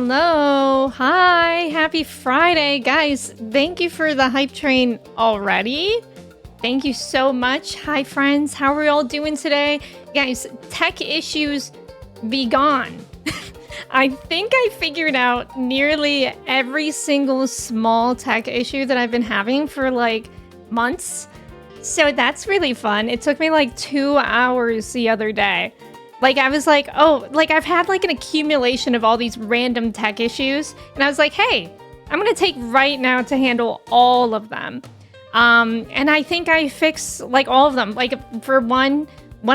hello. Hi, happy Friday. Guys, thank you for the hype train already. Thank you so much. Hi, friends. How are we all doing today? Guys, tech issues be gone. I think I figured out nearly every single small tech issue that I've been having for like months. So that's really fun. It took me like 2 hours the other day. Like, I was like, oh, like, I've had, like, an accumulation of all these random tech issues. And I was like, hey, I'm going to take right now to handle all of them. And I think I fixed, like, all of them. Like, for one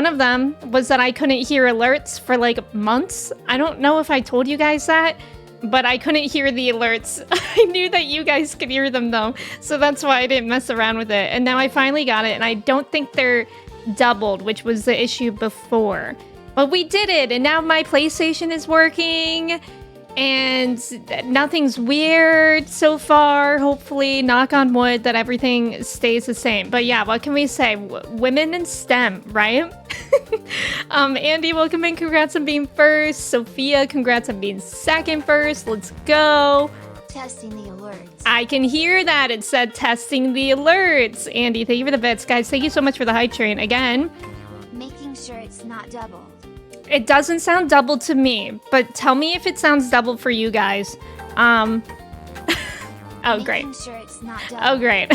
of them was that I couldn't hear alerts for, like, months. I don't know if I told you guys that, but I couldn't hear the alerts. I knew that you guys could hear them, though. So that's why I didn't mess around with it. And now I finally got it. And I don't think they're doubled, which was the issue before. But we did it, and now my PlayStation is working, and nothing's weird so far. Hopefully, knock on wood, that everything stays the same. But yeah, what can we say? Women in STEM, right? Andy, welcome in. Congrats on being first. Sophia, congrats on being second first. Let's go. Testing the alerts. I can hear that. It said testing the alerts. Andy, thank you for the bits. Guys, thank you so much for the hype train. Again, making sure it's not doubled. It doesn't sound double to me, but tell me if it sounds double for you guys. Oh, great. Making sure it's not doubled. Oh, great.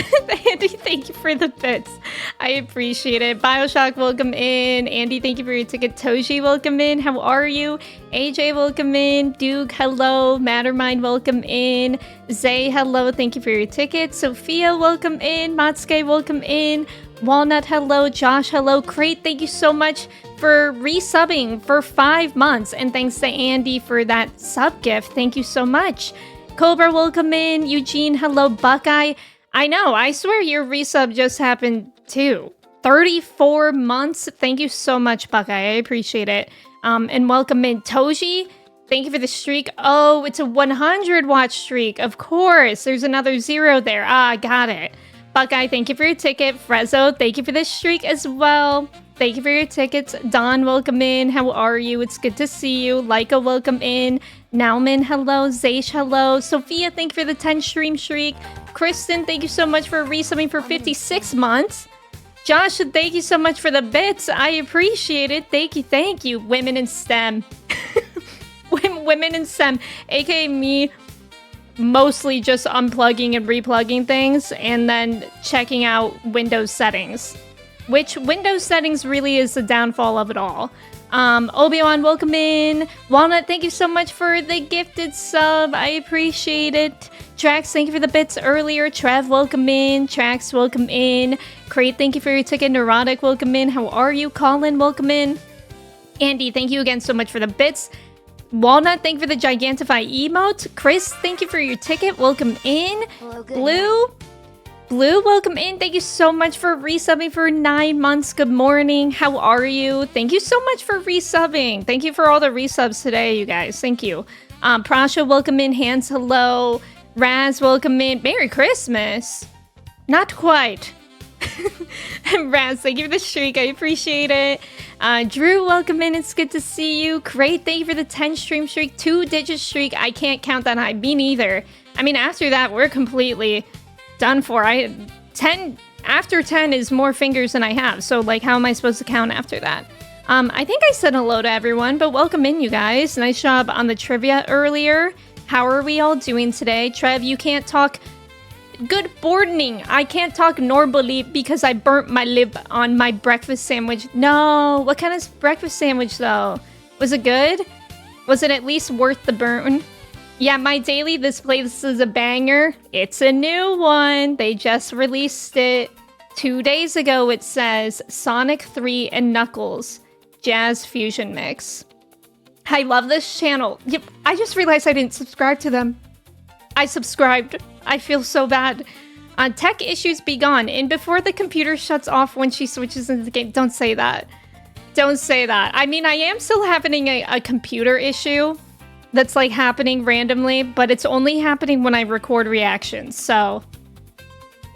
Andy, thank you for the bits. I appreciate it. Bioshock, welcome in. Andy, thank you for your ticket. Toshi, welcome in. How are you? AJ, welcome in. Duke, hello. Mattermind, welcome in. Zay, hello. Thank you for your ticket. Sophia, welcome in. Matsuke, welcome in. Walnut, hello. Josh, hello. Crate, thank you so much for resubbing for 5 months. And thanks to Andy for that sub gift. Thank you so much. Cobra, welcome in. Eugene, hello. Buckeye. I know, I swear your resub just happened too. 34 months. Thank you so much, Buckeye. I appreciate it. And welcome in. Toji, thank you for the streak. Oh, it's a 100 watch streak. Of course. There's another 0 there. Ah, got it. Buckeye, thank you for your ticket. Frezzo, thank you for the streak as well. Thank you for your tickets. Don, welcome in. How are you? It's good to see you. Laika, welcome in. Nauman, hello. Zaish, hello. Sophia, thank you for the 10 stream streak. Kristen, thank you so much for resubbing for 56 months. Josh, thank you so much for the bits. I appreciate it. Thank you, thank you. Women in STEM. Women in STEM, aka me, mostly just unplugging and replugging things and then checking out Windows settings. Which Windows settings really is the downfall of it all. Obi-Wan, welcome in. Walnut, thank you so much for the gifted sub. I appreciate it. Trax, thank you for the bits earlier. Trev, welcome in. Trax, welcome in. Crate, thank you for your ticket. Neurotic, welcome in. How are you? Colin, welcome in. Andy, thank you again so much for the bits. Walnut, thank you for the Gigantify emote. Chris, thank you for your ticket. Welcome in. Hello, Blue, welcome in. Thank you so much for resubbing for 9 months. Good morning. How are you? Thank you so much for resubbing. Thank you for all the resubs today, you guys. Thank you. Prasha, welcome in. Hands, hello. Raz, welcome in. Merry Christmas. Not quite. Raz, thank you for the streak. I appreciate it. Drew, welcome in. It's good to see you. Great. Thank you for the 10 stream streak. 2-digit streak. I can't count that high. Me neither. I mean, after that, we're completely done for. After 10 is more fingers than I have. So, like, how am I supposed to count after that? I think I said hello to everyone, but welcome in, you guys. Nice job on the trivia earlier. How are we all doing today? Trev, you can't talk. Good morning. I can't talk normally because I burnt my lip on my breakfast sandwich. No, what kind of breakfast sandwich though? Was it good? Was it at least worth the burn? Yeah, my daily, this place is a banger. It's a new one. They just released it 2 days ago. It says Sonic 3 and Knuckles Jazz Fusion Mix. I love this channel. Yep, I just realized I didn't subscribe to them. I subscribed. I feel so bad. Tech issues be gone. And before the computer shuts off when she switches into the game. Don't say that. Don't say that. I mean, I am still having a computer issue that's like happening randomly, but it's only happening when I record reactions. So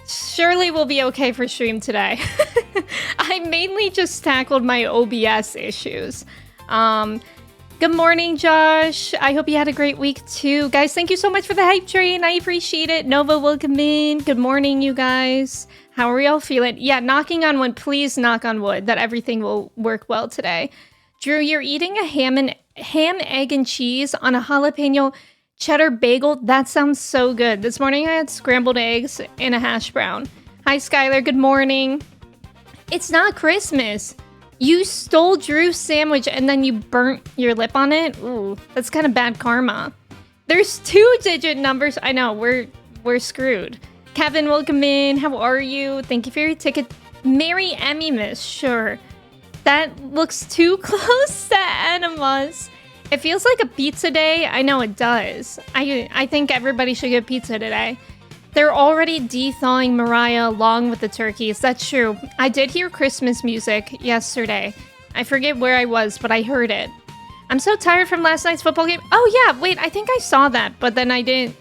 surely we'll be okay for stream today. I mainly just tackled my OBS issues. Good morning, Josh. I hope you had a great week too. Guys, thank you so much for the hype train. I appreciate it. Nova, welcome in. Good morning, you guys. How are y'all feeling? Yeah, knocking on wood. Please knock on wood that everything will work well today. Drew, you're eating a ham, egg, and cheese on a jalapeno cheddar bagel. That sounds so good. This morning I had scrambled eggs and a hash brown. Hi, Skylar. Good morning. It's not Christmas. You stole Drew's sandwich and then you burnt your lip on it? Ooh, that's kind of bad karma. There's 2-digit numbers. I know, we're screwed. Kevin, welcome in. How are you? Thank you for your ticket. Mary Emmy Miss, sure. That looks too close to enemas. It feels like a pizza day. I know it does. I think everybody should get pizza today. They're already de-thawing Mariah along with the turkeys. That's true. I did hear Christmas music yesterday. I forget where I was, but I heard it. I'm so tired from last night's football game. Oh yeah, wait, I think I saw that, but then I didn't.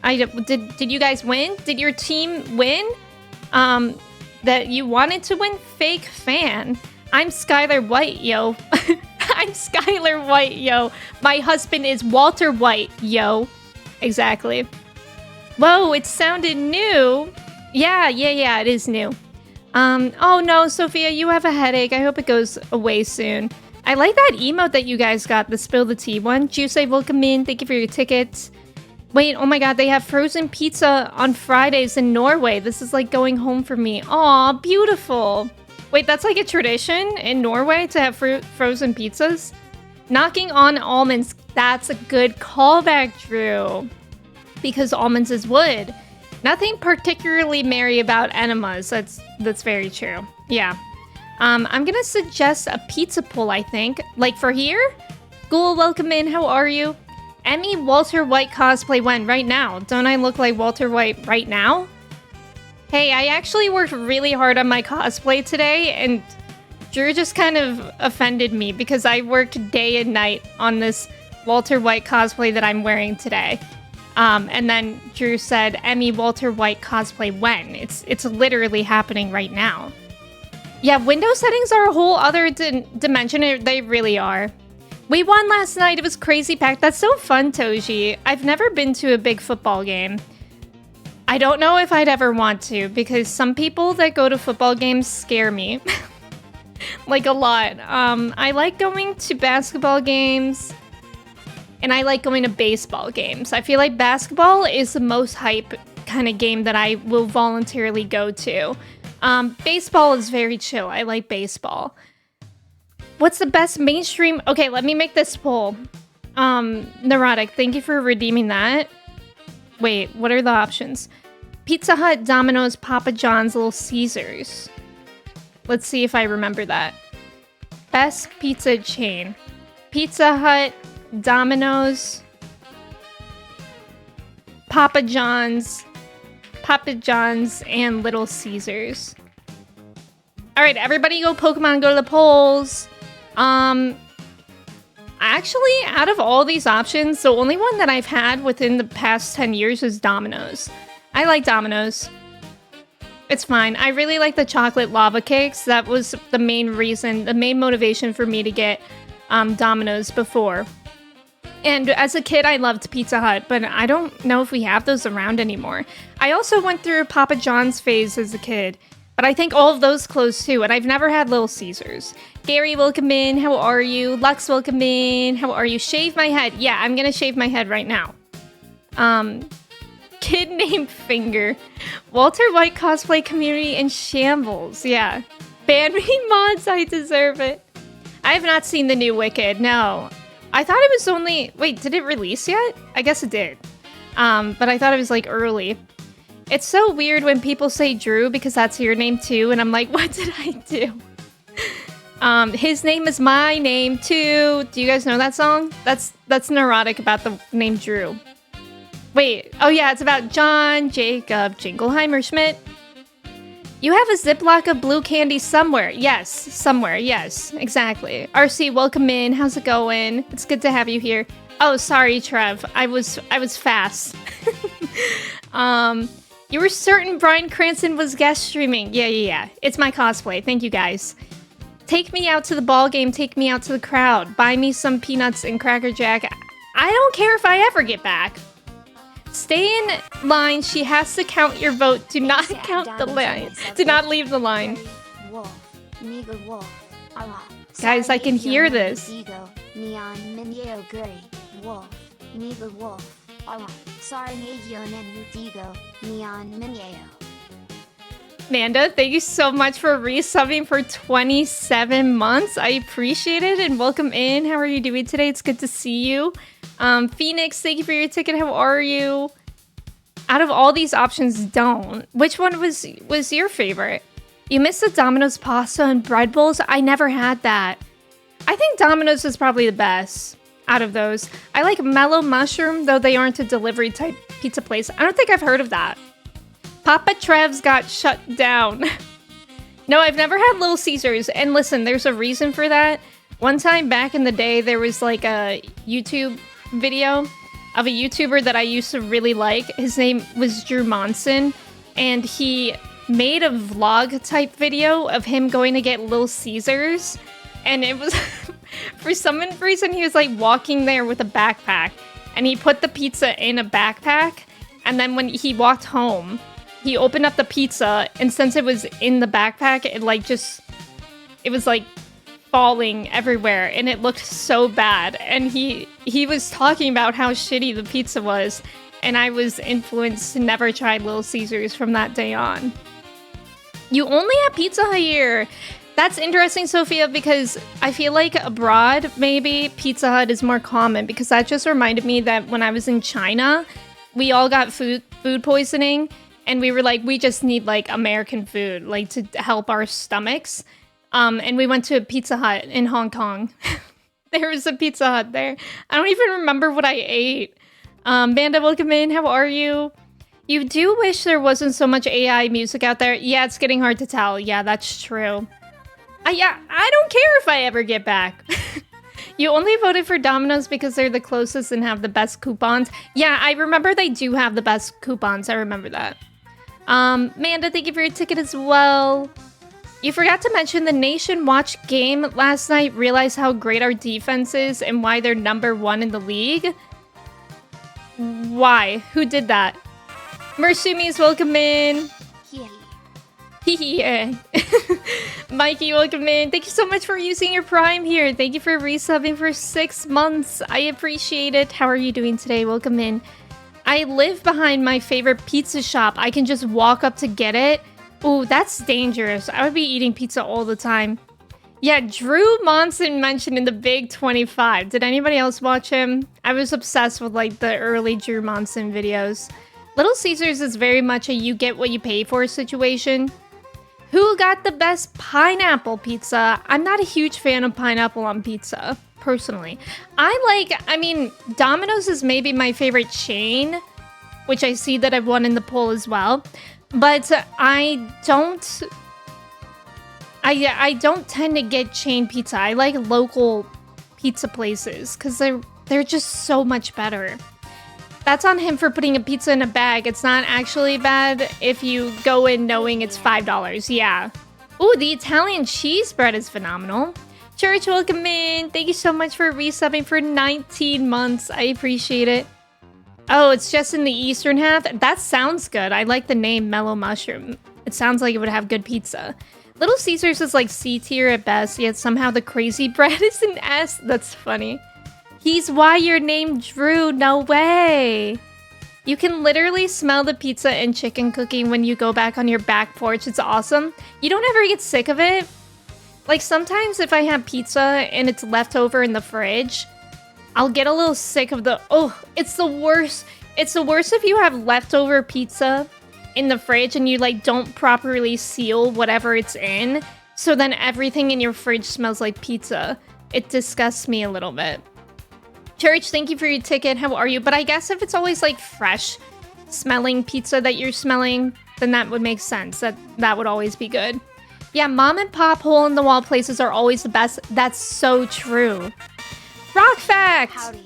Did you guys win? Did your team win? That you wanted to win? Fake fan. I'm Skylar White, yo. I'm Skylar White, yo. My husband is Walter White, yo. Exactly. Whoa, it sounded new. Yeah, it is new. Oh no, Sophia, you have a headache. I hope it goes away soon. I like that emote that you guys got, the Spill the Tea one. Juice, welcome in. Thank you for your tickets. Wait, oh my god, they have frozen pizza on Fridays in Norway. This is like going home for me. Aw, beautiful. Wait, that's like a tradition in Norway to have frozen pizzas? Knocking on almonds. That's a good callback, Drew. Because almonds is wood. Nothing particularly merry about enemas. That's very true. Yeah. I'm gonna suggest a pizza pull, I think. Like for here? Ghoul, welcome in. How are you? Emmy Walter White cosplay when? Right now. Don't I look like Walter White right now? Hey, I actually worked really hard on my cosplay today, and Drew just kind of offended me because I worked day and night on this Walter White cosplay that I'm wearing today. And then Drew said, Emmy Walter White cosplay when? It's literally happening right now. Yeah, window settings are a whole other dimension. They really are. We won last night. It was crazy packed. That's so fun, Toji. I've never been to a big football game. I don't know if I'd ever want to, because some people that go to football games scare me. Like a lot. I like going to basketball games. And I like going to baseball games. I feel like basketball is the most hype kind of game that I will voluntarily go to. Baseball is very chill. I like baseball. What's the best mainstream? Okay, let me make this poll. Neurotic, thank you for redeeming that. Wait, what are the options? Pizza Hut, Domino's, Papa John's, Little Caesars. Let's see if I remember that. Best pizza chain. Pizza Hut, Domino's, Papa John's, and Little Caesars. All right, everybody go Pokemon, go to the polls. Actually, out of all these options, the only one that I've had within the past 10 years is Domino's. I like Domino's. It's fine. I really like the chocolate lava cakes. That was the main reason, the main motivation for me to get Domino's before. And as a kid, I loved Pizza Hut, but I don't know if we have those around anymore. I also went through Papa John's phase as a kid, but I think all of those closed too, and I've never had Little Caesars. Gary, welcome in. How are you? Lux, welcome in. How are you? Shave my head. Yeah, I'm gonna shave my head right now. Kid named Finger. Walter White cosplay community in shambles. Yeah. Ban me mods, I deserve it. I have not seen the new Wicked, no. I thought it was only... Wait, did it release yet? I guess it did. But I thought it was, like, early. It's so weird when people say Drew, because that's your name, too, and I'm like, what did I do? His name is my name, too. Do you guys know that song? That's neurotic about the name Drew. Wait, oh yeah, it's about John Jacob Jingleheimer Schmidt. You have a Ziploc of blue candy somewhere. Yes, somewhere. Yes, exactly. RC, welcome in. How's it going? It's good to have you here. Oh, sorry, Trev. I was fast. You were certain Bryan Cranston was guest streaming. Yeah. It's my cosplay. Thank you, guys. Take me out to the ball game. Take me out to the crowd. Buy me some peanuts and Cracker Jack. I don't care if I ever get back. Stay in line. She has to count your vote. Do not count the line. Do not leave the line. Guys, I can hear this. Amanda, thank you so much for resubbing for 27 months. I appreciate it and welcome in. How are you doing today? It's good to see you. Phoenix, thank you for your ticket. How are you? Out of all these options, don't. Which one was your favorite? You missed the Domino's pasta and bread bowls? I never had that. I think Domino's is probably the best out of those. I like Mellow Mushroom, though they aren't a delivery type pizza place. I don't think I've heard of that. Papa Trev's got shut down. No, I've never had Little Caesars. And listen, there's a reason for that. One time back in the day, there was like a YouTube video of a YouTuber that I used to really like. His name was Drew Monson. And he made a vlog type video of him going to get Little Caesars. And it was, for some reason, he was like walking there with a backpack. And he put the pizza in a backpack. And then when he walked home, he opened up the pizza, and since it was in the backpack, it was like falling everywhere, and it looked so bad. And he was talking about how shitty the pizza was, and I was influenced to never try Little Caesars from that day on. You only have Pizza Hut here. That's interesting, Sophia, because I feel like abroad, maybe Pizza Hut is more common, because that just reminded me that when I was in China, we all got food poisoning. And we were like, we just need like American food, like to help our stomachs. And we went to a Pizza Hut in Hong Kong. There was a Pizza Hut there. I don't even remember what I ate. Banda, welcome in. How are you? You do wish there wasn't so much AI music out there. Yeah, it's getting hard to tell. Yeah, that's true. Yeah, I don't care if I ever get back. You only voted for Domino's because they're the closest and have the best coupons. Yeah, I remember they do have the best coupons. I remember that. Amanda, thank you for your ticket as well. You forgot to mention the Nation watched game last night. Realize how great our defense is and why they're #1 in the league. Why? Who did that? Mersumi's welcome in. Yeah. Mikey, welcome in. Thank you so much for using your Prime here. Thank you for resubbing for 6 months. I appreciate it. How are you doing today? Welcome in. I live behind my favorite pizza shop. I can just walk up to get it. Ooh, that's dangerous. I would be eating pizza all the time. Yeah, Drew Monson mentioned in the Big 25. Did anybody else watch him? I was obsessed with like the early Drew Monson videos. Little Caesars is very much a you get what you pay for situation. Who got the best pineapple pizza? I'm not a huge fan of pineapple on pizza. Personally, I mean, Domino's is maybe my favorite chain, which I see that I've won in the poll as well. But I don't tend to get chain pizza. I like local pizza places because they're just so much better. That's on him for putting a pizza in a bag. It's not actually bad if you go in knowing it's $5. Yeah. Ooh, the Italian cheese bread is phenomenal. Church, welcome in. Thank you so much for resubbing for 19 months. I appreciate it. Oh, it's just in the eastern half? That sounds good. I like the name Mellow Mushroom. It sounds like it would have good pizza. Little Caesars is like C tier at best, yet somehow the crazy bread is an S. That's funny. He's why you're named Drew. No way. You can literally smell the pizza and chicken cooking when you go back on your back porch. It's awesome. You don't ever get sick of it? Like, sometimes if I have pizza and it's left over in the fridge, I'll get a little sick of the... Oh, it's the worst. It's the worst if you have leftover pizza in the fridge and you, like, don't properly seal whatever it's in. So then everything in your fridge smells like pizza. It disgusts me a little bit. Church, thank you for your ticket. How are you? But I guess if it's always, like, fresh smelling pizza that you're smelling, then that would make sense. That would always be good. Yeah, mom and pop hole-in-the-wall places are always the best. That's so true. Rock Fact! Howdy.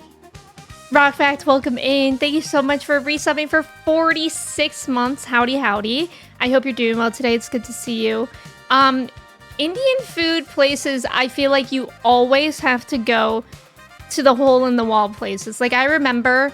Rock Fact, welcome in. Thank you so much for resubbing for 46 months. Howdy, howdy. I hope you're doing well today. It's good to see you. Indian food places, I feel like you always have to go to the hole-in-the-wall places. Like, I remember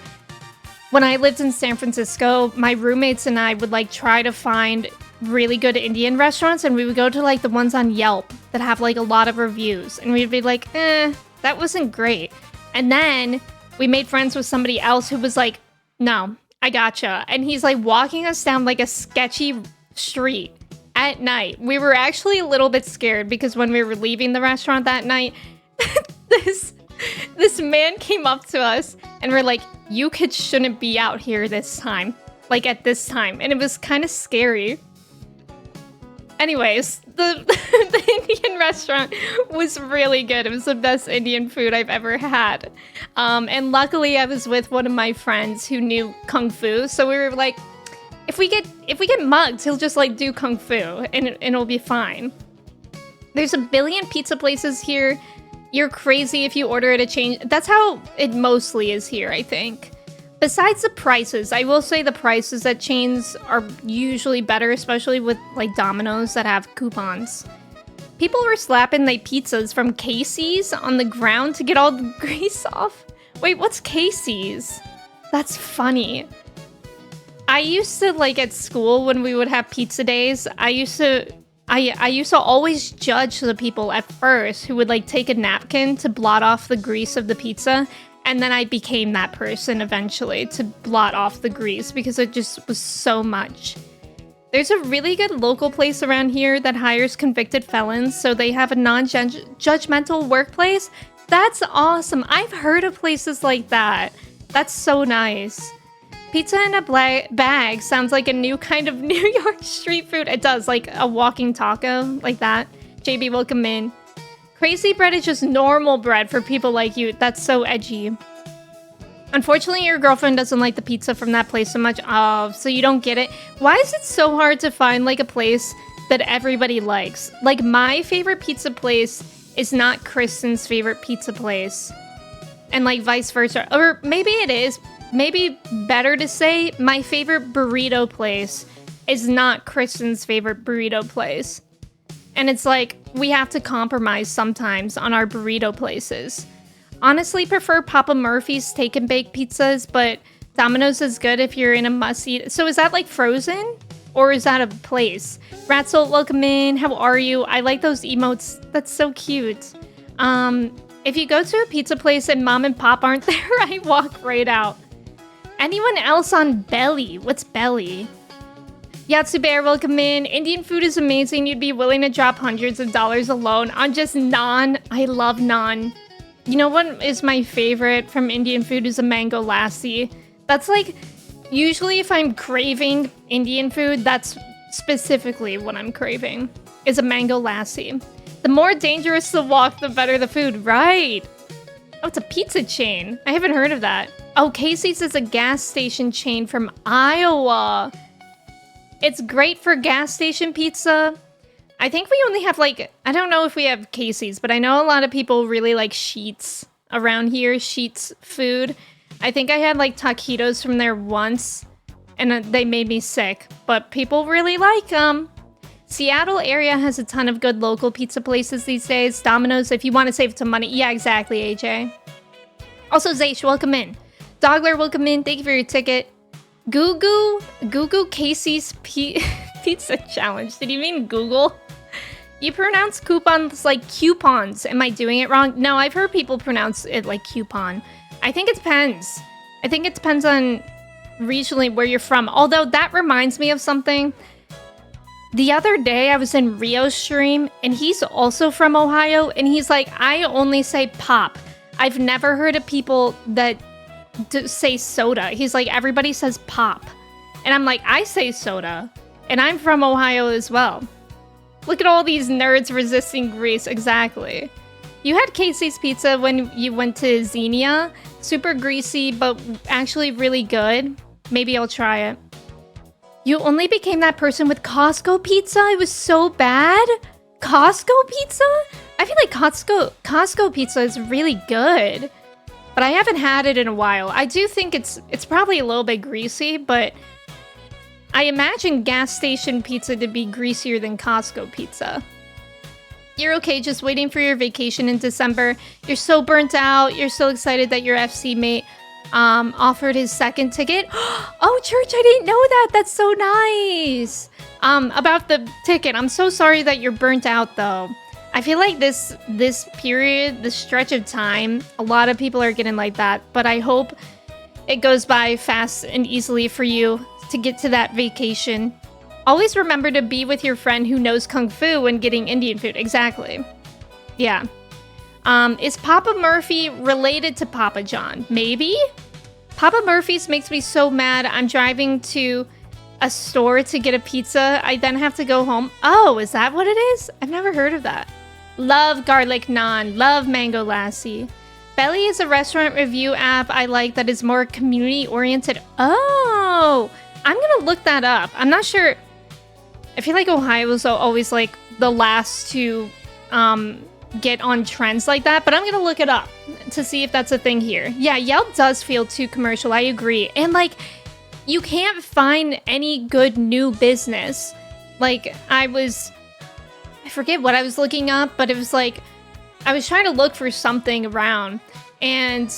when I lived in San Francisco, my roommates and I would, like, try to find really good Indian restaurants, and we would go to, like, the ones on Yelp that have, like, a lot of reviews. And we'd be like, that wasn't great. And then we made friends with somebody else who was like, no, I gotcha. And he's, like, walking us down, like, a sketchy street at night. We were actually a little bit scared because when we were leaving the restaurant that night, this man came up to us and we're like, you kids shouldn't be out here this time. Like, at this time. And it was kind of scary. Anyways, the Indian restaurant was really good. It was the best Indian food I've ever had. And luckily I was with one of my friends who knew Kung Fu. So we were like, if we get mugged, he'll just, like, do Kung Fu and it'll be fine. There's a billion pizza places here. You're crazy if you order at a chain. That's how it mostly is here, I think. Besides the prices, I will say the prices at chains are usually better, especially with, like, Domino's that have coupons. People were slapping their pizzas from Casey's on the ground to get all the grease off. Wait, what's Casey's? That's funny. I used to, like, at school when we would have pizza days, I used to always judge the people at first who would, like, take a napkin to blot off the grease of the pizza, and then I became that person eventually to blot off the grease because it just was so much. There's a really good local place around here that hires convicted felons, so they have a non-judgmental workplace. That's awesome. I've heard of places like that. That's so nice. Pizza in a bag sounds like a new kind of New York street food. It does, like a walking taco, like that. JB, welcome in. Crazy bread is just normal bread for people like you. That's so edgy. Unfortunately, your girlfriend doesn't like the pizza from that place so much. Oh, so you don't get it. Why is it so hard to find, like, a place that everybody likes? Like, my favorite pizza place is not Kristen's favorite pizza place. And, like, vice versa. Or maybe it is. Maybe better to say my favorite burrito place is not Kristen's favorite burrito place. And it's like, we have to compromise sometimes on our burrito places. Honestly, prefer Papa Murphy's steak and bake pizzas, but Domino's is good if you're in a must-eat. So is that, like, frozen? Or is that a place? Ratsoul, welcome in. How are you? I like those emotes. That's so cute. If you go to a pizza place and mom and pop aren't there, I walk right out. Anyone else on Belly? What's Belly? Yatsubear, welcome in. Indian food is amazing. You'd be willing to drop hundreds of dollars alone on just naan. I love naan. You know what is my favorite from Indian food is a mango lassi. That's, like, usually if I'm craving Indian food, that's specifically what I'm craving, is a mango lassi. The more dangerous the walk, the better the food. Right. Oh, it's a pizza chain. I haven't heard of that. Oh, Casey's is a gas station chain from Iowa. It's great for gas station pizza. I think we only have, like, I don't know if we have Casey's, but I know a lot of people really like Sheetz around here. Sheetz food. I think I had, like, taquitos from there once, and they made me sick, but people really like them. Seattle area has a ton of good local pizza places these days. Domino's, if you want to save some money. Yeah, exactly, AJ. Also, Zaysh, welcome in. Dogler, welcome in. Thank you for your ticket. Gugu Casey's Pizza Challenge. Did you mean Google? You pronounce coupons like coupons. Am I doing it wrong? No, I've heard people pronounce it like coupon. I think it depends. I think it depends on regionally where you're from. Although that reminds me of something. The other day I was in Rio's stream and he's also from Ohio and he's like, I only say pop. I've never heard of people that say soda. He's like, everybody says pop. And I'm like, I say soda. And I'm from Ohio as well. Look at all these nerds resisting grease. Exactly. You had Casey's Pizza when you went to Xenia. Super greasy, but actually really good. Maybe I'll try it. You only became that person with Costco pizza? It was so bad? Costco pizza? I feel like Costco pizza is really good. But I haven't had it in a while. I do think it's probably a little bit greasy, but I imagine gas station pizza to be greasier than Costco pizza. You're okay just waiting for your vacation in December. You're so burnt out. You're so excited that your FC mate offered his second ticket. Oh, Church, I didn't know that. That's so nice. About the ticket, I'm so sorry that you're burnt out, though. I feel like this period, this stretch of time, a lot of people are getting like that. But I hope it goes by fast and easily for you to get to that vacation. Always remember to be with your friend who knows Kung Fu when getting Indian food. Exactly. Yeah. Is Papa Murphy related to Papa John? Maybe? Papa Murphy's makes me so mad. I'm driving to a store to get a pizza. I then have to go home. Oh, is that what it is? I've never heard of that. Love garlic naan. Love mango lassi. Belly is a restaurant review app I like that is more community-oriented. Oh, I'm gonna look that up. I'm not sure. I feel like Ohio is always like the last to get on trends like that, but I'm gonna look it up to see if that's a thing here. Yeah, Yelp does feel too commercial. I agree. And like, you can't find any good new business. Like, I forget what I was looking up, but it was like, I was trying to look for something around, and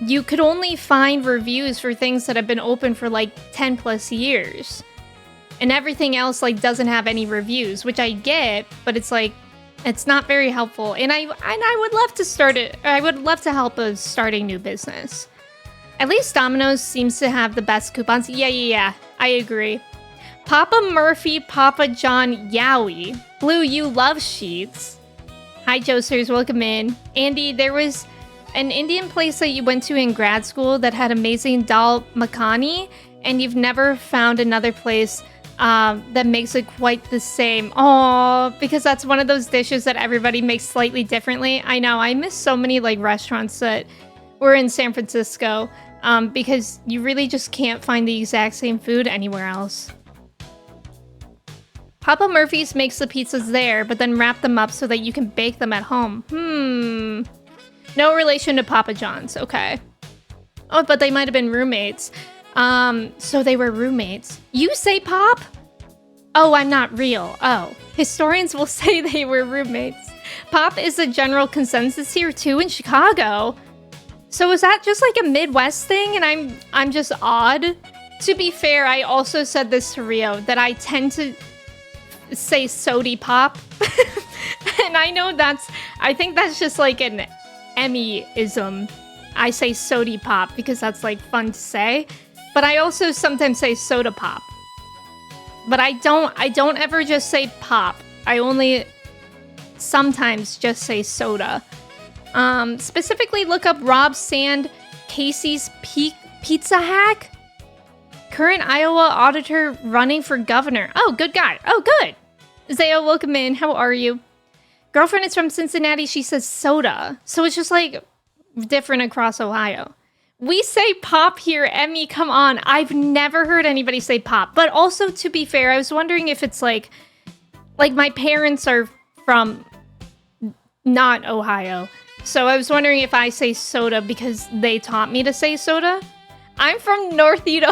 you could only find reviews for things that have been open for like 10 plus years. And everything else like doesn't have any reviews, which I get, but it's like, it's not very helpful. And I would love to start it. I would love to help us starting new business. At least Domino's seems to have the best coupons. Yeah. I agree. Papa Murphy, Papa John, Yowie. Blue, you love sheets. Hi, Josters, welcome in. Andy, there was an Indian place that you went to in grad school that had amazing dal makhani, and you've never found another place that makes it quite the same. Oh, because that's one of those dishes that everybody makes slightly differently. I know, I miss so many like restaurants that were in San Francisco because you really just can't find the exact same food anywhere else. Papa Murphy's makes the pizzas there, but then wrap them up so that you can bake them at home. No relation to Papa John's, okay. Oh, but they might have been roommates. So they were roommates. You say Pop? Oh, I'm not real. Oh, historians will say they were roommates. Pop is a general consensus here too in Chicago. So is that just like a Midwest thing and I'm just odd? To be fair, I also said this to Rio, that I tend to say sody pop. And I know I think that's just like an Emme-ism. I say sody pop because that's like fun to say. But I also sometimes say soda pop. But I don't ever just say pop. I only sometimes just say soda. Specifically look up Rob Sand, Casey's Pizza Hack. Current Iowa auditor running for governor. Oh, good guy. Oh, good. Zayo, welcome in. How are you? Girlfriend is from Cincinnati. She says soda. So it's just like different across Ohio. We say pop here, Emmy, come on. I've never heard anybody say pop. But also, to be fair, I was wondering if it's like my parents are from not Ohio. So I was wondering if I say soda because they taught me to say soda. I'm from Northeast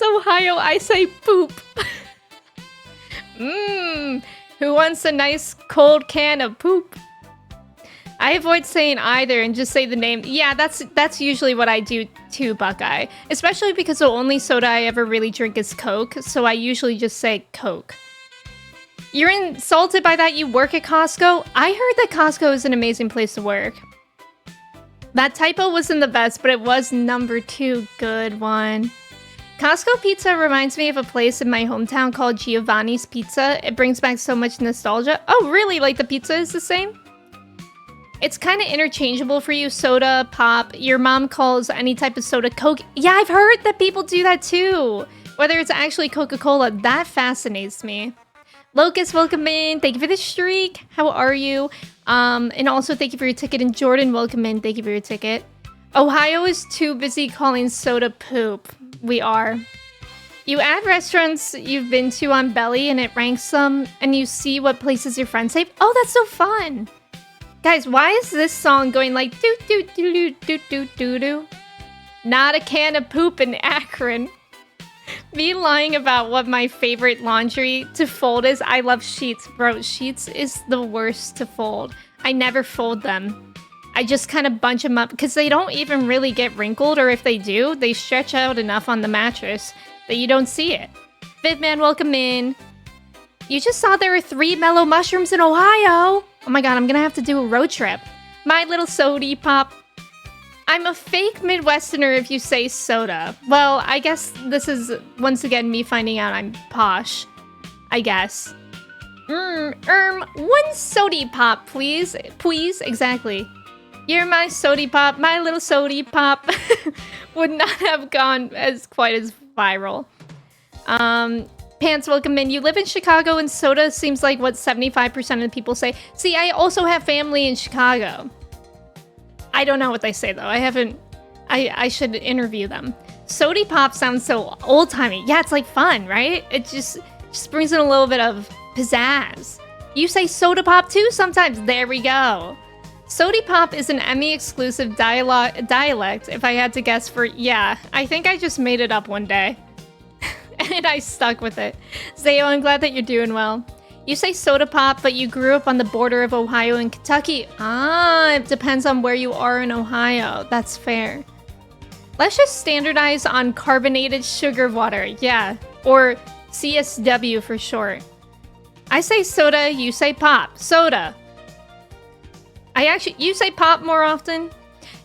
Ohio. I say poop. Who wants a nice cold can of poop? I avoid saying either and just say the name. Yeah, that's usually what I do too, Buckeye. Especially because the only soda I ever really drink is Coke, so I usually just say Coke. You're insulted by that you work at Costco? I heard that Costco is an amazing place to work. That typo wasn't the best, but it was number 2. Good one. Costco pizza reminds me of a place in my hometown called Giovanni's Pizza. It brings back so much nostalgia. Oh, really? Like the pizza is the same? It's kind of interchangeable for you, soda, pop. Your mom calls any type of soda Coke. Yeah, I've heard that people do that too. Whether it's actually Coca-Cola, that fascinates me. Locust, welcome in. Thank you for the streak. How are you? And also thank you for your ticket. And Jordan, welcome in. Thank you for your ticket. Ohio is too busy calling soda poop. We are. You add restaurants you've been to on Belly and it ranks them, and you see what places your friends save. Oh, that's so fun. Guys, why is this song going like doo doo doo doo doo doo doo doo? Not a can of poop in Akron. Me lying about what my favorite laundry to fold is. I love sheets. Bro, sheets is the worst to fold. I never fold them. I just kind of bunch them up because they don't even really get wrinkled, or if they do, they stretch out enough on the mattress that you don't see it. Vivman, welcome in. You just saw there were 3 mellow mushrooms in Ohio. Oh my god, I'm gonna have to do a road trip. My little sody pop. I'm a fake Midwesterner if you say soda. Well, I guess this is once again me finding out I'm posh. I guess. One sody pop, please. Please, exactly. You're my sody pop, my little sody pop. Would not have gone as quite as viral. Pants, welcome in. You live in Chicago and soda seems like what 75% of the people say. See, I also have family in Chicago. I don't know what they say though. I should interview them. Sody pop sounds so old-timey. Yeah, it's like fun, right? It just brings in a little bit of pizzazz. You say soda pop too sometimes. There we go. Sody pop is an Emmy exclusive dialect, if I had to guess for, yeah, I think I just made it up one day. And I stuck with it. Zayo, I'm glad that you're doing well. You say soda pop, but you grew up on the border of Ohio and Kentucky. Ah, it depends on where you are in Ohio. That's fair. Let's just standardize on carbonated sugar water. Yeah, or CSW for short. I say soda, you say pop. Soda. You say pop more often?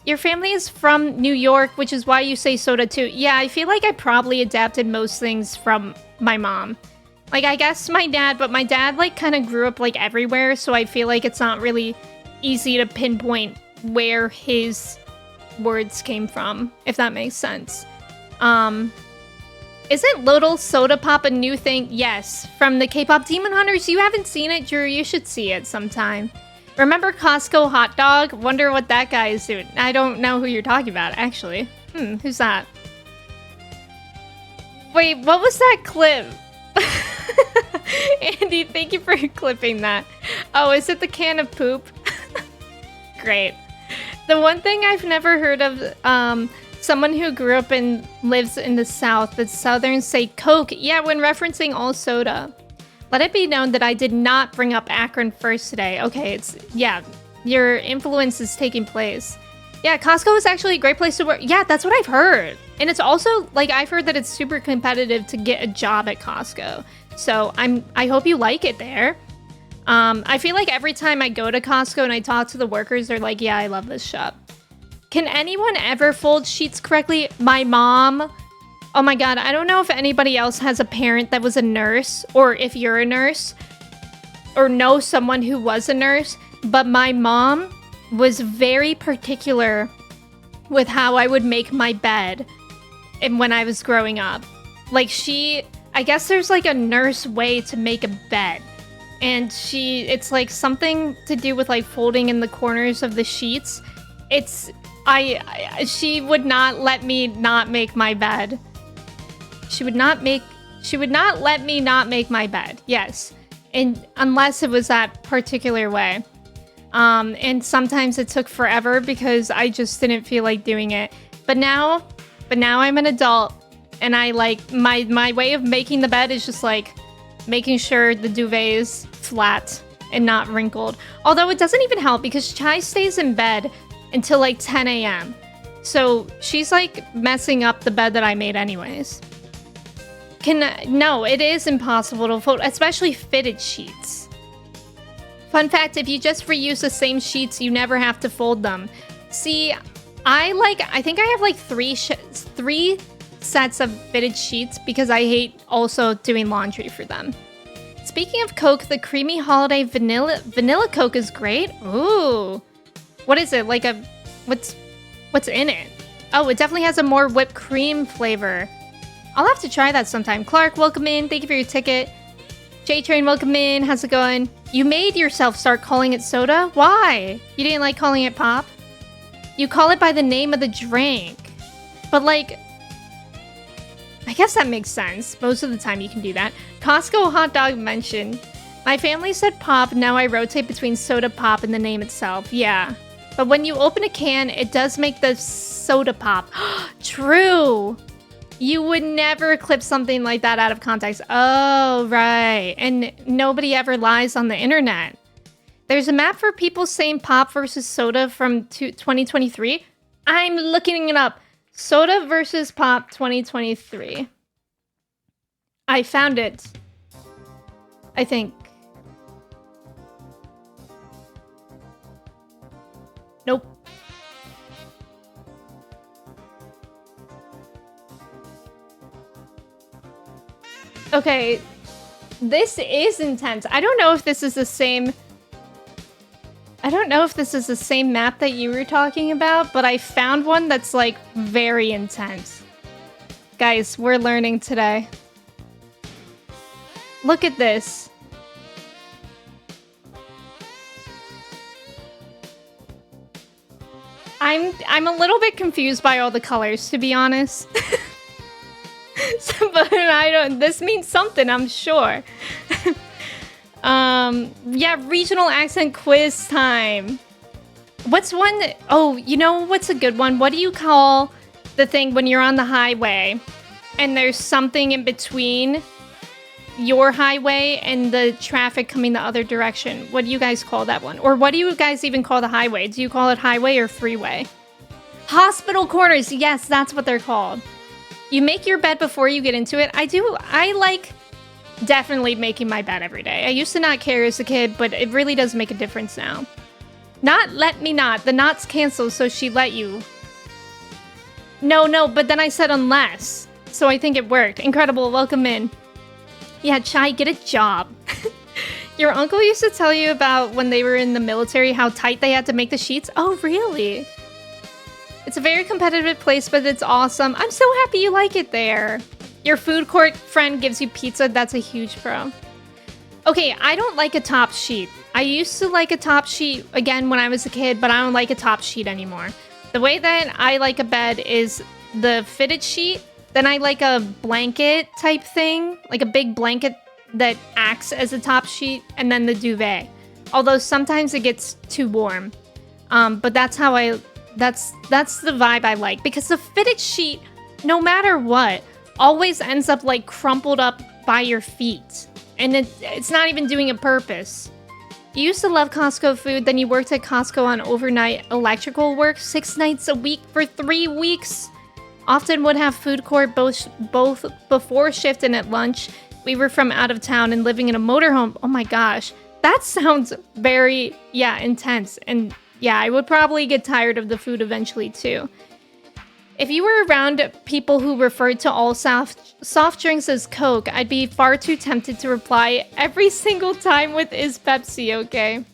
Your family is from New York, which is why you say soda too. Yeah, I feel like I probably adapted most things from my mom. Like, I guess my dad, but my dad, like, kind of grew up, like, everywhere, so I feel like it's not really easy to pinpoint where his words came from, if that makes sense. Isn't Little Soda Pop a new thing? Yes, from the K-pop Demon Hunters. You haven't seen it, Drew? You should see it sometime. Remember Costco hot dog? Wonder what that guy is doing. I don't know who you're talking about, actually. Who's that? Wait, what was that clip? Andy, thank you for clipping that. Oh, is it the can of poop? Great. The one thing I've never heard of, someone who grew up and lives in the South, the Southerners say Coke. Yeah, when referencing all soda. Let it be known that I did not bring up Akron first today. Okay, yeah, your influence is taking place. Yeah, Costco is actually a great place to work. Yeah, that's what I've heard. And it's also, like, I've heard that it's super competitive to get a job at Costco. So I hope you like it there. I feel like every time I go to Costco and I talk to the workers, they're like, yeah, I love this shop. Can anyone ever fold sheets correctly? My mom. Oh my god, I don't know if anybody else has a parent that was a nurse, or if you're a nurse, or know someone who was a nurse, but my mom was very particular with how I would make my bed and when I was growing up. Like, I guess there's like a nurse way to make a bed, and it's like something to do with like folding in the corners of the sheets. She would not let me not make my bed. She would not let me not make my bed. Yes. And unless it was that particular way. And sometimes it took forever because I just didn't feel like doing it. But now I'm an adult, and I like my way of making the bed is just like making sure the duvet is flat and not wrinkled. Although it doesn't even help because Chai stays in bed until like 10 a.m. So she's like messing up the bed that I made anyways. No, it is impossible to fold, especially fitted sheets. Fun fact, if you just reuse the same sheets, you never have to fold them. See, I think I have like three sets of fitted sheets because I hate also doing laundry for them. Speaking of Coke, the creamy holiday vanilla Coke is great. Ooh. What is it? Like what's in it? Oh, it definitely has a more whipped cream flavor. I'll have to try that sometime. Clark, welcome in. Thank you for your ticket. J-Train, welcome in. How's it going? You made yourself start calling it soda? Why? You didn't like calling it pop? You call it by the name of the drink. But like, I guess that makes sense. Most of the time you can do that. Costco hot dog mentioned. My family said pop. Now I rotate between soda pop and the name itself. Yeah. But when you open a can, it does make the soda pop. True. You would never clip something like that out of context. Oh, right. And nobody ever lies on the internet. There's a map for people saying pop versus soda from 2023. I'm looking it up. Soda versus pop 2023. I found it. I think. Nope. Okay. This is intense. I don't know if this is the same... I don't know if this is the same map that you were talking about, but I found one that's, like, very intense. Guys, we're learning today. Look at this. I'm a little bit confused by all the colors, to be honest. But this means something, I'm sure. Yeah, regional accent quiz time. What's one? Oh, you know what's a good one? What do you call the thing when you're on the highway and there's something in between your highway and the traffic coming the other direction? What do you guys call that one? Or what do you guys even call the highway? Do you call it highway or freeway? Hospital corners. Yes, that's what they're called. You make your bed before you get into it. I like definitely making my bed every day. I used to not care as a kid, but it really does make a difference now. Not let me not. The not's canceled, so she let you. No, but then I said unless. So I think it worked. Incredible, welcome in. Yeah, Chai, get a job. Your uncle used to tell you about when they were in the military, how tight they had to make the sheets? Oh, really? It's a very competitive place, but it's awesome. I'm so happy you like it there. Your food court friend gives you pizza. That's a huge pro. Okay, I don't like a top sheet. I used to like a top sheet, again, when I was a kid, but I don't like a top sheet anymore. The way that I like a bed is the fitted sheet. Then I like a blanket type thing, like a big blanket that acts as a top sheet, and then the duvet. Although sometimes it gets too warm. But that's how that's the vibe I like. Because the fitted sheet, no matter what, always ends up like crumpled up by your feet. And it's not even doing a purpose. You used to love Costco food, then you worked at Costco on overnight electrical work 6 nights a week for 3 weeks. Often would have food court both before shift and at lunch. We were from out of town and living in a motorhome. Oh my gosh. That sounds very, intense. And yeah, I would probably get tired of the food eventually too. If you were around people who referred to all soft drinks as Coke, I'd be far too tempted to reply every single time with "Is Pepsi okay?"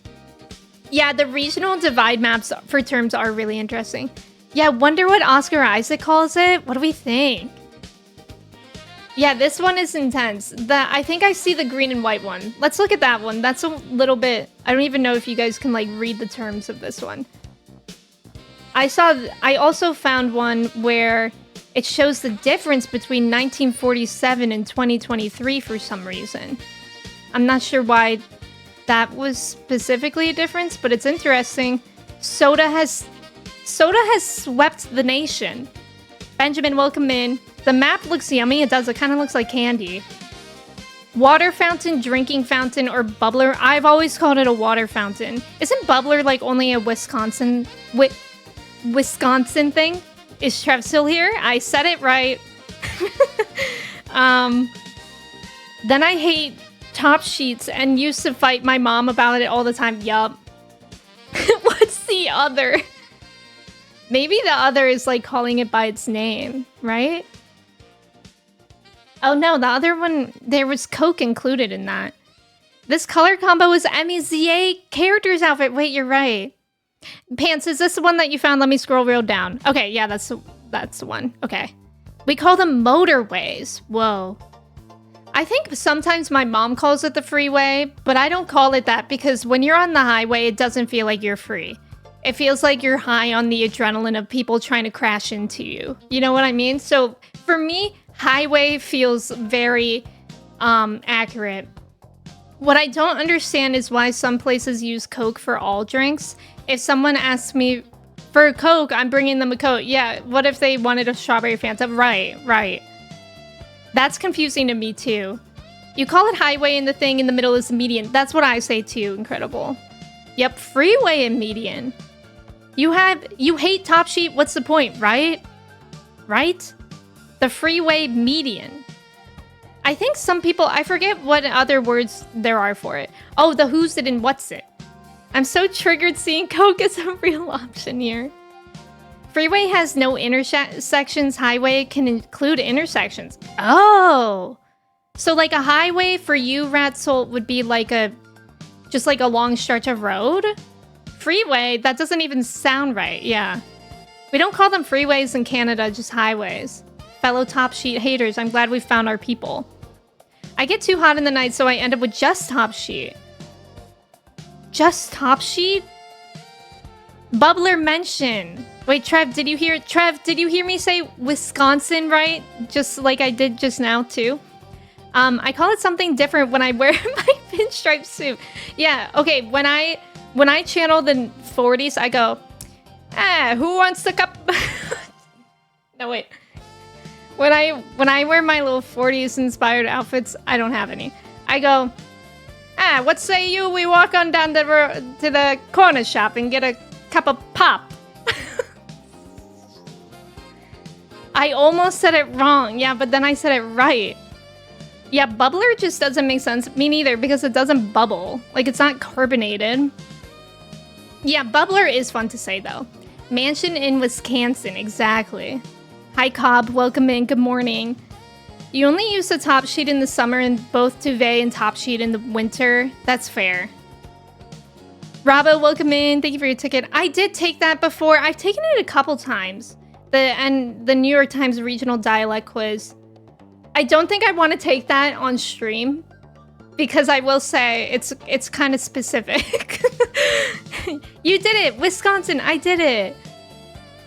Yeah, the regional divide maps for terms are really interesting. Yeah, wonder what Oscar Isaac calls it. What do we think? Yeah, this one is intense. I think I see the green and white one. Let's look at that one. That's a little bit... I don't even know if you guys can, like, read the terms of this one. I also found one where it shows the difference between 1947 and 2023 for some reason. I'm not sure why that was specifically a difference, but it's interesting. Soda has swept the nation. Benjamin, welcome in. The map looks yummy. It does. It kind of looks like candy. Water fountain, drinking fountain, or bubbler. I've always called it a water fountain. Isn't bubbler like only a Wisconsin thing? Is Trev still here? I said it right. Then I hate top sheets and used to fight my mom about it all the time. Yup. What's the other? Maybe the other is like calling it by its name, right? Oh no, the other one, there was Coke included in that. This color combo is Emmy's ZA character's outfit. Wait, you're right. Pants, is this the one that you found? Let me scroll real down. Okay, yeah, that's the one. Okay. We call them motorways. Whoa. I think sometimes my mom calls it the freeway, but I don't call it that because when you're on the highway, it doesn't feel like you're free. It feels like you're high on the adrenaline of people trying to crash into you. You know what I mean? So for me, highway feels very accurate. What I don't understand is why some places use Coke for all drinks. If someone asks me for a Coke, I'm bringing them a Coke. Yeah, what if they wanted a strawberry Fanta? Right. That's confusing to me too. You call it highway and the thing in the middle is the median. That's what I say too, Incredible. Yep, freeway and median. You hate top sheet, what's the point, right? Right? The freeway median. I think some people, I forget what other words there are for it. Oh, the who's it and what's it. I'm so triggered seeing Coke as a real option here. Freeway has no intersections. Highway can include intersections. Oh. So like a highway for you, Ratsoul, would be like just like a long stretch of road? Freeway? That doesn't even sound right. Yeah. We don't call them freeways in Canada, just highways. Fellow top sheet haters, I'm glad we found our people. I get too hot in the night, so I end up with just top sheet. Just top sheet? Bubbler mention. Wait, Trev, did you hear me say Wisconsin right? Just like I did just now too. I call it something different when I wear my pinstripe suit. Yeah, okay, when I channel the 40s, I go, who wants the cup? No, wait. When I wear my little 40s inspired outfits, I don't have any. I go, what say you we walk on down to the corner shop and get a cup of pop? I almost said it wrong. Yeah, but then I said it right. Yeah, bubbler just doesn't make sense. Me neither, because it doesn't bubble. Like, it's not carbonated. Yeah, bubbler is fun to say, though. Mansion in Wisconsin, exactly. Hi, Cobb. Welcome in. Good morning. You only use the top sheet in the summer and both duvet and top sheet in the winter. That's fair. Rabo, welcome in. Thank you for your ticket. I did take that before. I've taken it a couple times. The New York Times regional dialect quiz. I don't think I want to take that on stream because I will say it's kind of specific. You did it, Wisconsin. I did it.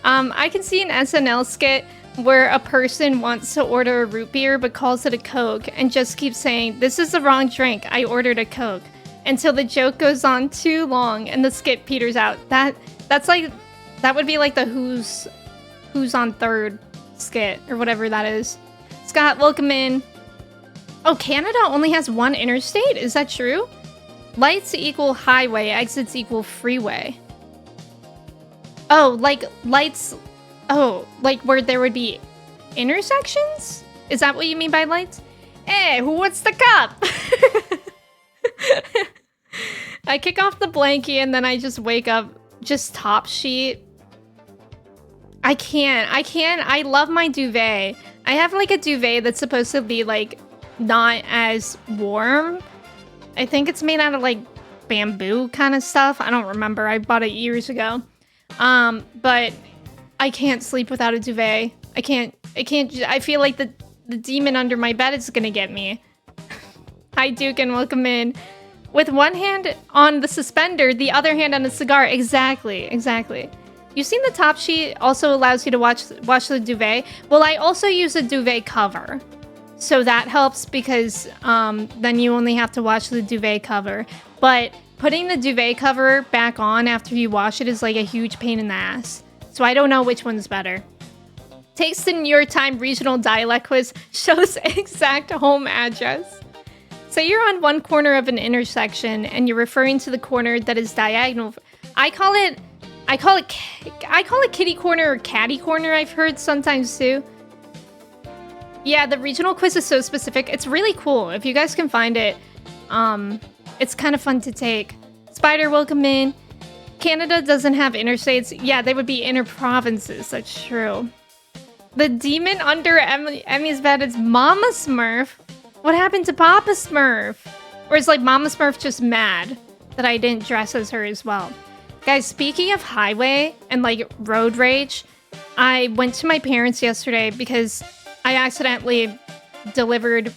I can see an SNL skit where a person wants to order a root beer but calls it a Coke and just keeps saying, "This is the wrong drink. I ordered a Coke," until the joke goes on too long and the skit peters out. That would be like the Who's on Third skit or whatever that is. Scott, welcome in. Oh, Canada only has one interstate? Is that true? Lights equal highway, exits equal freeway. Oh, like lights... Oh, like where there would be intersections? Is that what you mean by lights? Hey, who wants the cup? I kick off the blankie and then I just wake up just top sheet. I can't. I love my duvet. I have like a duvet that's supposed to be like not as warm. I think it's made out of like bamboo kind of stuff. I don't remember. I bought it years ago. But I can't sleep without a duvet. I can't. I feel like the demon under my bed is gonna get me. Hi, Duke, and welcome in. With one hand on the suspender, the other hand on the cigar. Exactly. You've seen the top sheet also allows you to watch the duvet. Well, I also use a duvet cover. So that helps because then you only have to watch the duvet cover. But putting the duvet cover back on after you wash it is like a huge pain in the ass. So I don't know which one's better. Takes the New York Times regional dialect quiz, shows exact home address. So you're on one corner of an intersection and you're referring to the corner that is diagonal. I call it kitty corner or catty corner, I've heard sometimes too. Yeah, the regional quiz is so specific. It's really cool. If you guys can find it, it's kind of fun to take. Spider, welcome in. Canada doesn't have interstates. Yeah, they would be inter-provinces. That's true. The demon under Emmy's bed is Mama Smurf. What happened to Papa Smurf? Or is like Mama Smurf just mad that I didn't dress as her as well? Guys, speaking of highway and like road rage, I went to my parents yesterday because I accidentally delivered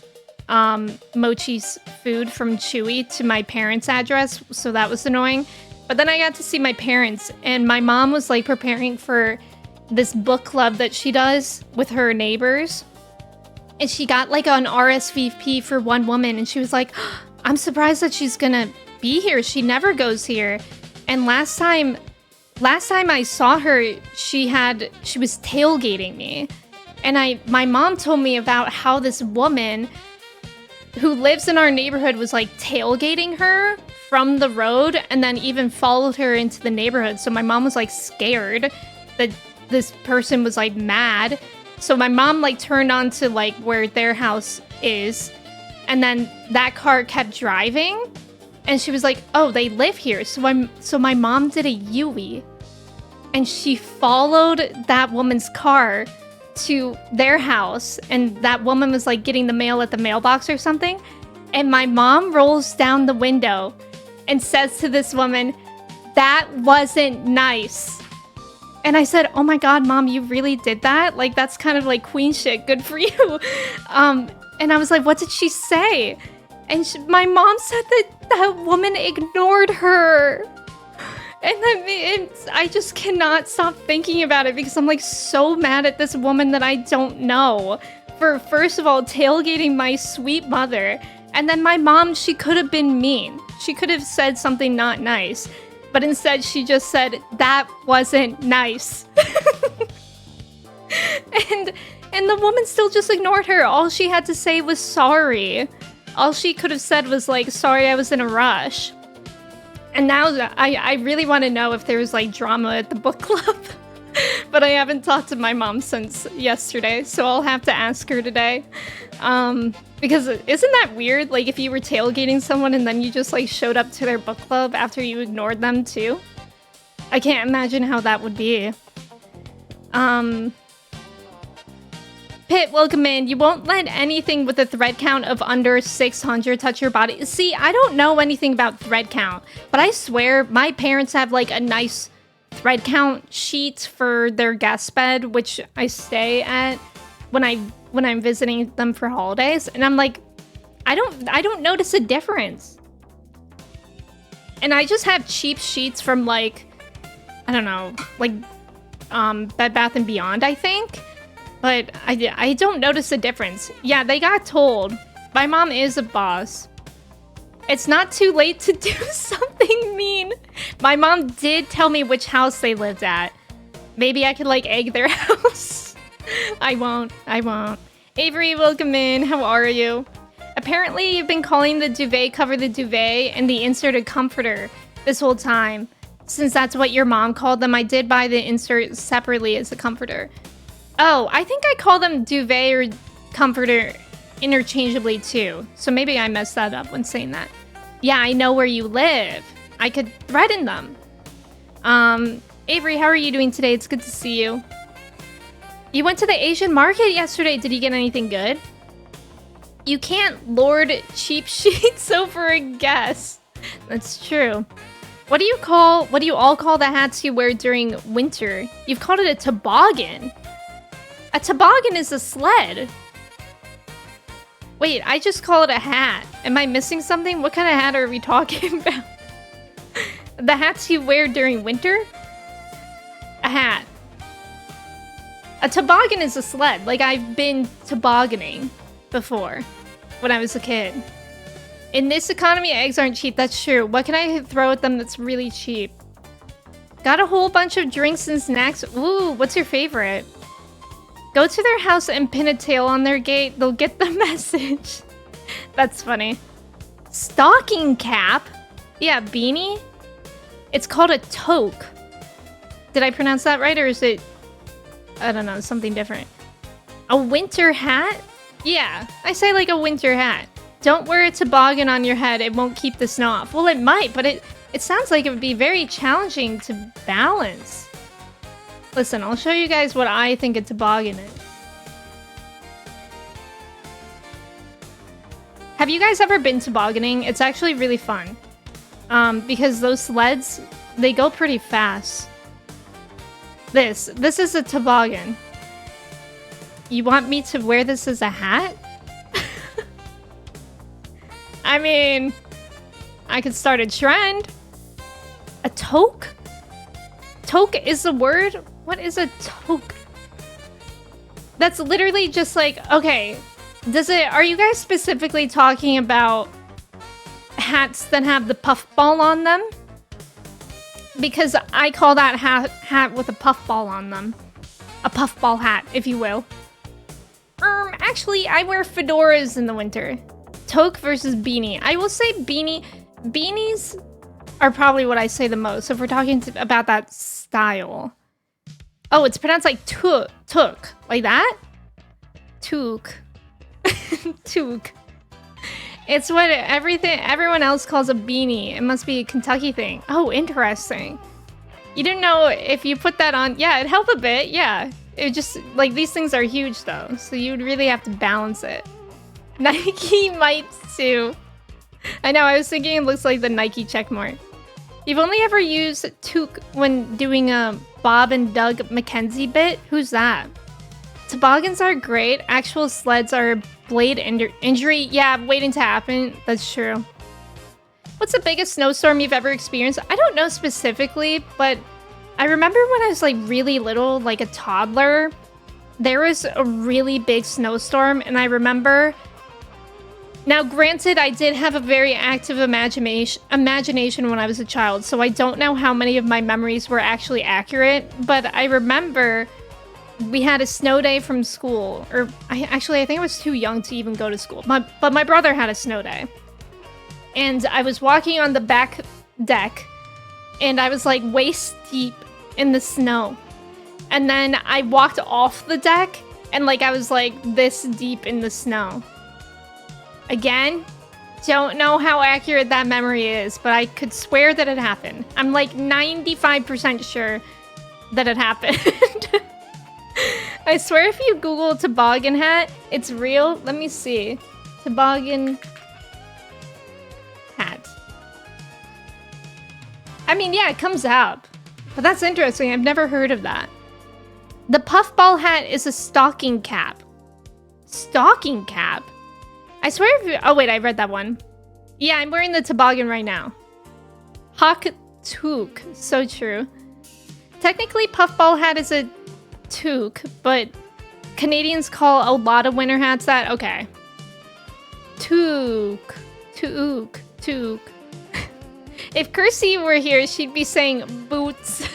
Mochi's food from Chewy to my parents' address, so that was annoying. But then I got to see my parents, and my mom was like preparing for this book club that she does with her neighbors. And she got like an RSVP for one woman, and she was like, I'm surprised that she's gonna be here. She never goes here. And last time I saw her, she was tailgating me. And my mom told me about how this woman who lives in our neighborhood was like tailgating her from the road and then even followed her into the neighborhood. So my mom was like scared that this person was like mad. So my mom like turned on to like where their house is. And then that car kept driving. And she was like, oh, they live here. So my mom did a U-turn. And she followed that woman's car to their house, and that woman was like getting the mail at the mailbox or something, and my mom rolls down the window and says to this woman, "That wasn't nice." And I said, "Oh my god, Mom, you really did that? Like, that's kind of like queen shit. Good for you." And I was like, "What did she say?" And my mom said that woman ignored her. And I just cannot stop thinking about it because I'm like so mad at this woman that I don't know for, first of all, tailgating my sweet mother. And then my mom, she could have been mean. She could have said something not nice. But instead, she just said, "That wasn't nice." And the woman still just ignored her. All she had to say was sorry. All she could have said was like, "Sorry, I was in a rush." And now I really want to know if there was like drama at the book club. But I haven't talked to my mom since yesterday, so I'll have to ask her today. Because isn't that weird? Like if you were tailgating someone and then you just like showed up to their book club after you ignored them too? I can't imagine how that would be. Pit, welcome in. You won't let anything with a thread count of under 600 touch your body. See, I don't know anything about thread count, but I swear my parents have like a nice thread count sheet for their guest bed, which I stay at when I'm visiting them for holidays, and I'm like, I don't notice a difference. And I just have cheap sheets from like, I don't know, like Bed Bath & Beyond, I think. But I don't notice a difference. Yeah, they got told. My mom is a boss. It's not too late to do something mean. My mom did tell me which house they lived at. Maybe I could like egg their house. I won't. Avery, welcome in. How are you? Apparently you've been calling the duvet cover the duvet and the insert a comforter this whole time. Since that's what your mom called them, I did buy the insert separately as a comforter. Oh, I think I call them duvet or comforter interchangeably too. So maybe I messed that up when saying that. Yeah, I know where you live. I could threaten them. Avery, how are you doing today? It's good to see you. You went to the Asian market yesterday. Did you get anything good? You can't lord cheap sheets over a guest. That's true. What do you all call the hats you wear during winter? You've called it a toboggan. A toboggan is a sled. Wait, I just call it a hat. Am I missing something? What kind of hat are we talking about? The hats you wear during winter? A hat. A toboggan is a sled. Like, I've been tobogganing before when I was a kid. In this economy, eggs aren't cheap. That's true. What can I throw at them that's really cheap? Got a whole bunch of drinks and snacks. Ooh, what's your favorite? Go to their house and pin a tail on their gate. They'll get the message. That's funny. Stocking cap? Yeah, beanie? It's called a toque. Did I pronounce that right, or is it... I don't know, something different. A winter hat? Yeah, I say like a winter hat. Don't wear a toboggan on your head. It won't keep the snow off. Well, it might, but it sounds like it would be very challenging to balance. Listen, I'll show you guys what I think a toboggan is. Have you guys ever been tobogganing? It's actually really fun. Because those sleds, they go pretty fast. This is a toboggan. You want me to wear this as a hat? I mean, I could start a trend. A toque? Toque is a word? What is a toque? That's literally just like, okay, are you guys specifically talking about hats that have the puffball on them? Because I call that hat with a puffball on them. A puffball hat, if you will. Actually, I wear fedoras in the winter. Toque versus beanie. I will say beanies are probably what I say the most. If we're talking about that style. Oh, it's pronounced like toque. Like that? Toque. Toque. It's what everyone else calls a beanie. It must be a Kentucky thing. Oh, interesting. You didn't know if you put that on. Yeah, it'd help a bit. Yeah. It just, like, these things are huge, though. So you'd really have to balance it. Nike might, too. I know, I was thinking it looks like the Nike checkmark. You've only ever used toque when doing a Bob and Doug McKenzie bit? Who's that? Toboggans are great. Actual sleds are a blade injury. Yeah, waiting to happen. That's true. What's the biggest snowstorm you've ever experienced? I don't know specifically, but I remember when I was like really little, like a toddler, there was a really big snowstorm, and I remember... Now, granted, I did have a very active imagination when I was a child, so I don't know how many of my memories were actually accurate, but I remember we had a snow day from school, or I think I was too young to even go to school, but my brother had a snow day. And I was walking on the back deck, and I was like waist deep in the snow. And then I walked off the deck, and like I was like this deep in the snow. Again, don't know how accurate that memory is, but I could swear that it happened. I'm like 95% sure that it happened. I swear if you Google toboggan hat, it's real. Let me see. Toboggan hat. I mean, yeah, it comes up. But that's interesting. I've never heard of that. The puffball hat is a stocking cap. Stocking cap? I swear if you... Oh, wait, I read that one. Yeah, I'm wearing the toboggan right now. Hawk toque. So true. Technically, puffball hat is a toque, but Canadians call a lot of winter hats that. Okay. Toque. Toque. Toque. If Kirsty were here, she'd be saying boots.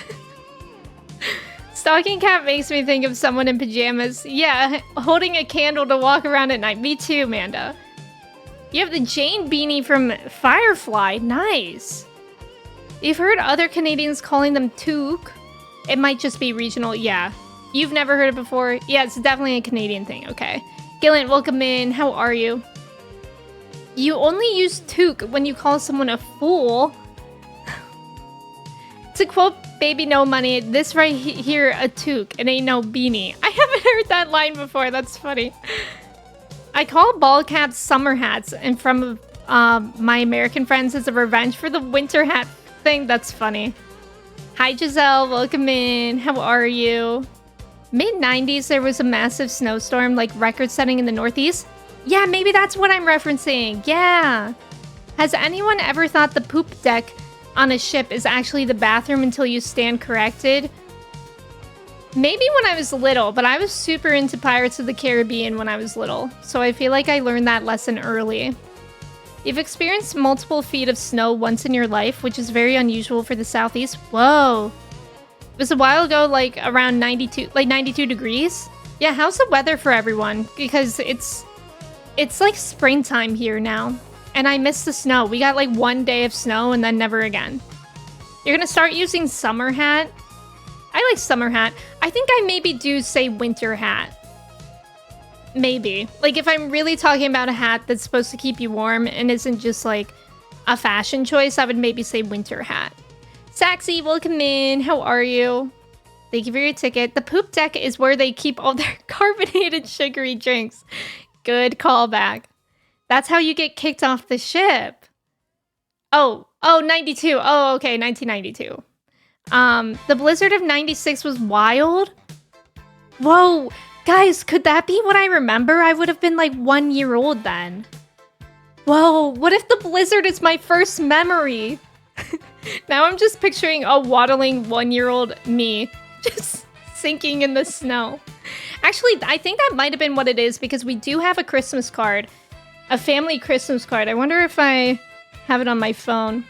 Stocking cap makes me think of someone in pajamas. Yeah, holding a candle to walk around at night. Me too, Manda. You have the Jane beanie from Firefly. Nice. You've heard other Canadians calling them toque. It might just be regional. Yeah. You've never heard it before? Yeah, it's definitely a Canadian thing. Okay. Gillian, welcome in. How are you? You only use toque when you call someone a fool. To quote Baby No Money, this right here a toque. It ain't no beanie. I haven't heard that line before. That's funny. I call ball caps summer hats, and from my American friends as a revenge for the winter hat thing. That's funny. Hi, Giselle. Welcome in. How are you? Mid-90s, there was a massive snowstorm, like record-setting in the Northeast. Yeah, maybe that's what I'm referencing. Yeah. Has anyone ever thought the poop deck on a ship is actually the bathroom until you stand corrected? Maybe when I was little, but I was super into Pirates of the Caribbean when I was little, so I feel like I learned that lesson early. You've experienced multiple feet of snow once in your life, which is very unusual for the Southeast. Whoa. It was a while ago, like around 92 degrees. Yeah, how's the weather for everyone? Because it's like springtime here now. And I miss the snow. We got like one day of snow and then never again. You're gonna start using summer hat? I like summer hat. I think I maybe do say winter hat. Maybe. Like if I'm really talking about a hat that's supposed to keep you warm and isn't just like a fashion choice, I would maybe say winter hat. Saxy, welcome in. How are you? Thank you for your ticket. The poop deck is where they keep all their carbonated sugary drinks. Good callback. That's how you get kicked off the ship. Oh, 92. Oh, okay, 1992. The blizzard of 96 was wild. Whoa, guys, could that be what I remember? I would have been like 1 year old then. Whoa, what if the blizzard is my first memory? Now I'm just picturing a waddling 1-year-old me just sinking in the snow. Actually, I think that might have been what it is because we do have a Christmas card. A family Christmas card. I wonder if I have it on my phone.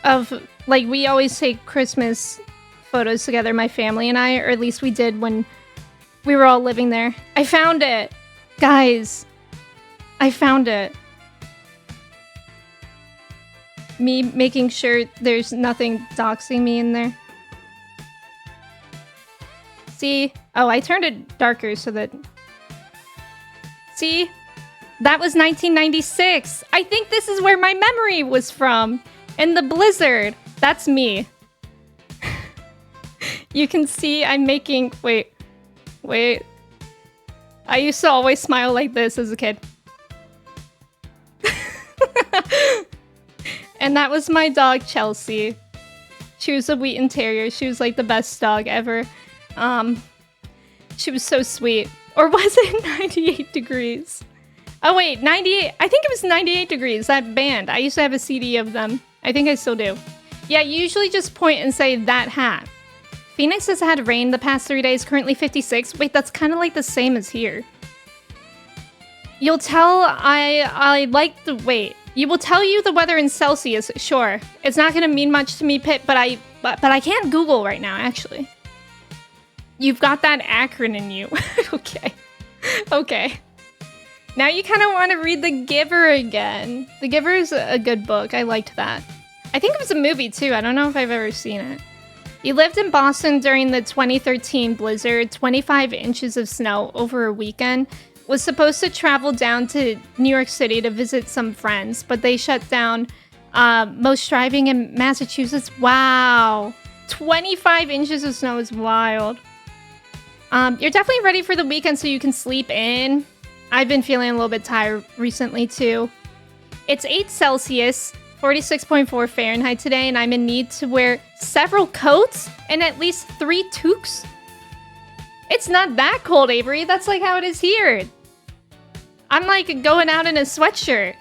Of, like, we always say Christmas photos together, my family and I, or at least we did when we were all living there. I found it! Guys, I found it. Me making sure there's nothing doxing me in there. See? Oh, I turned it darker so that... See? That was 1996! I think this is where my memory was from! In the blizzard! That's me. You can see I'm making... Wait. I used to always smile like this as a kid. And that was my dog, Chelsea. She was a Wheaten Terrier. She was like the best dog ever. She was so sweet. Or was it 98 degrees? Oh wait, 98. I think it was 98 degrees, that band. I used to have a CD of them. I think I still do. Yeah, you usually just point and say that hat. Phoenix has had rain the past 3 days, currently 56. Wait, that's kind of like the same as here. You'll tell I like the... Wait. You will tell you the weather in Celsius, sure. It's not gonna mean much to me, Pit, but I can't Google right now, actually. You've got that Akron in you. Okay. Okay. Now you kind of want to read The Giver again. The Giver is a good book. I liked that. I think it was a movie, too. I don't know if I've ever seen it. You lived in Boston during the 2013 blizzard, 25 inches of snow over a weekend. Was supposed to travel down to New York City to visit some friends, but they shut down most driving in Massachusetts. Wow. 25 inches of snow is wild. You're definitely ready for the weekend so you can sleep in. I've been feeling a little bit tired recently, too. It's 8 Celsius, 46.4 Fahrenheit today, and I'm in need to wear several coats and at least 3 toques. It's not that cold, Avery. That's like how it is here. I'm like going out in a sweatshirt.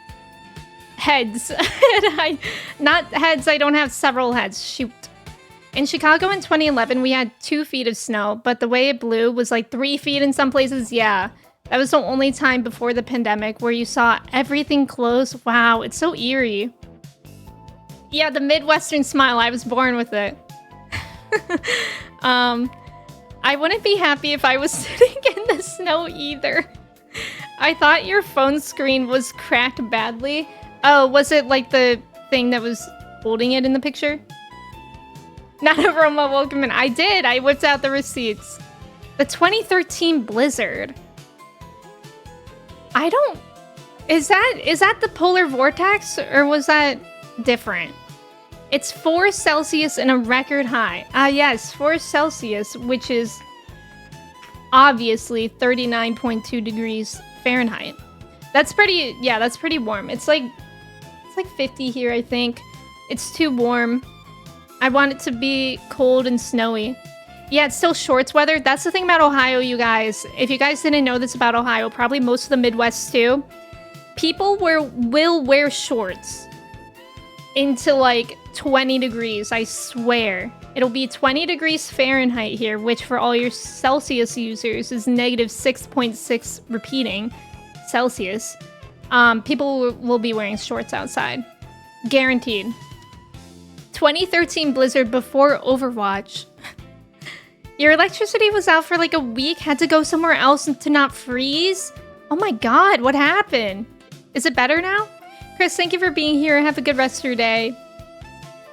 Heads. Not heads, I don't have several heads. Shoot. In Chicago in 2011, we had 2 feet of snow, but the way it blew was like 3 feet in some places. Yeah, that was the only time before the pandemic where you saw everything close. Wow, it's so eerie. Yeah, the Midwestern smile. I was born with it. I wouldn't be happy if I was sitting in the snow either. I thought your phone screen was cracked badly. Oh, was it like the thing that was holding it in the picture? Not a Roma, welcome in. I did. I whipped out the receipts. The 2013 blizzard. I don't... Is that the polar vortex? Or was that different? It's 4 Celsius and a record high. Yes, 4 Celsius, which is obviously 39.2 degrees Fahrenheit. That's pretty, yeah, that's pretty warm. It's like 50 here, I think. It's too warm. I want it to be cold and snowy. Yeah, it's still shorts weather. That's the thing about Ohio, you guys. If you guys didn't know this about Ohio, probably most of the Midwest too. People will wear shorts into like 20 degrees, I swear. It'll be 20 degrees Fahrenheit here, which for all your Celsius users is negative 6.6 repeating Celsius. People will be wearing shorts outside. Guaranteed. 2013 blizzard before Overwatch. Your electricity was out for like a week, had to go somewhere else to not freeze? Oh my god, what happened? Is it better now? Chris, thank you for being here. Have a good rest of your day.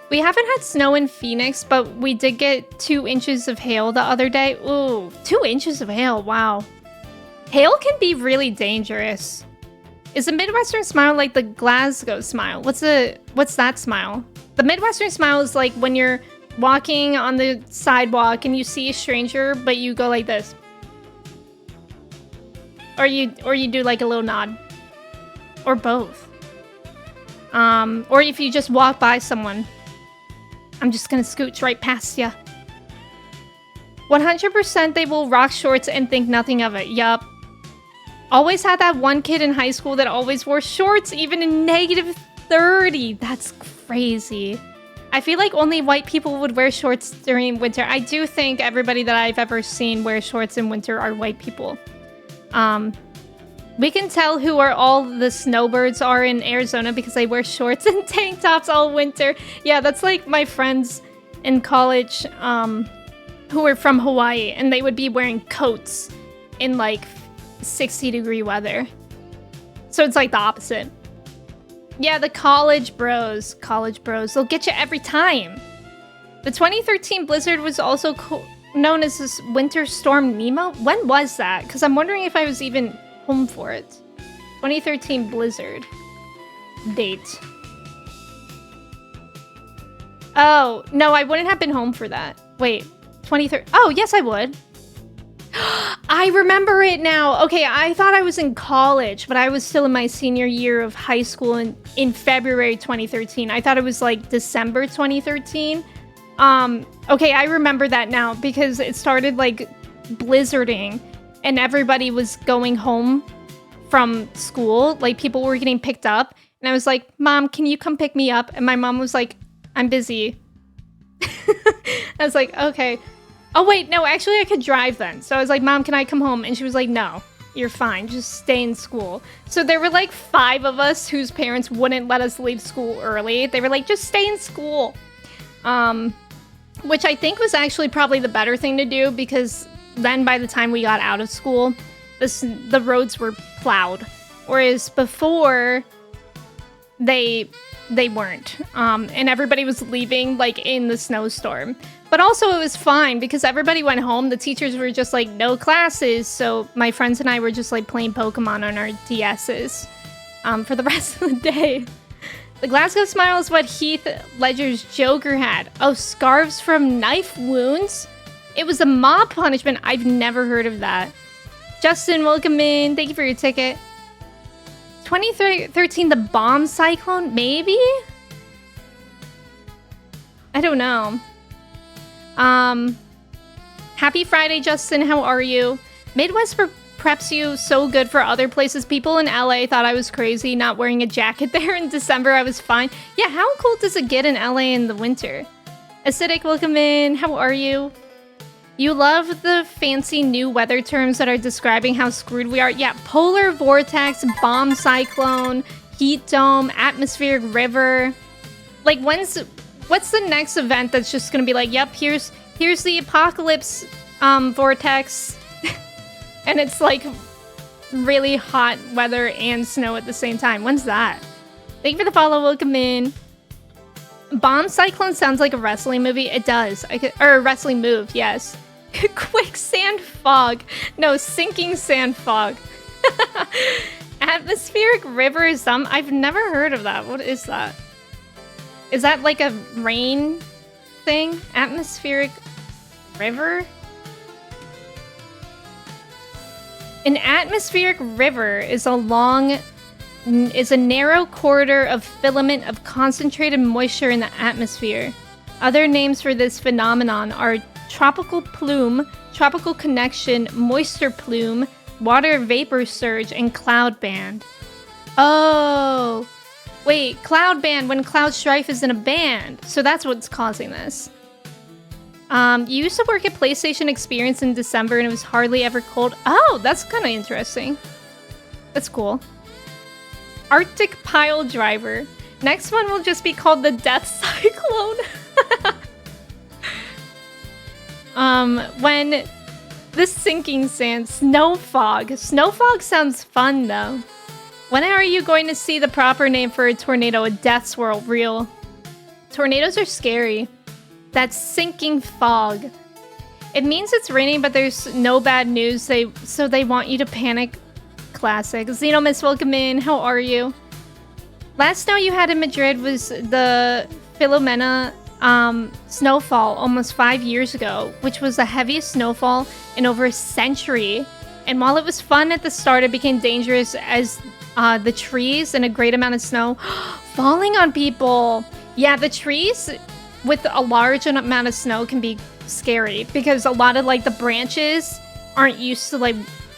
We haven't had snow in Phoenix, but we did get 2 inches of hail the other day. Ooh, 2 inches of hail, wow. Hail can be really dangerous. Is the Midwestern smile like the Glasgow smile? What's that smile? The Midwestern smile is like when you're walking on the sidewalk and you see a stranger, but you go like this. Or you do like a little nod. Or both. Or if you just walk by someone. I'm just gonna scooch right past ya. 100% they will rock shorts and think nothing of it. Yup. Always had that one kid in high school that always wore shorts, even in negative 30. That's crazy. I feel like only white people would wear shorts during winter. I do think everybody that I've ever seen wear shorts in winter are white people. We can tell who all the snowbirds are in Arizona because they wear shorts and tank tops all winter. Yeah, that's like my friends in college who were from Hawaii, and they would be wearing coats in like 60-degree weather. So it's like the opposite. Yeah, the college bros, they'll get you every time. The 2013 blizzard was also known as this Winter Storm Nemo. When was that? Because I'm wondering if I was even home for it. 2013 blizzard. Date. Oh, no, I wouldn't have been home for that. Wait, 2013. Oh, yes, I would. I remember it now. Okay, I thought I was in college, but I was still in my senior year of high school in February 2013. I thought it was like December 2013. Okay, I remember that now because it started like blizzarding and everybody was going home from school. Like people were getting picked up and I was like, Mom, can you come pick me up? And my mom was like, I'm busy. I was like, okay. Oh, wait, no, actually I could drive then. So I was like, Mom, can I come home? And she was like, no, you're fine. Just stay in school. So there were like 5 of us whose parents wouldn't let us leave school early. They were like, just stay in school. Which I think was actually probably the better thing to do because then by the time we got out of school, the roads were plowed. Whereas before, they weren't. And everybody was leaving like in the snowstorm. But also it was fine because everybody went home. The teachers were just like, no classes. So my friends and I were just like playing Pokemon on our DSs for the rest of the day. The Glasgow smile is what Heath Ledger's Joker had. Oh, scarves from knife wounds? It was a mob punishment. I've never heard of that. Justin, welcome in. Thank you for your ticket. 2013, the bomb cyclone? Maybe? I don't know. Happy Friday, Justin. How are you? Midwest preps you so good for other places. People in LA thought I was crazy not wearing a jacket there in December. I was fine. Yeah, how cold does it get in LA in the winter? Acidic, welcome in. How are you? You love the fancy new weather terms that are describing how screwed we are. Yeah, polar vortex, bomb cyclone, heat dome, atmospheric river. Like, what's the next event that's just gonna be like, yep, here's the apocalypse vortex. And it's like really hot weather and snow at the same time. When's that? Thank you for the follow. Welcome in. Bomb cyclone sounds like a wrestling movie. It does. Or a wrestling move, yes. Quicksand fog. No, sinking sand fog. Atmospheric river is I've never heard of that. What is that? Is that like a rain thing? Atmospheric river? An atmospheric river is a narrow corridor of filament of concentrated moisture in the atmosphere. Other names for this phenomenon are tropical plume, tropical connection, moisture plume, water vapor surge, and cloud band. Oh, wait, cloud band when cloud strife is in a band. So that's what's causing this. You used to work at PlayStation Experience in December and it was hardly ever cold. Oh, that's kind of interesting. That's cool. Arctic Pile Driver. Next one will just be called the Death Cyclone. When the sinking sand, snow fog. Snow fog sounds fun though. When are you going to see the proper name for a tornado? A death swirl, real. Tornadoes are scary. That's sinking fog. It means it's raining, but there's no bad news. So they want you to panic. Classic. Xenomiss, welcome in. How are you? Last snow you had in Madrid was the Filomena snowfall almost 5 years ago, which was the heaviest snowfall in over a century. And while it was fun at the start, it became dangerous as the trees and a great amount of snow falling on people. Yeah, the trees with a large amount of snow can be scary because a lot of like the branches aren't used to like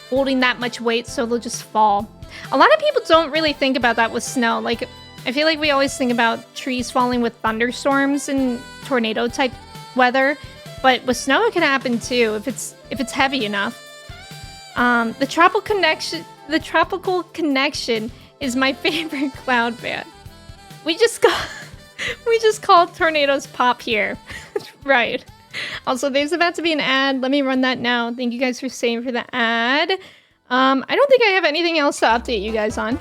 holding that much weight, so they'll just fall. A lot of people don't really think about that with snow. Like, I feel like we always think about trees falling with thunderstorms and tornado type weather, but with snow it can happen too if it's heavy enough. The tropical connection is my favorite cloud band. We just got We just called tornadoes pop here. Right. Also, there's about to be an ad. Let me run that now. Thank you guys for staying for the ad. I don't think I have anything else to update you guys on.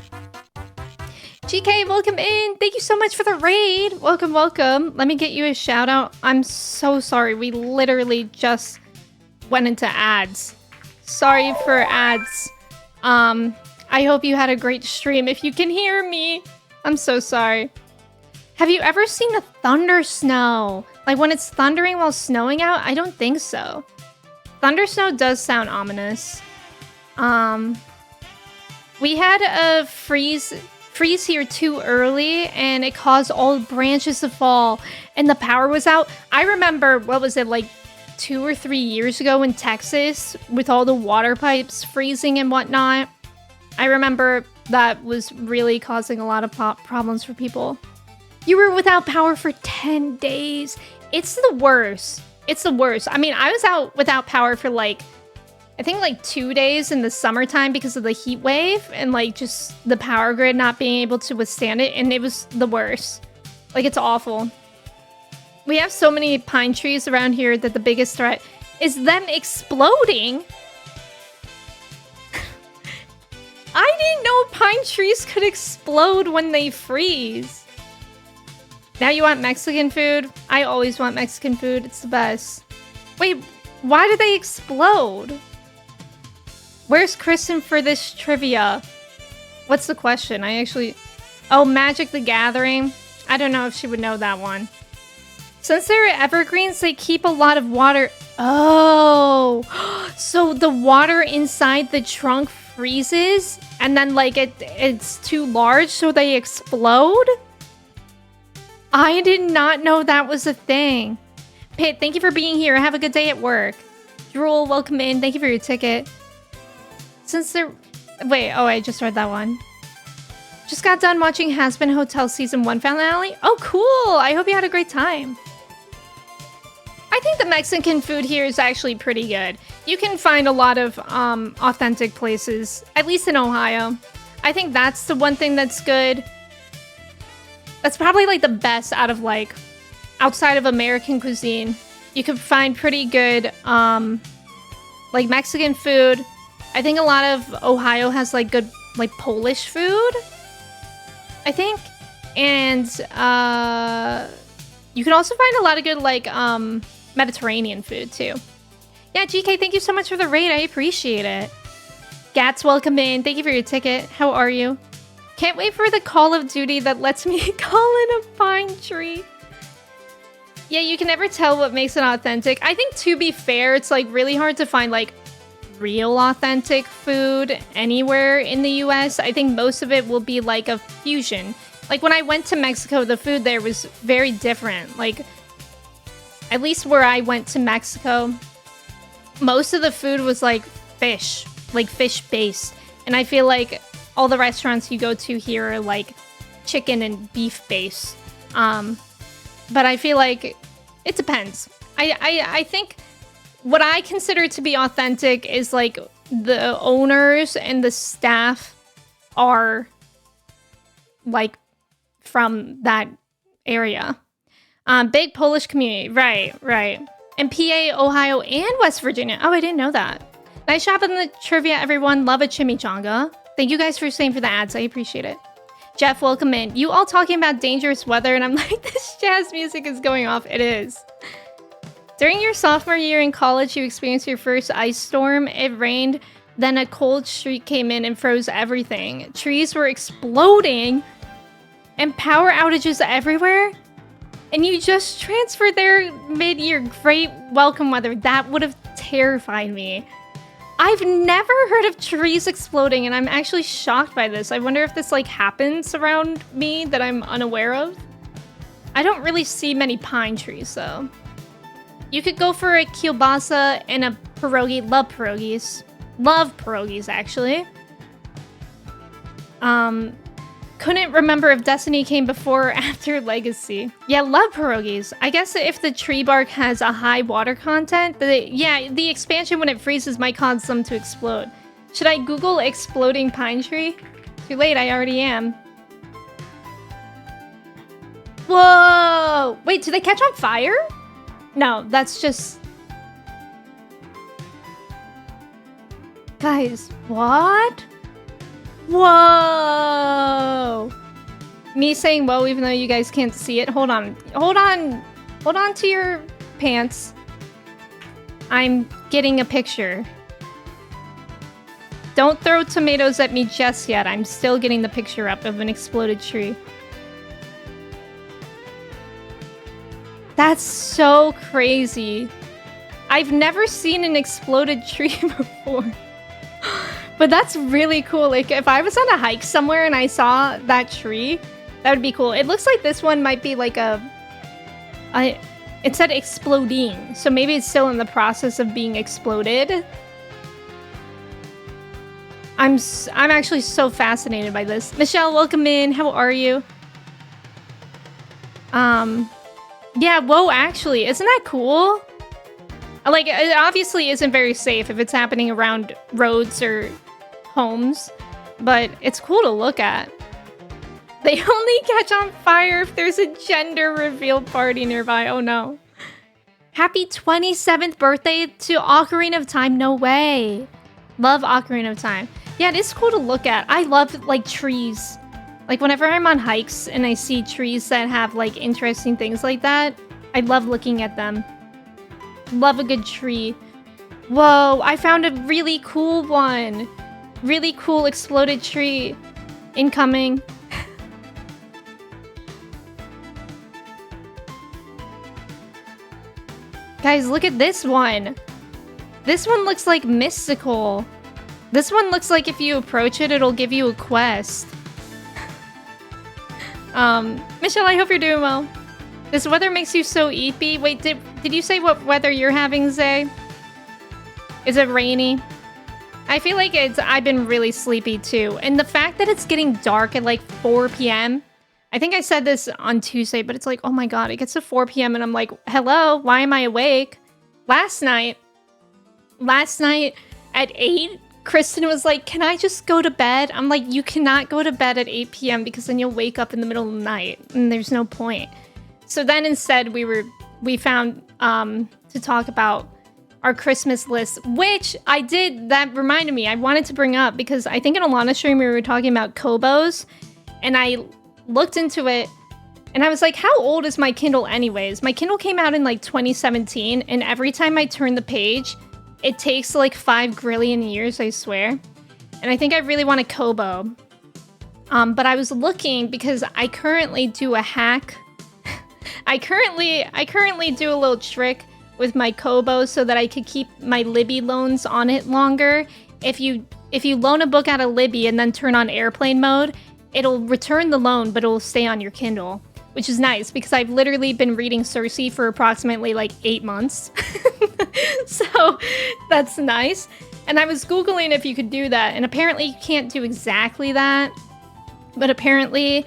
GK, welcome in. Thank you so much for the raid. Welcome, welcome. Let me get you a shout out. I'm so sorry. We literally just went into ads. Sorry for ads. I hope you had a great stream. If you can hear me, I'm so sorry. Have you ever seen a thunder snow? Like when it's thundering while snowing out? I don't think so. Thunder snow does sound ominous. We had a freeze here too early, and it caused all branches to fall, and the power was out. I remember, what was it, like 2 or 3 years ago in Texas with all the water pipes freezing and whatnot. I remember that was really causing a lot of problems for people. You were without power for 10 days. It's the worst. It's the worst. I mean, I was out without power for like, I think like 2 days in the summertime because of the heat wave and like just the power grid not being able to withstand it. And it was the worst. Like, it's awful. We have so many pine trees around here that the biggest threat is them exploding. I didn't know pine trees could explode when they freeze. Now you want Mexican food? I always want Mexican food. It's the best. Wait, why do they explode? Where's Kristen for this trivia? What's the question? Oh, Magic the Gathering. I don't know if she would know that one. Since they're evergreens, they keep a lot of water. Oh, so the water inside the trunk freezes and then like it's too large so they explode? I did not know that was a thing. Pit, thank you for being here. Have a good day at work. Drool, welcome in. Thank you for your ticket. Since they're... Wait, oh, I just read that one. Just got done watching Has Been Hotel Season 1 finale. Oh, cool. I hope you had a great time. I think the Mexican food here is actually pretty good. You can find a lot of authentic places, at least in Ohio. I think that's the one thing that's good. That's probably like the best out of like outside of American cuisine. You could find pretty good like Mexican food. I think a lot of Ohio has like good like Polish food, I think. And you can also find a lot of good like Mediterranean food too. Yeah, GK, thank you so much for the raid. I appreciate it. Gats, welcome in. Thank you for your ticket. How are you? Can't wait for the Call of Duty that lets me call in a pine tree. Yeah, you can never tell what makes it authentic. I think, to be fair, it's like really hard to find like real authentic food anywhere in the US. I think most of it will be like a fusion. Like when I went to Mexico, the food there was very different. Like, at least where I went to Mexico, most of the food was like fish based. And I feel like all the restaurants you go to here are like chicken and beef based. But I feel like it depends. I think what I consider to be authentic is like the owners and the staff are like from that area. Big Polish community. Right. And PA, Ohio, and West Virginia. Oh, I didn't know that. Nice shop in the trivia, everyone. Love a chimichanga. Thank you guys for staying for the ads. I appreciate it. Jeff, welcome in. You all talking about dangerous weather, and I'm like, this jazz music is going off. It is. During your sophomore year in college, you experienced your first ice storm. It rained, then a cold streak came in and froze everything. Trees were exploding, and power outages everywhere. And you just transferred there mid-year. Great welcome weather. That would have terrified me. I've never heard of trees exploding, and I'm actually shocked by this. I wonder if this like happens around me that I'm unaware of. I don't really see many pine trees though. You could go for a kielbasa and a pierogi. Love pierogies. Love pierogies, actually. Couldn't remember if Destiny came before or after Legacy. Yeah, love pierogies. I guess if the tree bark has a high water content, the expansion when it freezes might cause them to explode. Should I Google exploding pine tree? Too late, I already am. Whoa! Wait, do they catch on fire? No, that's just... Guys, what? Whoa! Me saying whoa even though you guys can't see it. Hold on. Hold on. Hold on to your pants. I'm getting a picture. Don't throw tomatoes at me just yet. I'm still getting the picture up of an exploded tree. That's so crazy. I've never seen an exploded tree before. But that's really cool. Like, if I was on a hike somewhere and I saw that tree, that would be cool. It looks like this one might be like it said exploding. So maybe it's still in the process of being exploded. I'm actually so fascinated by this. Michelle, welcome in. How are you? Yeah, whoa, actually, isn't that cool? Like, it obviously isn't very safe if it's happening around roads or homes, but it's cool to look at. They only catch on fire if there's a gender reveal party nearby. Oh no. Happy 27th birthday to Ocarina of Time. No way. Love Ocarina of Time. Yeah, it is cool to look at. I love, like, trees. Like, whenever I'm on hikes and I see trees that have, like, interesting things like that, I love looking at them. Love a good tree. Whoa, I found a really cool one. Really cool exploded tree. Incoming. Guys, look at this one. This one looks like mystical. This one looks like if you approach it, it'll give you a quest. Michelle, I hope you're doing well. This weather makes you so eepy. Wait, did you say what weather you're having, Zay? Is it rainy? I feel like I've been really sleepy too. And the fact that it's getting dark at like 4 p.m. I think I said this on Tuesday, but it's like, oh my god, it gets to 4 p.m. and I'm like, hello, why am I awake? Last night at 8, Kristen was like, can I just go to bed? I'm like, you cannot go to bed at 8 p.m. because then you'll wake up in the middle of the night and there's no point. So then instead we found to talk about our Christmas list, which that reminded me, I wanted to bring up because I think in Alana's stream we were talking about Kobos, and I looked into it and I was like, how old is my Kindle anyways? My Kindle came out in like 2017, and every time I turn the page, it takes like 5 grillion years, I swear. And I think I really want a Kobo. But I was looking because I currently do a hack. I currently do a little trick with my Kobo so that I could keep my Libby loans on it longer. If you loan a book out of Libby and then turn on airplane mode, it'll return the loan, but it'll stay on your Kindle, which is nice because I've literally been reading Cersei for approximately like 8 months. So that's nice. And I was Googling if you could do that, and apparently you can't do exactly that. But apparently,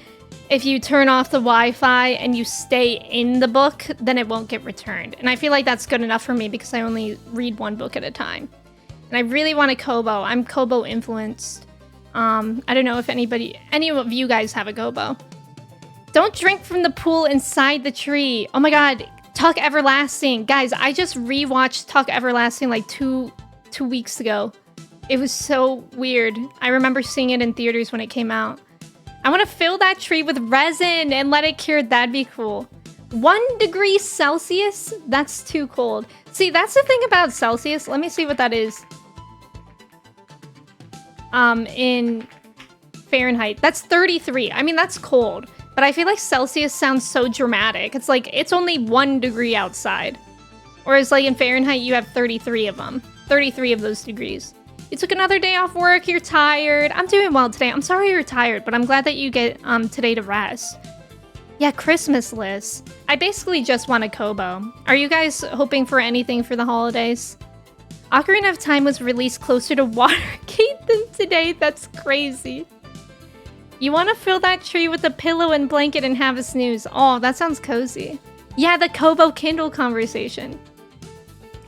if you turn off the Wi-Fi and you stay in the book, then it won't get returned. And I feel like that's good enough for me because I only read one book at a time. And I really want a Kobo. I'm Kobo influenced. I don't know if any of you guys have a Kobo. Don't drink from the pool inside the tree. Oh my god, Tuck Everlasting. Guys, I just rewatched Tuck Everlasting like two weeks ago. It was so weird. I remember seeing it in theaters when it came out. I want to fill that tree with resin and let it cure. That'd be cool. 1 degree Celsius? That's too cold. See, that's the thing about Celsius. Let me see what that is. In Fahrenheit. That's 33. I mean, that's cold. But I feel like Celsius sounds so dramatic. It's like, it's only 1 degree outside. Whereas like in Fahrenheit, you have 33 of them. 33 of those degrees. You took another day off work, you're tired. I'm doing well today. I'm sorry you're tired, but I'm glad that you get today to rest. Yeah, Christmas list. I basically just want a Kobo. Are you guys hoping for anything for the holidays? Ocarina of Time was released closer to Watergate than today. That's crazy. You want to fill that tree with a pillow and blanket and have a snooze. Oh, that sounds cozy. Yeah, the Kobo Kindle conversation.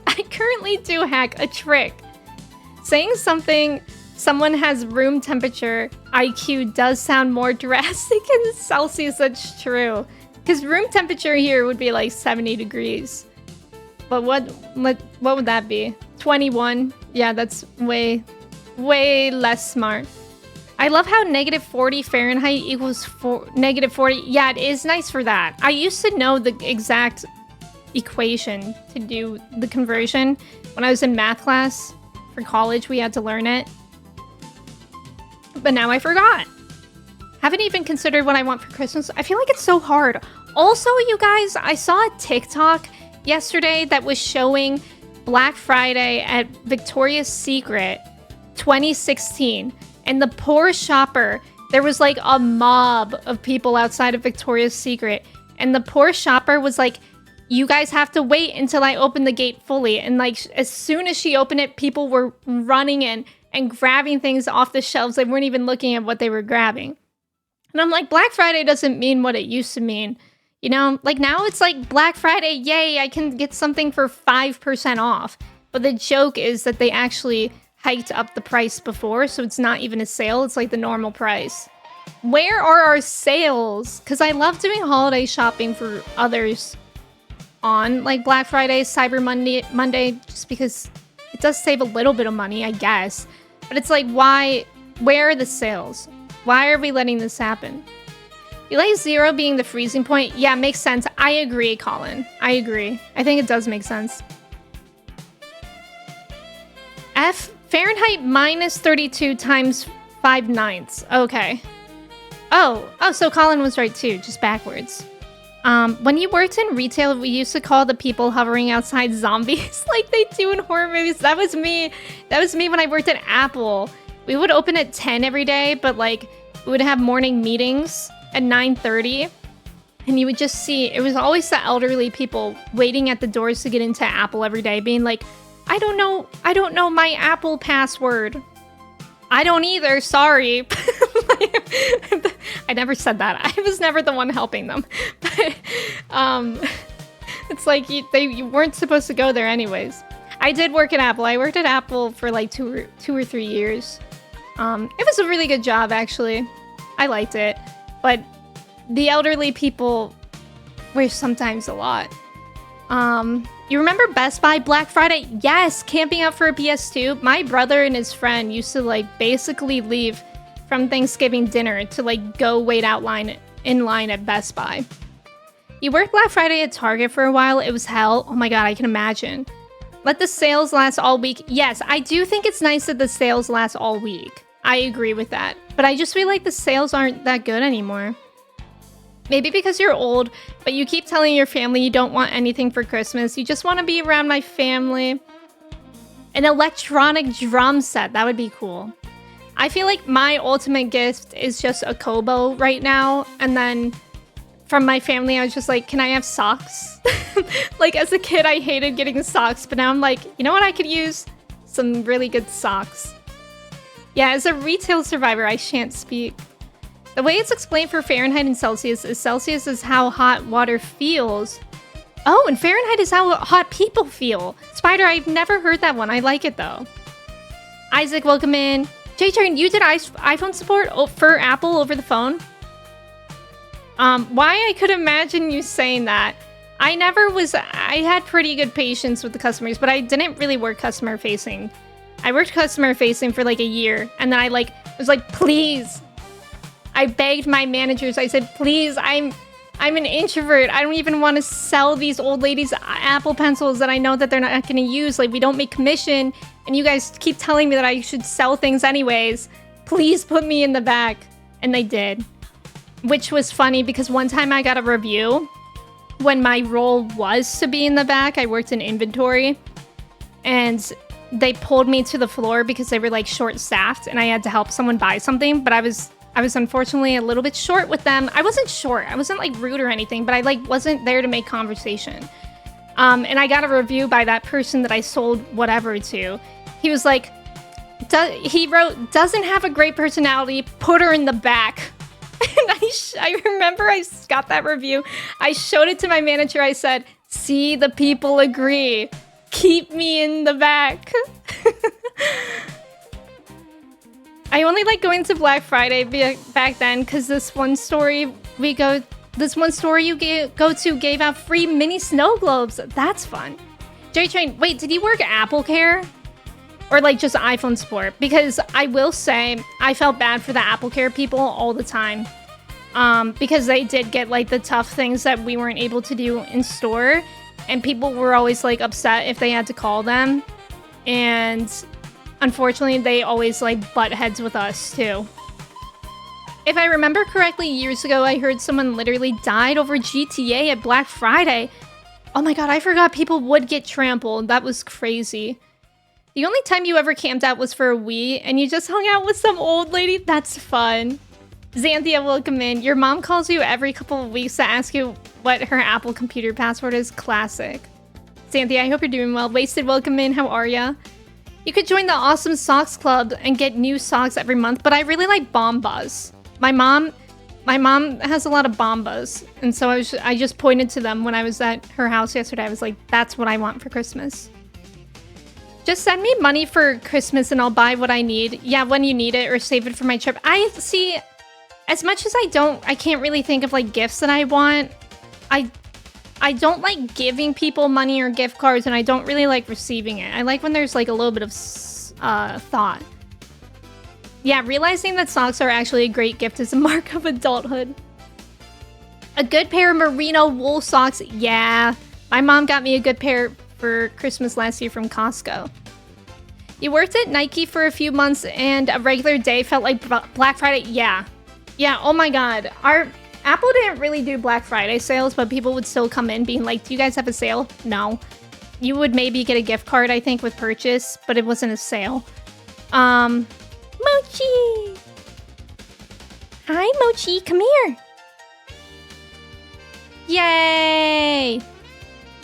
I currently do hack a trick. Saying someone has room temperature IQ does sound more drastic in Celsius. That's true. Because room temperature here would be like 70 degrees. But what would that be? 21? Yeah, that's way less smart. I love how negative 40 Fahrenheit equals negative 40. Yeah, it is nice for that. I used to know the exact equation to do the conversion. When I was in math class for college, we had to learn it. But now I forgot. Haven't even considered what I want for Christmas. I feel like it's so hard. Also, you guys, I saw a TikTok yesterday that was showing Black Friday at Victoria's Secret 2016. And the poor shopper, there was like a mob of people outside of Victoria's Secret. And the poor shopper was like, you guys have to wait until I open the gate fully. And like, as soon as she opened it, people were running in and grabbing things off the shelves. They weren't even looking at what they were grabbing. And I'm like, Black Friday doesn't mean what it used to mean. You know, like now it's like Black Friday, yay, I can get something for 5% off. But the joke is that they actually hiked up the price before, so it's not even a sale, it's like the normal price. Where are our sales? Because I love doing holiday shopping for others on like Black Friday, Cyber Monday, just because it does save a little bit of money, I guess. But it's like, why? Where are the sales? Why are we letting this happen? You like 0 being the freezing point? Yeah, makes sense. I agree, Colin. I agree. I think it does make sense. Fahrenheit minus 32 times 5/9. Okay. Oh, so Colin was right too, just backwards. When you worked in retail, we used to call the people hovering outside zombies like they do in horror movies. That was me. That was me when I worked at Apple. We would open at 10 every day, but like we would have morning meetings at 9:30. And you would just see, it was always the elderly people waiting at the doors to get into Apple every day, being like, I don't know my Apple password. I don't either, sorry. I never said that. I was never the one helping them. But it's like you weren't supposed to go there anyways. I did work at Apple. I worked at Apple for like two or 3 years. It was a really good job, actually. I liked it. But the elderly people were sometimes a lot. You remember Best Buy Black Friday? Yes, camping out for a PS2. My brother and his friend used to like basically leave from Thanksgiving dinner to like go wait in line at Best Buy. You worked Black Friday at Target for a while. It was hell. Oh my god, I can imagine. Let the sales last all week. Yes, I do think it's nice that the sales last all week. I agree with that. But I just feel like the sales aren't that good anymore. Maybe because you're old, but you keep telling your family you don't want anything for Christmas. You just want to be around my family. An electronic drum set. That would be cool. I feel like my ultimate gift is just a Kobo right now. And then from my family, I was just like, can I have socks? Like as a kid, I hated getting socks. But now I'm like, you know what? I could use some really good socks. Yeah, as a retail survivor, I shan't speak. The way it's explained for Fahrenheit and Celsius is how hot water feels. Oh, and Fahrenheit is how hot people feel. Spider, I've never heard that one. I like it though. Isaac, welcome in. J-Turn, you did iPhone support for Apple over the phone? Why I could imagine you saying that. I had pretty good patience with the customers, but I didn't really work customer facing. I worked customer facing for like a year, and then I was like, please. I begged my managers. I said, please, I'm an introvert. I don't even want to sell these old ladies Apple pencils that I know that they're not going to use. Like, we don't make commission. And you guys keep telling me that I should sell things anyways. Please put me in the back. And they did. Which was funny because one time I got a review when my role was to be in the back. I worked in inventory. And they pulled me to the floor because they were like short-staffed. And I had to help someone buy something. But I was unfortunately a little bit short with them. I wasn't short. I wasn't like rude or anything, but I like wasn't there to make conversation. And I got a review by that person that I sold whatever to. He was like, he wrote, doesn't have a great personality, put her in the back. And I remember I got that review. I showed it to my manager. I said, see, the people agree. Keep me in the back. I only like going to Black Friday back then because this one store we This one store you go to gave out free mini snow globes. That's fun. J-Train, wait, did you work at Apple Care? Or like just iPhone support? Because I will say, I felt bad for the Apple Care people all the time. Because they did get like the tough things that we weren't able to do in store. And people were always like upset if they had to call them. And unfortunately, they always like butt heads with us too. If I remember correctly, years ago, I heard someone literally died over GTA at Black Friday. Oh my god, I forgot people would get trampled. That was crazy. The only time you ever camped out was for a Wii, and you just hung out with some old lady? That's fun. Xanthia, welcome in. Your mom calls you every couple of weeks to ask you what her Apple computer password is. Classic. Xanthia, I hope you're doing well. Wasted, welcome in. How are ya? You could join the Awesome Socks Club and get new socks every month, but I really like Bombas. My mom has a lot of Bombas, and so I just pointed to them when I was at her house yesterday. I was like, that's what I want for Christmas. Just send me money for Christmas and I'll buy what I need. Yeah, when you need it, or save it for my trip. I see, as much as I can't really think of like gifts that I want. I don't like giving people money or gift cards, and I don't really like receiving it. I like when there's like a little bit of thought. Yeah, realizing that socks are actually a great gift is a mark of adulthood. A good pair of merino wool socks. Yeah, my mom got me a good pair for Christmas last year from Costco. You worked at Nike for a few months and a regular day felt like Black Friday. Yeah, oh my god. Our Apple didn't really do Black Friday sales, but people would still come in being like, do you guys have a sale? No. You would maybe get a gift card, I think, with purchase, but it wasn't a sale. Mochi! Hi, Mochi, come here! Yay!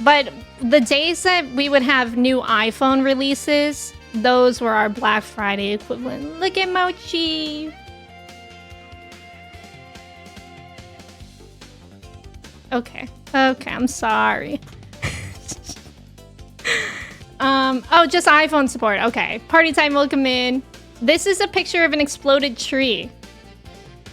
But the days that we would have new iPhone releases, those were our Black Friday equivalent. Look at Mochi! Okay, I'm sorry. Oh, just iPhone support. Okay, party time, welcome in. This is a picture of an exploded tree.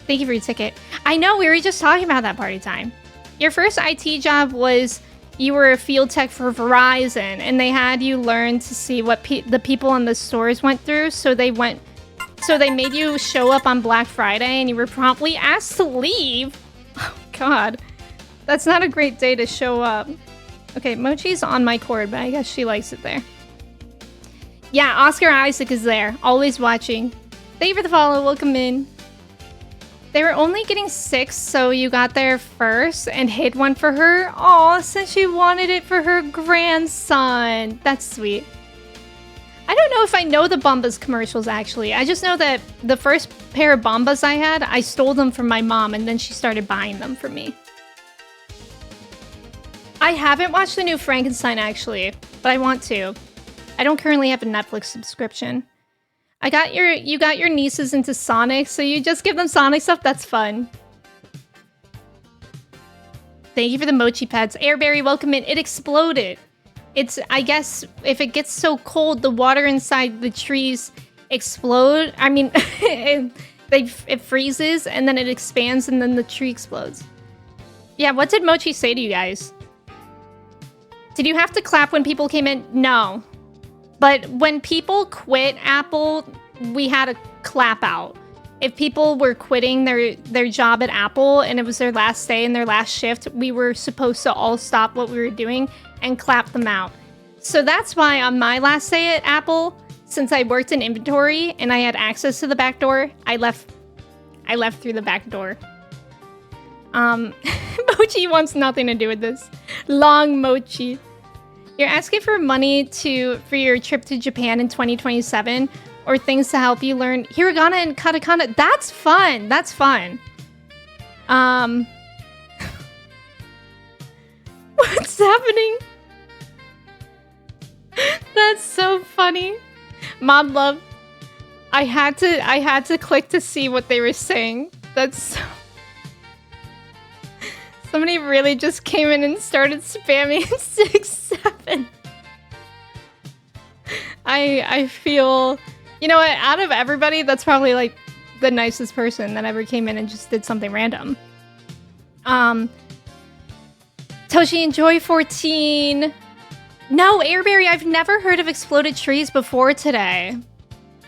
Thank you for your ticket. I know, we were just talking about that party time. Your first IT job was you were a field tech for Verizon, and they had you learn to see what the people in the stores went through, so they made you show up on Black Friday, and you were promptly asked to leave. Oh, God. That's not a great day to show up. Okay, Mochi's on my cord, but I guess she likes it there. Yeah, Oscar Isaac is there, always watching. Thank you for the follow, welcome in. They were only getting 6, so you got there first and hid one for her. Aw, since she wanted it for her grandson. That's sweet. I don't know if I know the Bombas commercials, actually. I just know that the first pair of Bombas I had, I stole them from my mom, and then she started buying them for me. I haven't watched the new Frankenstein, actually, but I want to. I don't currently have a Netflix subscription. You got your nieces into Sonic, so you just give them Sonic stuff? That's fun. Thank you for the mochi pads. Airberry, welcome in. It exploded. I guess, if it gets so cold, the water inside the trees explode. I mean, it freezes, and then it expands, and then the tree explodes. Yeah, what did Mochi say to you guys? Did you have to clap when people came in? No. But when people quit Apple, we had a clap out. If people were quitting their job at Apple and it was their last day and their last shift, we were supposed to all stop what we were doing and clap them out. So that's why on my last day at Apple, since I worked in inventory and I had access to the back door, I left through the back door. Mochi wants nothing to do with this. Long Mochi. You're asking for money for your trip to Japan in 2027, or things to help you learn hiragana and katakana. That's fun. That's fun. What's happening? That's so funny. Mod love. I had to click to see what they were saying. That's so... Somebody really just came in and started spamming 6-7. I feel... You know what? Out of everybody, that's probably like the nicest person that ever came in and just did something random. Toshi, enjoy 14. No, Airberry, I've never heard of exploded trees before today.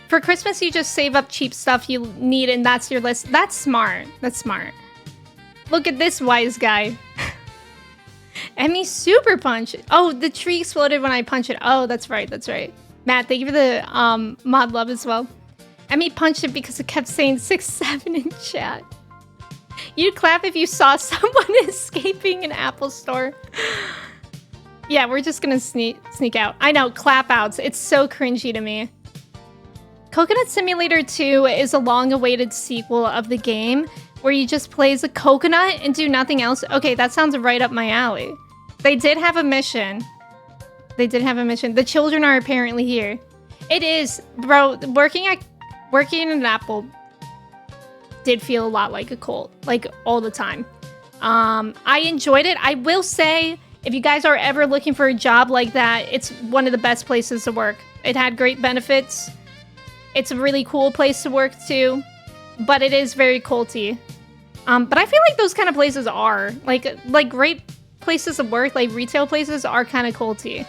For Christmas, you just save up cheap stuff you need, and that's your list. That's smart. That's smart. Look at this wise guy. Emme super punch. Oh, the tree exploded when I punched it. Oh, that's right. That's right. Matt, thank you for the mod love as well. Emme punched it because it kept saying 6-7 in chat. You'd clap if you saw someone escaping an Apple store. Yeah, we're just gonna sneak out. I know, clap outs. It's so cringy to me. Coconut Simulator 2 is a long-awaited sequel of the game where you just play as a coconut and do nothing else. Okay, that sounds right up my alley. They did have a mission. They did have a mission. The children are apparently here. It is, bro, working in an Apple did feel a lot like a cult, like all the time. I enjoyed it. I will say, if you guys are ever looking for a job like that, it's one of the best places to work. It had great benefits. It's a really cool place to work too, but it is very culty. But I feel like those kind of places are like great places of work, like retail places are kind of culty.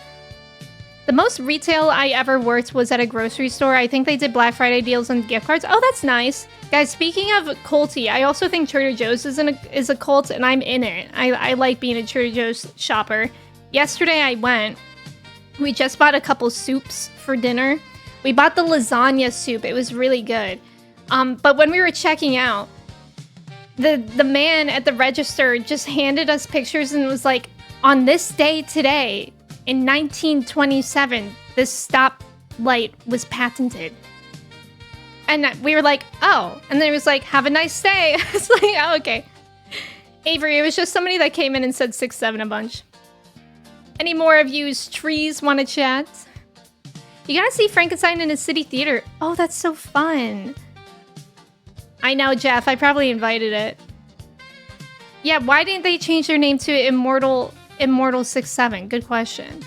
The most retail I ever worked was at a grocery store. I think they did Black Friday deals and gift cards. Oh, that's nice. Guys, speaking of culty, I also think Trader Joe's is a cult, and I'm in it. I like being a Trader Joe's shopper. Yesterday I went. We just bought a couple soups for dinner. We bought the lasagna soup. It was really good. But when we were checking out, the man at the register just handed us pictures and was like, on this day today, in 1927, this stoplight was patented. And we were like, oh. And then it was like, have a nice day. It's like, oh, okay. Avery, it was just somebody that came in and said 6-7 a bunch. Any more of you's trees want to chat? You gotta see Frankenstein in a city theater. Oh, that's so fun. I know, Jeff. I probably invited it. Yeah, why didn't they change their name to Immortal 6-7? Good question.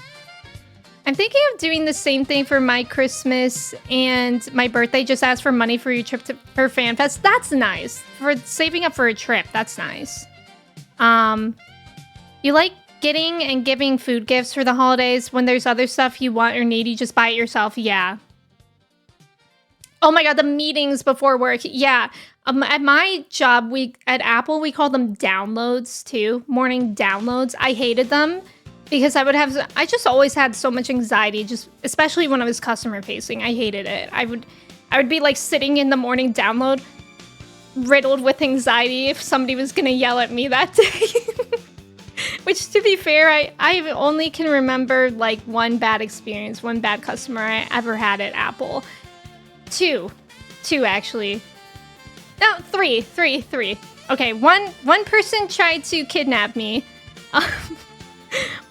I'm thinking of doing the same thing for my Christmas and my birthday. Just ask for money for your trip for FanFest. That's nice. For saving up for a trip, that's nice. You like getting and giving food gifts for the holidays when there's other stuff you want or need, you just buy it yourself. Yeah. Oh my god, the meetings before work. Yeah. At my job, at Apple, we call them downloads too. Morning downloads. I hated them because I just always had so much anxiety, just especially when I was customer facing. I hated it. I would be like sitting in the morning download riddled with anxiety if somebody was gonna yell at me that day. Which, to be fair, I only can remember like one bad experience, one bad customer I ever had at Apple. Two actually. No, three. Okay, one person tried to kidnap me.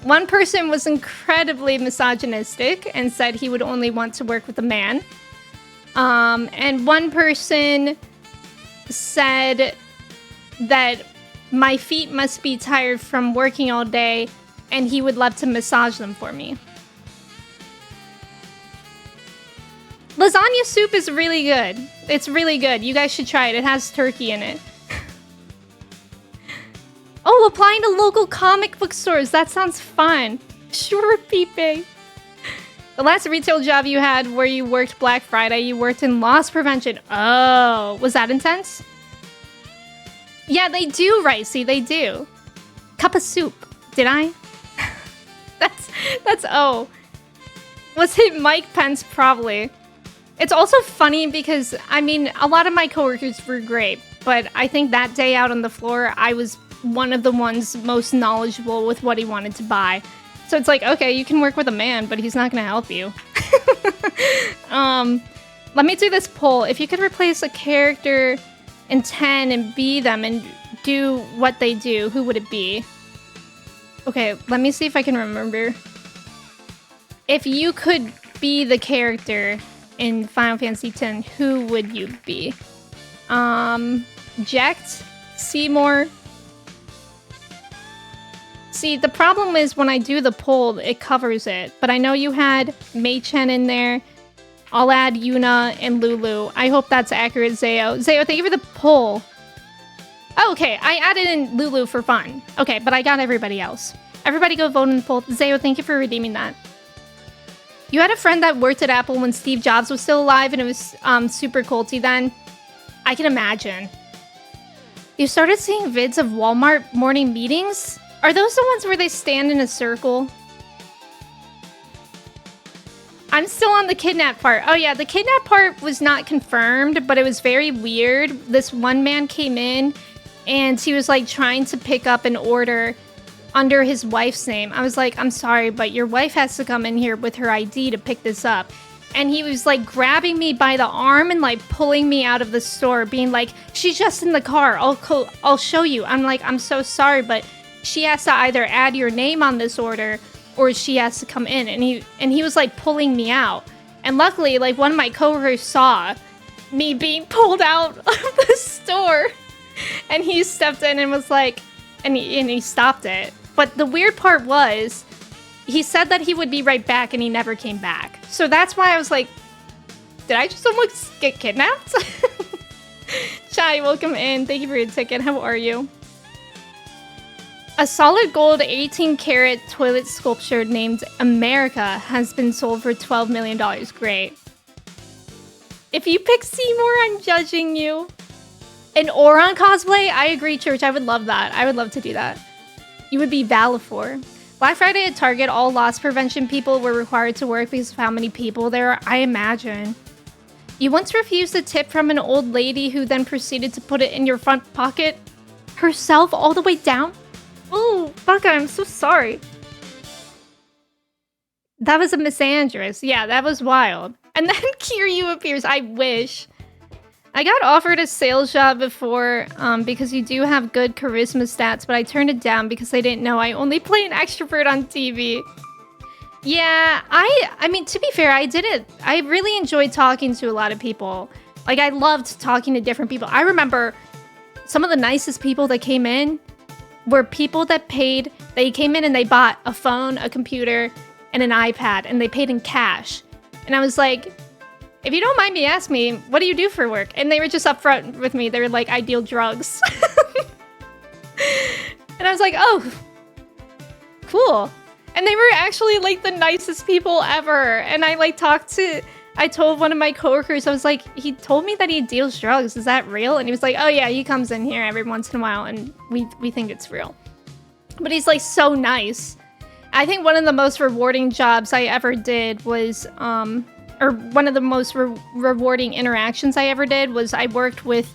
One person was incredibly misogynistic and said he would only want to work with a man. And one person said that my feet must be tired from working all day and he would love to massage them for me. Lasagna soup is really good. It's really good. You guys should try it. It has turkey in it. Oh, applying to local comic book stores. That sounds fun. Sure, Pipe. The last retail job you had where you worked Black Friday, you worked in loss prevention. Oh, was that intense? Yeah, they do, Ricey. They do. Cup of soup. Did I? That's oh. Was it Mike Pence? Probably. It's also funny because, I mean, a lot of my coworkers were great, but I think that day out on the floor, I was one of the ones most knowledgeable with what he wanted to buy. So it's like, okay, you can work with a man, but he's not going to help you. Let me do this poll. If you could replace a character in 10 and be them and do what they do, who would it be? Okay, let me see if I can remember. If you could be the character in Final Fantasy X, who would you be? Jecht? Seymour? See, the problem is when I do the poll, it covers it. But I know you had Mei Chen in there. I'll add Yuna and Lulu. I hope that's accurate, Zayo. Zayo, thank you for the poll. Oh, okay, I added in Lulu for fun. Okay, but I got everybody else. Everybody go vote in the poll. Zayo, thank you for redeeming that. You had a friend that worked at Apple when Steve Jobs was still alive and it was super culty then. I can imagine. You started seeing vids of Walmart morning meetings? Are those the ones where they stand in a circle? I'm still on the kidnap part. Oh yeah, the kidnap part was not confirmed, but it was very weird. This one man came in and he was like trying to pick up an order under his wife's name. I was like, I'm sorry, but your wife has to come in here with her ID to pick this up. And he was like grabbing me by the arm and like pulling me out of the store, being like, she's just in the car. I'll show you. I'm like, I'm so sorry, but she has to either add your name on this order or she has to come in. And he was like pulling me out. And luckily, like one of my coworkers saw me being pulled out of the store. And he stepped in and was like, and he stopped it. But the weird part was, he said that he would be right back and he never came back. So that's why I was like, did I just almost get kidnapped? Chai, welcome in. Thank you for your ticket. How are you? A solid gold 18-karat toilet sculpture named America has been sold for $12 million. Great. If you pick Seymour, I'm judging you. An Oron cosplay? I agree, Church. I would love that. I would love to do that. You would be Valifor. Black Friday at Target, all loss prevention people were required to work because of how many people there are. I imagine. You once refused a tip from an old lady who then proceeded to put it in your front pocket herself all the way down? Oh, Baka, I'm so sorry. That was a misandrous. Yeah, that was wild. And then Kiryu appears. I wish. I got offered a sales job before because you do have good charisma stats, but I turned it down because I didn't know I only play an extrovert on TV. Yeah, I mean, to be fair, I did it. I really enjoyed talking to a lot of people. Like, I loved talking to different people. I remember some of the nicest people that came in were people that paid. They came in and they bought a phone, a computer, and an iPad, and they paid in cash. And I was like, if you don't mind me asking me, what do you do for work? And they were just upfront with me. They were like, I deal drugs. And I was like, oh, cool. And they were actually like the nicest people ever. And I like I told one of my coworkers, I was like, he told me that he deals drugs. Is that real? And he was like, oh yeah, he comes in here every once in a while and we think it's real. But he's like so nice. I think one of the most rewarding jobs I ever did was, or one of the most rewarding interactions I ever did was I worked with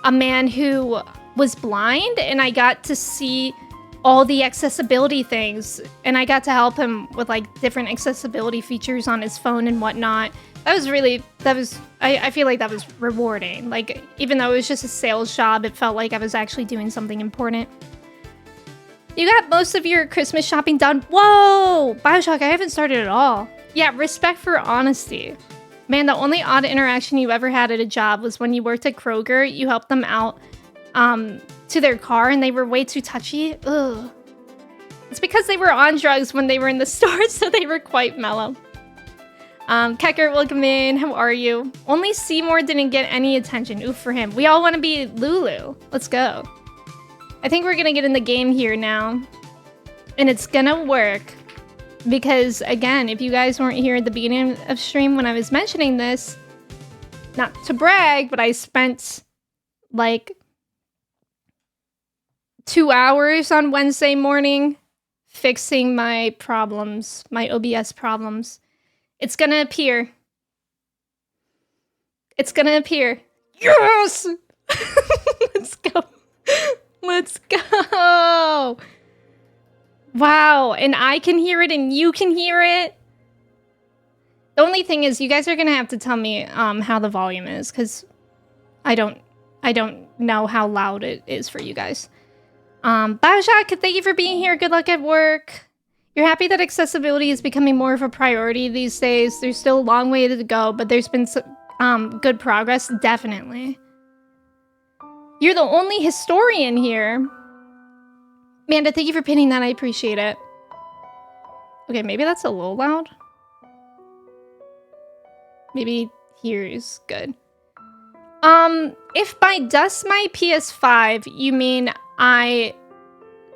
a man who was blind and I got to see all the accessibility things and I got to help him with like different accessibility features on his phone and whatnot. I feel like that was rewarding. Like, even though it was just a sales job, it felt like I was actually doing something important. You got most of your Christmas shopping done. Whoa! Bioshock, I haven't started at all. Yeah, respect for honesty. Man, the only odd interaction you ever had at a job was when you worked at Kroger. You helped them out to their car and they were way too touchy. Ugh. It's because they were on drugs when they were in the store, so they were quite mellow. Kecker, welcome in. How are you? Only Seymour didn't get any attention. Oof for him. We all want to be Lulu. Let's go. I think we're going to get in the game here now. And it's going to work. Because, again, if you guys weren't here at the beginning of stream when I was mentioning this, not to brag, but I spent, like, 2 hours on Wednesday morning fixing my problems, my OBS problems. It's gonna appear. It's gonna appear. Yes! Let's go. Let's go. Wow, and I can hear it and you can hear it. The only thing is you guys are gonna have to tell me how the volume is, because I don't know how loud it is for you guys. Bioshock, thank you for being here. Good luck at work. You're happy that accessibility is becoming more of a priority these days. There's still a long way to go, but there's been some good progress, definitely. You're the only historian here. Amanda, thank you for pinning that. I appreciate it. Okay, maybe that's a little loud. Maybe here is good. If by dust my PS5, you mean I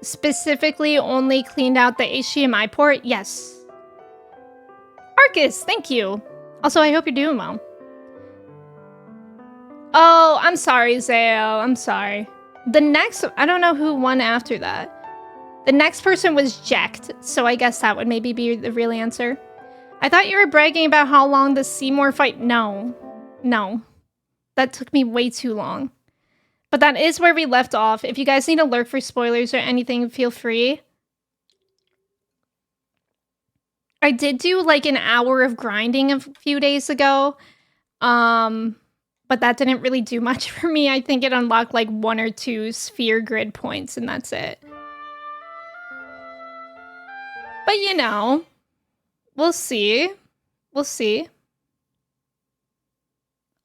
specifically only cleaned out the HDMI port, yes. Arcus, thank you. Also, I hope you're doing well. Oh, I'm sorry, Zael. I'm sorry. The next, I don't know who won after that. The next person was Jacked, so I guess that would maybe be the real answer. I thought you were bragging about how long the Seymour fight. No. No. That took me way too long. But that is where we left off. If you guys need to lurk for spoilers or anything, feel free. I did do like an hour of grinding a few days ago. But that didn't really do much for me. I think it unlocked like 1 or 2 sphere grid points and that's it. But you know, we'll see. We'll see.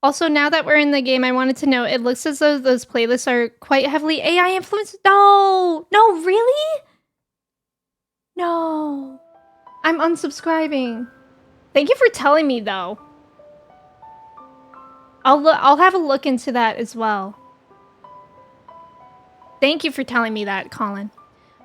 Also, now that we're in the game, I wanted to know, it looks as though those playlists are quite heavily AI influenced. No! No, really? No. I'm unsubscribing. Thank you for telling me, though. I'll have a look into that as well. Thank you for telling me that, Colin.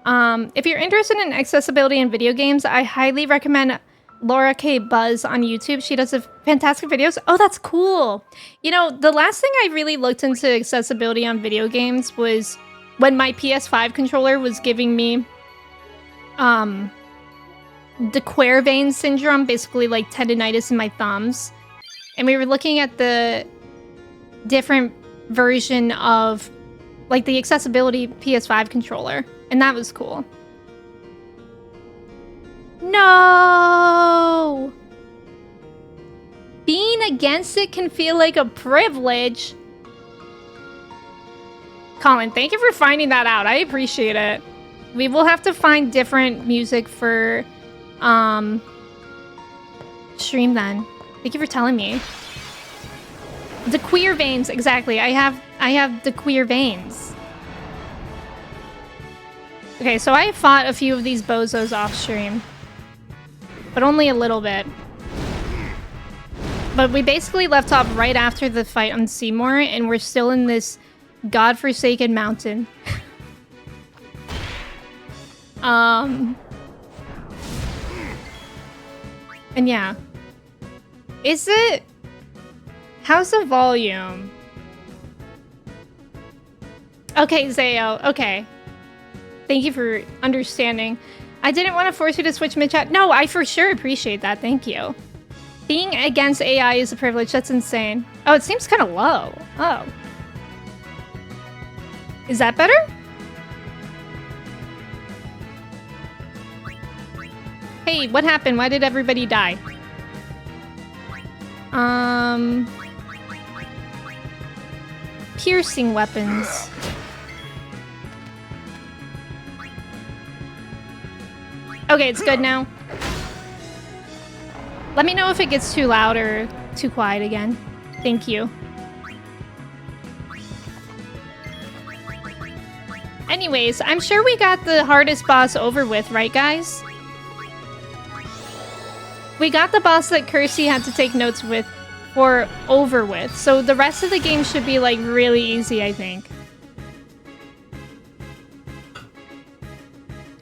If you're interested in accessibility in video games, I highly recommend Laura K. Buzz on YouTube. She does fantastic videos. Oh, that's cool. You know, the last thing I really looked into accessibility on video games was when my PS5 controller was giving me de Quervain syndrome, basically like tendinitis in my thumbs. And we were looking at the different version of like the accessibility PS5 controller, and that was cool. No! Being against it can feel like a privilege. Colin, thank you for finding that out. I appreciate it. We will have to find different music for stream then. Thank you for telling me. The queer veins, exactly. I have the queer veins. Okay, so I fought a few of these bozos off stream. But only a little bit. But we basically left off right after the fight on Seymour, and we're still in this godforsaken mountain. And yeah. Is it... How's the volume? Okay, Zayo. Okay. Thank you for understanding. I didn't want to force you to switch mid-chat. No, I for sure appreciate that. Thank you. Being against AI is a privilege. That's insane. Oh, it seems kind of low. Oh. Is that better? Hey, what happened? Why did everybody die? Piercing weapons. Okay, it's good now. Let me know if it gets too loud or too quiet again. Thank you. Anyways, I'm sure we got the hardest boss over with, right, guys? We got the boss that Kersey had to take notes with for over with. So the rest of the game should be, like, really easy, I think.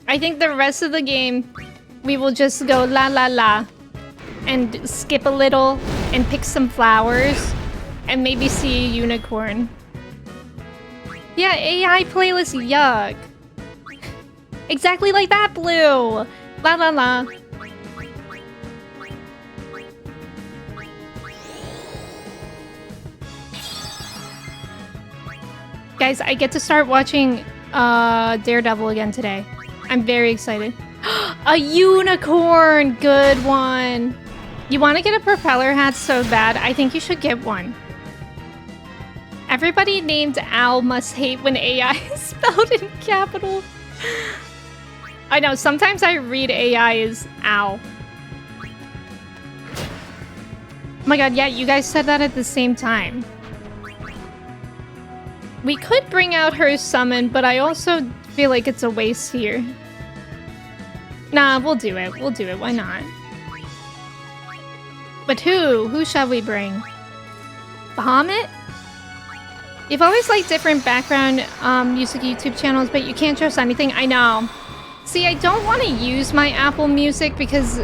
I think the rest of the game, we will just go la la la. And skip a little, and pick some flowers, and maybe see a unicorn. Yeah, AI playlist, yuck. Exactly like that, Blue! La la la. Guys, I get to start watching Daredevil again today. I'm very excited. A unicorn! Good one! You want to get a propeller hat so bad? I think you should get one. Everybody named Al must hate when AI is spelled in capitals. I know, sometimes I read AI as Al. Oh my god, yeah, you guys said that at the same time. We could bring out her summon, but I also feel like it's a waste here. Nah, we'll do it. We'll do it. Why not? But who? Who shall we bring? Bahamut? You've always liked different background music YouTube channels, but you can't trust anything. I know. See, I don't want to use my Apple Music because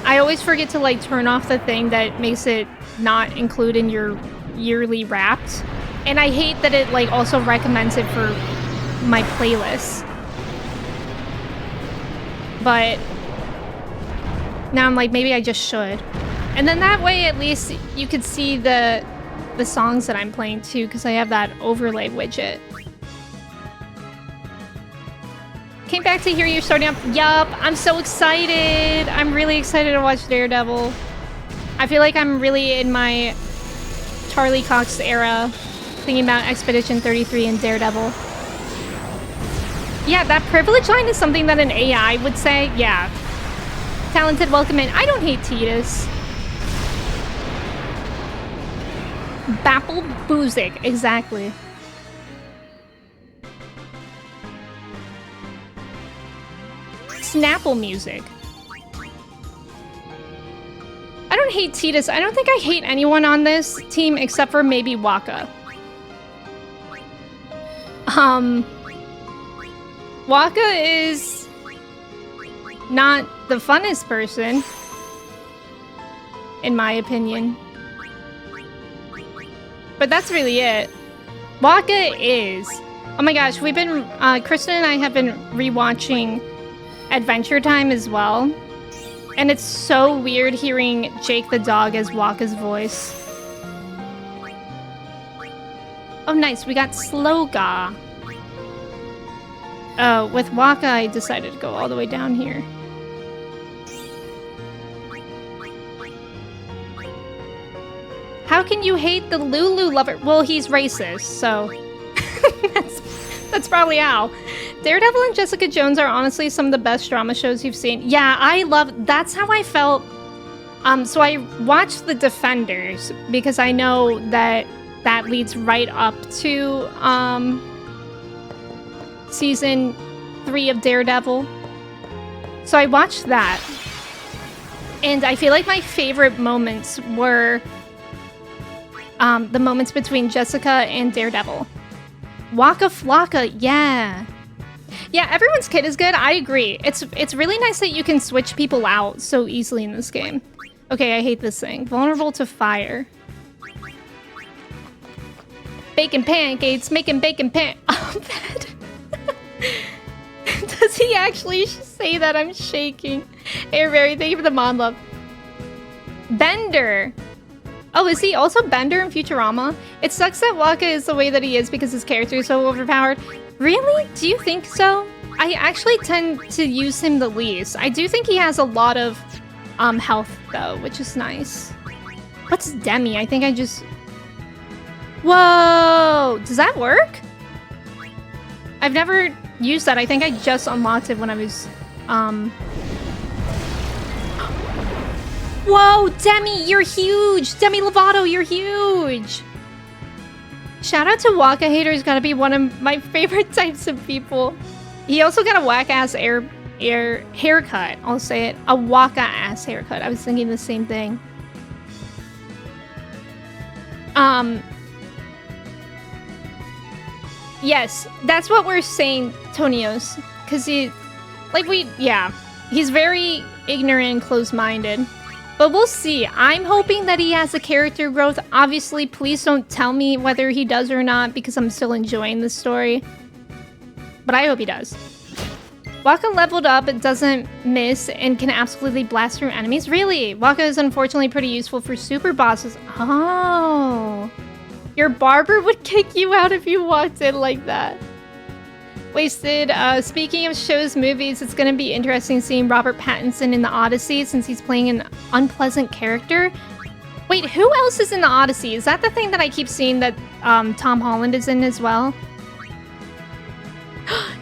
I always forget to like turn off the thing that makes it not include in your yearly Wrapped. And I hate that it like also recommends it for my playlist. But now I'm like, maybe I just should. And then that way at least you could see the songs that I'm playing too, because I have that overlay widget. Came back to hear you're starting up. Yup, I'm so excited. I'm really excited to watch Daredevil. I feel like I'm really in my Charlie Cox era, thinking about Expedition 33 and Daredevil. Yeah, that privilege line is something that an AI would say. Yeah. Talented, welcome in. I don't hate Titus. Bapple Boozik, exactly. Snapple music. I don't hate Titus. I don't think I hate anyone on this team except for maybe Waka. Waka is not the funnest person, in my opinion. But that's really it. Waka is. Oh my gosh, we've been, Kristen and I have been rewatching Adventure Time as well. And it's so weird hearing Jake the dog as Waka's voice. Oh nice, we got Sloga. Oh, with Waka I decided to go all the way down here. How can you hate the Lulu lover? Well, he's racist, so that's probably how. Daredevil and Jessica Jones are honestly some of the best drama shows you've seen. Yeah, I love, that's how I felt. So I watched The Defenders because I know that that leads right up to season 3 of Daredevil. So I watched that. And I feel like my favorite moments were the moments between Jessica and Daredevil. Waka Flocka, yeah. Yeah, everyone's kit is good. I agree. It's really nice that you can switch people out so easily in this game. Okay, I hate this thing. Vulnerable to fire. Bacon pancakes, making bacon Oh, bad. Does he actually say that? I'm shaking. Airberry, thank you for the mod love. Bender. Oh, is he also Bender in Futurama? It sucks that Waka is the way that he is because his character is so overpowered. Really? Do you think so? I actually tend to use him the least. I do think he has a lot of health though, which is nice. What's Demi? I think I just... Whoa! Does that work? I've never used that. I think I just unlocked it when I was... Whoa, Demi, you're huge! Demi Lovato, you're huge! Shout out to Waka haters, gotta be one of my favorite types of people. He also got a whack-ass haircut. I'll say it. A Waka-ass haircut. I was thinking the same thing. Yes, that's what we're saying, Tonios. Because he... yeah. He's very ignorant and closed-minded. But we'll see. I'm hoping that he has a character growth. Obviously, please don't tell me whether he does or not, because I'm still enjoying the story. But I hope he does. Waka leveled up, it doesn't miss, and can absolutely blast through enemies. Really? Waka is unfortunately pretty useful for super bosses. Oh. Your barber would kick you out if you walked in like that. Wasted. Speaking of shows, movies, it's going to be interesting seeing Robert Pattinson in The Odyssey since he's playing an unpleasant character. Wait, who else is in The Odyssey? Is that the thing that I keep seeing that Tom Holland is in as well?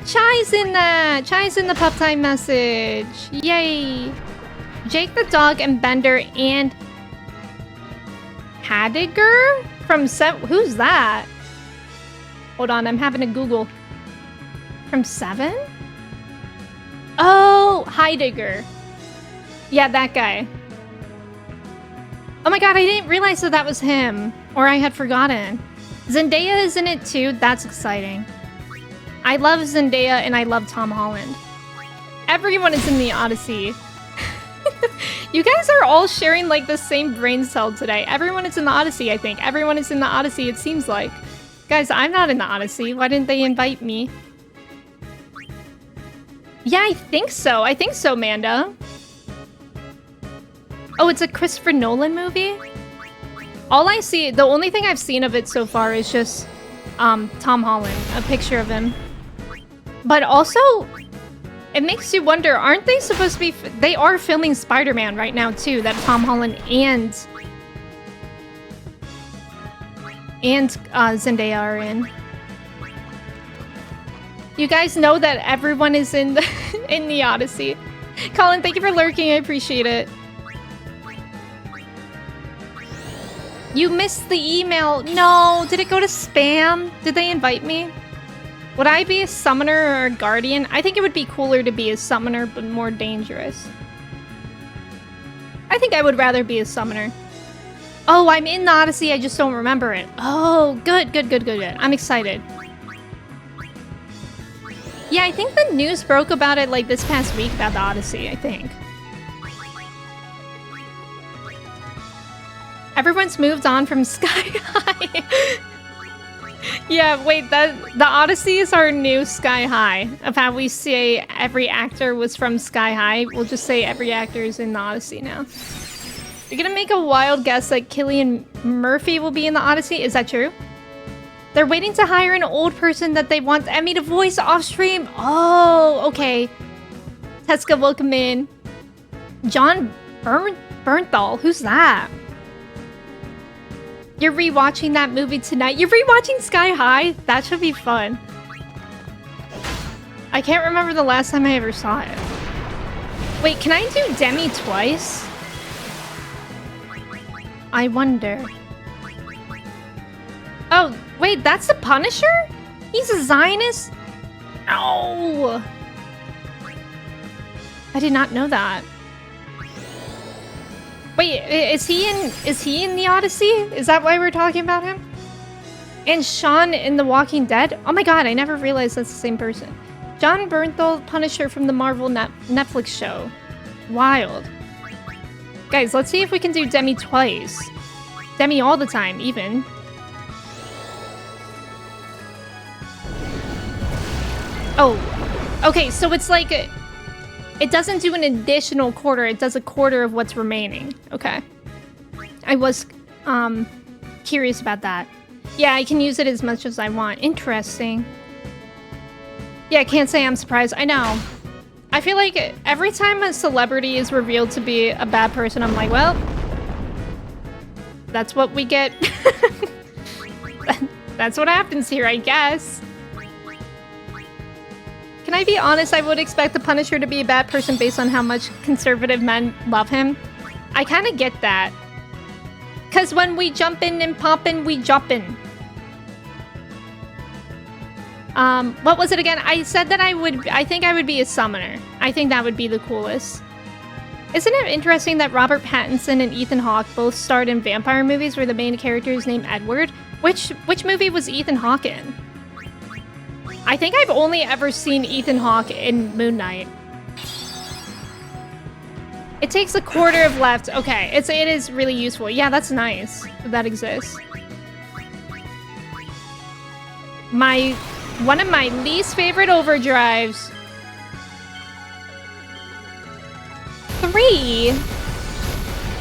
Chai's in that! Chai's in the Pup Time message! Yay! Jake the Dog and Bender and... Hadiger? From who's that? Hold on, I'm having to Google. From 7? Oh, Heidegger. Yeah, that guy. Oh my god, I didn't realize that that was him. Or I had forgotten. Zendaya is in it too. That's exciting. I love Zendaya and I love Tom Holland. Everyone is in the Odyssey. You guys are all sharing like the same brain cell today. Everyone is in the Odyssey, I think. Everyone is in the Odyssey, it seems like. Guys, I'm not in the Odyssey. Why didn't they invite me? Yeah, I think so. I think so, Manda. Oh, it's a Christopher Nolan movie? All I see, the only thing I've seen of it so far is just Tom Holland, a picture of him. But also, it makes you wonder, aren't they supposed to be... They are filming Spider-Man right now, too, that Tom Holland and Zendaya are in. You guys know that everyone is in the, in the Odyssey. Colin, thank you for lurking. I appreciate it. You missed the email. No, did it go to spam? Did they invite me? Would I be a summoner or a guardian? I think it would be cooler to be a summoner, but more dangerous. I think I would rather be a summoner. Oh, I'm in the Odyssey. I just don't remember it. Oh, good, good, good, good, good. I'm excited. Yeah, I think the news broke about it like this past week about the Odyssey, I think. Everyone's moved on from Sky High. Yeah, wait, the Odyssey is our new Sky High. Of how we say every actor was from Sky High, we'll just say every actor is in the Odyssey now. You're gonna make a wild guess that Cillian Murphy will be in the Odyssey? Is that true? They're waiting to hire an old person that they want Emme to voice off stream. Oh, okay. Teska, welcome in. John Bernthal, who's that? You're rewatching that movie tonight? You're rewatching Sky High? That should be fun. I can't remember the last time I ever saw it. Wait, can I do Demi twice? I wonder. Oh, wait, that's the Punisher? He's a Zionist? No! I did not know that. Wait, is he in the Odyssey? Is that why we're talking about him? And Sean in The Walking Dead? Oh my god, I never realized that's the same person. John Bernthal, Punisher from the Marvel Netflix show. Wild. Guys, let's see if we can do Demi twice. Demi all the time, even. Oh, okay, so it's like... It doesn't do an additional quarter, it does a quarter of what's remaining. Okay. I was curious about that. Yeah, I can use it as much as I want. Interesting. Yeah, I can't say I'm surprised. I know. I feel like every time a celebrity is revealed to be a bad person, I'm like, well, that's what we get. That's what happens here, I guess. Can I be honest? I would expect the Punisher to be a bad person based on how much conservative men love him. I kind of get that. Because when we jump in and pop in, we jump in. What was it again? I said that I think I would be a summoner. I think that would be the coolest. Isn't it interesting that Robert Pattinson and Ethan Hawke both starred in vampire movies where the main character is named Edward? Which movie was Ethan Hawke in? I think I've only ever seen Ethan Hawke in Moon Knight. It takes a quarter of left. Okay, it is really useful. Yeah, that's nice that that exists. One of my least favorite overdrives. 3.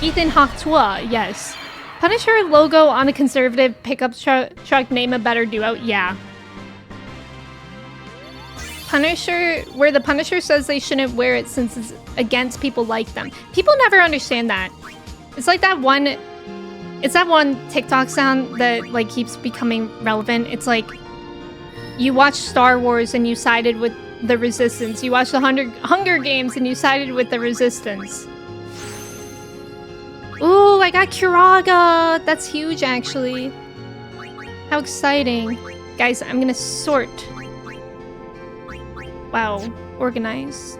Ethan Hawke 2, yes. Punisher logo on a conservative pickup truck, name a better duo. Yeah. Punisher, where the Punisher says they shouldn't wear it since it's against people like them. People never understand that. It's like that one... It's that one TikTok sound that, like, keeps becoming relevant. It's like, you watch Star Wars and you sided with the Resistance. You watch the Hunger Games and you sided with the Resistance. Ooh, I got Kiraga! That's huge, actually. How exciting. Guys, I'm gonna sort... Wow, organized.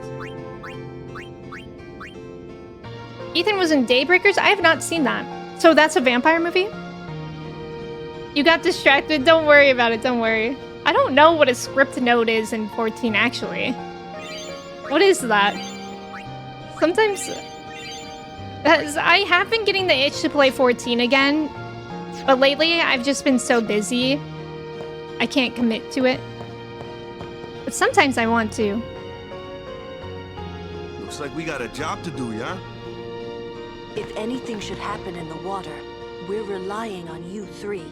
Ethan was in Daybreakers? I have not seen that. So that's a vampire movie? You got distracted. Don't worry about it. Don't worry. I don't know what a script note is in 14, actually. What is that? Sometimes... I have been getting the itch to play 14 again. But lately, I've just been so busy. I can't commit to it. But sometimes I want to. Looks like we got a job to do, yeah? If anything should happen in the water, we're relying on you three.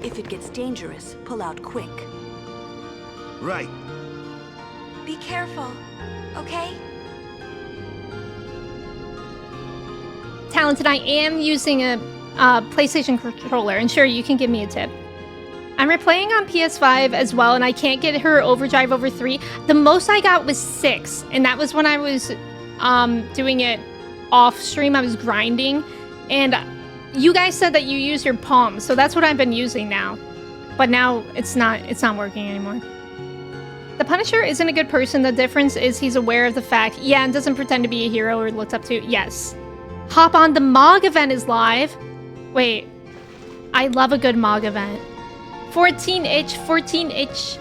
If it gets dangerous, pull out quick. Right. Be careful, okay? Talented, I am using a PlayStation controller, and sure, you can give me a tip. I'm replaying on PS5 as well, and I can't get her overdrive over 3. The most I got was 6, and that was when I was doing it off stream. I was grinding, and you guys said that you use your palm, so that's what I've been using now. But now it's not working anymore. The Punisher isn't a good person. The difference is he's aware of the fact, yeah, and doesn't pretend to be a hero or looked up to. Yes. Hop on the MOG event is live. Wait, I love a good MOG event. 14-itch.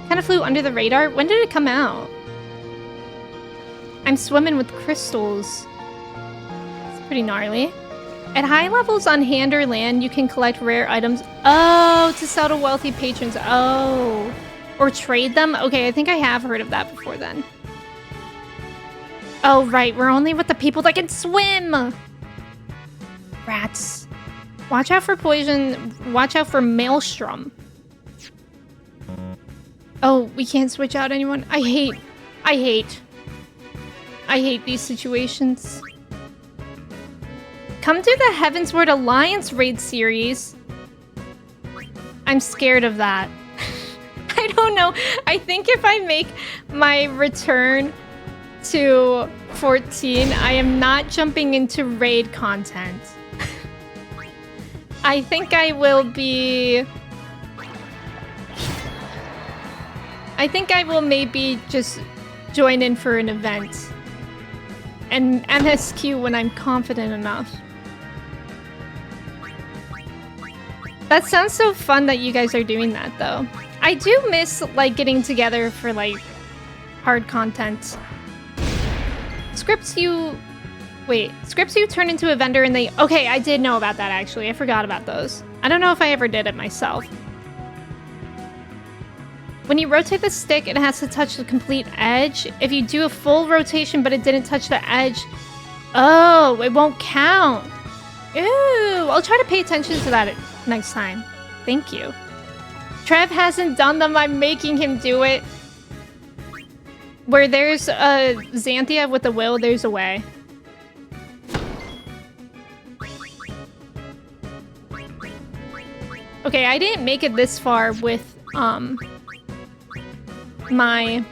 Kind of flew under the radar. When did it come out? I'm swimming with crystals. It's pretty gnarly. At high levels on hand or land, you can collect rare items. Oh, to sell to wealthy patrons. Oh. Or trade them? Okay, I think I have heard of that before then. Oh, right. We're only with the people that can swim. Rats. Watch out for poison. Watch out for maelstrom. Oh, we can't switch out anyone. I hate these situations. Come to the Heavensward Alliance raid series. I'm scared of that. I don't know. I think if I make my return to 14, I am not jumping into raid content. I think I will be... I think I will maybe just join in for an event. And MSQ when I'm confident enough. That sounds so fun that you guys are doing that, though. I do miss, like, getting together for, like, hard content. Scripts you turn into a vendor and they... Okay, I did know about that, actually. I forgot about those. I don't know if I ever did it myself. When you rotate the stick, it has to touch the complete edge. If you do a full rotation but it didn't touch the edge... Oh, it won't count. Ooh, I'll try to pay attention to that next time. Thank you. Trev hasn't done them. I'm making him do it. Where there's a Xanthia with a will, there's a way. Okay, I didn't make it this far with my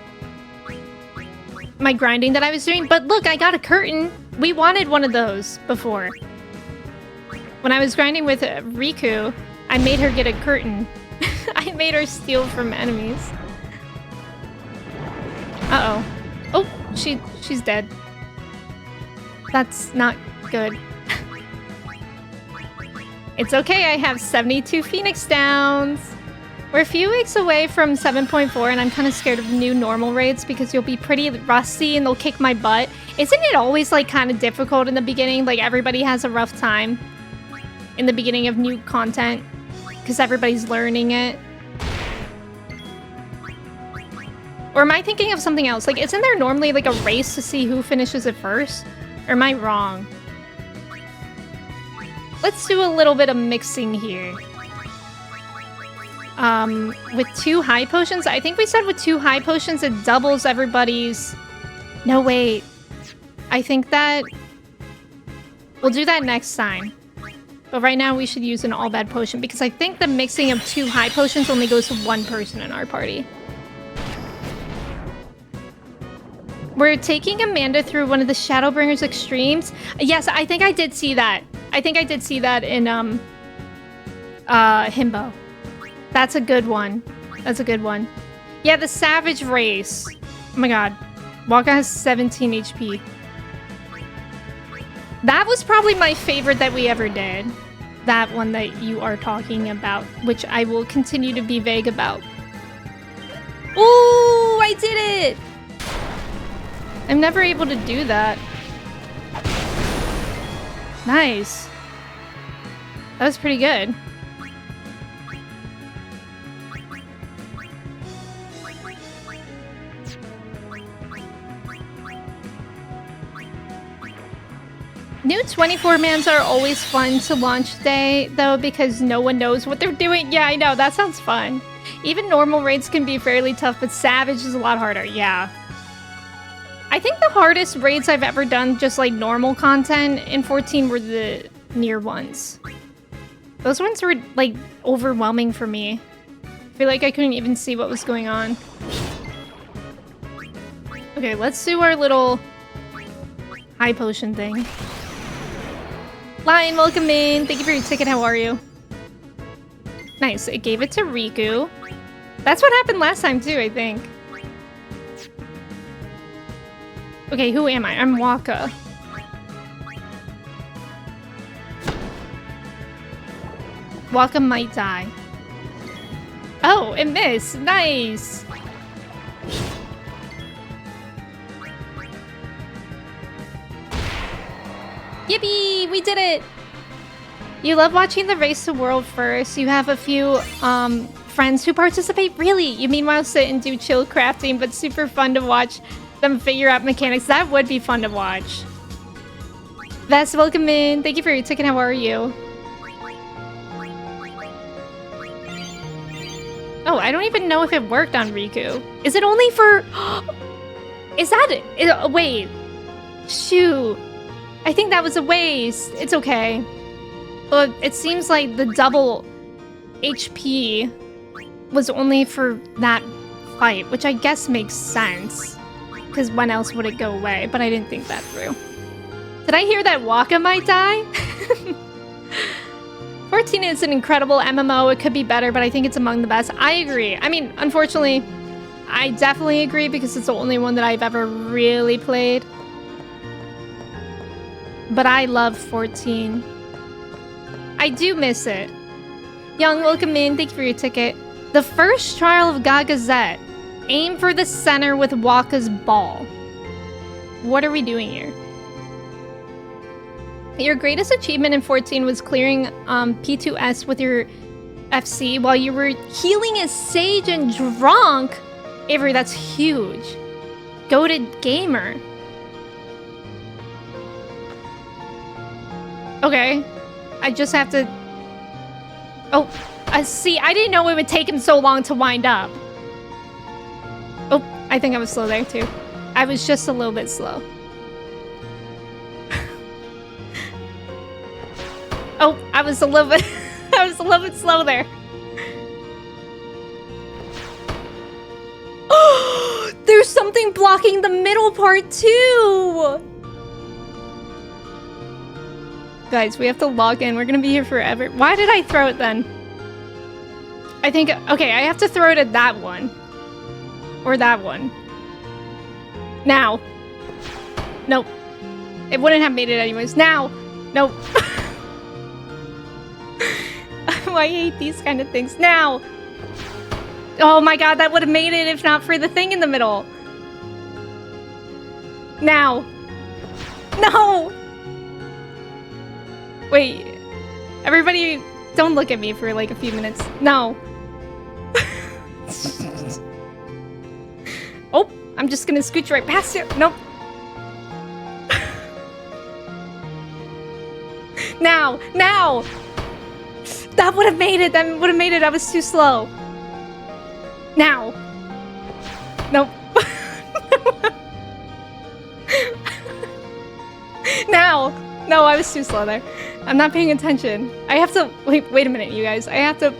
grinding that I was doing, but look, I got a curtain. We wanted one of those before. When I was grinding with Riku, I made her get a curtain. I made her steal from enemies. Uh-oh. Oh, she's dead. That's not good. It's okay, I have 72 Phoenix Downs. We're a few weeks away from 7.4 and I'm kind of scared of new normal raids because you'll be pretty rusty and they'll kick my butt. Isn't it always like kind of difficult in the beginning? Like everybody has a rough time in the beginning of new content because everybody's learning it. Or am I thinking of something else? Like, isn't there normally like a race to see who finishes it first? Or am I wrong? Let's do a little bit of mixing here. With 2 high potions? I think we said with 2 high potions it doubles everybody's... No, wait. I think that... We'll do that next time. But right now we should use an all bad potion because I think the mixing of 2 high potions only goes to 1 person in our party. We're taking Amanda through one of the Shadowbringers extremes. Yes, I think I did see that. I think I did see that in Himbo. That's a good one. That's a good one. Yeah, the Savage Race. Oh my god. Waka has 17 HP. That was probably my favorite that we ever did. that one that you are talking about, which I will continue to be vague about. Ooh, I did it! I'm never able to do that. Nice. That was pretty good. New 24-mans are always fun to launch day, though, because no one knows what they're doing. Yeah, I know. That sounds fun. Even normal raids can be fairly tough, but Savage is a lot harder. Yeah. I think the hardest raids I've ever done, just like normal content in 14, were the near ones. Those ones were, like, overwhelming for me. I feel like I couldn't even see what was going on. Okay, let's do our little high potion thing. Lion, welcome in. Thank you for your ticket. How are you? Nice. It gave it to Riku. That's what happened last time too, I think. Okay, who am I? I'm Waka. Waka might die. Oh, it missed. Nice. Yippee! We did it! You love watching the race to world first. You have a few friends who participate. Really? You meanwhile sit and do chill crafting, but super fun to watch them figure out mechanics. That would be fun to watch. Vest, welcome in. Thank you for your ticket. How are you? Oh, I don't even know if it worked on Riku. Is it only for... Is that it? Wait. Shoot. I think that was a waste. It's okay. But it seems like the double HP was only for that fight, which I guess makes sense. Because when else would it go away? But I didn't think that through. Did I hear that Waka might die? 14 is an incredible MMO. It could be better, but I think it's among the best. I agree. I mean, unfortunately, I definitely agree because it's the only one that I've ever really played. But I love 14. I do miss it. Young, welcome in. Thank you for your ticket. The first trial of Gagazette. Aim for the center with Waka's ball. What are we doing here? Your greatest achievement in 14 was clearing P2S with your FC while you were healing as Sage and drunk. Avery, that's huge. Goated gamer. Okay, I just have to... Oh, see, I didn't know it would take him so long to wind up. Oh, I think I was slow there too. I was just a little bit slow. Oh, I was a little bit... I was a little bit slow there. Oh, there's something blocking the middle part too! Guys, we have to log in. We're gonna be here forever. Why did I throw it then? I think... Okay, I have to throw it at that one. Or that one. Now. Nope. It wouldn't have made it anyways. Now! Nope. I hate these kind of things. Now! Oh my god, that would have made it if not for the thing in the middle. Now. No! Wait, everybody, don't look at me for like a few minutes. No. Oh, I'm just gonna scooch right past you. Nope. Now, now. That would have made it. That would have made it. I was too slow. Now. Nope. Now. No, I was too slow there. I'm not paying attention. I have to... Wait a minute, you guys. I have to...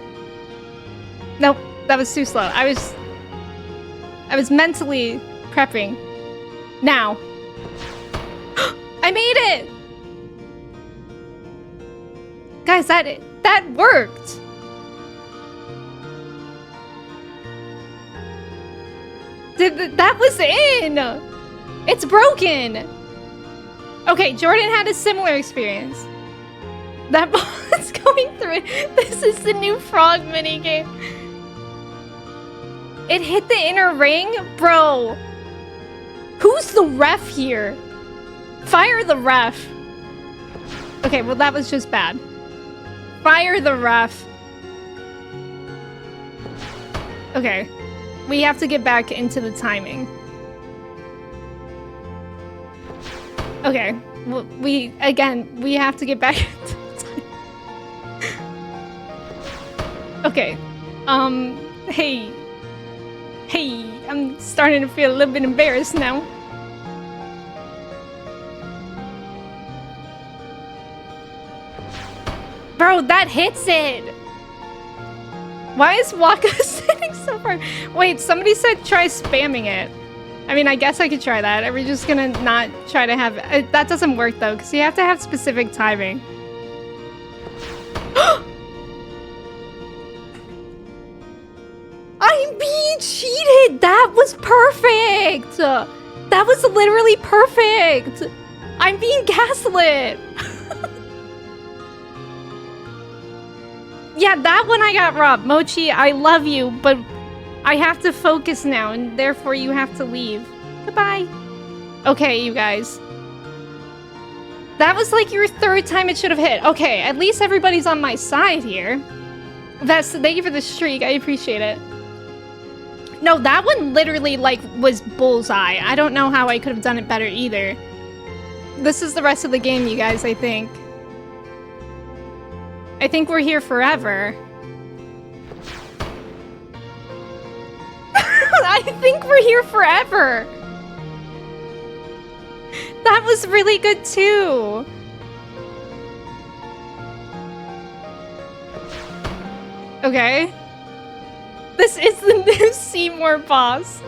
Nope, that was too slow. I was mentally prepping. Now. I made it! Guys, that worked! That was in! It's broken! Okay, Jordan had a similar experience. That ball is going through it. This is the new frog minigame. It hit the inner ring? Bro. Who's the ref here? Fire the ref. Okay, well that was just bad. Fire the ref. Okay. We have to get back into the timing. Okay. Well, we have to get back into the timing. Okay. Hey, I'm starting to feel a little bit embarrassed now. Bro, that hits it! Why is Waka sitting so far? Wait, somebody said try spamming it. I mean, I guess I could try that. Are we just gonna not try to have... that doesn't work, though, because you have to have specific timing. I'm being cheated! That was perfect! That was literally perfect! I'm being gaslit! Yeah, that one I got robbed. Mochi, I love you, but I have to focus now, and therefore you have to leave. Goodbye. Okay, you guys. That was like your third time it should have hit. Okay, at least everybody's on my side here. Thank you for the streak. I appreciate it. No, that one literally, like, was bullseye. I don't know how I could have done it better either. This is the rest of the game, you guys, I think. I think we're here forever. I think we're here forever. That was really good too. Okay. This is the new Seymour boss.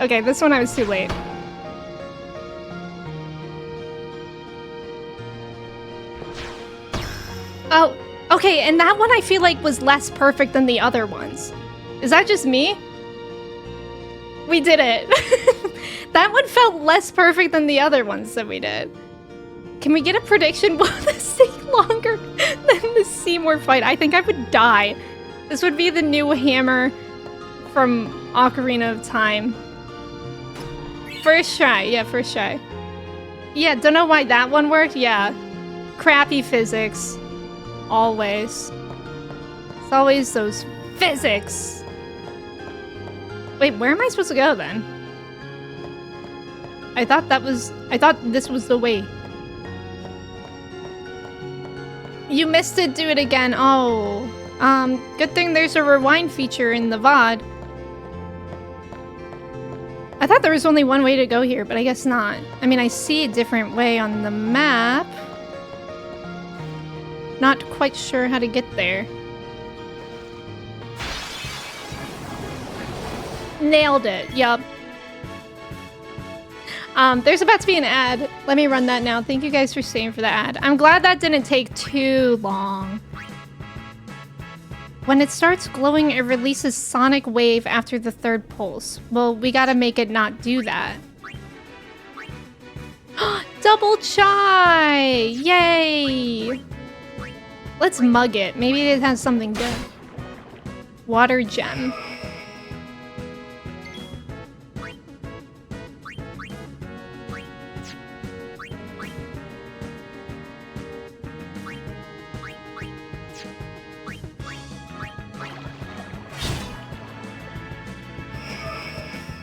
Okay, this one I was too late. Oh, okay, and that one I feel like was less perfect than the other ones. Is that just me? We did it. That one felt less perfect than the other ones that we did. Can we get a prediction? Will this take longer than the Seymour fight? I think I would die. This would be the new hammer from Ocarina of Time. First try. Yeah, first try. Yeah, don't know why that one worked. Yeah. Crappy physics. Always. It's always those physics. Wait, where am I supposed to go then? I thought this was the way. You missed it, do it again. Oh. Good thing there's a rewind feature in the VOD. I thought there was only one way to go here, but I guess not. I mean, I see a different way on the map. Not quite sure how to get there. Nailed it. Yup. There's about to be an ad. Let me run that now. Thank you guys for staying for the ad. I'm glad that didn't take too long. When it starts glowing, it releases sonic wave after the third pulse. Well, we gotta make it not do that. Double chai! Yay! Let's mug it. Maybe it has something good. Water gem.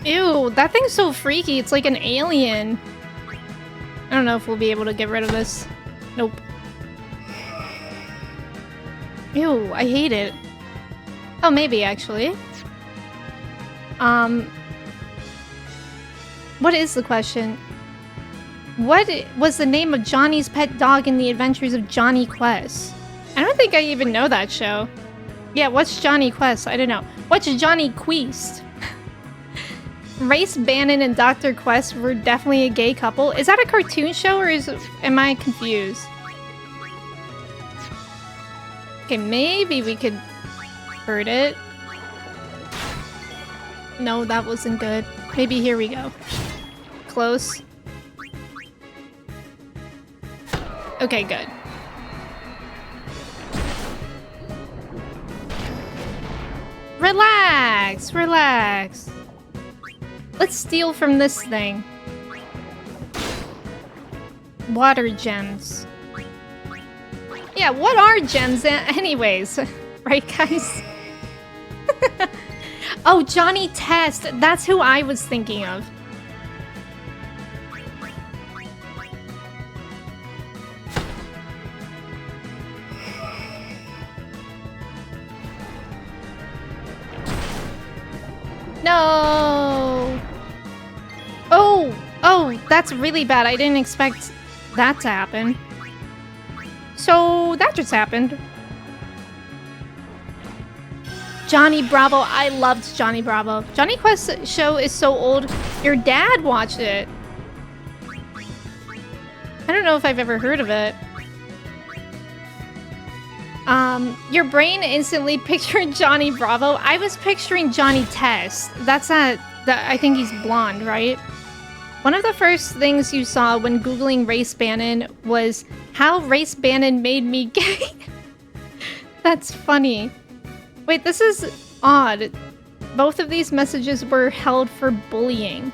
Ew, that thing's so freaky. It's like an alien. I don't know if we'll be able to get rid of this. Nope. Ew, I hate it. Oh, maybe, actually. What is the question? What was the name of Johnny's pet dog in the Adventures of Johnny Quest? I don't think I even know that show. Yeah, what's Johnny Quest? I don't know. What's Johnny Quest? Race Bannon and Dr. Quest were definitely a gay couple. Is that a cartoon show or am I confused? Okay, maybe we could hurt it. No, that wasn't good. Maybe here we go. Close. Okay, good. Relax, relax. Let's steal from this thing. Water gems. Yeah, what are gems anyways? Right, guys? Oh, Johnny Test. That's who I was thinking of. No! Oh, that's really bad. I didn't expect that to happen. So, that just happened. Johnny Bravo. I loved Johnny Bravo. Johnny Quest show is so old. Your dad watched it. I don't know if I've ever heard of it. Your brain instantly pictured Johnny Bravo. I was picturing Johnny Test. That's not... I think he's blonde, right? One of the first things you saw when Googling Race Bannon was how Race Bannon made me gay. That's funny. Wait, this is odd. Both of these messages were held for bullying.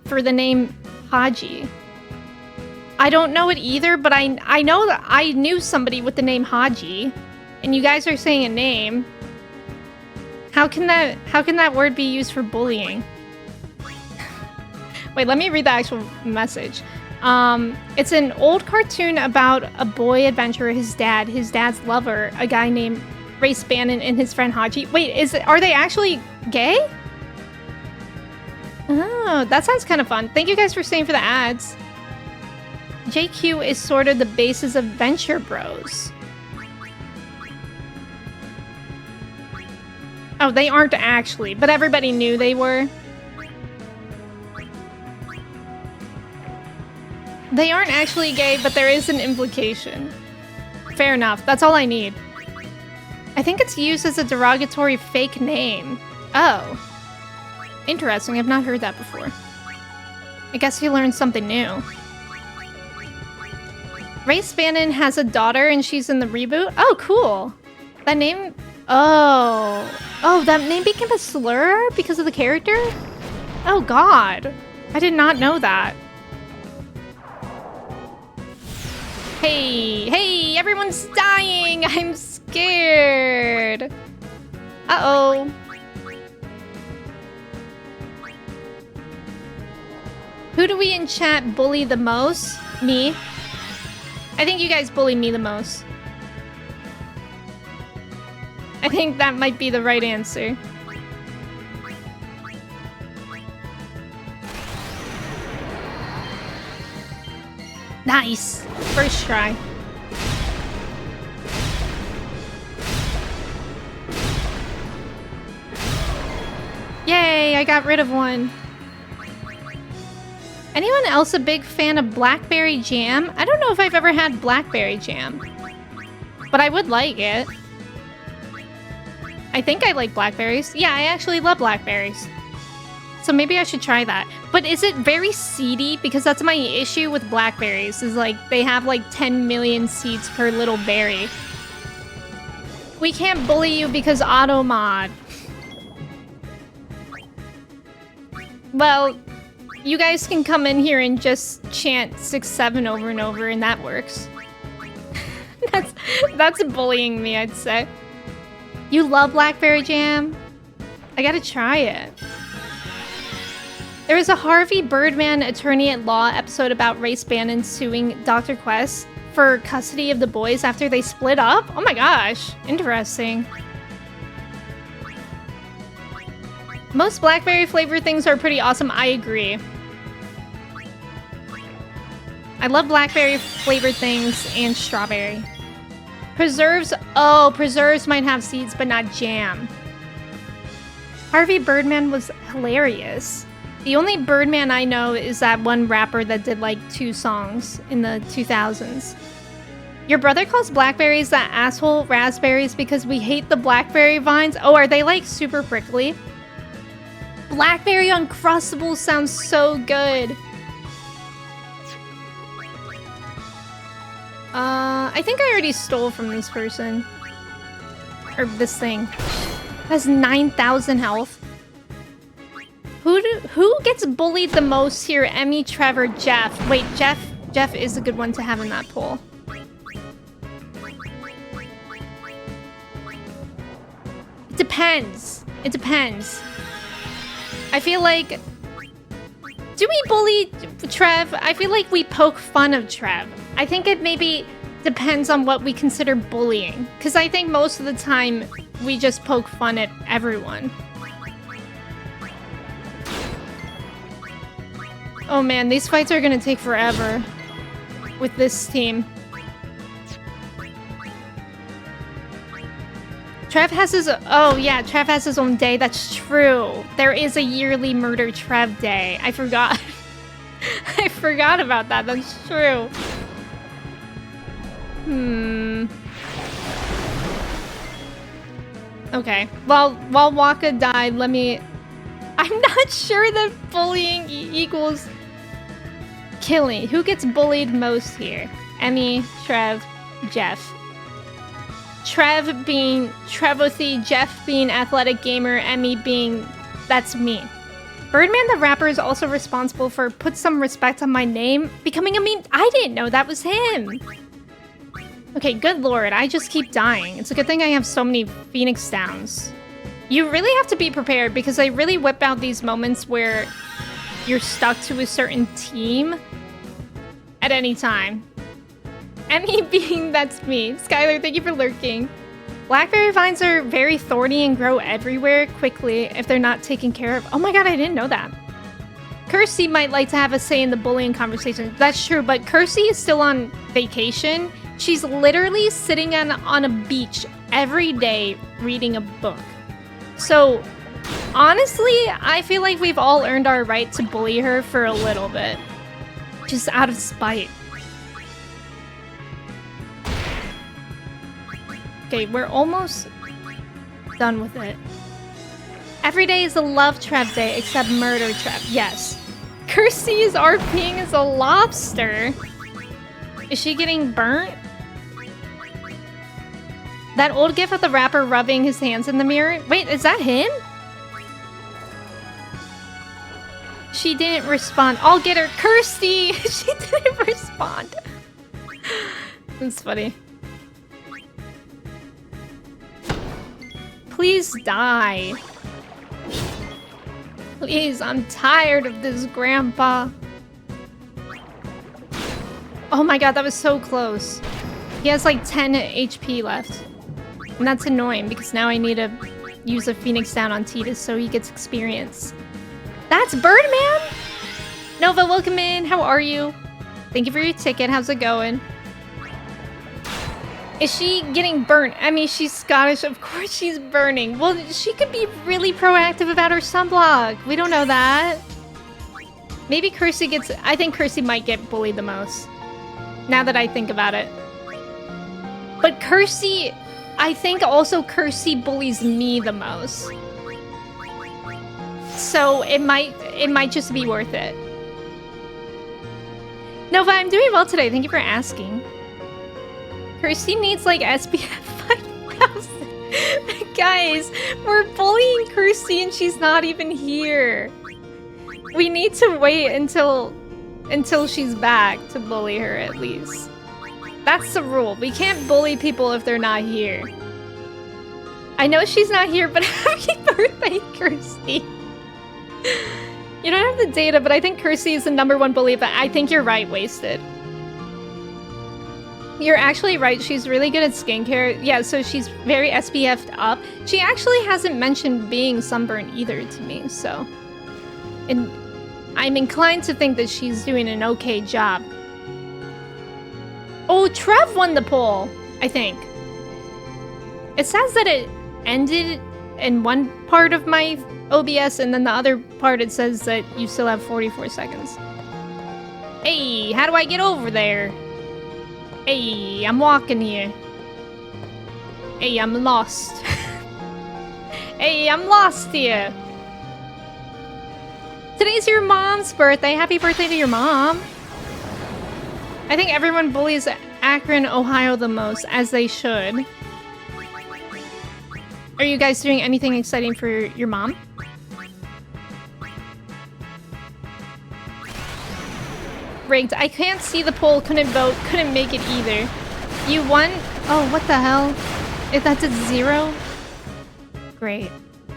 For the name Haji. I don't know it either, but I know that I knew somebody with the name Haji. And you guys are saying a name. How can that word be used for bullying? Wait, let me read the actual message. It's an old cartoon about a boy adventurer, his dad's lover, a guy named Race Bannon, and his friend Haji. Wait, are they actually gay? Oh, that sounds kind of fun. Thank you guys for staying for the ads. JQ is sort of the basis of Venture Bros. Oh, they aren't actually, but everybody knew they were. They aren't actually gay, but there is an implication. Fair enough. That's all I need. I think it's used as a derogatory fake name. Oh. Interesting. I've not heard that before. I guess you learned something new. Race Bannon has a daughter and she's in the reboot? Oh, cool. That name... Oh. Oh, that name became a slur because of the character? Oh, God. I did not know that. Hey, everyone's dying! I'm scared! Uh-oh. Who do we in chat bully the most? Me. I think you guys bully me the most. I think that might be the right answer. Nice! First try. Yay, I got rid of one. Anyone else a big fan of blackberry jam? I don't know if I've ever had blackberry jam, but I would like it. I think I like blackberries. Yeah, I actually love blackberries. So maybe I should try that. But is it very seedy? Because that's my issue with blackberries, is like they have like 10 million seeds per little berry. We can't bully you because auto mod. Well, you guys can come in here and just chant 6-7 over and over and that works. That's bullying me, I'd say. You love blackberry jam? I gotta try it. There was a Harvey Birdman Attorney at Law episode about Race Bannon suing Dr. Quest for custody of the boys after they split up? Oh my gosh, interesting. Most blackberry flavored things are pretty awesome, I agree. I love blackberry flavored things and strawberry. Preserves, oh, preserves might have seeds but not jam. Harvey Birdman was hilarious. The only Birdman I know is that one rapper that did like 2 songs in the 2000s. Your brother calls blackberries that asshole raspberries because we hate the blackberry vines. Oh, are they like super prickly? Blackberry Uncrustables sounds so good. I think I already stole from this person. Or this thing. Has 9,000 health. Who gets bullied the most here? Emme, Trevor, Jeff. Wait, Jeff is a good one to have in that pool. It depends. It depends. I feel like... Do we bully Trev? I feel like we poke fun of Trev. I think it maybe depends on what we consider bullying. Because I think most of the time, we just poke fun at everyone. Oh man, these fights are gonna take forever with this team. Trev has his... Oh yeah, Trev has his own day. That's true. There is a yearly Murder Trev Day. I forgot. I forgot about that. That's true. Okay. While Waka died, let me... I'm not sure that bullying equals killing. Who gets bullied most here? Emme, Trev, Jeff. Trev being Trevothy, Jeff being athletic gamer, Emme being... That's me. Birdman the rapper is also responsible for Put Some Respect on My Name becoming a meme. I didn't know that was him. Okay, good lord, I just keep dying. It's a good thing I have so many Phoenix Downs. You really have to be prepared because I really whip out these moments where you're stuck to a certain team at any time. Emme being, that's me. Skylar, thank you for lurking. Blackberry vines are very thorny and grow everywhere quickly if they're not taken care of. Oh my god, I didn't know that. Kirsty might like to have a say in the bullying conversation. That's true, but Kirsty is still on vacation. She's literally sitting on a beach every day reading a book. So, honestly, I feel like we've all earned our right to bully her for a little bit. Just out of spite. Okay, we're almost done with it. Every day is a love Trev day except murder Trev. Yes. Kirsty is RPing as a lobster. Is she getting burnt? That old gif of the rapper rubbing his hands in the mirror? Wait, is that him? She didn't respond. I'll get her. Kirsty! She didn't respond. That's funny. Please die. Please, I'm tired of this, Grandpa. Oh my god, that was so close. He has like 10 HP left. And that's annoying because now I need to use a Phoenix Down on Titus so he gets experience. That's Birdman! Nova, welcome in. How are you? Thank you for your ticket. How's it going? Is she getting burnt? I mean, she's Scottish. Of course she's burning. Well, she could be really proactive about her sunblock. We don't know that. Maybe Kirsty gets... I think Kirsty might get bullied the most. Now that I think about it. But Kirsty... I think also Kirsty bullies me the most. So it might just be worth it. Nova, I'm doing well today. Thank you for asking. Kirsty needs like SPF 5000. Guys, we're bullying Kirsty and she's not even here. We need to wait until she's back to bully her at least. That's the rule. We can't bully people if they're not here. I know she's not here, but happy birthday, Kirsty. You don't have the data, but I think Kirsty is the #1 bully, but I think you're right, Wasted. You're actually right. She's really good at skincare. Yeah, so she's very SPF'd up. She actually hasn't mentioned being sunburned either to me, so... And I'm inclined to think that she's doing an okay job. Oh, Trev won the poll, I think. It says that it ended in one part of my OBS, and then the other part it says that you still have 44 seconds. Hey, how do I get over there? Hey, I'm walking here. Hey, I'm lost. Hey, I'm lost here. Today's your mom's birthday. Happy birthday to your mom. I think everyone bullies Akron, Ohio the most, as they should. Are you guys doing anything exciting for your mom? Rigged. I can't see the poll, couldn't vote, couldn't make it either. You won? Oh, what the hell? If that's a 0? Great.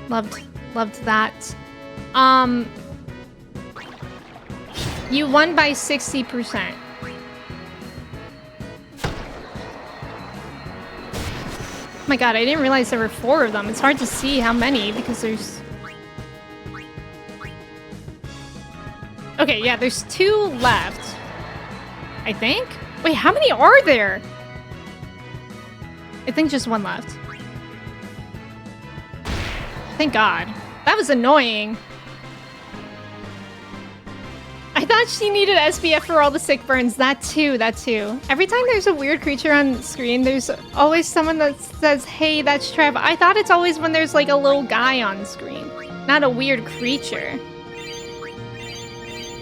Loved that. You won by 60%. Oh my god, I didn't realize there were 4 of them. It's hard to see how many because there's... Okay, yeah, there's 2 left. I think? Wait, how many are there? I think just 1 left. Thank God. That was annoying. I thought she needed SPF for all the sick burns. That too, that too. Every time there's a weird creature on screen, there's always someone that says, hey, that's Trev. I thought it's always when there's like a little guy on screen, not a weird creature.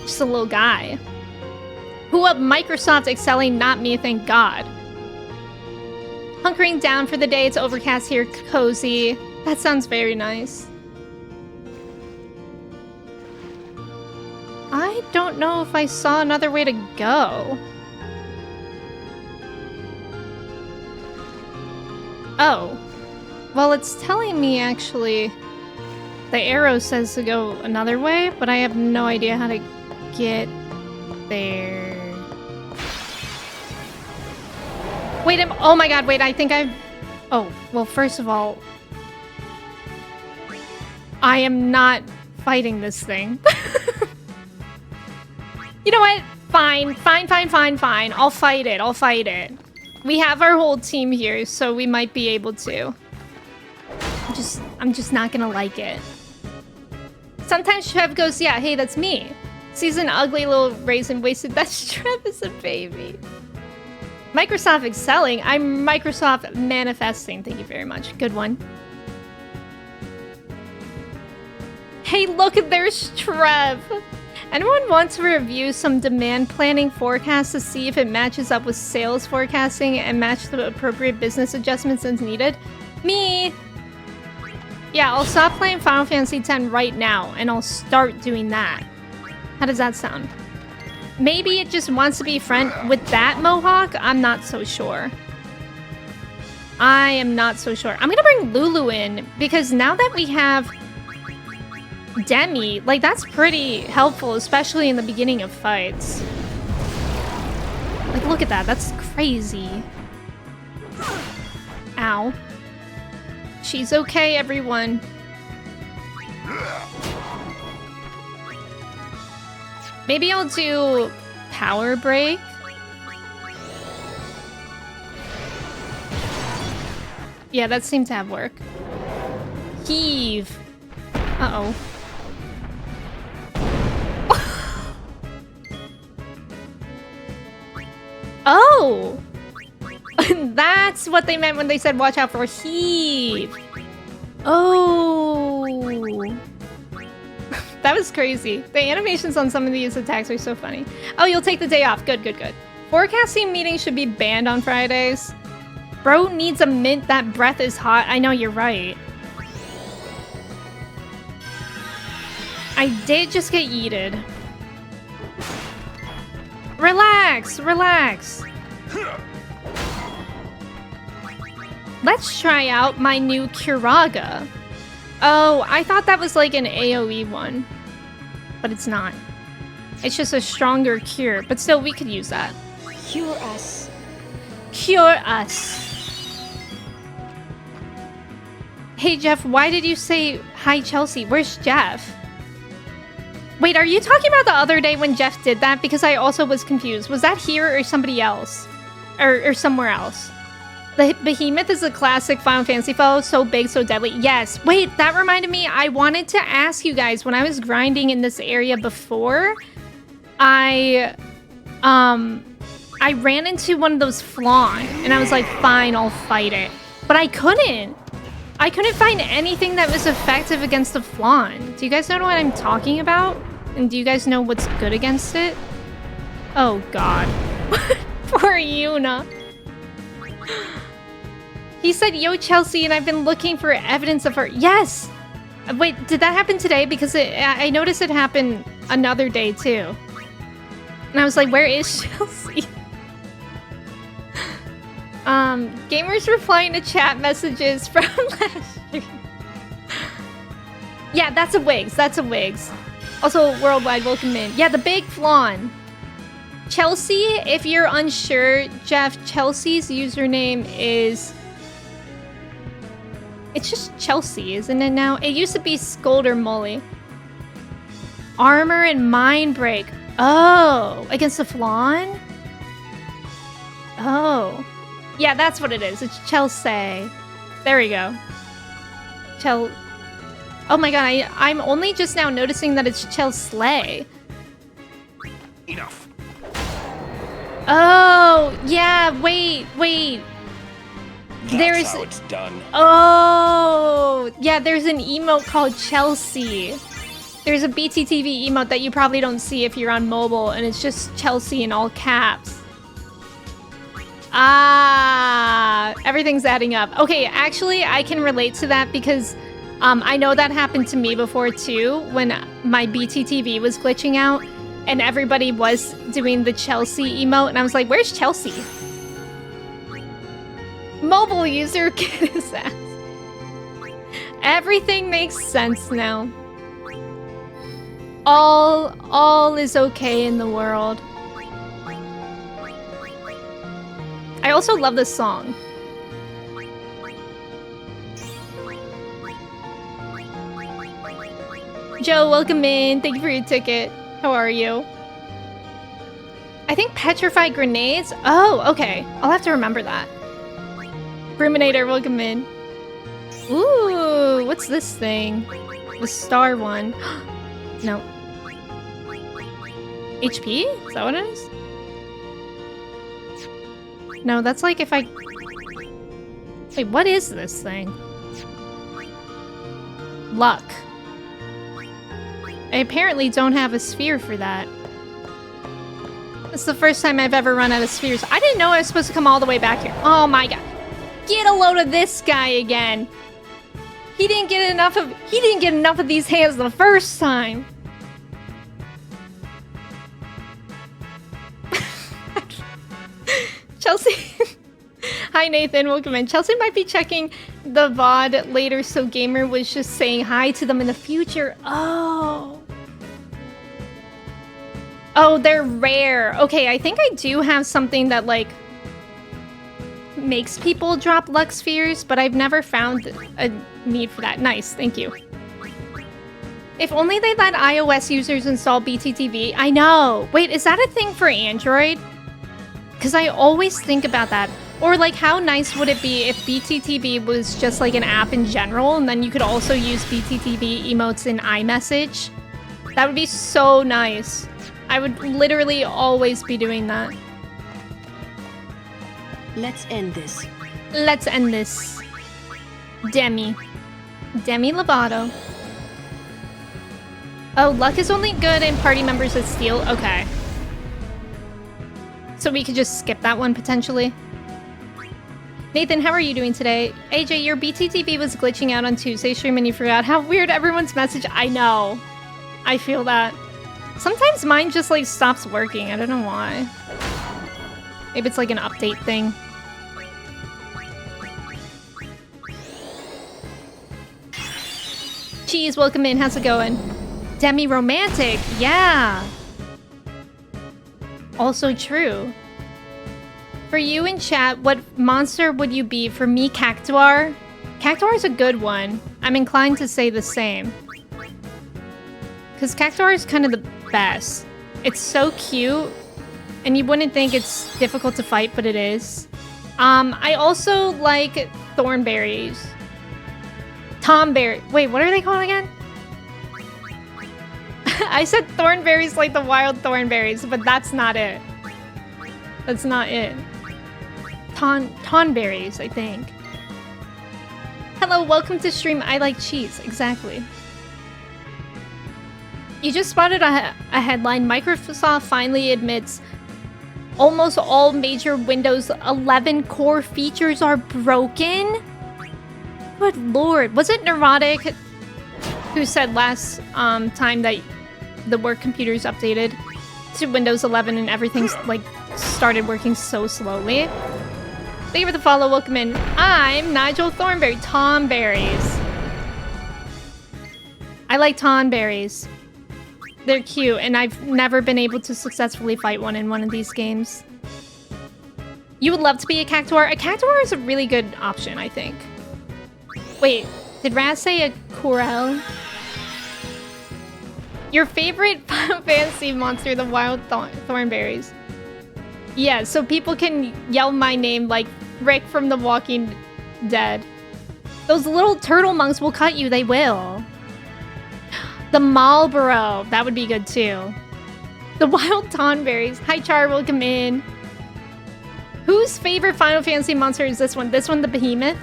Just a little guy. Who up Microsoft excelling, not me, thank God. Hunkering down for the day, it's overcast here, cozy. That sounds very nice. I don't know if I saw another way to go. Oh. Well, it's telling me, actually, the arrow says to go another way, but I have no idea how to get there. Wait, oh my god, wait, I think I've... Oh, well, first of all, I am not fighting this thing. You know what? Fine. I'll fight it. We have our whole team here, so we might be able to. I'm just not gonna like it. Sometimes Trev goes, yeah, hey, that's me. Sees an ugly little raisin wasted. That's Trev as a baby. Microsoft excelling. I'm Microsoft manifesting. Thank you very much. Good one. Hey, look, there's Trev. Anyone want to review some demand planning forecasts to see if it matches up with sales forecasting and match the appropriate business adjustments as needed? Me! Yeah, I'll stop playing Final Fantasy X right now, and I'll start doing that. How does that sound? Maybe it just wants to be friend with that mohawk? I'm not so sure. I am not so sure. I'm gonna bring Lulu in, because now that we have Demi, like, that's pretty helpful, especially in the beginning of fights. Like, look at that. That's crazy. Ow. She's okay, everyone. Maybe I'll do Power Break. Yeah, that seemed to have work. Heave. Uh-oh. Oh! That's what they meant when they said watch out for heave. Oh. That was crazy. The animations on some of these attacks are so funny. Oh, you'll take the day off. Good, good, good. Forecasting meetings should be banned on Fridays. Bro needs a mint. That breath is hot. I know, you're right. I did just get yeeted. Relax, relax. Let's try out my new Curaga. Oh, I thought that was like an AoE one. But it's not. It's just a stronger cure. But still, we could use that. Cure us. Cure us. Hey, Jeff, why did you say hi, Chelsea? Where's Jeff? Wait, are you talking about the other day when Jeff did that? Because I also was confused. Was that here or somebody else? Or somewhere else? The Behemoth is a classic Final Fantasy foe. So big, so deadly. Yes. Wait, that reminded me. I wanted to ask you guys, when I was grinding in this area before, I ran into one of those flawn. And I was like, fine, I'll fight it. But I couldn't. I couldn't find anything that was effective against the flawn. Do you guys know what I'm talking about? And do you guys know what's good against it? Oh, God. Poor Yuna. He said, yo, Chelsea, and I've been looking for evidence of her. Yes! Wait, did that happen today? Because I noticed it happened another day, too. And I was like, where is Chelsea? Gamers replying to chat messages from last year. Yeah, that's a Wigs. That's a Wigs. Also, worldwide, welcome in. Yeah, the big flan. Chelsea, if you're unsure, Jeff, Chelsea's username is... It's just Chelsea, isn't it now? It used to be Scolder Molly. Armor and Mind Break. Oh, against the flan? Oh. Yeah, that's what it is. It's Chelsea. There we go. Oh my god, I'm only just now noticing that it's Chelsea. Enough. Oh, yeah, wait. That's how it's done. Oh, yeah, there's an emote called Chelsea. There's a BTTV emote that you probably don't see if you're on mobile, and it's just Chelsea in all caps. Ah, everything's adding up. Okay, actually, I can relate to that because I know that happened to me before too, when my BTTV was glitching out, and everybody was doing the Chelsea emote, and I was like, where's Chelsea? Mobile user get his ass. Everything makes sense now. All is okay in the world. I also love this song. Joe, welcome in. Thank you for your ticket. How are you? I think petrified grenades. Oh, okay. I'll have to remember that. Ruminator, welcome in. Ooh, what's this thing? The star one. No. HP? Is that what it is? No, that's like if I... Wait, what is this thing? Luck. I apparently don't have a sphere for that. It's the first time I've ever run out of spheres. I didn't know I was supposed to come all the way back here. Oh my god. Get a load of this guy again. He didn't get enough of these hands the first time. Chelsea. Hi Nathan, welcome in. Chelsea might be checking the VOD later, so Gamer was just saying hi to them in the future. Oh. Oh, they're rare. Okay, I think I do have something that like makes people drop luck spheres, but I've never found a need for that. Nice, thank you. If only they let iOS users install BTTV. I know. Wait, is that a thing for Android? Because I always think about that. Or like, how nice would it be if BTTV was just like an app in general, and then you could also use BTTV emotes in iMessage? That would be so nice. I would literally always be doing that. Let's end this. Let's end this. Demi Lovato. Oh, luck is only good in party members that steal. Okay. So we could just skip that one, potentially. Nathan, how are you doing today? AJ, your BTTV was glitching out on Tuesday stream and you forgot. How weird, everyone's message. I know. I feel that. Sometimes mine just, like, stops working. I don't know why. Maybe it's, like, an update thing. Cheese, welcome in. How's it going? Demi-romantic. Yeah. Also true. For you in chat, what monster would you be? For me, Cactuar. Cactuar is a good one. I'm inclined to say the same. Because Cactuar is kind of the best. It's so cute. And you wouldn't think it's difficult to fight, but it is. I also like Thornberries. Tomberry. Wait, what are they called again? I said Thornberries like the wild Thornberries, but that's not it. That's not it. Tonberries, I think. Hello, welcome to stream. I like cheese. Exactly. You just spotted a headline. Microsoft finally admits Almost all major Windows 11 core features are broken? Good lord. Was it Neurotic who said last time that the work computers updated to Windows 11 and everything's like started working so slowly? Thank you for the follow. Welcome in. I'm Nigel Thornberry. Tomberries. I like Tonberries. They're cute, and I've never been able to successfully fight one in one of these games. You would love to be a Cactuar? A Cactuar is a really good option, I think. Wait, did Raz say a Corel? Your favorite Final Fantasy monster, the Wild Thornberries. Yeah, so people can yell my name like Rick from The Walking Dead. Those little turtle monks will cut you, they will. The Marlboro, that would be good too. The Wild Tonberries. Hi Char, welcome in. Whose favorite Final Fantasy monster is this one? This one, the Behemoth?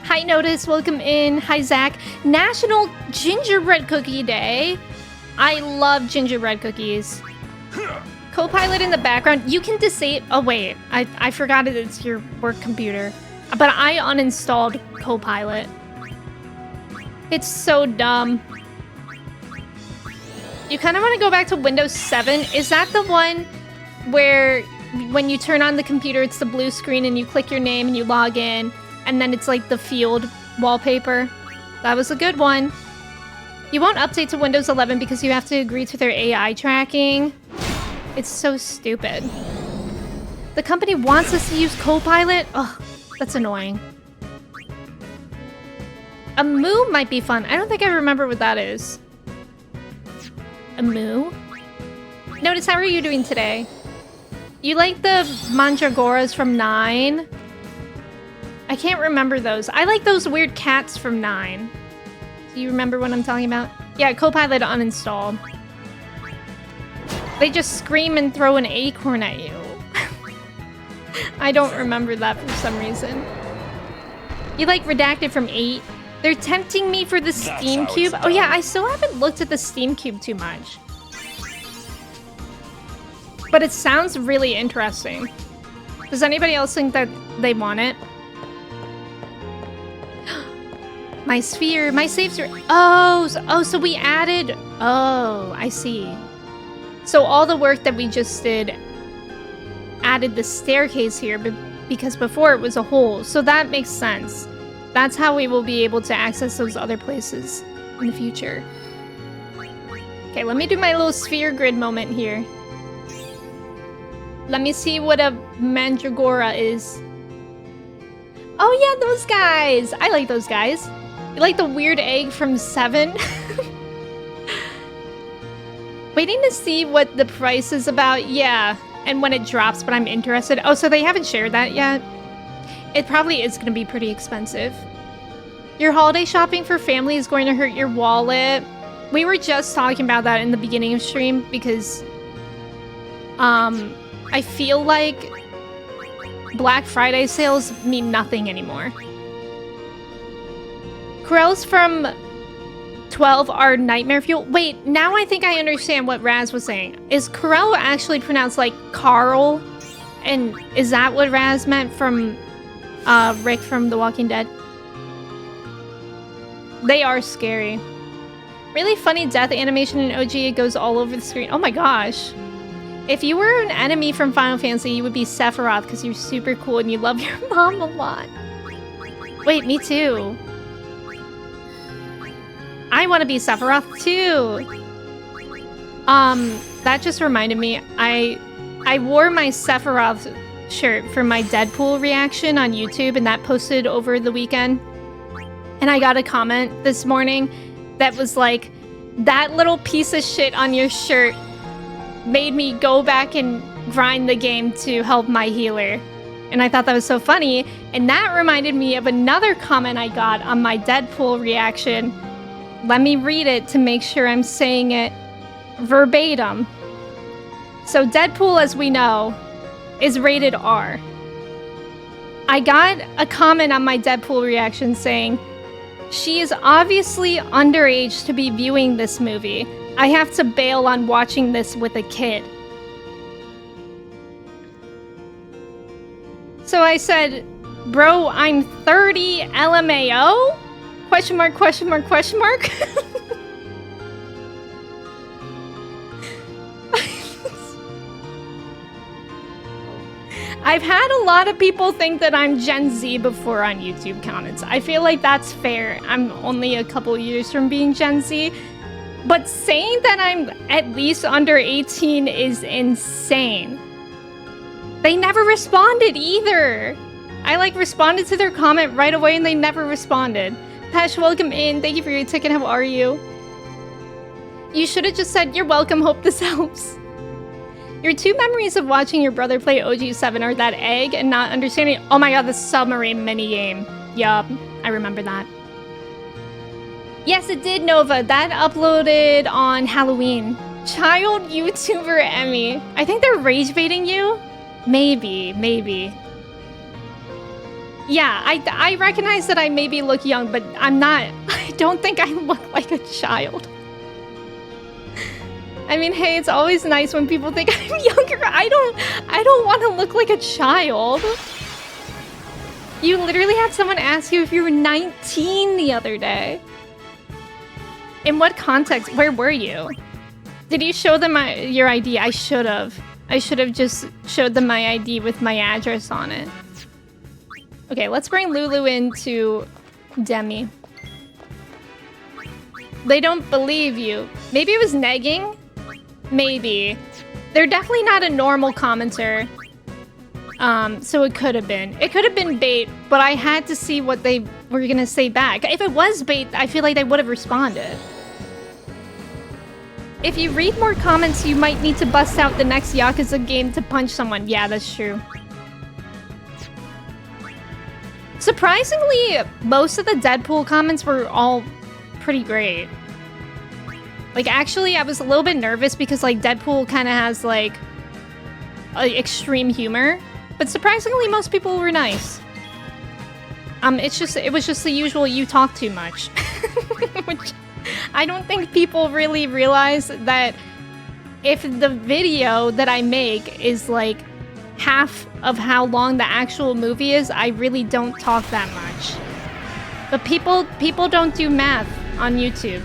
Hi Notice, welcome in. Hi Zach. National Gingerbread Cookie Day. I love gingerbread cookies. Copilot in the background. You can disable... Oh wait, I forgot it's your work computer. But I uninstalled Copilot. It's so dumb. You kind of want to go back to Windows 7. Is that the one where when you turn on the computer, it's the blue screen and you click your name and you log in, and then it's like the field wallpaper? That was a good one. You won't update to Windows 11 because you have to agree to their AI tracking. It's so stupid. The company wants us to use Copilot? Ugh, that's annoying. A moo might be fun. I don't think I remember what that is. A moo? Notice, how are you doing today? You like the Mandragoras from 9? I can't remember those. I like those weird cats from 9. Do you remember what I'm talking about? Yeah, Copilot uninstalled. They just scream and throw an acorn at you. I don't remember that for some reason. You like Redacted from 8? They're tempting me for the Steam Cube. Oh yeah, I still haven't looked at the Steam Cube too much. But it sounds really interesting. Does anybody else think that they want it? My sphere, my saves are... Oh, so we added... Oh, I see. So all the work that we just did added the staircase here, but because before it was a hole. So that makes sense. That's how we will be able to access those other places in the future. Okay, let me do my little sphere grid moment here. Let me see what a Mandragora is. Oh yeah, those guys! I like those guys. You like the weird egg from 7? Waiting to see what the price is about. Yeah, and when it drops, but I'm interested. Oh, so they haven't shared that yet? It probably is going to be pretty expensive. Your holiday shopping for family is going to hurt your wallet. We were just talking about that in the beginning of stream because I feel like Black Friday sales mean nothing anymore. Corels from 12 are nightmare fuel. Wait, now I think I understand what Raz was saying. Is Corel actually pronounced like Carl? And is that what Raz meant from Rick from The Walking Dead? They are scary. Really funny death animation in OG. It goes all over the screen. Oh my gosh. If you were an enemy from Final Fantasy, you would be Sephiroth because you're super cool and you love your mom a lot. Wait, me too. I want to be Sephiroth too. That just reminded me. I wore my Sephiroth shirt for my Deadpool reaction on YouTube, and that posted over the weekend. And I got a comment this morning that was like, that little piece of shit on your shirt made me go back and grind the game to help my healer. And I thought that was so funny. And that reminded me of another comment I got on my Deadpool reaction. Let me read it to make sure I'm saying it verbatim. So Deadpool, as we know, is rated R. I got a comment on my Deadpool reaction saying, she is obviously underage to be viewing this movie. I have to bail on watching this with a kid. So I said, bro, I'm 30 LMAO? Question mark, question mark, question mark. I've had a lot of people think that I'm Gen Z before on YouTube comments. I feel like that's fair. I'm only a couple years from being Gen Z. But saying that I'm at least under 18 is insane. They never responded either. I like responded to their comment right away and they never responded. Pesh, welcome in. Thank you for your ticket. How are you? You should have just said, you're welcome. Hope this helps. Your two memories of watching your brother play OG7 are that egg and not understanding. Oh my god, the submarine minigame. Yup, I remember that. Yes, it did, Nova. That uploaded on Halloween. Child YouTuber Emme. I think they're rage baiting you. Maybe, maybe. Yeah, I recognize that I maybe look young, but I'm not. I don't think I look like a child. I mean, hey, it's always nice when people think I'm younger. I don't want to look like a child. You literally had someone ask you if you were 19 the other day. In what context? Where were you? Did you show them your ID? I should have. I should have just showed them my ID with my address on it. Okay, let's bring Lulu into Demi. They don't believe you. Maybe it was negging? Maybe. They're definitely not a normal commenter. So it could have been. It could have been bait, but I had to see what they were gonna say back. If it was bait, I feel like they would have responded. If you read more comments, you might need to bust out the next Yakuza game to punch someone. Yeah, that's true. Surprisingly, most of the Deadpool comments were all pretty great. Like, actually, I was a little bit nervous because, like, Deadpool kind of has, like, extreme humor. But surprisingly, most people were nice. It was just the usual you talk too much. Which I don't think people really realize that if the video that I make is, like, half of how long the actual movie is, I really don't talk that much. But people don't do math on YouTube.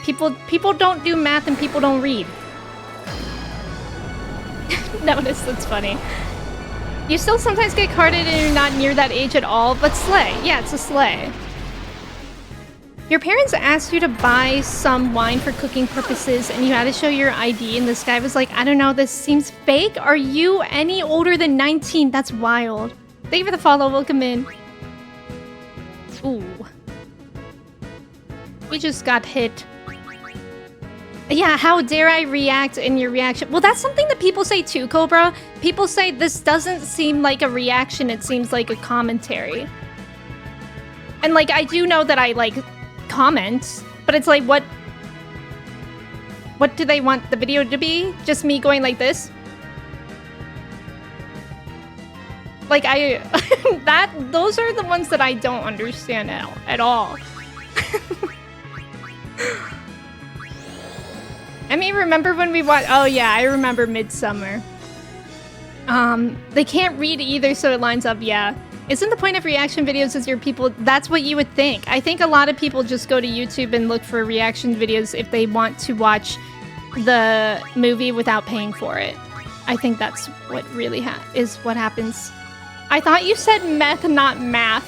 People don't do math and people don't read. Notice, that's funny. You still sometimes get carded and you're not near that age at all, but slay. Yeah, it's a slay. Your parents asked you to buy some wine for cooking purposes and you had to show your ID and this guy was like, I don't know, this seems fake. Are you any older than 19? That's wild. Thank you for the follow. Welcome in. Ooh. We just got hit. Yeah, how dare I react in your reaction? Well, that's something that people say too, Cobra. People say this doesn't seem like a reaction, it seems like a commentary. And, like, I do know that I, like, comment, but it's like, what do they want the video to be? Just me going like this? Like, those are the ones that I don't understand at all. I mean, remember when we watched... Oh, yeah, I remember Midsummer. They can't read either, so it lines up, yeah. Isn't the point of reaction videos is your people... That's what you would think. I think a lot of people just go to YouTube and look for reaction videos if they want to watch the movie without paying for it. I think that's what really is what happens. I thought you said meth, not math.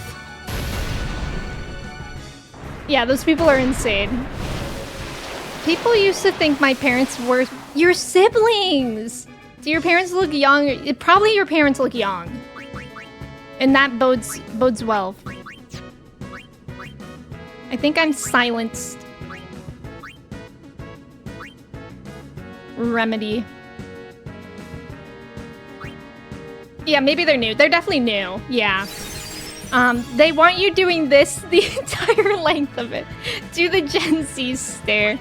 Yeah, those people are insane. People used to think my parents were your siblings. Do your parents look young? Probably your parents look young. And that bodes well. I think I'm silenced. Remedy. Yeah, maybe they're new. They're definitely new. Yeah. They want you doing this the entire length of it. Do the Gen Z stare.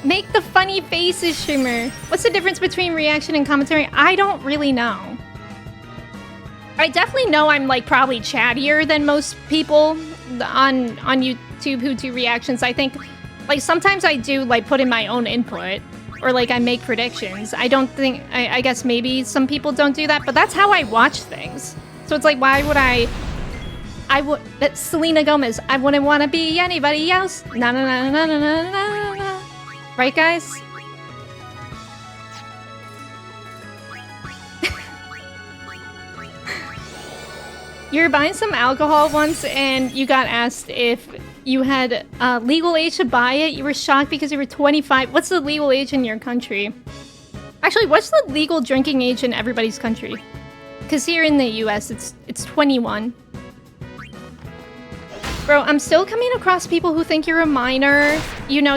Make the funny faces, Shimmer. What's the difference between reaction and commentary? I don't really know. I definitely know I'm, like, probably chattier than most people on YouTube who do reactions. I think Like, sometimes I do, like, put in my own input. Or, like, I make predictions. I don't think... I guess maybe some people don't do that, but that's how I watch things. So it's like, why would I would... That's Selena Gomez. I wouldn't want to be anybody else. Na na na na na na na na. Right, guys? You were buying some alcohol once and you got asked if you had legal age to buy it. You were shocked because you were 25. What's the legal age in your country? Actually, what's the legal drinking age in everybody's country? Because here in the US, it's 21. Bro, I'm still coming across people who think you're a minor. You know,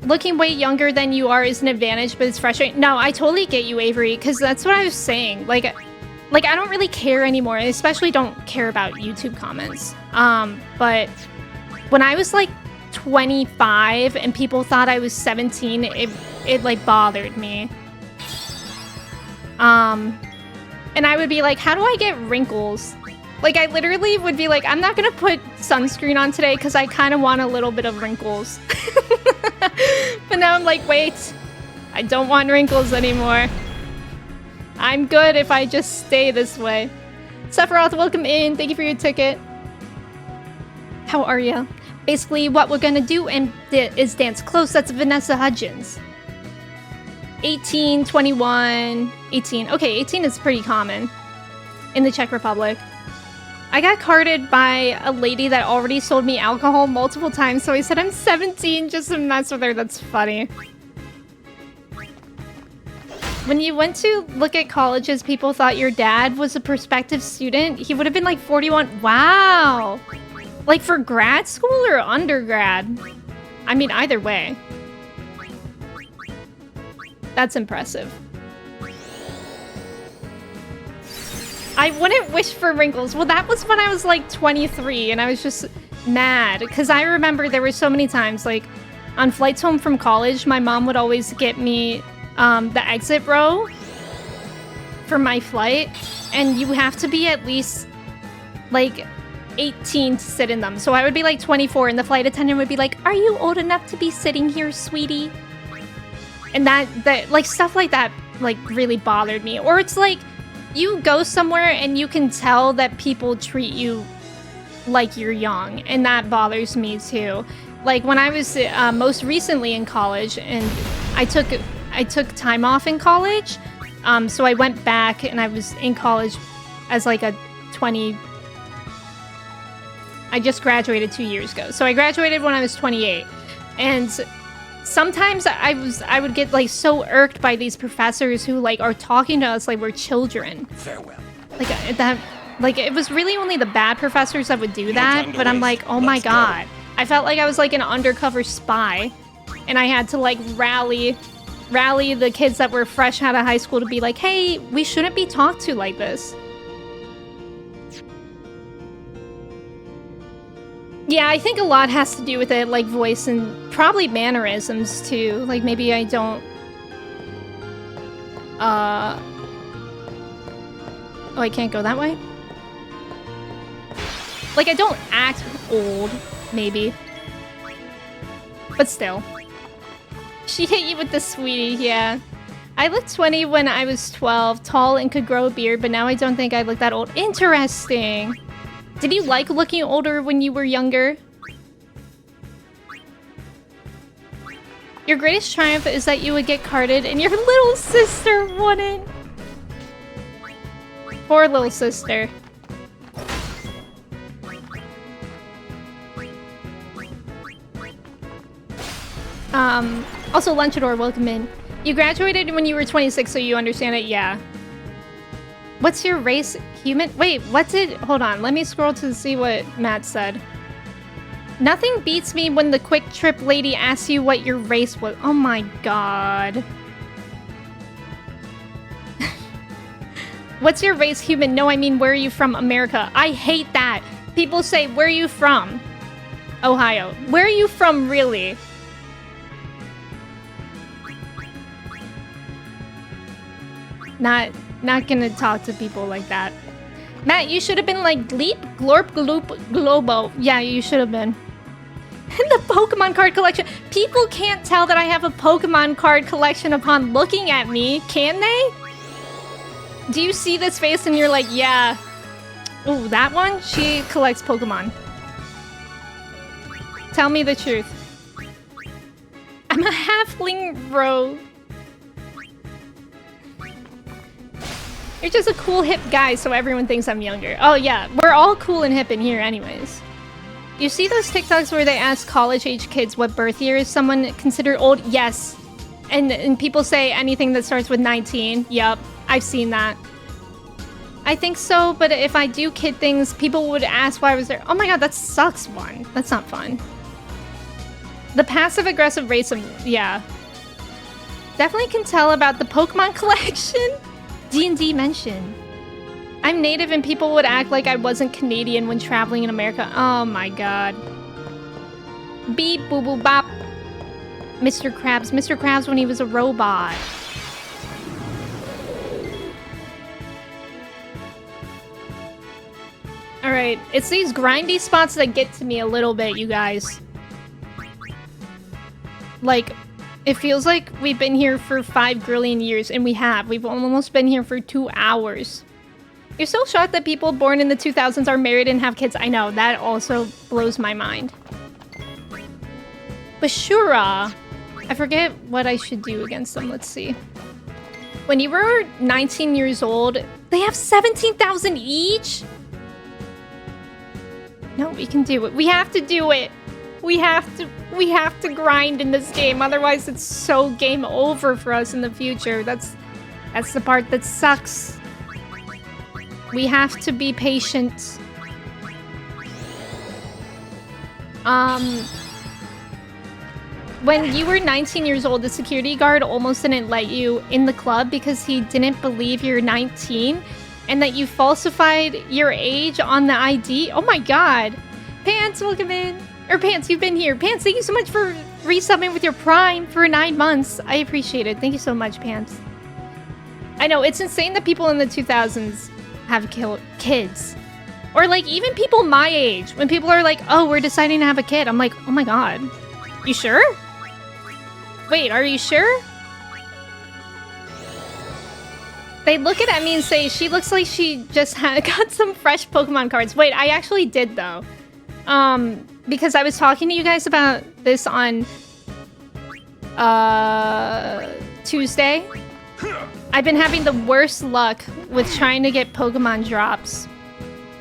looking way younger than you are is an advantage, but it's frustrating. No, I totally get you, Avery, because that's what I was saying. Like, I don't really care anymore. I especially don't care about YouTube comments. But when I was like 25 and people thought I was 17, it like bothered me. And I would be like, how do I get wrinkles? Like, I literally would be like, I'm not gonna put sunscreen on today because I kind of want a little bit of wrinkles. But now I'm like, wait, I don't want wrinkles anymore. I'm good if I just stay this way. Sephiroth, welcome in. Thank you for your ticket. How are you? Basically, what we're gonna do is dance close. That's Vanessa Hudgens. 18, 21, 18. Okay, 18 is pretty common in the Czech Republic. I got carded by a lady that already sold me alcohol multiple times, so I said I'm 17 just to mess with her. That's funny. When you went to look at colleges, people thought your dad was a prospective student. He would have been like 41. Wow. Like for grad school or undergrad? I mean, either way. That's impressive. I wouldn't wish for wrinkles. Well, that was when I was like 23 and I was just mad because I remember there were so many times, like on flights home from college, my mom would always get me the exit row for my flight, and you have to be at least like 18 to sit in them. So I would be like 24 and the flight attendant would be like, "Are you old enough to be sitting here, sweetie?" And that like stuff like that like really bothered me. Or it's like you go somewhere and you can tell that people treat you like you're young, and that bothers me too. Like when I was most recently in college, and I took time off in college, so I went back and I was in college as like a 20. I just graduated 2 years ago, so I graduated when I was 28, and sometimes I would get like so irked by these professors who like are talking to us like we're children. Farewell. Like that, like it was really only the bad professors that would do that. But I'm like, oh my god, I felt like I was like an undercover spy, and I had to like rally the kids that were fresh out of high school to be like, hey, we shouldn't be talked to like this. Yeah, I think a lot has to do with it, like voice and probably mannerisms too. Like maybe I don't... Oh, I can't go that way? Like I don't act old, maybe. But still. She hit you with the sweetie, yeah. I looked 20 when I was 12, tall and could grow a beard, but now I don't think I look that old. Interesting. Did you like looking older when you were younger? Your greatest triumph is that you would get carded and your little sister wouldn't. Poor little sister. Also, Lunchador, welcome in. You graduated when you were 26, so you understand it, yeah. What's your race? Human? Wait, what did... Hold on, let me scroll to see what Matt said. Nothing beats me when the quick trip lady asks you what your race was. Oh my god. What's your race? Human? No, I mean, where are you from? America. I hate that. People say, where are you from? Ohio. Where are you from, really? Not gonna talk to people like that. Matt, you should have been like Gleep, Glorp, Gloop, Globo. Yeah, you should have been. The Pokemon card collection. People can't tell that I have a Pokemon card collection upon looking at me, can they? Do you see this face and you're like, yeah. Ooh, that one? She collects Pokemon. Tell me the truth. I'm a halfling rogue. You're just a cool hip guy, so everyone thinks I'm younger. Oh yeah, we're all cool and hip in here anyways. You see those TikToks where they ask college-age kids what birth year is someone considered old? Yes. And people say anything that starts with 19. Yup, I've seen that. I think so, but if I do kid things, people would ask why I was there. Oh my god, that sucks one. That's not fun. The passive-aggressive race of... yeah. Definitely can tell about the Pokemon collection. D&D mention. I'm native and people would act like I wasn't Canadian when traveling in America. Oh my god. Beep boo boo bop. Mr. Krabs. Mr. Krabs when he was a robot. Alright, it's these grindy spots that get to me a little bit, you guys. Like, it feels like we've been here for 5 grillion years, and we have. We've almost been here for 2 hours. You're so shocked that people born in the 2000s are married and have kids. I know, that also blows my mind. Bashura. I forget what I should do against them. Let's see. When you were 19 years old, they have 17,000 each? No, we can do it. We have to do it. We have to grind in this game. Otherwise, it's so game over for us in the future. That's the part that sucks. We have to be patient. When you were 19 years old, the security guard almost didn't let you in the club because he didn't believe you're 19 and that you falsified your age on the ID. Oh my god. Pants, welcome in. Or Pants, you've been here. Pants, thank you so much for resubbing with your Prime for 9 months. I appreciate it. Thank you so much, Pants. I know, it's insane that people in the 2000s have kids. Or like even people my age, when people are like, oh, we're deciding to have a kid. I'm like, oh my god. You sure? Wait, are you sure? They look at me and say, she looks like she just got some fresh Pokemon cards. Wait, I actually did though. Because I was talking to you guys about this on Tuesday. I've been having the worst luck with trying to get Pokemon drops.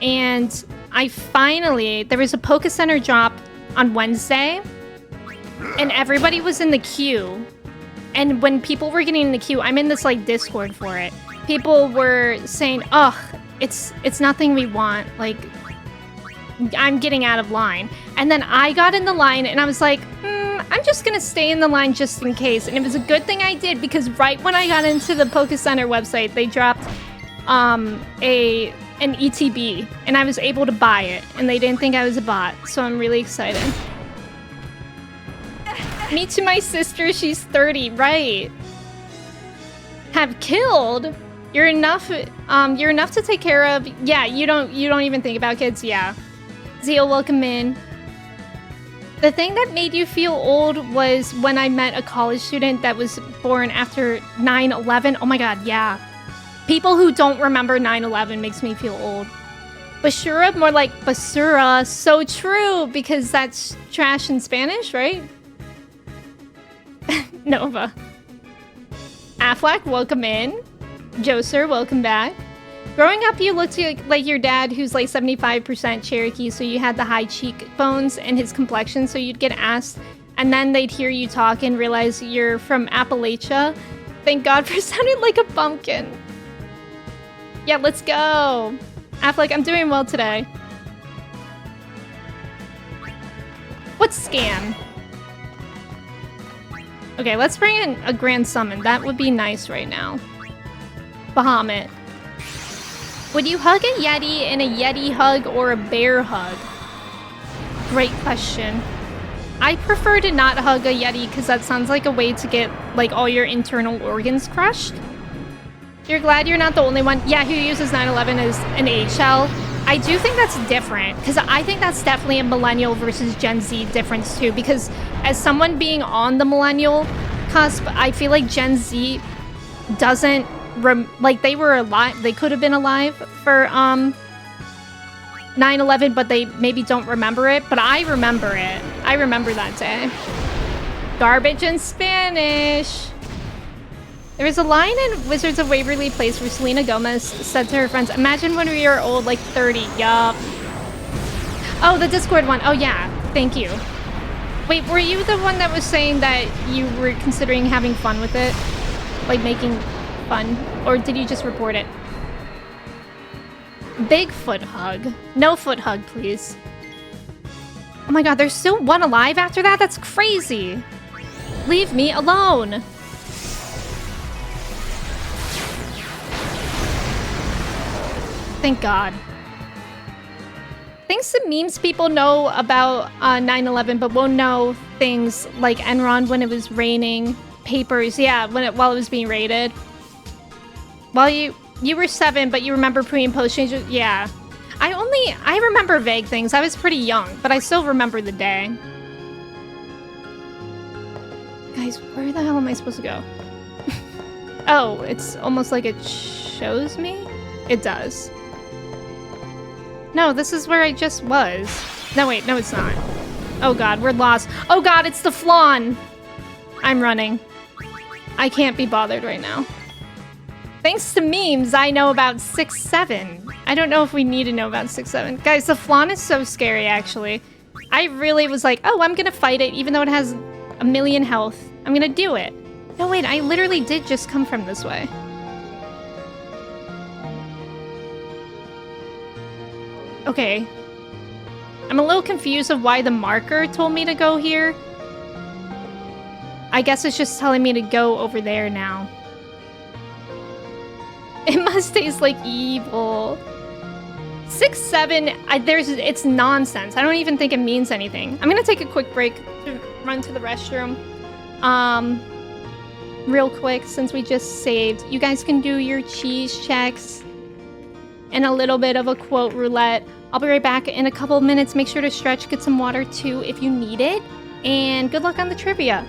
And there was a Poke Center drop on Wednesday. And everybody was in the queue. And when people were getting in the queue, I'm in this like Discord for it. People were saying, ugh, it's nothing we want. Like, I'm getting out of line. And then I got in the line and I was like, I'm just gonna stay in the line just in case. And it was a good thing I did because right when I got into the Poke Center website, they dropped an ETB and I was able to buy it and they didn't think I was a bot. So I'm really excited. Me to my sister, she's 30, right? Have killed? You're enough to take care of. Yeah, you don't even think about kids, yeah. Zeal, welcome in. The thing that made you feel old was when I met a college student that was born after 9/11. Oh my god, yeah. People who don't remember 9/11 makes me feel old. Basura, more like basura. So true, because that's trash in Spanish, right? Nova. Affleck, welcome in. Joser, welcome back. Growing up, you looked like your dad, who's like 75% Cherokee, so you had the high cheekbones and his complexion, so you'd get asked, and then they'd hear you talk and realize you're from Appalachia. Thank God for sounding like a pumpkin. Yeah, let's go. Affleck, I'm doing well today. What's scam? Okay, let's bring in a Grand Summon. That would be nice right now. Bahamut. Would you hug a Yeti in a Yeti hug or a bear hug? Great question. I prefer to not hug a Yeti because that sounds like a way to get like all your internal organs crushed. You're glad you're not the only one? Yeah, who uses 9/11 as an HL? I do think that's different, because I think that's definitely a millennial versus Gen Z difference too, because as someone being on the millennial cusp, I feel like Gen Z doesn't, like, they were alive, they could have been alive for 9/11, but they maybe don't remember it, but I remember it. I remember that day. Garbage in Spanish. There was a line in Wizards of Waverly Place where Selena Gomez said to her friends, imagine when we are old, like 30. Yup. Oh, the Discord one. Oh, yeah. Thank you. Wait, were you the one that was saying that you were considering having fun with it? Like making fun? Or did you just report it? Big foot hug. No foot hug, please. Oh my god, there's still one alive after that? That's crazy. Leave me alone. Thank God. Thanks to memes, people know about 9/11, but won't know things like Enron when it was raining, papers, yeah, while it was being raided. While you were 7, but you remember pre and post changes, yeah. I remember vague things. I was pretty young, but I still remember the day. Guys, where the hell am I supposed to go? Oh, it's almost like it shows me? It does. No, this is where I just was. No, wait, no, it's not. Oh god, we're lost. Oh god, it's the flan! I'm running. I can't be bothered right now. Thanks to memes, I know about 6-7. I don't know if we need to know about 6-7. Guys, the flan is so scary, actually. I really was like, oh, I'm gonna fight it, even though it has a million health. I'm gonna do it. No, wait, I literally did just come from this way. Okay. I'm a little confused of why the marker told me to go here. I guess it's just telling me to go over there now. It must taste like evil. 6-7, it's nonsense. I don't even think it means anything. I'm gonna take a quick break to run to the restroom. Real quick, since we just saved. You guys can do your cheese checks and a little bit of a quote roulette. I'll be right back in a couple of minutes. Make sure to stretch, get some water too if you need it. And good luck on the trivia.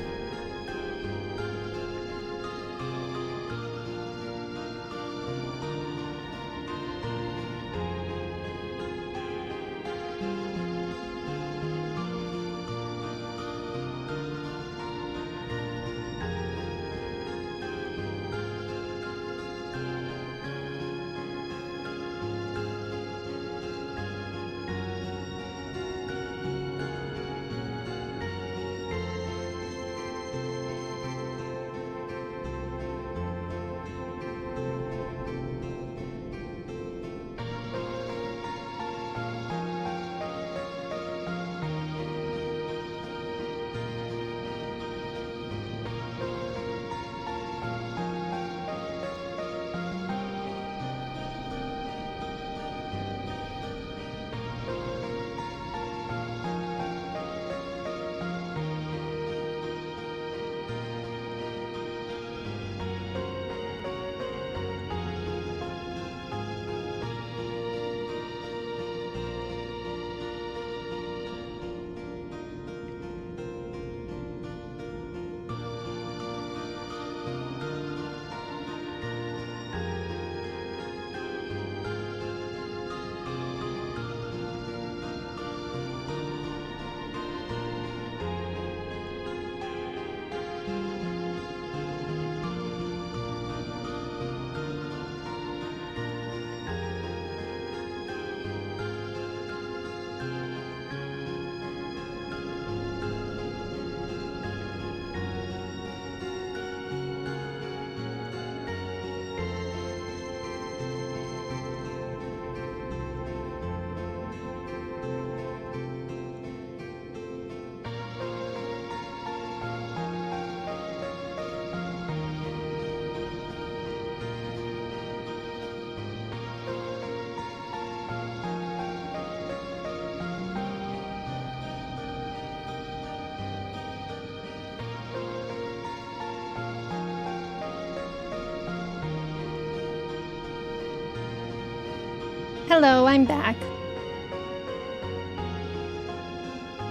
Hello, I'm back.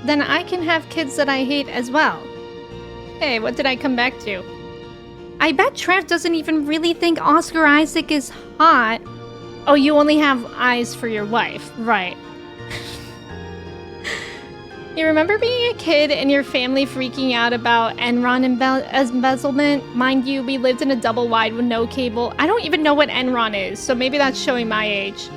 Then I can have kids that I hate as well. Hey, what did I come back to? I bet Trev doesn't even really think Oscar Isaac is hot. Oh, you only have eyes for your wife. Right. You remember being a kid and your family freaking out about Enron embezzlement? Mind you, we lived in a double wide with no cable. I don't even know what Enron is, so maybe that's showing my age.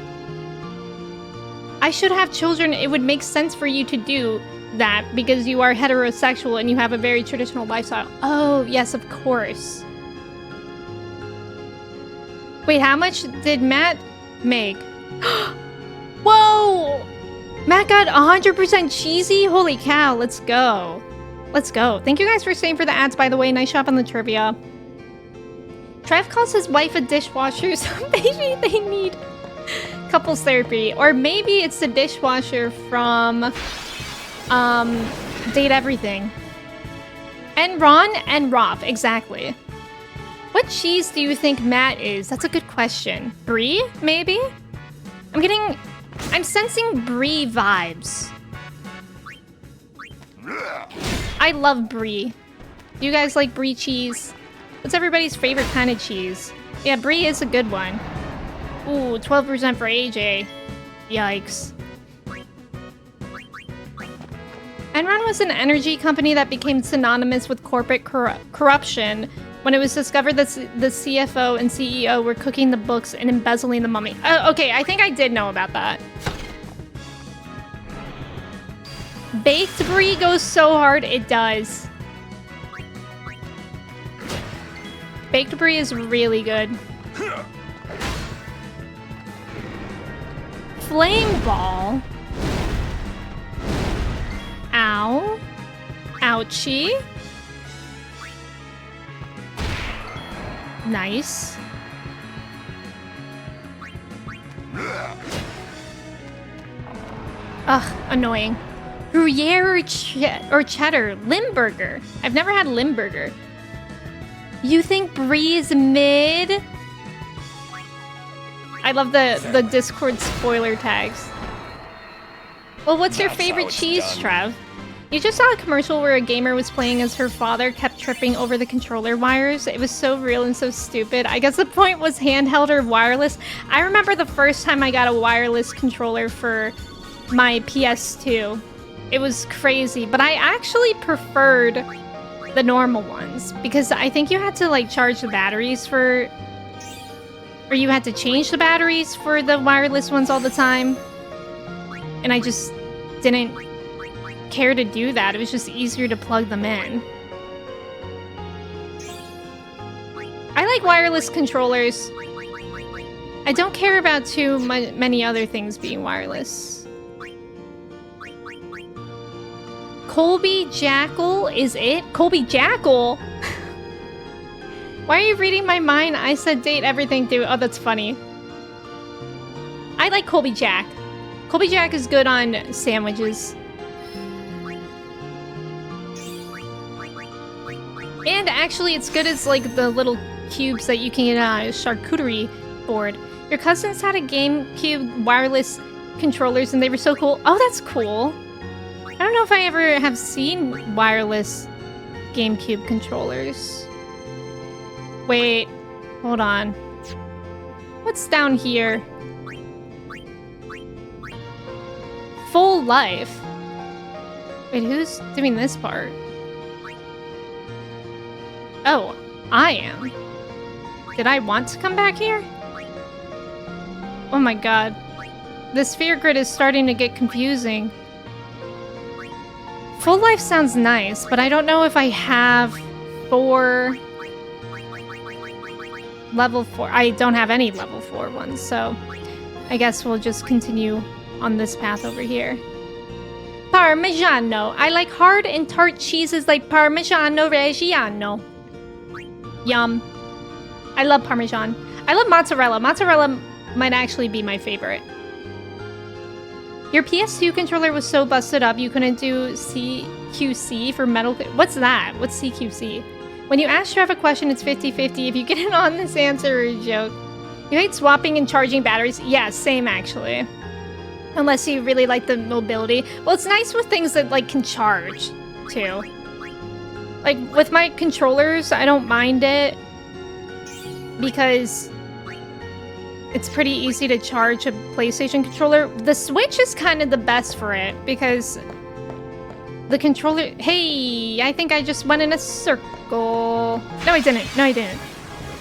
I should have children. It would make sense for you to do that because you are heterosexual and you have a very traditional lifestyle. Oh, yes, of course. Wait, how much did Matt make? Whoa! Matt got 100% cheesy? Holy cow, let's go. Let's go. Thank you guys for staying for the ads, by the way. Nice job on the trivia. Trev calls his wife a dishwasher, so maybe they need couples therapy. Or maybe it's the dishwasher from Date Everything. Enron and Rob, exactly. What cheese do you think Matt is? That's a good question. Brie, maybe? I'm sensing Brie vibes. I love Brie. Do you guys like Brie cheese? What's everybody's favorite kind of cheese? Yeah, Brie is a good one. Ooh, 12% for AJ. Yikes. Enron was an energy company that became synonymous with corporate corruption when it was discovered that the CFO and CEO were cooking the books and embezzling the money. Okay, I think I did know about that. Baked Brie goes so hard, it does. Baked Brie is really good. Flame Ball. Ow. Ouchie. Nice. Ugh, annoying. Gruyere or cheddar? Limburger. I've never had Limburger. You think Brie is mid? I love the Discord spoiler tags. Well, what's your favorite cheese, Trev? You just saw a commercial where a gamer was playing as her father kept tripping over the controller wires. It was so real and so stupid. I guess the point was handheld or wireless. I remember the first time I got a wireless controller for my PS2. It was crazy, but I actually preferred the normal ones because I think you had to like charge the batteries for, or you had to change the batteries for the wireless ones all the time. And I just didn't care to do that. It was just easier to plug them in. I like wireless controllers. I don't care about too many other things being wireless. Colby Jackal is it? Colby Jackal? Why are you reading my mind? I said Date Everything too. Oh, that's funny. I like Colby Jack. Colby Jack is good on sandwiches. And actually, it's good as like the little cubes that you can get on a charcuterie board. Your cousins had a GameCube wireless controllers and they were so cool. Oh, that's cool. I don't know if I ever have seen wireless GameCube controllers. Wait, hold on. What's down here? Full life. Wait, who's doing this part? Oh, I am. Did I want to come back here? Oh my god. The sphere grid is starting to get confusing. Full life sounds nice, but I don't know if I have 4... level 4. I don't have any level 4 ones, so I guess we'll just continue on this path over here. Parmigiano. I like hard and tart cheeses like Parmigiano Reggiano. Yum. I love Parmesan. I love mozzarella. Mozzarella might actually be my favorite. Your PS2 controller was so busted up you couldn't do CQC for Metal... What's that? What's CQC? When you ask Trev a question, it's 50-50. If you get an honest answer or a joke, You hate swapping and charging batteries? Yeah, same actually. Unless you really like the mobility. Well, it's nice with things that like can charge too. Like with my controllers, I don't mind it because it's pretty easy to charge a PlayStation controller. The Switch is kind of the best for it because the controller... Hey, I think I just went in a circle. No, I didn't. No, I didn't.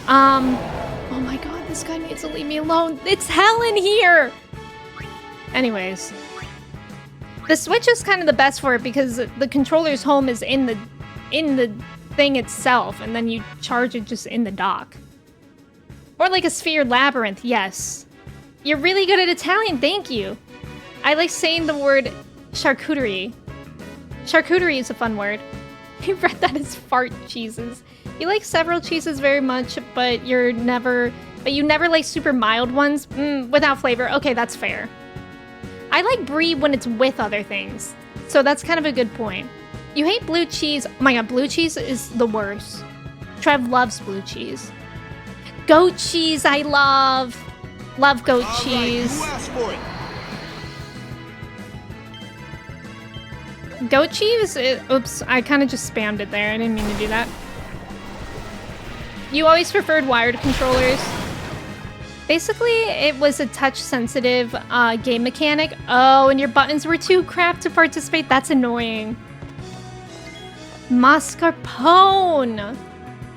Oh my god, this guy needs to leave me alone. It's hell in here! Anyways. The Switch is kind of the best for it because the controller's home is in the thing itself, and then you charge it just in the dock. Or like a sphere labyrinth, yes. You're really good at Italian, thank you. I like saying the word charcuterie. Charcuterie is a fun word. You read that as fart cheeses. You like several cheeses very much, but you never like super mild ones without flavor. Okay, that's fair. I like brie when it's with other things. So that's kind of a good point. You hate blue cheese. Oh my god, blue cheese is the worst. Trev loves blue cheese. Goat cheese, I love. Love goat cheese. Who asked for it? Goat cheese? Oops, I kind of just spammed it there. I didn't mean to do that. You always preferred wired controllers. Basically, it was a touch-sensitive game mechanic. Oh, and your buttons were too crap to participate. That's annoying. Mascarpone.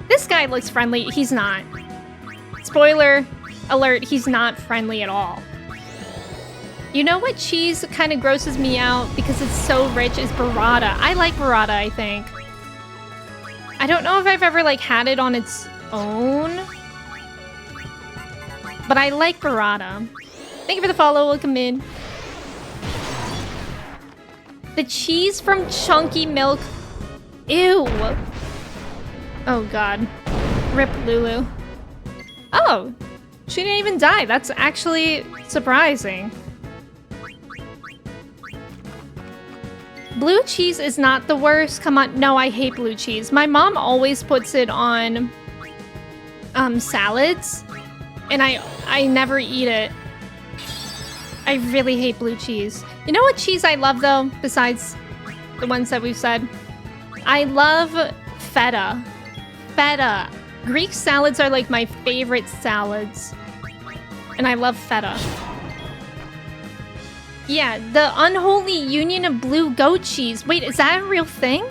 This guy looks friendly. He's not. Spoiler alert, he's not friendly at all. You know what cheese kind of grosses me out because it's so rich is burrata. I like burrata, I think. I don't know if I've ever like had it on its own, but I like burrata. Thank you for the follow, welcome in. The cheese from Chunky Milk. Ew. Oh god. Rip Lulu. Oh, she didn't even die. That's actually surprising. Blue cheese is not the worst. Come on. No, I hate blue cheese. My mom always puts it on salads, and I never eat it. I really hate blue cheese. You know what cheese I love, though, besides the ones that we've said? I love feta. Feta. Greek salads are like my favorite salads. And I love feta. Yeah, the unholy union of blue goat cheese. Wait, is that a real thing?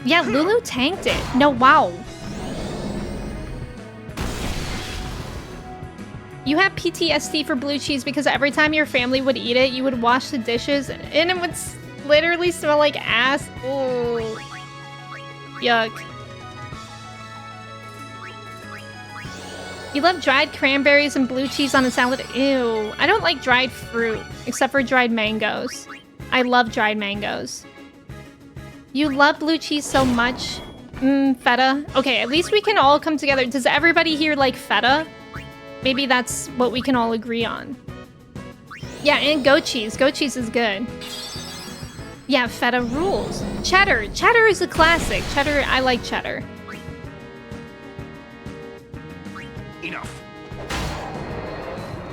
Yeah, Lulu tanked it. No, wow. You have PTSD for blue cheese because every time your family would eat it, you would wash the dishes and it would literally smell like ass. Ooh. Yuck. You love dried cranberries and blue cheese on a salad? Ew. I don't like dried fruit, except for dried mangoes. I love dried mangoes. You love blue cheese so much? Feta. Okay, at least we can all come together. Does everybody here like feta? Maybe that's what we can all agree on. Yeah, and goat cheese. Goat cheese is good. Yeah, feta rules. Cheddar. Cheddar is a classic. Cheddar, I like cheddar. Enough.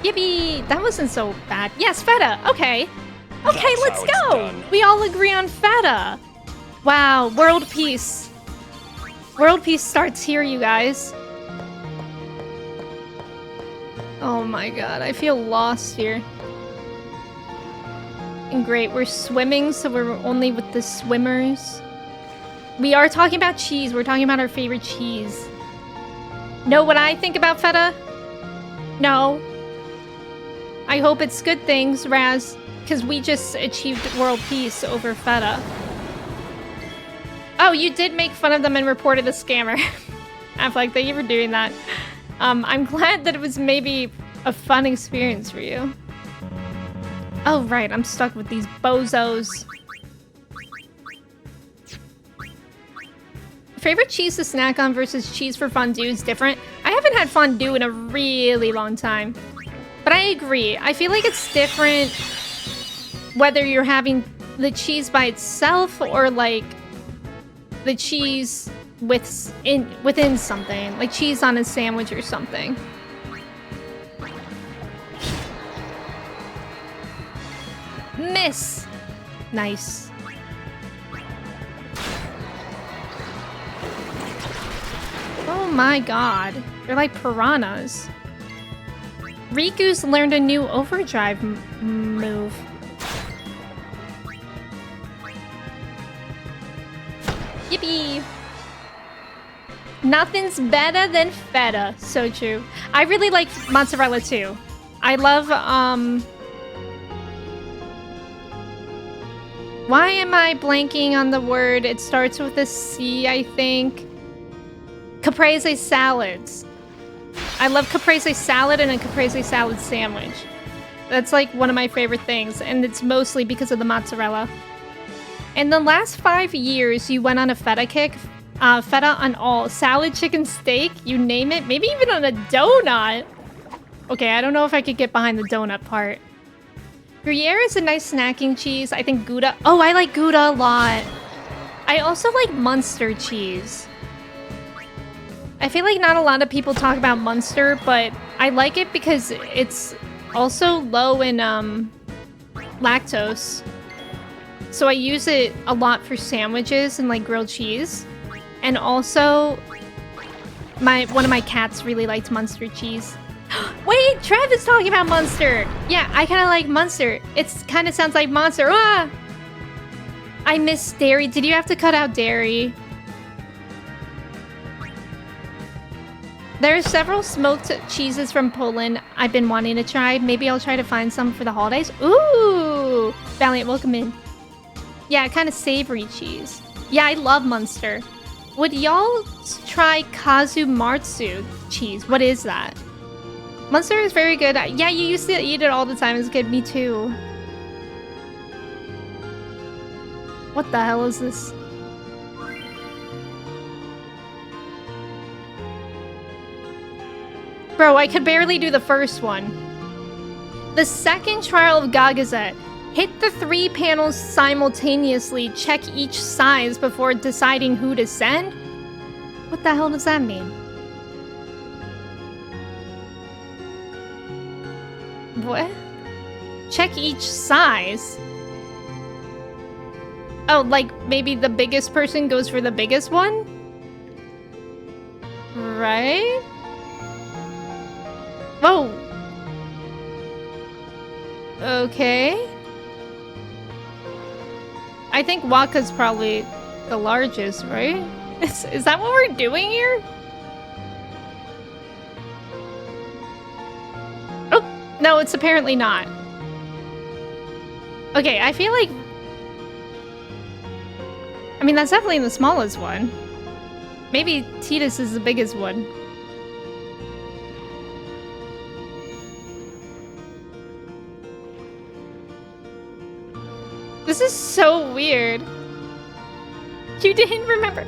Yippee! That wasn't so bad. Yes, feta. Okay. Okay, That's let's how it's go. done. We all agree on feta. Wow, world peace. World peace starts here, you guys. Oh my god, I feel lost here. And great, we're swimming, so we're only with the swimmers. We are talking about cheese. We're talking about our favorite cheese. Know what I think about feta? No. I hope it's good things, Raz, because we just achieved world peace over feta. Oh, you did make fun of them and reported a scammer. Affleck, thank you for doing that. I'm glad that it was maybe a fun experience for you. Oh, right, I'm stuck with these bozos. Favorite cheese to snack on versus cheese for fondue is different. I haven't had fondue in a really long time. But I agree. I feel like it's different whether you're having the cheese by itself or like the cheese within something. Like cheese on a sandwich or something. Miss. Nice. Oh my god. They're like piranhas. Riku's learned a new overdrive move. Yippee! Nothing's better than feta. So true. I really like mozzarella too. I love, why am I blanking on the word? It starts with a C, I think. Caprese salads. I love caprese salad and a caprese salad sandwich. That's like one of my favorite things, and it's mostly because of the mozzarella. In the last 5 years, you went on a feta kick. Feta on all. Salad, chicken, steak, you name it. Maybe even on a donut. Okay, I don't know if I could get behind the donut part. Gruyere is a nice snacking cheese. I think Gouda... Oh, I like Gouda a lot. I also like Munster cheese. I feel like not a lot of people talk about Munster, but I like it because it's also low in lactose. So I use it a lot for sandwiches and like grilled cheese. And also, one of my cats really likes Munster cheese. Wait, Trev is talking about Munster. Yeah, I kind of like Munster. It kind of sounds like Monster. Ah! I miss dairy. Did you have to cut out dairy? There are several smoked cheeses from Poland I've been wanting to try. Maybe I'll try to find some for the holidays. Ooh! Valiant, welcome in. Yeah, kind of savory cheese. Yeah, I love Munster. Would y'all try Kazumatsu cheese? What is that? Munster is very good. Yeah, you used to eat it all the time. It's good. Me too. What the hell is this? Bro, I could barely do the first one. The second trial of Gagazet. Hit the 3 panels simultaneously. Check each size before deciding who to send? What the hell does that mean? What? Check each size? Oh, like maybe the biggest person goes for the biggest one? Right? Whoa. Okay. I think Waka's probably the largest, right? Is that what we're doing here? Oh, no, it's apparently not. Okay, I feel like... I mean, that's definitely the smallest one. Maybe Titus is the biggest one. This is so weird. You didn't remember.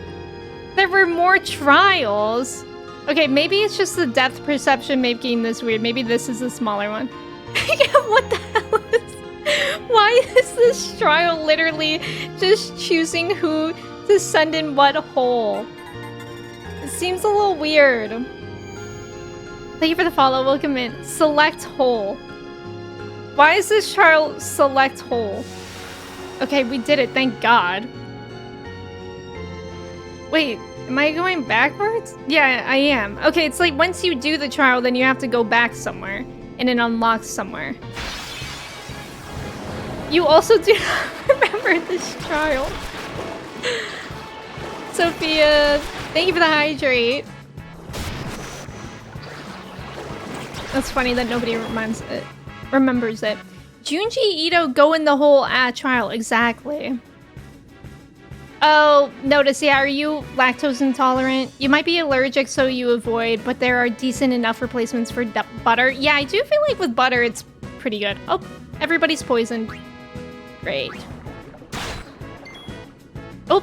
There were more trials. Okay, maybe it's just the depth perception making this weird. Maybe this is a smaller one. What the hell is... Why is this trial literally just choosing who to send in what hole? It seems a little weird. Thank you for the follow. Welcome in. Select hole. Why is this trial select hole? Okay, we did it, thank God. Wait, am I going backwards? Yeah, I am. Okay, it's like once you do the trial, then you have to go back somewhere. And it unlocks somewhere. You also do not remember this trial. Sophia, thank you for the hydrate. That's funny that nobody remembers it. Junji Ito go in the hole at trial. Exactly. Oh, notice, yeah, are you lactose intolerant? You might be allergic, so you avoid, but there are decent enough replacements for butter. Yeah, I do feel like with butter, it's pretty good. Oh, everybody's poisoned. Great. Oh,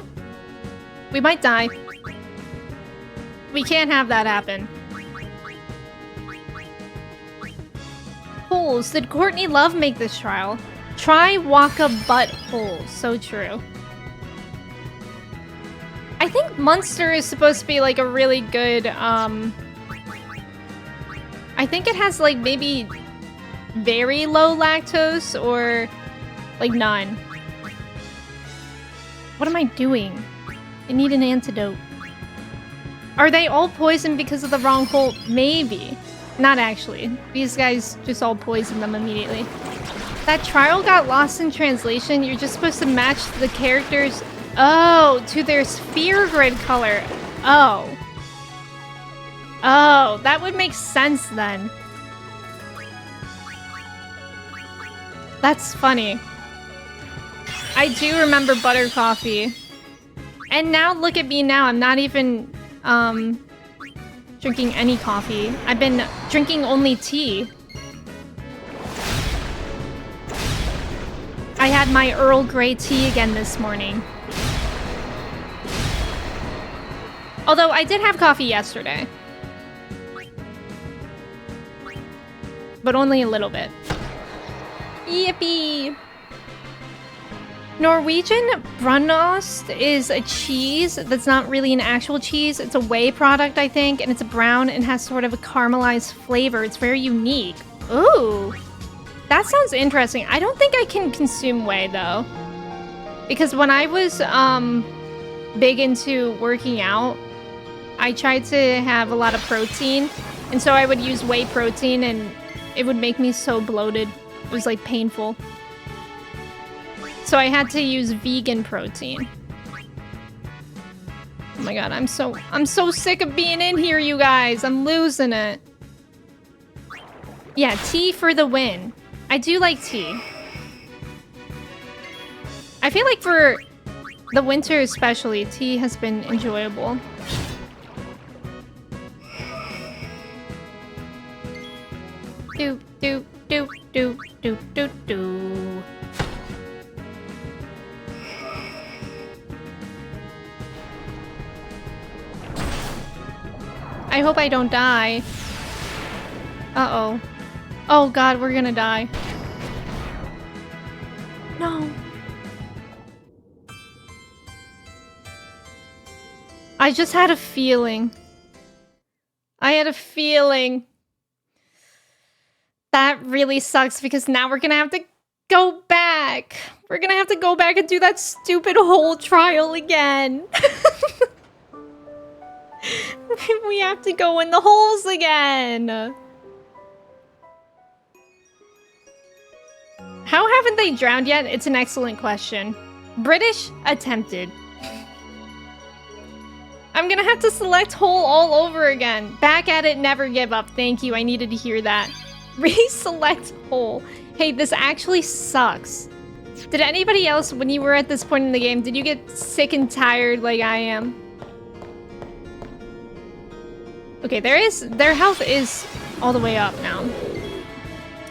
we might die. We can't have that happen. Holes. Did Courtney Love make this trial? Try Waka butt hole. So true. I think Munster is supposed to be like a really good, I think it has like maybe very low lactose or Like, none. What am I doing? I need an antidote. Are they all poisoned because of the wrong hole? Maybe. Not actually. These guys just all poisoned them immediately. That trial got lost in translation. You're just supposed to match the characters... Oh, to their sphere grid color. Oh. Oh, that would make sense then. That's funny. I do remember butter coffee. And now look at me now. I'm not even drinking any coffee. I've been drinking only tea. I had my Earl Grey tea again this morning. Although I did have coffee yesterday. But only a little bit. Yippee! Norwegian brunost is a cheese that's not really an actual cheese. It's a whey product, I think, and it's brown and has sort of a caramelized flavor. It's very unique. Ooh! That sounds interesting. I don't think I can consume whey, though. Because when I was big into working out, I tried to have a lot of protein. And so I would use whey protein, and it would make me so bloated. It was, like, painful. So I had to use vegan protein. Oh my god, I'm so sick of being in here, you guys. I'm losing it. Yeah, tea for the win. I do like tea. I feel like for the winter especially, tea has been enjoyable. Do, do, do, do, do, do, do. I hope I don't die. Uh-oh. Oh god, we're gonna die. No. I just had a feeling. I had a feeling. That really sucks because now we're gonna have to go back. We're gonna have to go back and do that stupid whole trial again. We have to go in the holes again. How haven't they drowned yet? It's an excellent question. British attempted. I'm gonna have to select hole all over again. Back at it, never give up. Thank you, I needed to hear that. Reselect hole. Hey, this actually sucks. Did anybody else, when you were at this point in the game, did you get sick and tired like I am? Okay, their health is all the way up now.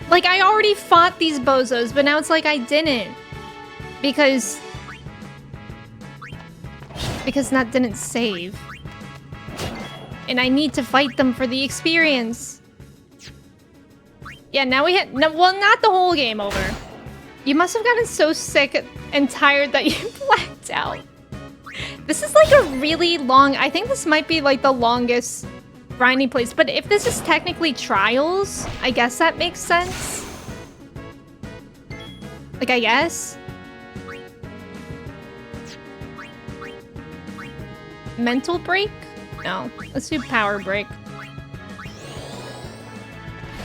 Like, I already fought these bozos, but now it's like I didn't. Because that didn't save. And I need to fight them for the experience. Yeah, now we had... No, well, not the whole game over. You must have gotten so sick and tired that you blacked out. This is like a really long... I think this might be like the longest grinding place. But if this is technically trials, I guess that makes sense. Like, I guess. Mental break? No. Let's do power break.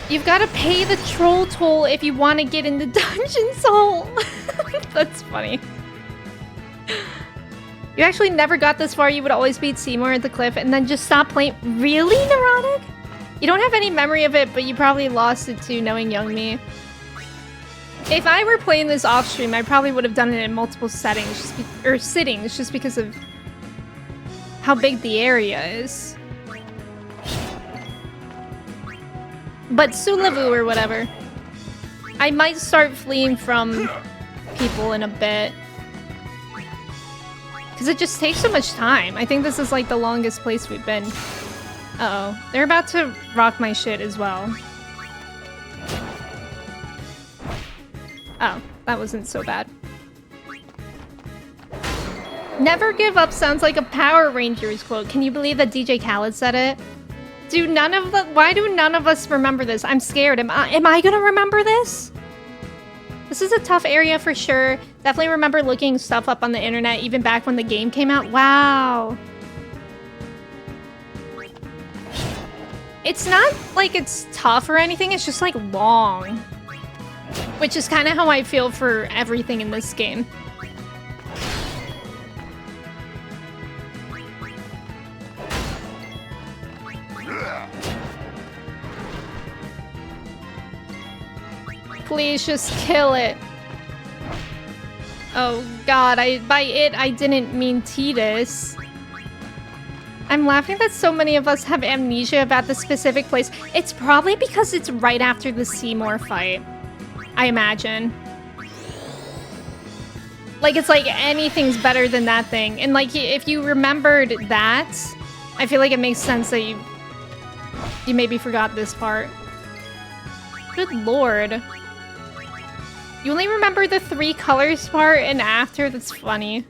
You've got to pay the troll toll if you want to get in the dungeon soul. That's funny. You actually never got this far. You would always beat Seymour at the cliff and then just stop playing. Really, Neurotic? You don't have any memory of it, but you probably lost it to knowing young me. If I were playing this off stream, I probably would have done it in multiple settings, or sittings, just because of how big the area is. But Sulavu or whatever. I might start fleeing from people in a bit. Because it just takes so much time. I think this is like the longest place we've been. Uh-oh. They're about to rock my shit as well. Oh, that wasn't so bad. Never give up sounds like a Power Rangers quote. Can you believe that DJ Khaled said it? Why do none of us remember this? I'm scared. Am I gonna remember this? This is a tough area for sure. Definitely remember looking stuff up on the internet even back when the game came out. Wow. It's not like it's tough or anything, it's just like long. Which is kind of how I feel for everything in this game. Please just kill it. Oh god, by it I didn't mean Tidus. I'm laughing that so many of us have amnesia about the specific place. It's probably because it's right after the Seymour fight, I imagine. Like, it's like anything's better than that thing. And like, if you remembered that, I feel like it makes sense that you maybe forgot this part. Good lord. You only remember the 3 colors part and after? That's funny.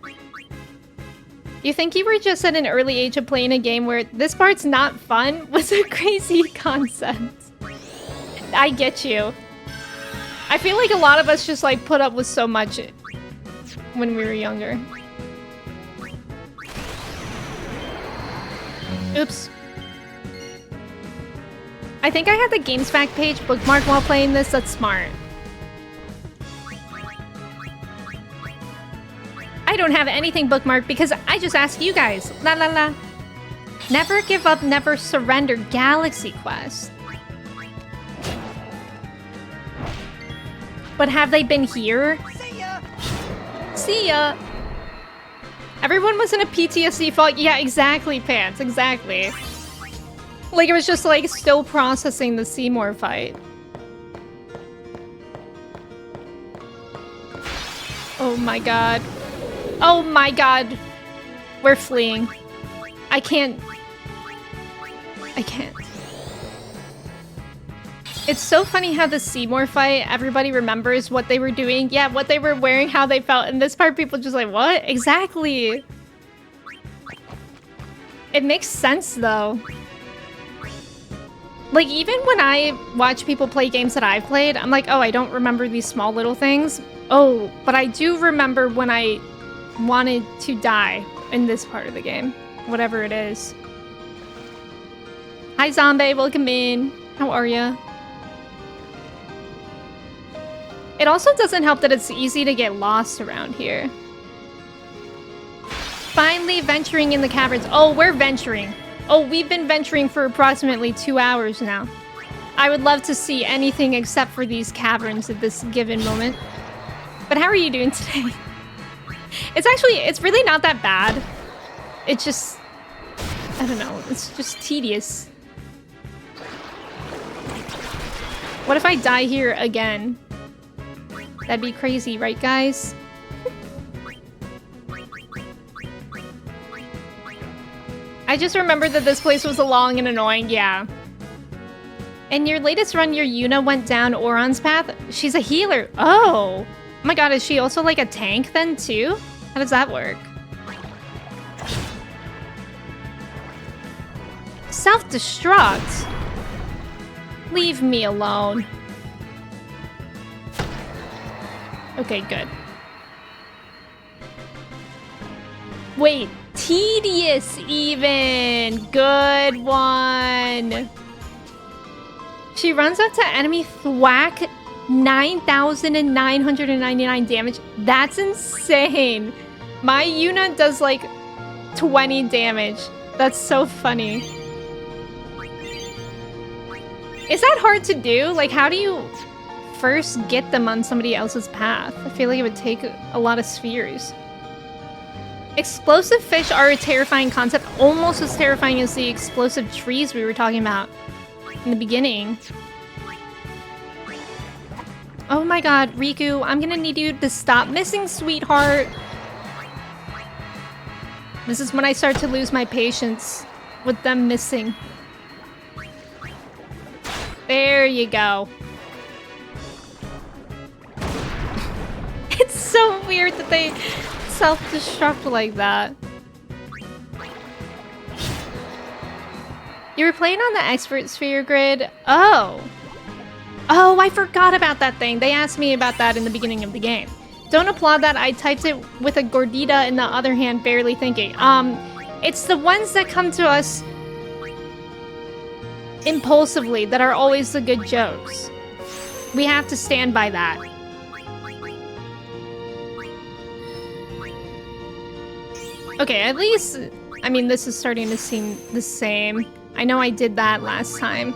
You think you were just at an early age of playing a game where this part's not fun was a crazy concept. I get you. I feel like a lot of us just like put up with so much when we were younger. Oops. I think I had the Games Fact page bookmarked while playing this. That's smart. I don't have anything bookmarked because I just asked you guys. La la la. Never give up, never surrender. Galaxy Quest. But have they been here? See ya! See ya. Everyone was in a PTSD fog. Yeah, exactly, Pants. Exactly. Like, it was just, like, still processing the Seymour fight. Oh my god. Oh my god. We're fleeing. I can't. It's so funny how the Seymour fight, everybody remembers what they were doing. Yeah, what they were wearing, how they felt. And this part, people just like, what? Exactly. It makes sense, though. Like, even when I watch people play games that I've played, I'm like, oh, I don't remember these small little things. Oh, but I do remember when I wanted to die in this part of the game. Whatever it is. Hi, Zombie. Welcome in. How are ya? It also doesn't help that it's easy to get lost around here. Finally venturing in the caverns. Oh, we're venturing. Oh, we've been venturing for approximately 2 hours now. I would love to see anything except for these caverns at this given moment. But how are you doing today? It's really not that bad. It's just, I don't know, it's just tedious. What if I die here again? That'd be crazy, right, guys? I just remembered that this place was long and annoying, yeah. In your latest run, your Yuna went down Oron's path? She's a healer. Oh! Oh my god, is she also like a tank then, too? How does that work? Self-destruct? Leave me alone. Okay, good. Wait, tedious even. Good one. She runs up to enemy thwack 9,999 damage. That's insane. My Yuna does like 20 damage. That's so funny. Is that hard to do? Like, how do you first get them on somebody else's path? I feel like it would take a lot of spheres. Explosive fish are a terrifying concept, almost as terrifying as the explosive trees we were talking about in the beginning. Oh my god, Riku, I'm gonna need you to stop missing, sweetheart. This is when I start to lose my patience with them missing. There you go. It's so weird that they self-destruct like that. You were playing on the expert sphere grid? Oh. Oh, I forgot about that thing. They asked me about that in the beginning of the game. Don't applaud that. I typed it with a gordita in the other hand, barely thinking. It's the ones that come to us impulsively that are always the good jokes. We have to stand by that. Okay, at least, I mean, this is starting to seem the same. I know I did that last time.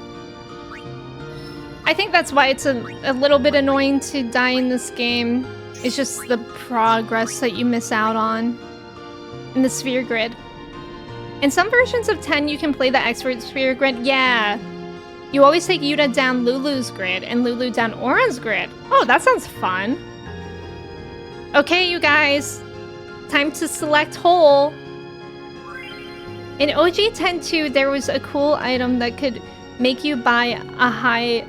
I think that's why it's a little bit annoying to die in this game. It's just the progress that you miss out on in the sphere grid. In some versions of 10, you can play the expert sphere grid. Yeah. You always take Yuta down Lulu's grid and Lulu down Oran's grid. Oh, that sounds fun. Okay, you guys. Time to select hole. In OG 10.2, there was a cool item that could make you buy a high...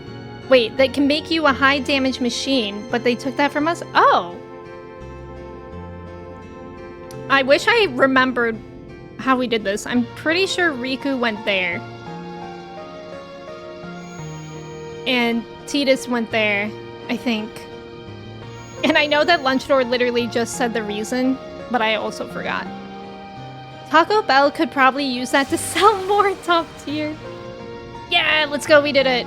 Wait, that can make you a high damage machine, but they took that from us? Oh. I wish I remembered how we did this. I'm pretty sure Riku went there. And Tidus went there, I think. And I know that Lunchdor literally just said the reason, but I also forgot. Taco Bell could probably use that to sell more top tier. Yeah, let's go, we did it.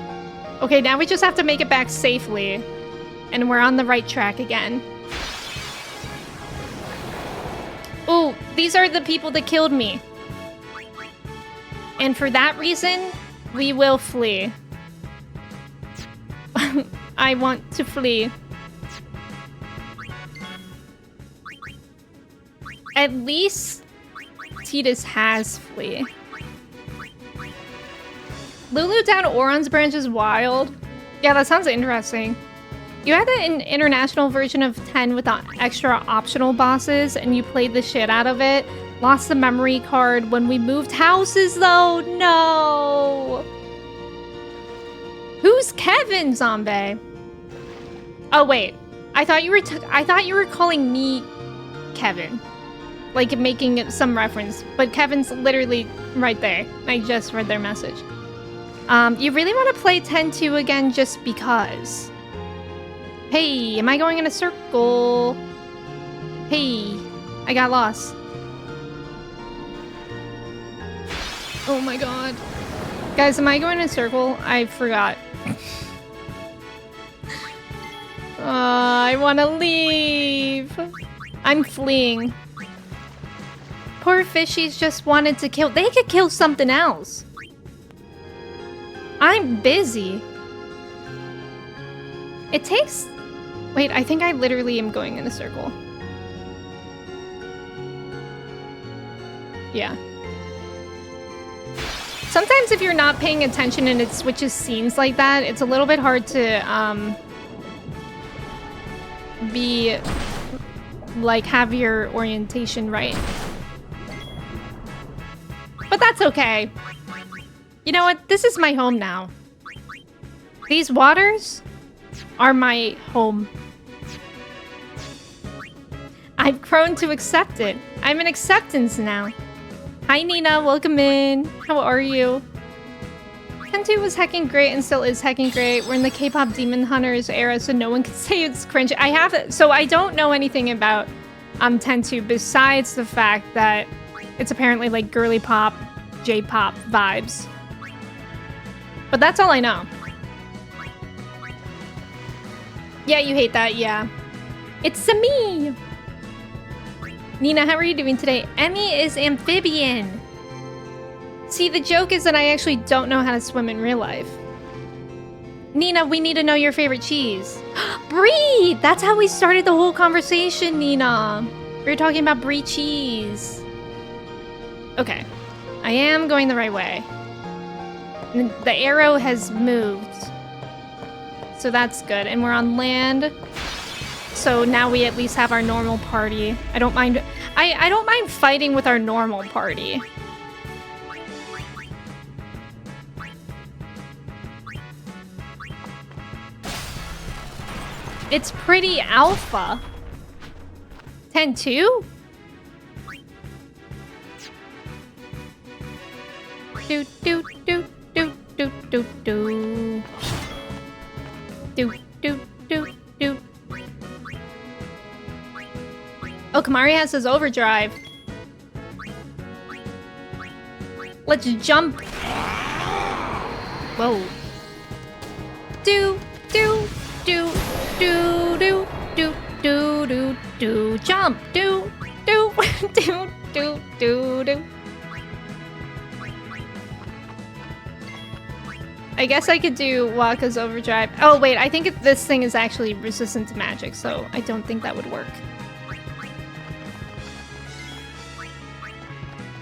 Okay, now we just have to make it back safely. And we're on the right track again. Ooh, these are the people that killed me. And for that reason, we will flee. I want to flee. At least Tidus has flee. Lulu down Oron's branch is wild. Yeah, that sounds interesting. You had an international version of 10 with the extra optional bosses, and you played the shit out of it. Lost the memory card when we moved houses, though. No. Who's Kevin, Zombie? Oh wait, I thought you were calling me Kevin, like making some reference. But Kevin's literally right there. I just read their message. You really want to play 10-2 again just because? Hey, am I going in a circle? Hey, I got lost. Oh my god. Guys, am I going in a circle? I forgot. I want to leave. I'm fleeing. Poor fishies just wanted to kill. They could kill something else. I'm busy. It takes... Wait, I think I literally am going in a circle. Yeah. Sometimes if you're not paying attention and it switches scenes like that, it's a little bit hard to, have your orientation right. But that's okay. You know what? This is my home now. These waters are my home. I've grown to accept it. I'm in acceptance now. Hi Nina, welcome in. How are you? 10-2 was hecking great and still is hecking great. We're in the K-pop Demon Hunters era, so no one can say it's cringe. So I don't know anything about 10-2 besides the fact that it's apparently like girly pop, J-pop vibes. But that's all I know. Yeah, you hate that, yeah. It's me! Nina, how are you doing today? Emmy is amphibian. See, the joke is that I actually don't know how to swim in real life. Nina, we need to know your favorite cheese. Brie! That's how we started the whole conversation, Nina. We were talking about Brie cheese. Okay. I am going the right way. The arrow has moved. So that's good. And we're on land. So now we at least have our normal party. I don't mind. I don't mind fighting with our normal party. It's pretty alpha. 10-2? Do do do do do do do. Do, do, do, do. Oh, Kamari has his overdrive. Let's jump. Whoa. Do, do, do, do, do, do, do, do, do. Jump. Do, do, do, do, do, do. I guess I could do Waka's overdrive. Oh, wait, I think this thing is actually resistant to magic, so I don't think that would work.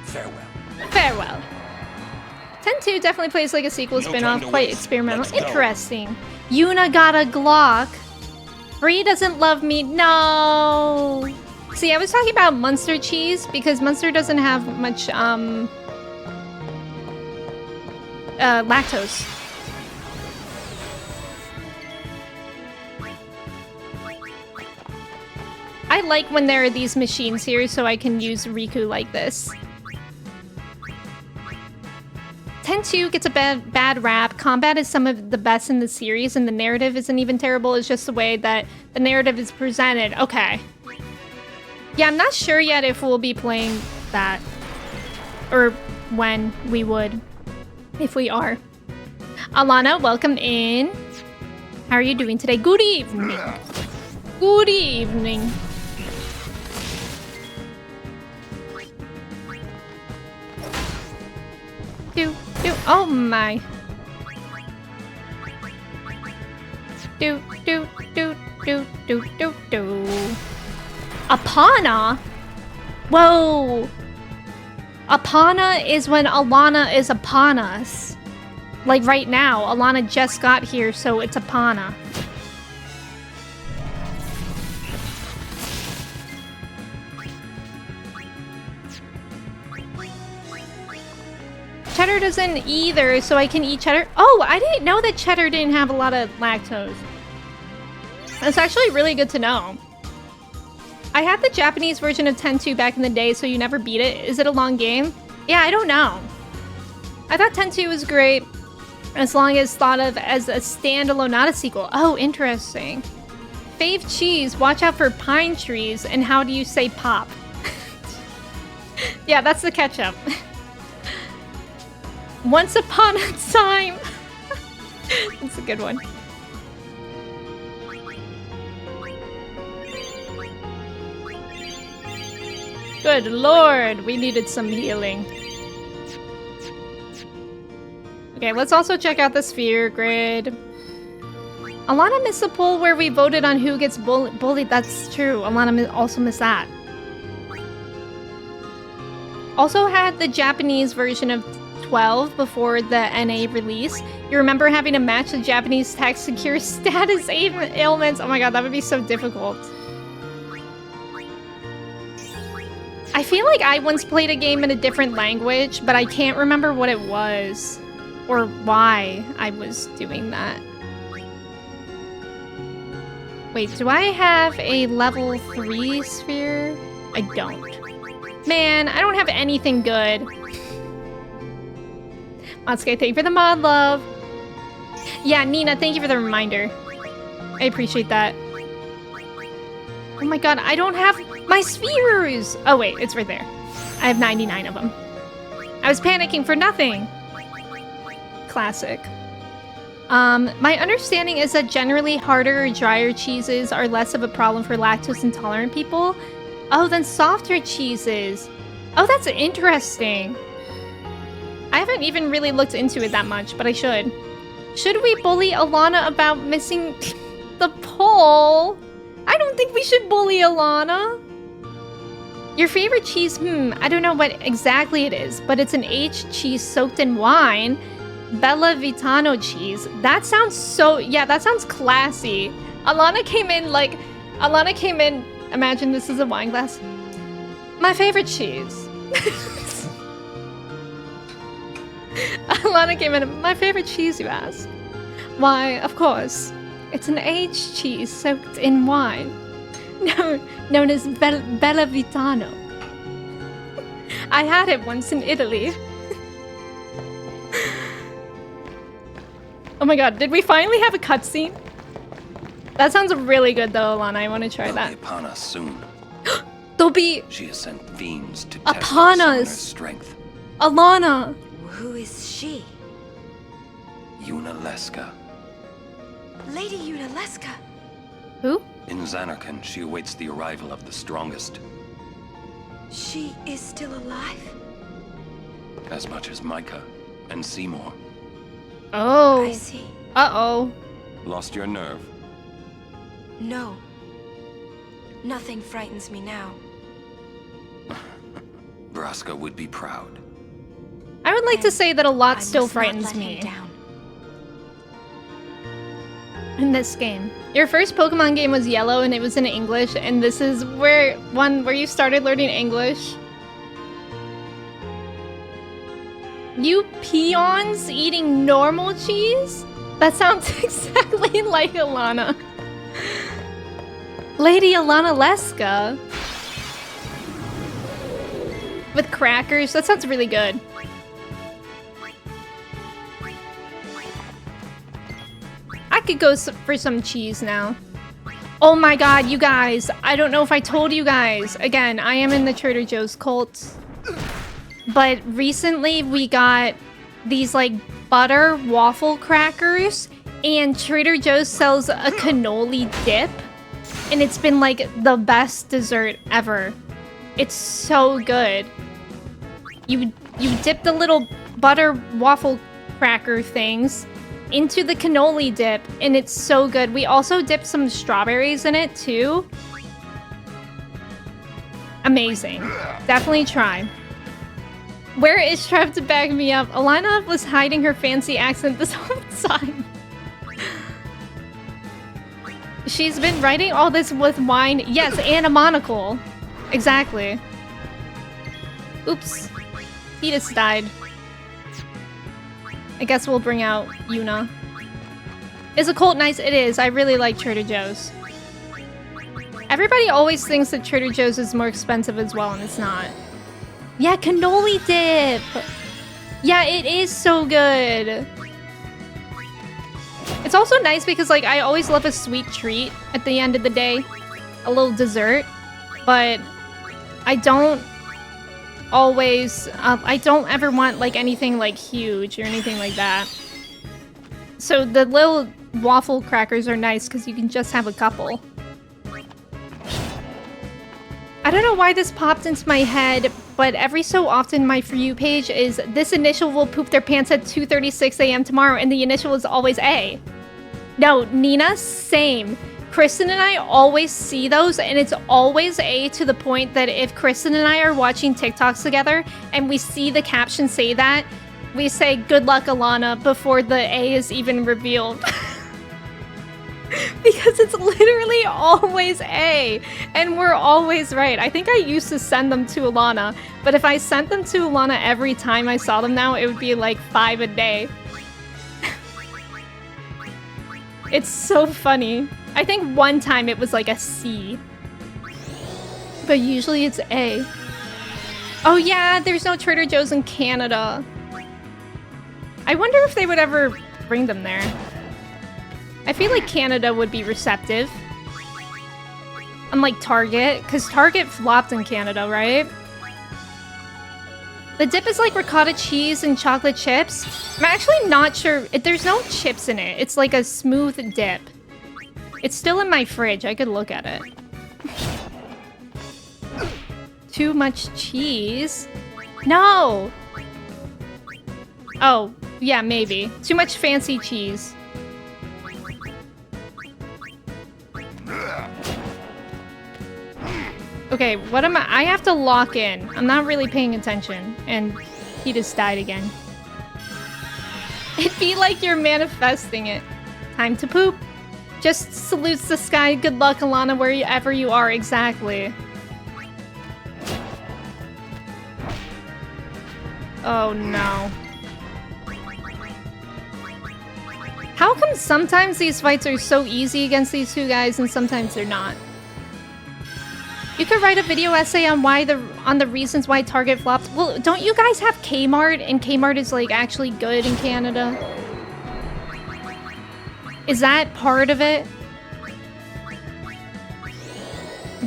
Farewell. Farewell. 10-2 definitely plays like a sequel spin-off, quite experimental. Interesting. Yuna got a Glock. Bree doesn't love me. No. See, I was talking about Munster cheese because Munster doesn't have much lactose. I like when there are these machines here so I can use Riku like this. 10-2 gets a bad rap. Combat is some of the best in the series, and the narrative isn't even terrible. It's just the way that the narrative is presented. Okay. Yeah, I'm not sure yet if we'll be playing that. Or when we would. If we are. Alana, welcome in. How are you doing today? Good evening. Good evening. Do, do, oh my. Do, do, do, do, do, do, do. Apana? Whoa. Apana is when Alana is upon us. Like right now, Alana just got here, so it's Apana. Cheddar doesn't either, so I can eat cheddar. Oh, I didn't know that cheddar didn't have a lot of lactose. That's actually really good to know. I had the Japanese version of 10-2 back in the day, so you never beat it. Is it a long game? Yeah, I don't know. I thought 10-2 was great, as long as thought of as a standalone, not a sequel. Oh, interesting. Fave cheese, watch out for pine trees, and how do you say pop? Yeah, that's the ketchup. Once upon a time. That's a good one. Good lord, we needed some healing. Okay, let's also check out the sphere grid. Alana missed the poll where we voted on who gets bullied. That's true. Alana also missed that. Also had the Japanese version of 12 before the NA release. You remember having to match the Japanese text to cure status ailments? Oh my god, that would be so difficult. I feel like I once played a game in a different language, but I can't remember what it was or why I was doing that. Wait, do I have a level 3 sphere? I don't. Man, I don't have anything good. Matsuke, thank you for the mod love. Yeah, Nina, thank you for the reminder. I appreciate that. Oh my god, I don't have my spheres! Oh wait, it's right there. I have 99 of them. I was panicking for nothing. Classic. My understanding is that generally harder or drier cheeses are less of a problem for lactose intolerant people. Oh, than softer cheeses. Oh, that's interesting. I haven't even really looked into it that much, but I should. Should we bully Alana about missing the poll? I don't think we should bully Alana. Your favorite cheese? I don't know what exactly it is, but it's an aged cheese soaked in wine. Bella Vitano cheese. That sounds so... Yeah, that sounds classy. Alana came in, imagine this is a wine glass. My favorite cheese. Alana came in, my favorite cheese, you ask? Why, of course. It's an aged cheese soaked in wine. Known as Bella Vitano. I had it once in Italy. Oh my god, did we finally have a cutscene? That sounds really good though, Alana. I want to try They'll that. be upon us soon. They'll be She has sent fiends to Upon test our summoner's us. strength. Alana. Who is she? Unaleska. Lady Unaleska. Who? In Xanarkand, she awaits the arrival of the strongest. She is still alive? As much as Micah and Seymour. Oh. I see. Uh-oh. Lost your nerve? No. Nothing frightens me now. Braska would be proud. I would like to say that a lot I still must not frightens let him me down. in this game. Your first Pokemon game was Yellow and it was in English, and this is where you started learning English. You peons eating normal cheese? That sounds exactly like Alana. Lady Alana Leska. With crackers? That sounds really good. I could go for some cheese now. Oh my god, you guys. I don't know if I told you guys. Again, I am in the Trader Joe's cult. But recently we got these like butter waffle crackers, and Trader Joe's sells a cannoli dip, and it's been like the best dessert ever. It's so good. You dip the little butter waffle cracker things into the cannoli dip, and it's so good. We also dipped some strawberries in it too. Amazing. Definitely try. Where is Trev to back me up? Alana was hiding her fancy accent this whole time. She's been writing all this with wine. Yes, and a monocle. Exactly. Oops. He just died. I guess we'll bring out Yuna. Is a cult nice? It is. I really like Trader Joe's. Everybody always thinks that Trader Joe's is more expensive as well, and it's not. Yeah, cannoli dip! Yeah, it is so good. It's also nice because, like, I always love a sweet treat at the end of the day. A little dessert. But I don't always... I don't ever want, like, anything, like, huge or anything like that. So the little waffle crackers are nice because you can just have a couple. I don't know why this popped into my head, but every so often my For You page is, this initial will poop their pants at 2:36 a.m. tomorrow, and the initial is always A. No, Nina, same. Kristen and I always see those, and it's always A, to the point that if Kristen and I are watching TikToks together and we see the caption say that, we say, good luck, Alana, before the A is even revealed. Because it's literally always A, and we're always right. I think I used to send them to Alana, but if I sent them to Alana every time I saw them now, it would be like 5 a day. It's so funny. I think one time it was like a C, but usually it's A. Oh yeah, there's no Trader Joe's in Canada. I wonder if they would ever bring them there. I feel like Canada would be receptive. Unlike Target, because Target flopped in Canada, right? The dip is like ricotta cheese and chocolate chips. I'm actually not sure. There's no chips in it. It's like a smooth dip. It's still in my fridge. I could look at it. Too much cheese? No! Oh, yeah, maybe. Too much fancy cheese. Okay, what am I have to lock in. I'm not really paying attention, and he just died again. It'd be like you're manifesting it. Time to poop. Just salutes the sky. Good luck, Alana, wherever you are. Exactly. Oh no. How come sometimes these fights are so easy against these two guys and sometimes they're not? You could write a video essay on the reasons why Target flopped. Well, don't you guys have Kmart? And Kmart is like actually good in Canada. Is that part of it?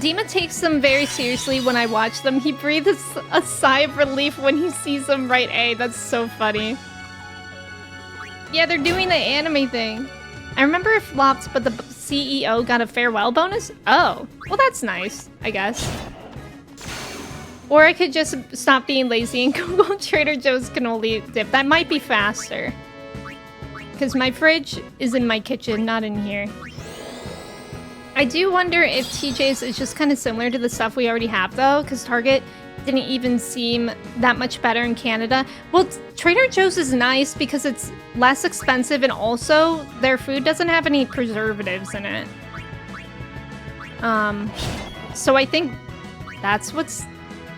Dima takes them very seriously when I watch them. He breathes a sigh of relief when he sees them write A. That's so funny. Yeah, they're doing the anime thing. I remember it flopped, but the CEO got a farewell bonus? Oh, well that's nice, I guess. Or I could just stop being lazy and Google Trader Joe's cannoli dip. That might be faster. Because my fridge is in my kitchen, not in here. I do wonder if TJ's is just kind of similar to the stuff we already have, though, because Target didn't even seem that much better in Canada. Well, Trader Joe's is nice because it's less expensive, and also their food doesn't have any preservatives in it. So I think that's what's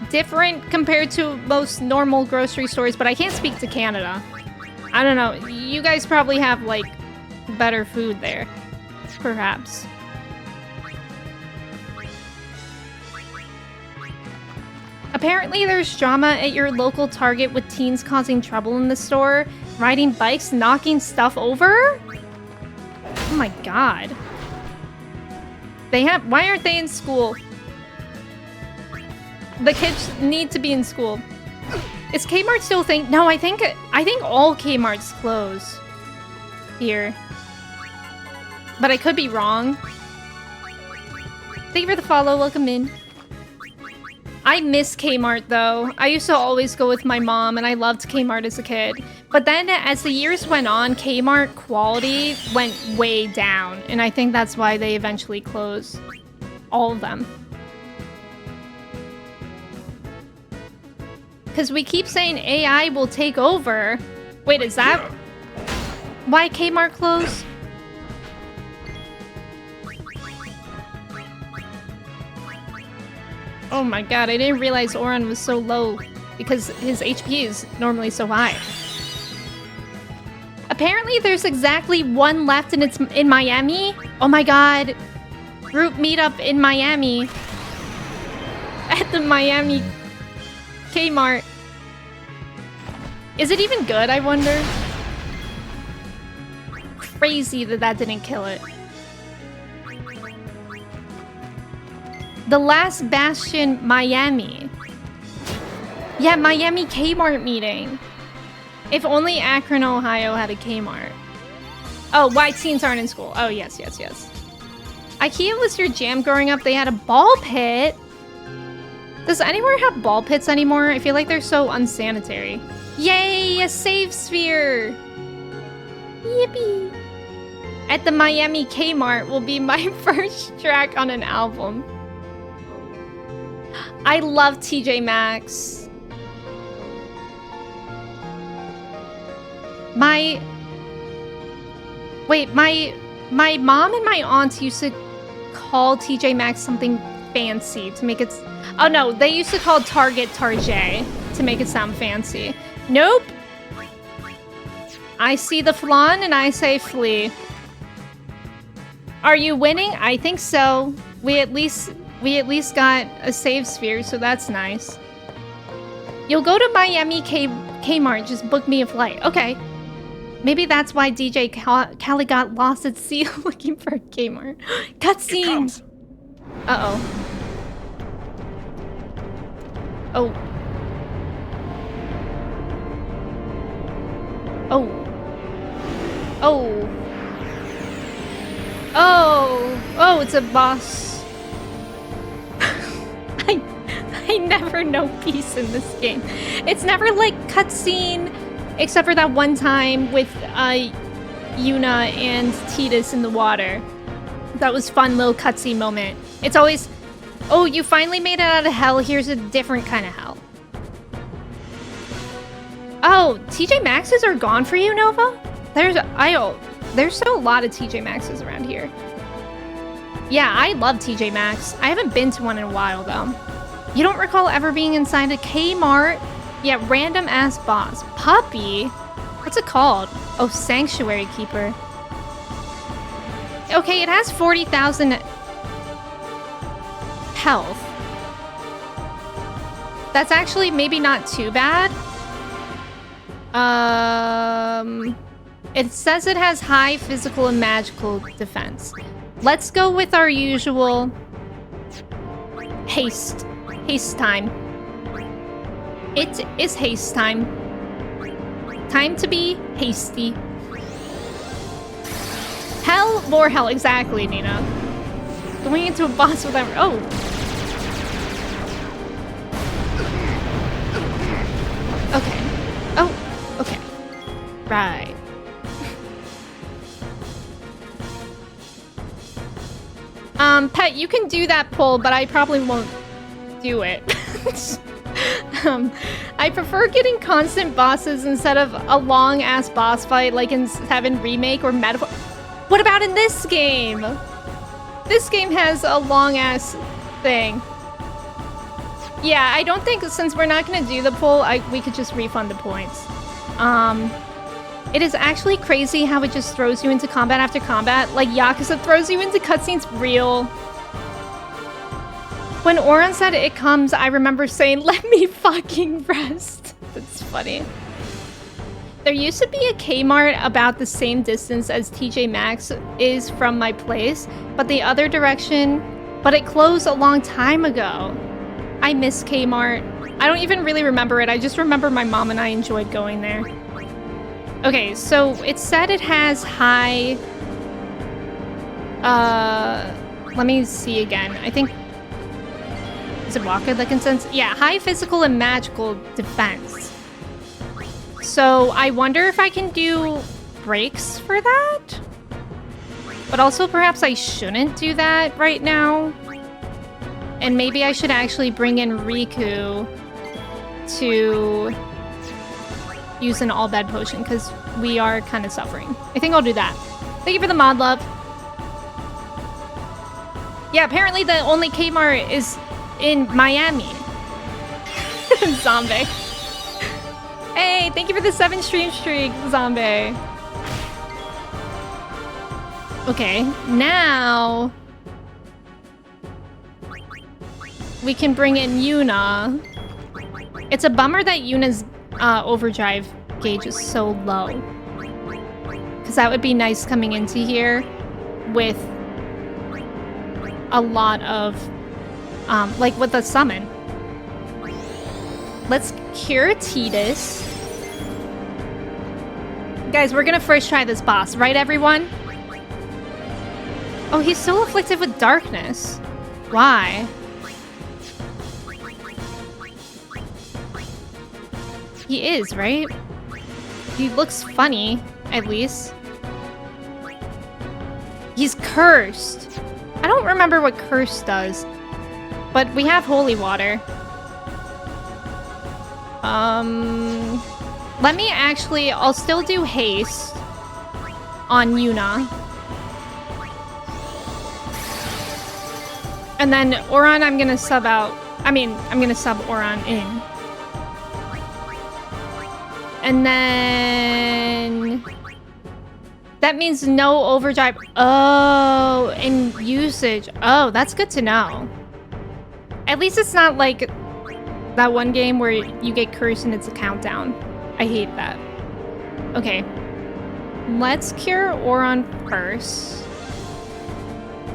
different compared to most normal grocery stores, but I can't speak to Canada. I don't know. You guys probably have, like, better food there. Perhaps. Apparently there's drama at your local Target with teens causing trouble in the store, riding bikes, knocking stuff over? Oh my god. Why aren't they in school? The kids need to be in school. Is Kmart still a thing? No, I think all Kmart's close here. But I could be wrong. Thank you for the follow, welcome in. I miss Kmart though. I used to always go with my mom and I loved Kmart as a kid. But then as the years went on, Kmart quality went way down. And I think that's why they eventually closed all of them. Because we keep saying AI will take over. Wait, is that why Kmart closed? Oh my god, I didn't realize Oran was so low because his HP is normally so high. Apparently there's exactly one left and it's in Miami. Oh my god. Group meetup in Miami. At the Miami Kmart. Is it even good, I wonder? Crazy that didn't kill it. The Last Bastion, Miami. Yeah, Miami Kmart meeting. If only Akron, Ohio had a Kmart. Oh, why teens aren't in school? Oh, yes, yes, yes. IKEA was your jam growing up. They had a ball pit. Does anywhere have ball pits anymore? I feel like they're so unsanitary. Yay, a save sphere. Yippee. At the Miami Kmart will be my first track on an album. I love TJ Maxx. My mom and my aunt used to call TJ Maxx something fancy to make it... Oh no, they used to call Target Target to make it sound fancy. Nope. I see the flan and I say flee. Are you winning? I think so. We at least got a save sphere, so that's nice. You'll go to Miami Kmart, just book me a flight. Okay. Maybe that's why DJ Callie got lost at sea looking for a Kmart. Cutscenes! Uh-oh. Oh. Oh. Oh. Oh. Oh, it's a boss. I never know peace in this game. It's never like cutscene, except for that one time with Yuna and Tidus in the water. That was fun little cutscene moment. It's always, oh, you finally made it out of hell. Here's a different kind of hell. Oh, TJ Maxx's are gone for you, Nova? There's still a lot of TJ Maxx's around here. Yeah, I love TJ Maxx. I haven't been to one in a while, though. You don't recall ever being inside a Kmart? Yeah, random ass boss. Puppy? What's it called? Oh, Sanctuary Keeper. Okay, it has 40,000 health. That's actually maybe not too bad. It says it has high physical and magical defense. Let's go with our usual Haste. Haste time. It is haste time. Time to be hasty. Hell, more hell. Exactly, Nina. Going into a boss without... Oh. Okay. Oh, okay. Right. Pet, you can do that pull, but I probably won't do it. I prefer getting constant bosses instead of a long-ass boss fight like in 7 Remake or Metaphor. What about in this game? This game has a long-ass thing. Yeah, I don't think, since we're not going to do the pull, we could just refund the points. It is actually crazy how it just throws you into combat after combat. Like Yakuza throws you into cutscenes real. When Oran said it comes, I remember saying, let me fucking rest. That's funny. There used to be a Kmart about the same distance as TJ Maxx is from my place, but the other direction, but it closed a long time ago. I miss Kmart. I don't even really remember it. I just remember my mom and I enjoyed going there. Okay, so it said it has high... let me see again. I think... Is it Waka that can sense? Yeah, high physical and magical defense. So I wonder if I can do breaks for that? But also perhaps I shouldn't do that right now. And maybe I should actually bring in Riku to use an all bed potion because we are kind of suffering. I think I'll do that. Thank you for the mod, love. Yeah, apparently the only Kmart is in Miami. Zombie. Hey, thank you for the 7 stream streak, Zombie. Okay, now we can bring in Yuna. It's a bummer that Yuna's overdrive gauge is so low. Because that would be nice coming into here with a lot of, like with a summon. Let's cure Tidus. Guys, we're gonna first try this boss, right everyone? Oh, he's so afflicted with darkness. Why? He is, right? He looks funny, at least. He's cursed. I don't remember what curse does, but we have holy water. Let me actually... I'll still do haste on Yuna. And then Oran, I'm gonna sub out... I'm gonna sub Oran in. And then... That means no overdrive. Oh, and usage. Oh, that's good to know. At least it's not like that one game where you get cursed and it's a countdown. I hate that. Okay. Let's cure Oran first.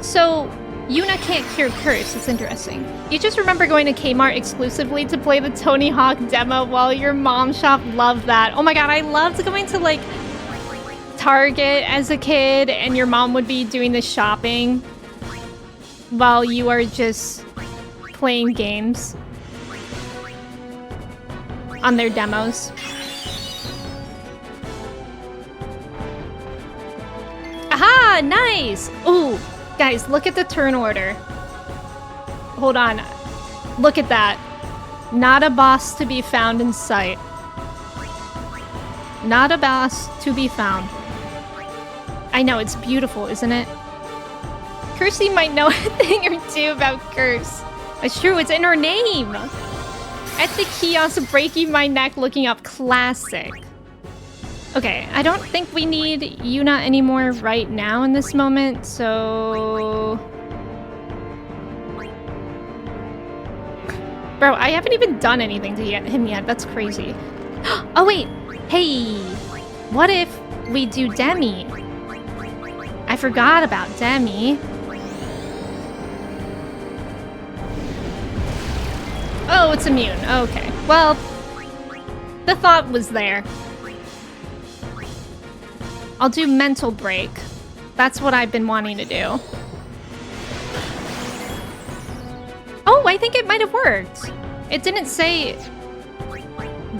So, Yuna can't cure curse. It's interesting. You just remember going to Kmart exclusively to play the Tony Hawk demo while your mom shop loved that. Oh my god, I loved going to like Target as a kid and your mom would be doing the shopping while you are just playing games on their demos. Aha! Nice! Ooh, guys, look at the turn order. Hold on. Look at that. Not a boss to be found in sight. Not a boss to be found. I know, it's beautiful, isn't it? Kirsty might know a thing or two about Curse. It's true, it's in her name! At the kiosk, breaking my neck looking up. Classic. Okay, I don't think we need Yuna anymore right now in this moment, so... Bro, I haven't even done anything to him yet. That's crazy. Oh, wait. Hey, what if we do Demi? I forgot about Demi. Oh, it's immune. Okay. Well, the thought was there. I'll do mental break. That's what I've been wanting to do. Oh, I think it might have worked. It didn't say...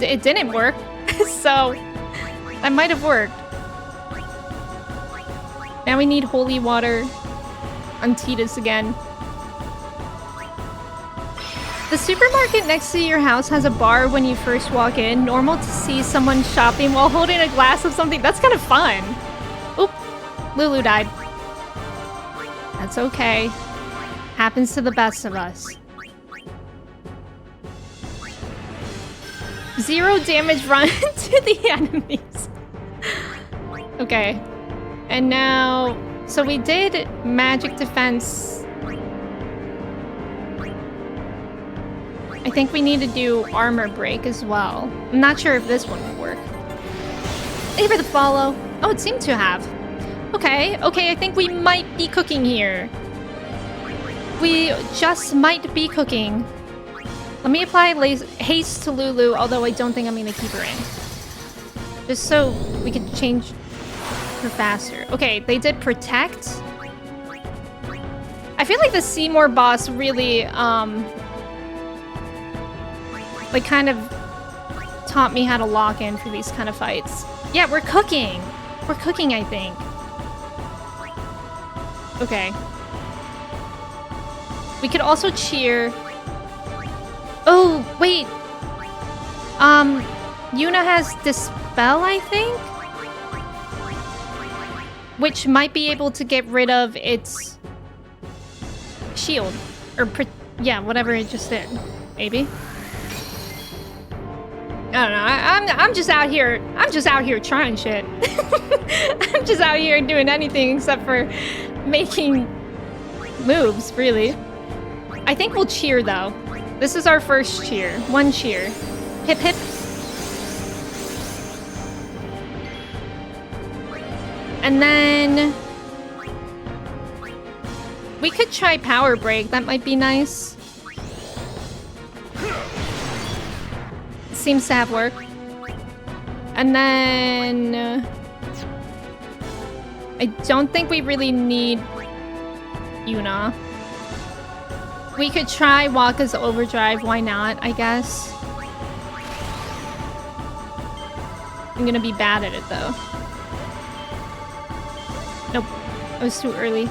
It didn't work. So, that might have worked. Now we need holy water on Titus again. The supermarket next to your house has a bar when you first walk in. Normal to see someone shopping while holding a glass of something. That's kind of fun. Oop. Lulu died. That's okay. Happens to the best of us. 0 damage run to the enemies. Okay. And now... So we did magic defense... I think we need to do armor break as well. I'm not sure if this one will work. Thank you for the follow. Oh, it seemed to have. Okay, I think we might be cooking here. We just might be cooking. Let me apply haste to Lulu, although I don't think I'm gonna keep her in. Just so we can change her faster. Okay, they did protect. I feel like the Seymour boss really, like, kind of taught me how to lock in for these kind of fights. Yeah, we're cooking! We're cooking, I think. Okay. We could also cheer. Oh, wait! Yuna has Dispel, I think? Which might be able to get rid of its... shield. Or, yeah, whatever it just did. Maybe? I don't know. I'm just out here. I'm just out here trying shit. I'm just out here doing anything except for making moves, really. I think we'll cheer though. This is our first cheer. One cheer. Hip hip. And then we could try power break. That might be nice. Seems to have worked. And then... I don't think we really need Yuna. We could try Waka's Overdrive, why not, I guess. I'm gonna be bad at it, though. Nope. It was too early.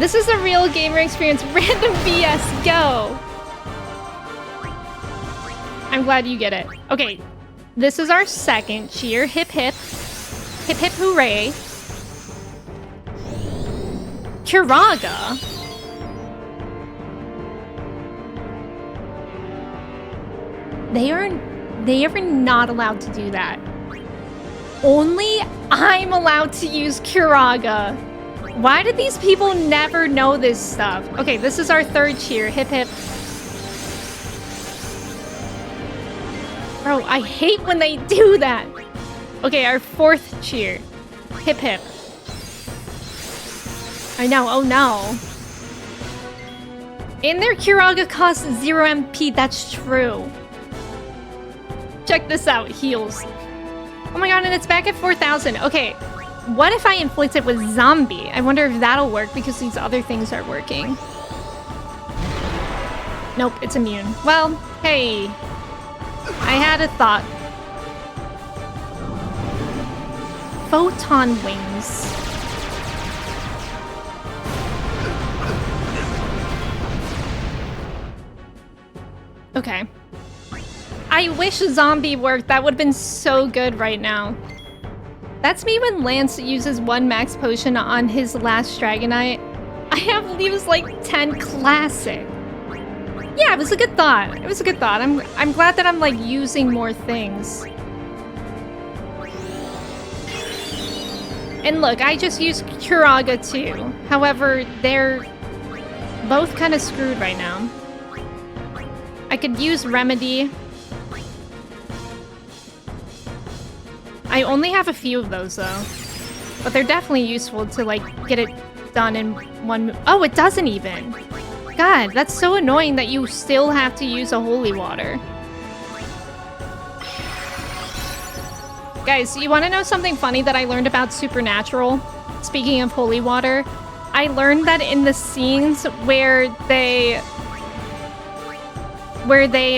This is a real gamer experience. Random BS, go! I'm glad you get it. Okay, this is our second cheer. Hip hip. Hip hip hooray. Kiraga. They are not allowed to do that. Only I'm allowed to use Kiraga. Why did these people never know this stuff? Okay, this is our third cheer. Hip hip. Bro, I hate when they do that. Okay, our fourth cheer. Hip hip. I know, oh no. And their Kiraga costs 0 MP, that's true. Check this out, heals. Oh my god, and it's back at 4,000. Okay, what if I inflict it with zombie? I wonder if that'll work because these other things are working. Nope, it's immune. Well, hey. I had a thought. Photon wings. Okay. I wish zombie worked. That would have been so good right now. That's me when Lance uses 1 max potion on his last Dragonite. I have leaves like 10 classic. Yeah, it was a good thought. It was a good thought. I'm glad that I'm like using more things. And look, I just used Kiraga too. However, they're both kind of screwed right now. I could use Remedy. I only have a few of those though. But they're definitely useful to like get it done in one move. Oh, it doesn't even. God, that's so annoying that you still have to use a holy water. Guys, you want to know something funny that I learned about Supernatural? Speaking of holy water, I learned that in the scenes where they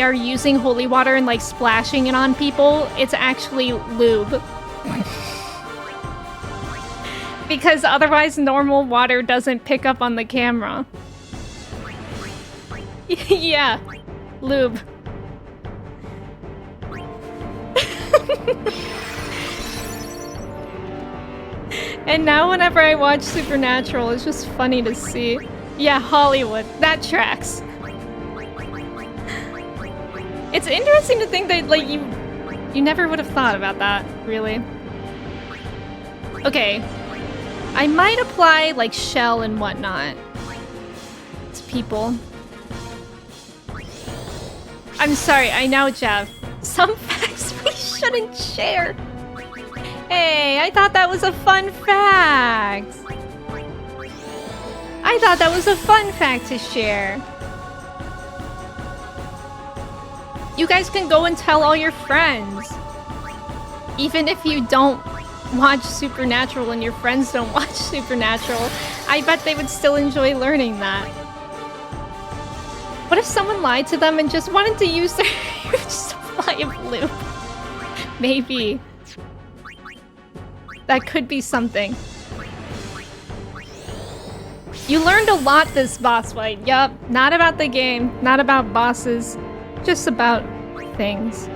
are using holy water and like splashing it on people, it's actually lube. Because otherwise normal water doesn't pick up on the camera. Yeah, lube. And now whenever I watch Supernatural, it's just funny to see. Yeah, Hollywood. That tracks. It's interesting to think that, like, you never would have thought about that, really. Okay. I might apply, like, shell and whatnot to people. I'm sorry, I know, Jeff. Some facts we shouldn't share. Hey, I thought that was a fun fact. I thought that was a fun fact to share. You guys can go and tell all your friends. Even if you don't watch Supernatural and your friends don't watch Supernatural, I bet they would still enjoy learning that. What if someone lied to them and just wanted to use their huge supply of lube? Maybe. That could be something. You learned a lot this boss fight. Yup, not about the game, not about bosses, just about things.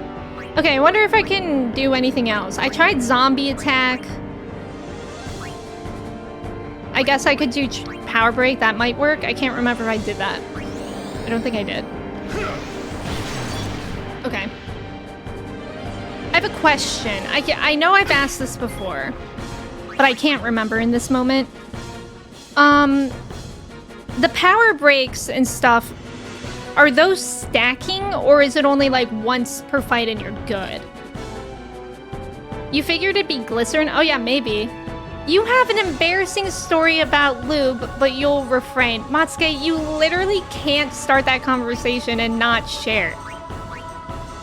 Okay, I wonder if I can do anything else. I tried zombie attack. I guess I could do power break. That might work. I can't remember if I did that. I don't think I did. Okay. I have a question. I know I've asked this before, but I can't remember in this moment. The power breaks and stuff, are those stacking, or is it only like once per fight and you're good? You figured it'd be glycerin? Oh yeah, maybe. You have an embarrassing story about lube, but you'll refrain. Matsuke, you literally can't start that conversation and not share.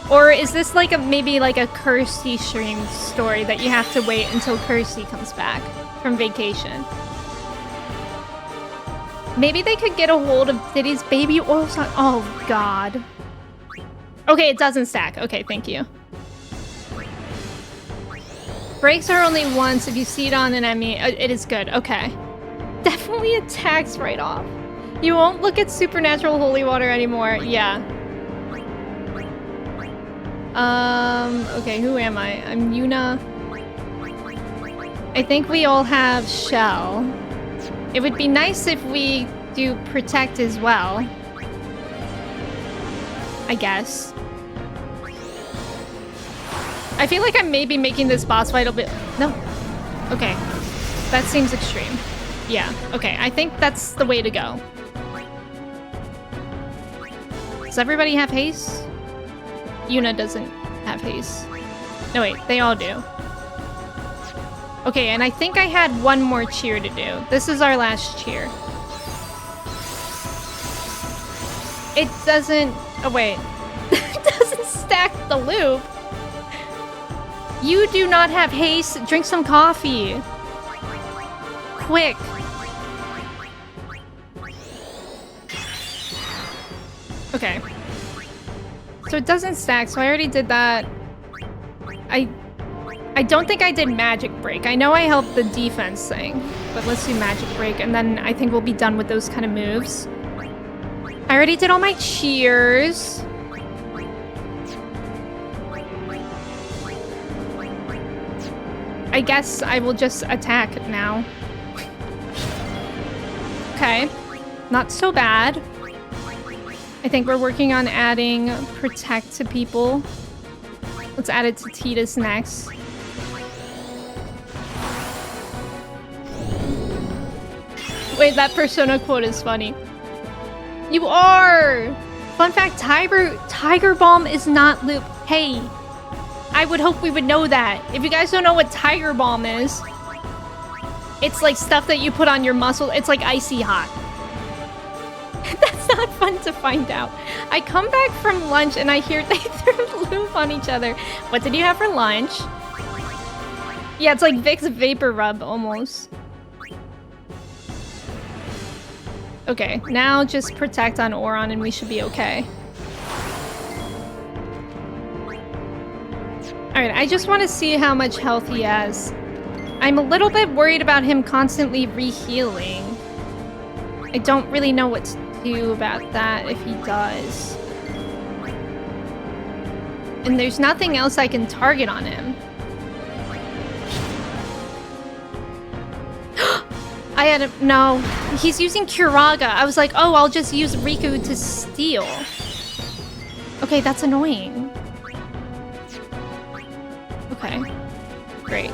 Or is this like maybe like a Kirsty stream story that you have to wait until Kirsty comes back from vacation? Maybe they could get a hold of Diddy's baby oil song. Oh, God. Okay, it doesn't stack. Okay, thank you. Breaks are only once if you see it on an enemy. It is good. Okay. Definitely attacks right off. You won't look at Supernatural Holy Water anymore. Yeah. Okay, who am I? I'm Yuna. I think we all have Shell. It would be nice if we do Protect as well. I guess. I feel like I'm maybe making this boss fight a bit... No. Okay. That seems extreme. Yeah, okay. I think that's the way to go. Does everybody have haste? Yuna doesn't have haste. No, wait. They all do. Okay, and I think I had one more cheer to do. This is our last cheer. It doesn't... Oh, wait. It doesn't stack the loop. You do not have haste. Drink some coffee. Quick. Okay. So it doesn't stack, so I already did that. I don't think I did Magic Break. I know I helped the defense thing, but let's do Magic Break, and then I think we'll be done with those kind of moves. I already did all my cheers. I guess I will just attack now. Okay. Not so bad. I think we're working on adding Protect to people. Let's add it to Titus next. Wait, that Persona quote is funny. You are! Fun fact, Tiger Balm is not loop. Hey, I would hope we would know that. If you guys don't know what Tiger Balm is, it's like stuff that you put on your muscle. It's like icy hot. That's fun to find out. I come back from lunch and I hear they threw lube on each other. What did you have for lunch? Yeah, it's like Vicks Vapor Rub almost. Okay, now just protect on Oron and we should be okay. Alright, I just want to see how much health he has. I'm a little bit worried about him constantly re-healing. I don't really know what to do about that if he does. And there's nothing else I can target on him. I had a... No. He's using Kuraga. I was like, oh, I'll just use Riku to steal. Okay, that's annoying. Okay. Great.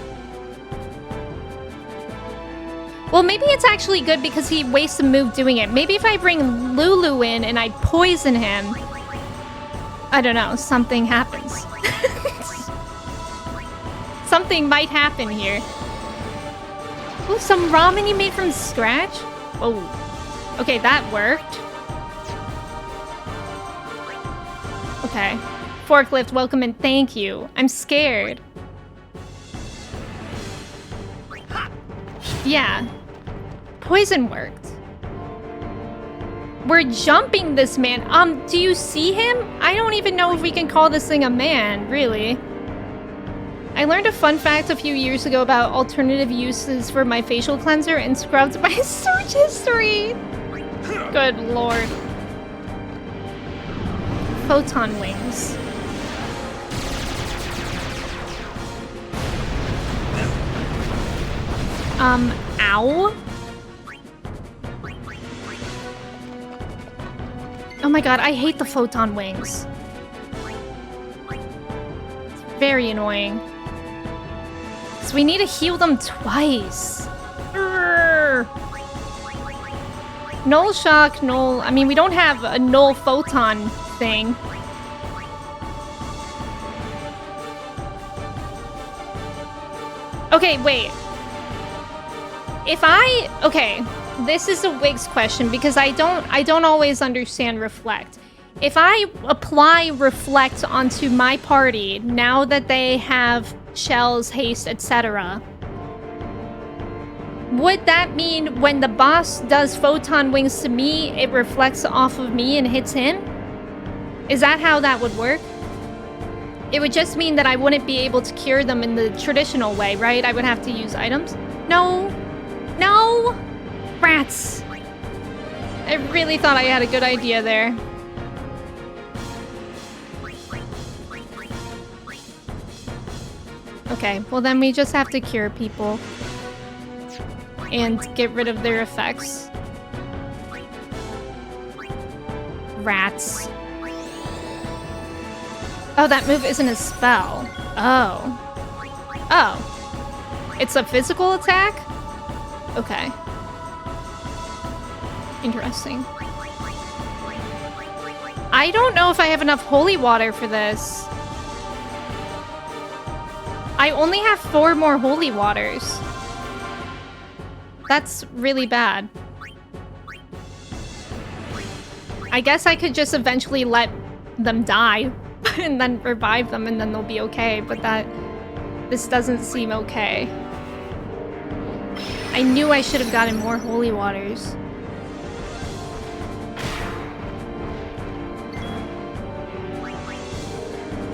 Well, maybe it's actually good because he wastes a move doing it. Maybe if I bring Lulu in and I poison him... I don't know. Something happens. Something might happen here. Oh, some ramen you made from scratch? Oh. Okay, that worked. Okay. Forklift, welcome and thank you. I'm scared. Yeah. Poison worked. We're jumping this man. Do you see him? I don't even know if we can call this thing a man, really. I learned a fun fact a few years ago about alternative uses for my facial cleanser and scrubbed my search history. Good lord. Photon wings. Ow? Oh my god, I hate the photon wings. It's very annoying. So we need to heal them twice. Urgh. Null shock, null... I mean, we don't have a null photon thing. Okay, wait. If I... Okay, this is a Wiggs question because I don't always understand Reflect. If I apply Reflect onto my party, now that they have shells, haste, etc., would that mean when the boss does photon wings to me, it reflects off of me and hits him? Is that how that would work? It would just mean that I wouldn't be able to cure them in the traditional way, right? I would have to use items? No. No! Rats! I really thought I had a good idea there. Okay, well then we just have to cure people. And get rid of their effects. Rats. Oh, that move isn't a spell. Oh. Oh. It's a physical attack? Okay. Interesting. I don't know if I have enough holy water for this. I only have 4 more holy waters. That's really bad. I guess I could just eventually let them die and then revive them and then they'll be okay, but this doesn't seem okay. I knew I should have gotten more holy waters.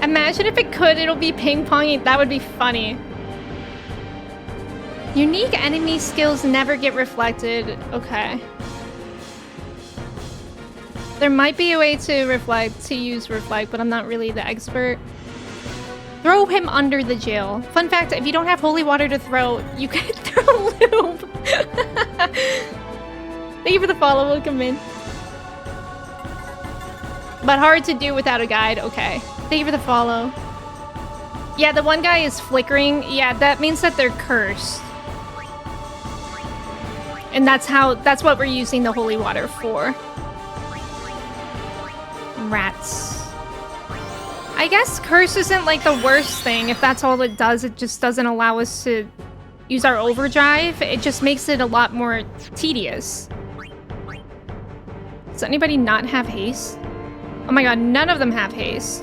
Imagine if it could, it'll be ping-ponging. That would be funny. Unique enemy skills never get reflected. Okay. There might be a way to use reflect, but I'm not really the expert. Throw him under the jail. Fun fact, if you don't have holy water to throw, you can throw lube. Thank you for the follow, welcome in. But hard to do without a guide, okay. Thank you for the follow. Yeah, the one guy is flickering. Yeah, that means that they're cursed. And that's what we're using the holy water for. Rats. I guess curse isn't like the worst thing. If that's all it does, it just doesn't allow us to use our overdrive. It just makes it a lot more tedious. Does anybody not have haste? Oh my god, none of them have haste.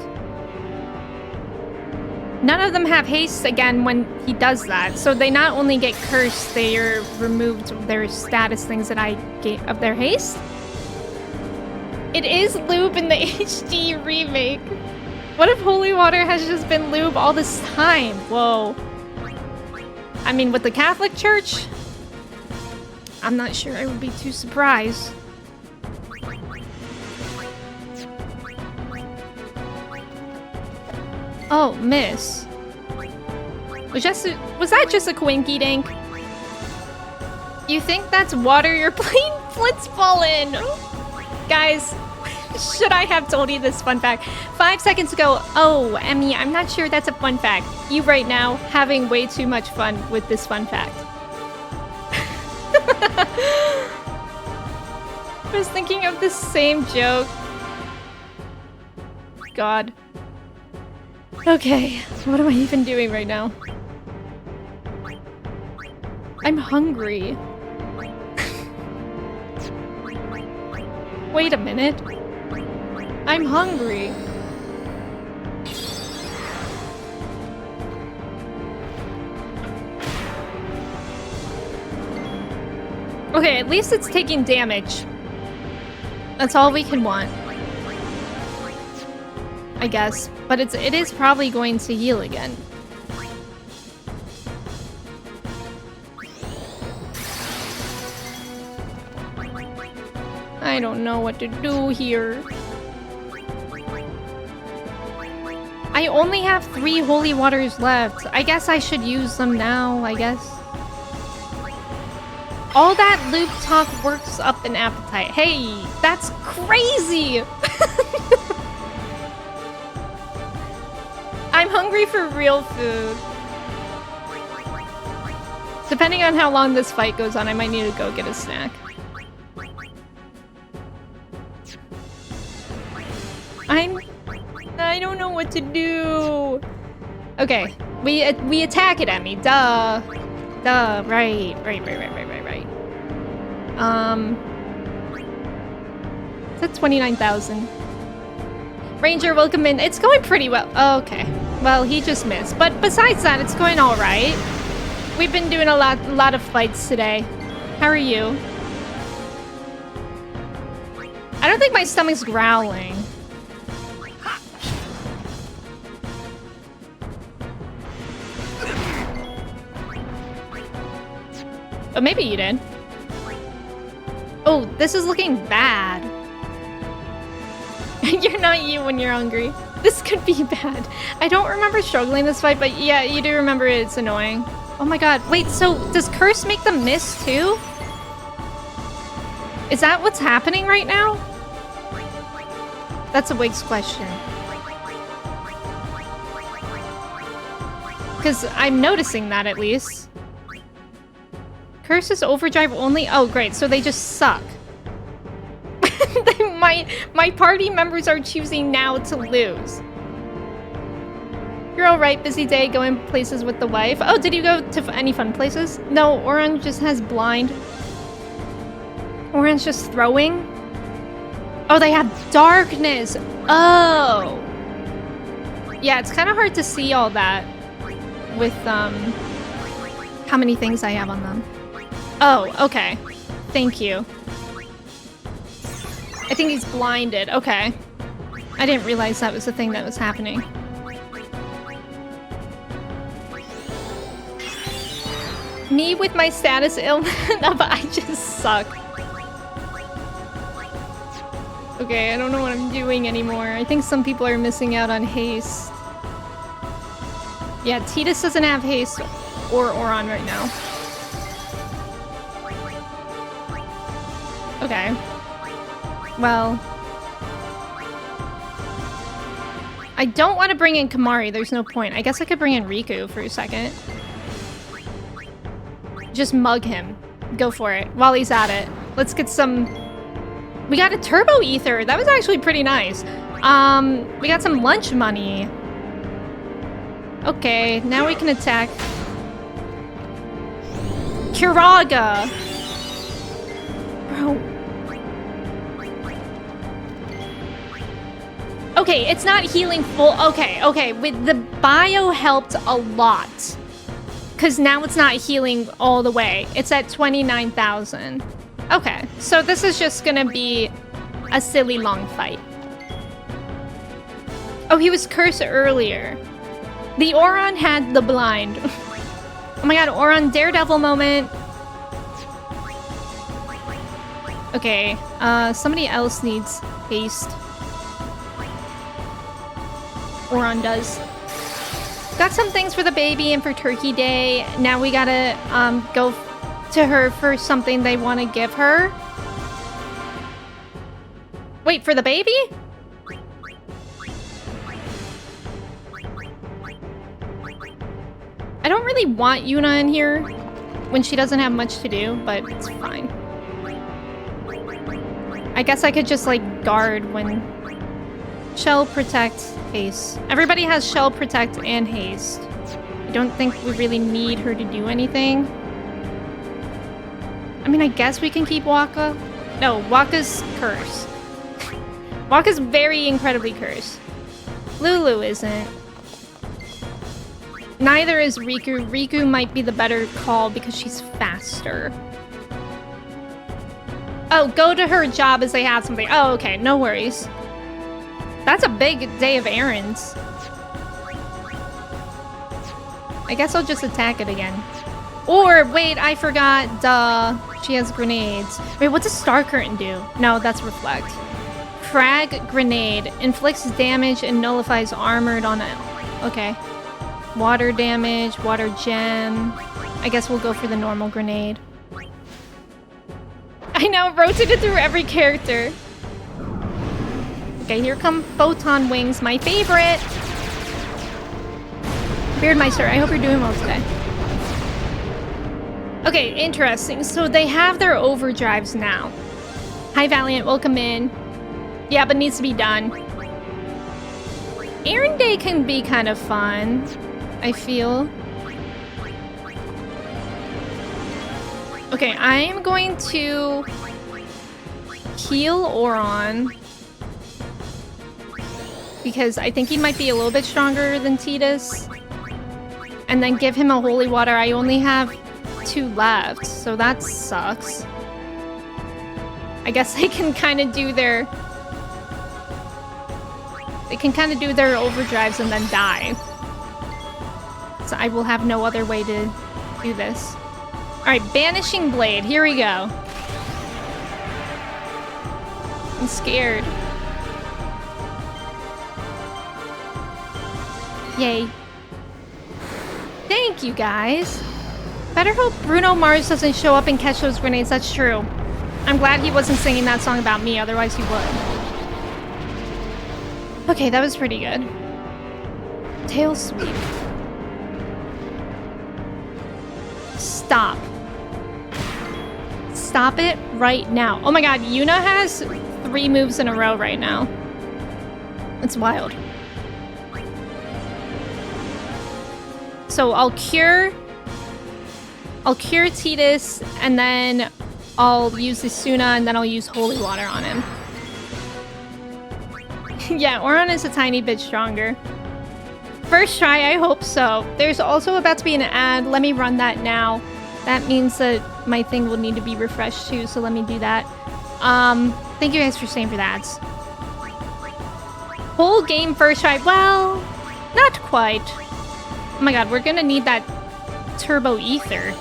None of them have haste again when he does that. So they not only get cursed, they are removed their status things that I gave of their haste. It is lube in the HD remake. What if holy water has just been lube all this time? Whoa. I mean, with the Catholic Church, I'm not sure I would be too surprised. Oh, miss. Was that just a quinky dink? You think that's water you're playing Blitzball in? Guys, should I have told you this fun fact? 5 seconds ago, oh, Emmy, I'm not sure that's a fun fact. You right now having way too much fun with this fun fact. I was thinking of the same joke. God. Okay, what am I even doing right now? I'm hungry. Wait a minute. I'm hungry. Okay, at least it's taking damage. That's all we can want. I guess. But it is probably going to heal again. I don't know what to do here. I only have 3 holy waters left. I guess I should use them now, I guess. All that loop talk works up an appetite. Hey, that's crazy! I'm hungry for real food. Depending on how long this fight goes on, I might need to go get a snack. I don't know what to do. Okay, we attack it, Emmy. Duh. Right. It's at 29,000. Ranger, welcome in. It's going pretty well. Oh, okay. Well, he just missed. But besides that, it's going all right. We've been doing a lot of fights today. How are you? I don't think my stomach's growling. Oh, maybe you did. Oh, this is looking bad. You're not you when you're hungry. This could be bad. I don't remember struggling this fight, but yeah, you do remember it's annoying. Oh my god. Wait, so does Curse make them miss too? Is that what's happening right now? That's a Wig's question. Because I'm noticing that at least. Curse is overdrive only? Oh, great. So they just suck. My party members are choosing now to lose. You're alright, busy day going places with the wife. Oh, did you go to any fun places? No, Orange just has blind. Orange just throwing? Oh, they have darkness. Oh. Yeah, it's kind of hard to see all that with how many things I have on them. Oh, okay. Thank you. I think he's blinded. Okay. I didn't realize that was the thing that was happening. Me with my status ailment of I just suck. Okay, I don't know what I'm doing anymore. I think some people are missing out on haste. Yeah, Titus doesn't have haste or Oron right now. Okay. Well. I don't want to bring in Kamari. There's no point. I guess I could bring in Riku for a second. Just mug him. Go for it. While he's at it. Let's get some... We got a turbo ether. That was actually pretty nice. We got some lunch money. Okay, now we can attack. Kiraga! Bro. Okay, it's not healing full. Okay. With the bio helped a lot. Because now it's not healing all the way. It's at 29,000. Okay, so this is just gonna be a silly long fight. Oh, he was cursed earlier. The Oron had the blind. Oh my god, Oron Daredevil moment. Okay, somebody else needs haste. Oron does. Got some things for the baby and for Turkey Day. Now we gotta go to her for something they want to give her. Wait, for the baby? I don't really want Yuna in here when she doesn't have much to do, but it's fine. I guess I could just like guard when... Shell, Protect, Haste. Everybody has Shell, Protect, and Haste. I don't think we really need her to do anything. I mean, I guess we can keep Waka. No, Waka's cursed. Waka's very incredibly cursed. Lulu isn't. Neither is Riku. Riku might be the better call because she's faster. Oh, go to her job as they have something. Oh, okay, no worries. That's a big day of errands. I guess I'll just attack it again. Or, wait, I forgot, duh. She has grenades. Wait, what does Star Curtain do? No, that's Reflect. Frag Grenade. Inflicts damage and nullifies armored on it. Okay. Water damage, water gem. I guess we'll go for the normal grenade. I know, rotated through every character. Okay, here come Photon Wings, my favorite! Beardmeister, I hope you're doing well today. Okay, interesting. So they have their overdrives now. Hi, Valiant, welcome in. Yeah, but needs to be done. Errand Day can be kind of fun, I feel. Okay, I am going to heal Oron. Because I think he might be a little bit stronger than Tidus. And then give him a holy water. I only have 2 left, so that sucks. I guess they can kind of do their... They can kind of do their overdrives and then die. So I will have no other way to do this. Alright, Banishing Blade. Here we go. I'm scared. Yay. Thank you, guys. Better hope Bruno Mars doesn't show up and catch those grenades. That's true. I'm glad he wasn't singing that song about me, otherwise he would. Okay, that was pretty good. Tail Sweep. Stop. Stop it right now. Oh my god, Yuna has 3 moves in a row right now. It's wild. So I'll cure Tidus, and then I'll use the Suna, and then I'll use Holy Water on him. Yeah, Oron is a tiny bit stronger. First try, I hope so. There's also about to be an ad. Let me run that now. That means that my thing will need to be refreshed too, so let me do that. Thank you guys for staying for the ads. Whole game first try. Well, not quite. Oh my god, we're gonna need that Turbo Ether.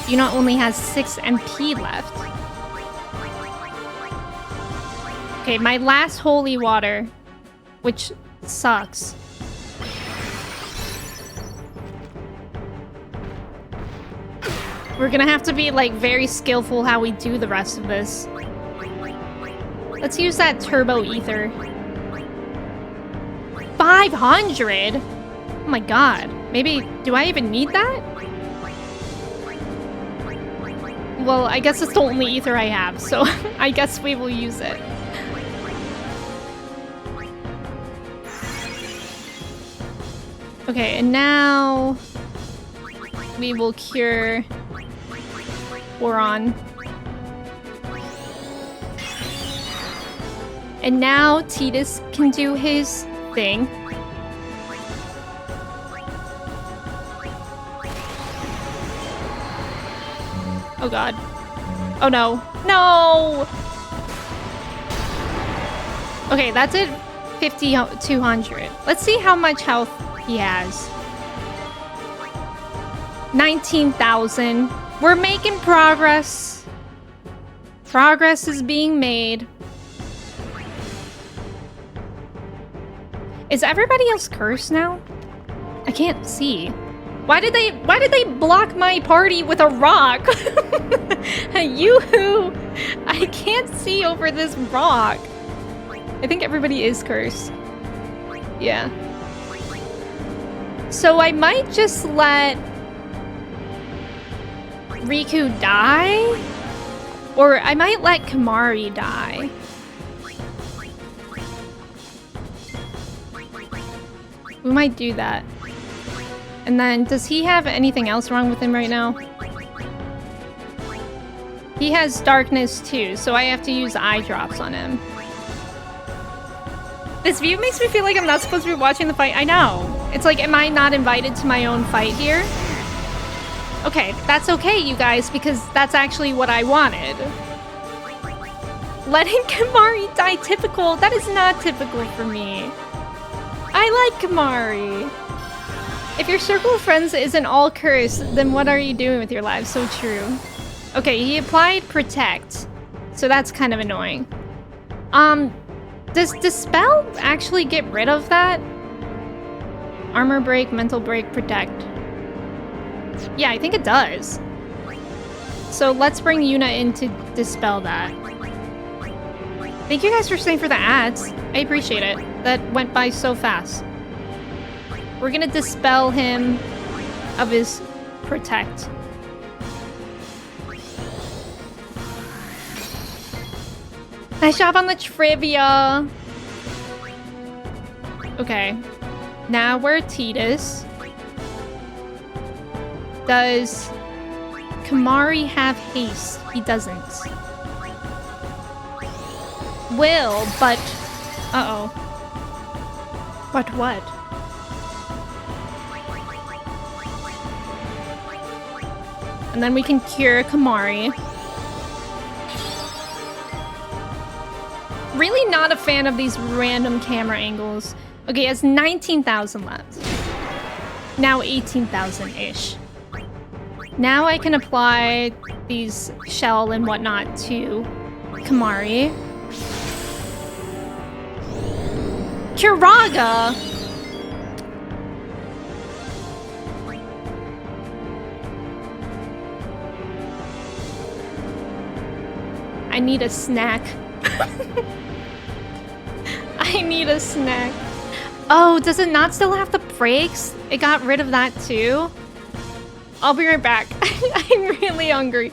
Yuna only has 6 MP left. Okay, my last Holy Water, which sucks. We're gonna have to be, like, very skillful how we do the rest of this. Let's use that Turbo Ether. 500? Oh my god. Maybe, do I even need that? Well, I guess it's the only ether I have, so I guess we will use it. Okay, and now we will cure Oron. And now Tidus can do his thing. Oh god. Oh no. No! Okay, that's it. 5,200. Let's see how much health he has. 19,000. We're making progress. Progress is being made. Is everybody else cursed now? I can't see. Why did they block my party with a rock? Yoo-hoo! I can't see over this rock. I think everybody is cursed. Yeah. So I might just let Riku die? Or I might let Kamari die. We might do that. And then, does he have anything else wrong with him right now? He has darkness too, so I have to use eye drops on him. This view makes me feel like I'm not supposed to be watching the fight. I know. It's like, am I not invited to my own fight here? Okay, that's okay, you guys, because that's actually what I wanted. Letting Kamari die typical. That is not typical for me. I like Kamari. If your circle of friends isn't all cursed, then what are you doing with your lives? So true. Okay, he applied Protect. So that's kind of annoying. Does Dispel actually get rid of that? Armor Break, Mental Break, Protect. Yeah, I think it does. So let's bring Yuna in to dispel that. Thank you guys for staying for the ads. I appreciate it. That went by so fast. We're gonna dispel him of his Protect. Nice job on the trivia. Okay. Now we're Tidus. Does Kamari have haste? He doesn't. Will, but... Uh-oh. But what? And then we can cure Kamari. Really not a fan of these random camera angles. Okay, he has 19,000 left. Now 18,000-ish. Now I can apply these shell and whatnot to Kamari. Kiraga! I need a snack. I need a snack. Oh, does it not still have the brakes? It got rid of that too? I'll be right back. I'm really hungry.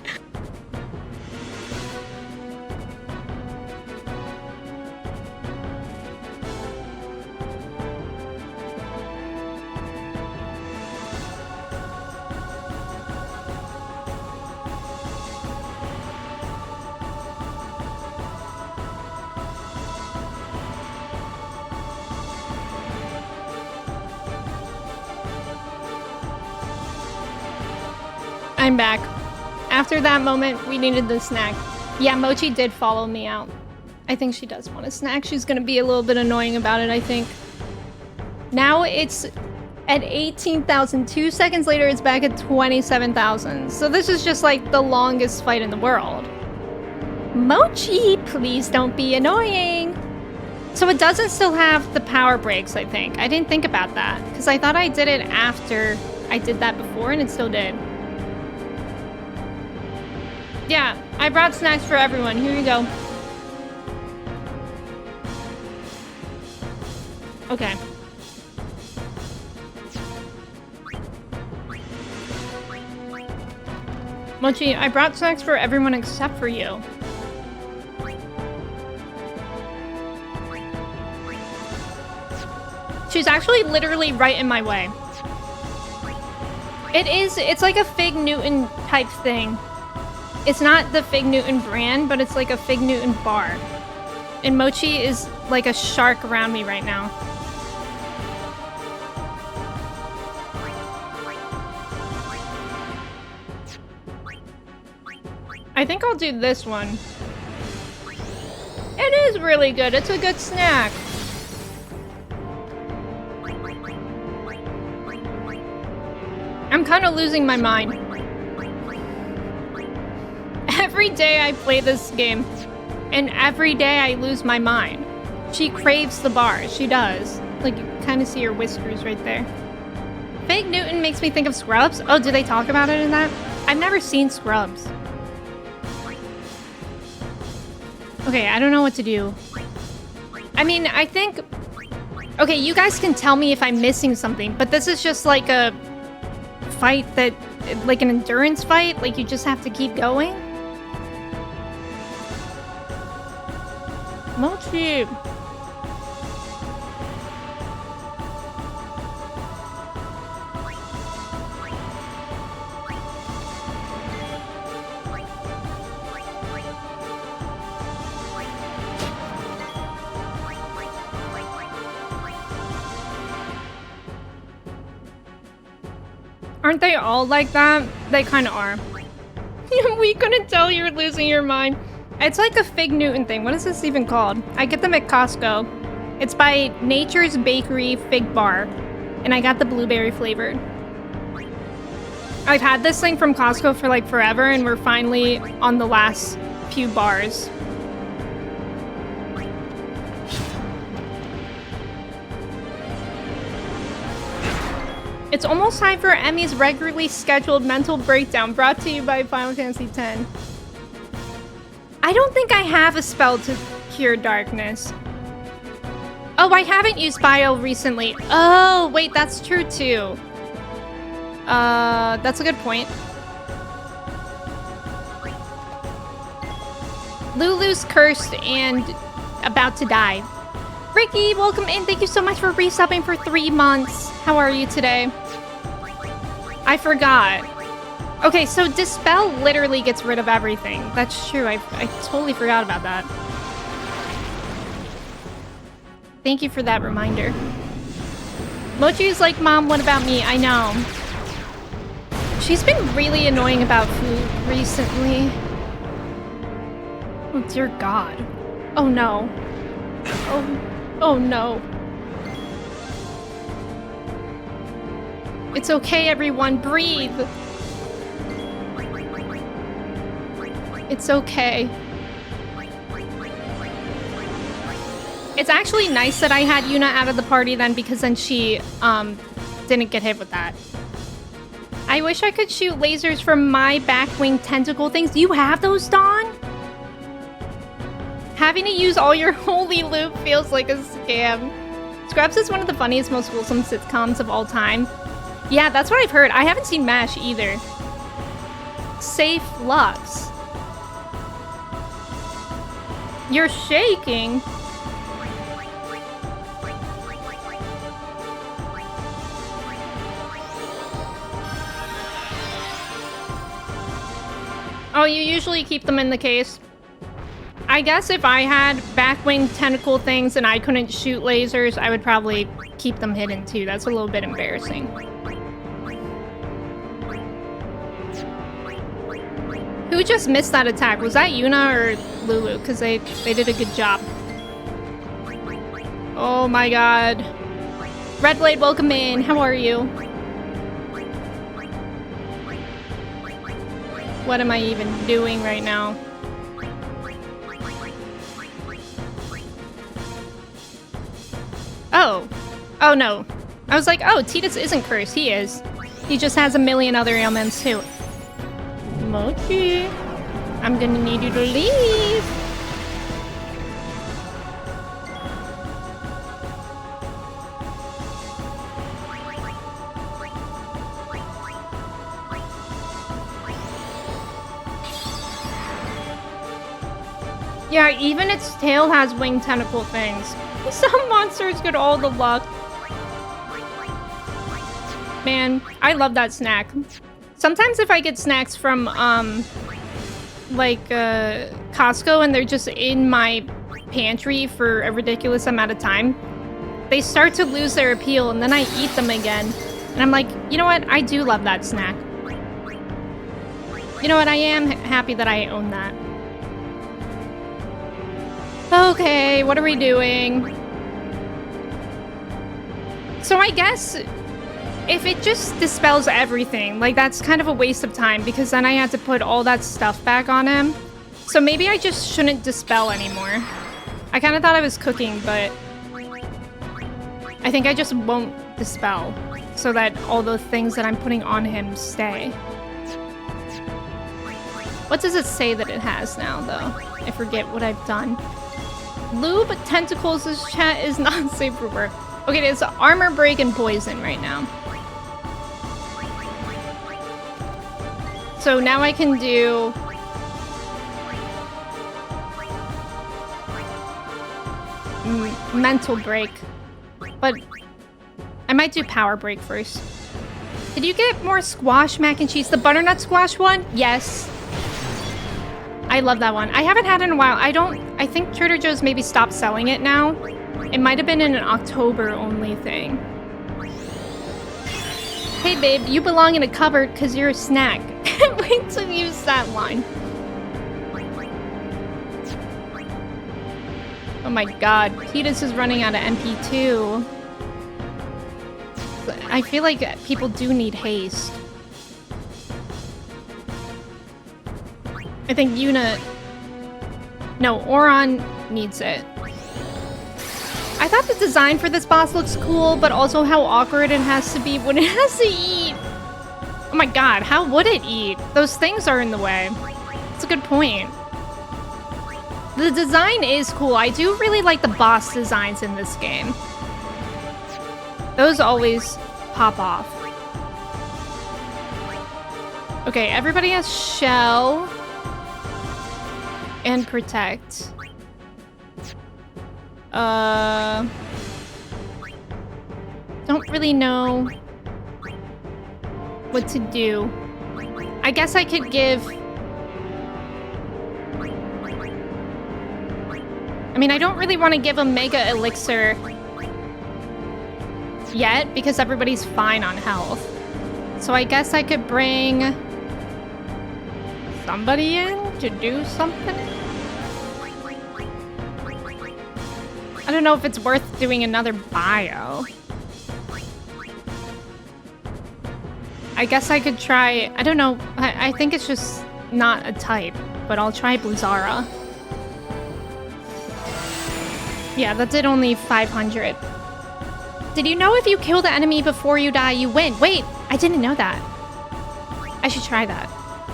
I'm back. After that moment, we needed the snack. Yeah, Mochi did follow me out. I think she does want a snack. She's gonna be a little bit annoying about it, I think. Now it's at 18,000. 2 seconds later, it's back at 27,000. So this is just like the longest fight in the world. Mochi, please don't be annoying. So it doesn't still have the power breaks, I think. I didn't think about that because I thought I did it after I did that before and it still did. Yeah, I brought snacks for everyone. Here you go. Okay. Mochi, I brought snacks for everyone except for you. She's actually literally right in my way. It's like a Fig Newton type thing. It's not the Fig Newton brand, but it's like a Fig Newton bar. And Mochi is like a shark around me right now. I think I'll do this one. It is really good. It's a good snack. I'm kind of losing my mind. Every day I play this game, and every day I lose my mind. She craves the bars. She does. Like, you kind of see her whiskers right there. Fig Newton makes me think of Scrubs. Oh, do they talk about it in that? I've never seen Scrubs. Okay, I don't know what to do. I mean, I think... Okay, you guys can tell me if I'm missing something, but this is just like a fight that... Like an endurance fight? Like you just have to keep going? Mochi! Aren't they all like that? They kind of are. We couldn't tell you're losing your mind. It's like a Fig Newton thing. What is this even called? I get them at Costco. It's by Nature's Bakery Fig Bar. And I got the blueberry flavored. I've had this thing from Costco for like forever, and we're finally on the last few bars. It's almost time for Emmy's regularly scheduled mental breakdown, brought to you by Final Fantasy X. I don't think I have a spell to cure darkness. Oh, I haven't used Bio recently. Oh, wait, that's true too. That's a good point. Lulu's cursed and about to die. Ricky, welcome in. Thank you so much for resubbing for 3 months. How are you today? I forgot. Okay, so Dispel literally gets rid of everything. That's true. I totally forgot about that. Thank you for that reminder. Mochi's like, Mom, what about me? I know. She's been really annoying about food recently. Oh, dear God. Oh, no. Oh, no. It's okay, everyone. Breathe. It's okay. It's actually nice that I had Yuna out of the party then, because then she didn't get hit with that. I wish I could shoot lasers from my back wing tentacle things. Do you have those, Dawn? Having to use all your holy loot feels like a scam. Scrubs is one of the funniest, most wholesome sitcoms of all time. Yeah, that's what I've heard. I haven't seen MASH either. Safe Lux. You're shaking. Oh, you usually keep them in the case. I guess if I had back wing tentacle things and I couldn't shoot lasers, I would probably keep them hidden too. That's a little bit embarrassing. Who just missed that attack? Was that Yuna or Lulu? Because they did a good job. Oh my god. Redblade, welcome in. How are you? What am I even doing right now? Oh. Oh no. I was like, oh, Tidus isn't cursed. He is. He just has a million other ailments too. Mochi, I'm gonna need you to leave. Yeah, even its tail has winged tentacle things. Some monsters get all the luck. Man, I love that snack. Sometimes if I get snacks from, like, Costco and they're just in my pantry for a ridiculous amount of time, they start to lose their appeal, and then I eat them again. And I'm like, you know what? I do love that snack. You know what? I am happy that I own that. Okay, what are we doing? So I guess if it just dispels everything, like that's kind of a waste of time because then I had to put all that stuff back on him. So maybe I just shouldn't dispel anymore. I kind of thought I was cooking, but I think I just won't dispel so that all the things that I'm putting on him stay. What does it say that it has now, though? I forget what I've done. Lube Tentacles' chat is not safe for work. Okay, it's armor break and poison right now. So now I can do... mental break. But I might do power break first. Did you get more squash mac and cheese? The butternut squash one? Yes. I love that one. I haven't had it in a while. I think Trader Joe's maybe stopped selling it now. It might have been in an October only thing. Hey babe, you belong in a cupboard because you're a snack. Wait to use that line. Oh my god, Petus is running out of MP2. I feel like people do need haste. I think No, Oron needs it. I thought the design for this boss looks cool, but also how awkward it has to be when it has to eat. Oh my god, how would it eat? Those things are in the way. That's a good point. The design is cool. I do really like the boss designs in this game. Those always pop off. Okay, everybody has shell and protect. Don't really know what to do. I guess I could give... I mean, I don't really want to give a Mega Elixir yet because everybody's fine on health. So I guess I could bring somebody in to do something. I don't know if it's worth doing another bio. I guess I could try... I don't know. I think it's just not a type, but I'll try Blizzara. Yeah, that did only 500. Did you know if you kill the enemy before you die, you win? Wait, I didn't know that. I should try that.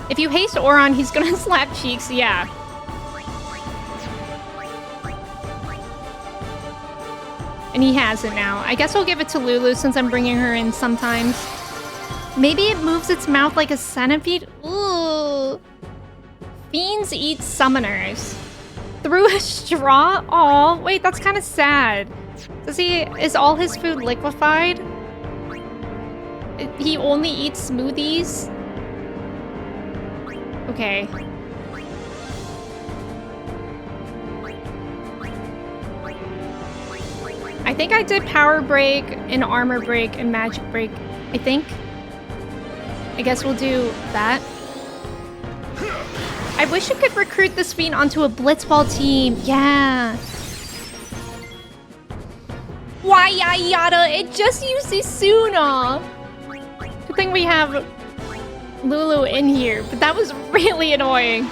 If you haste Oron, he's gonna slap cheeks, yeah. And he has it now. I guess we'll give it to Lulu since I'm bringing her in sometimes. Maybe it moves its mouth like a centipede? Ooh. Fiends eat summoners. Through a straw? Aw, wait, that's kind of sad. Is all his food liquefied? He only eats smoothies? Okay. I think I did power break and armor break and magic break. I think. I guess we'll do that. I wish I could recruit this fiend onto a blitzball team. Yeah. Why yada? It just used Isuna. Good thing we have Lulu in here, but that was really annoying.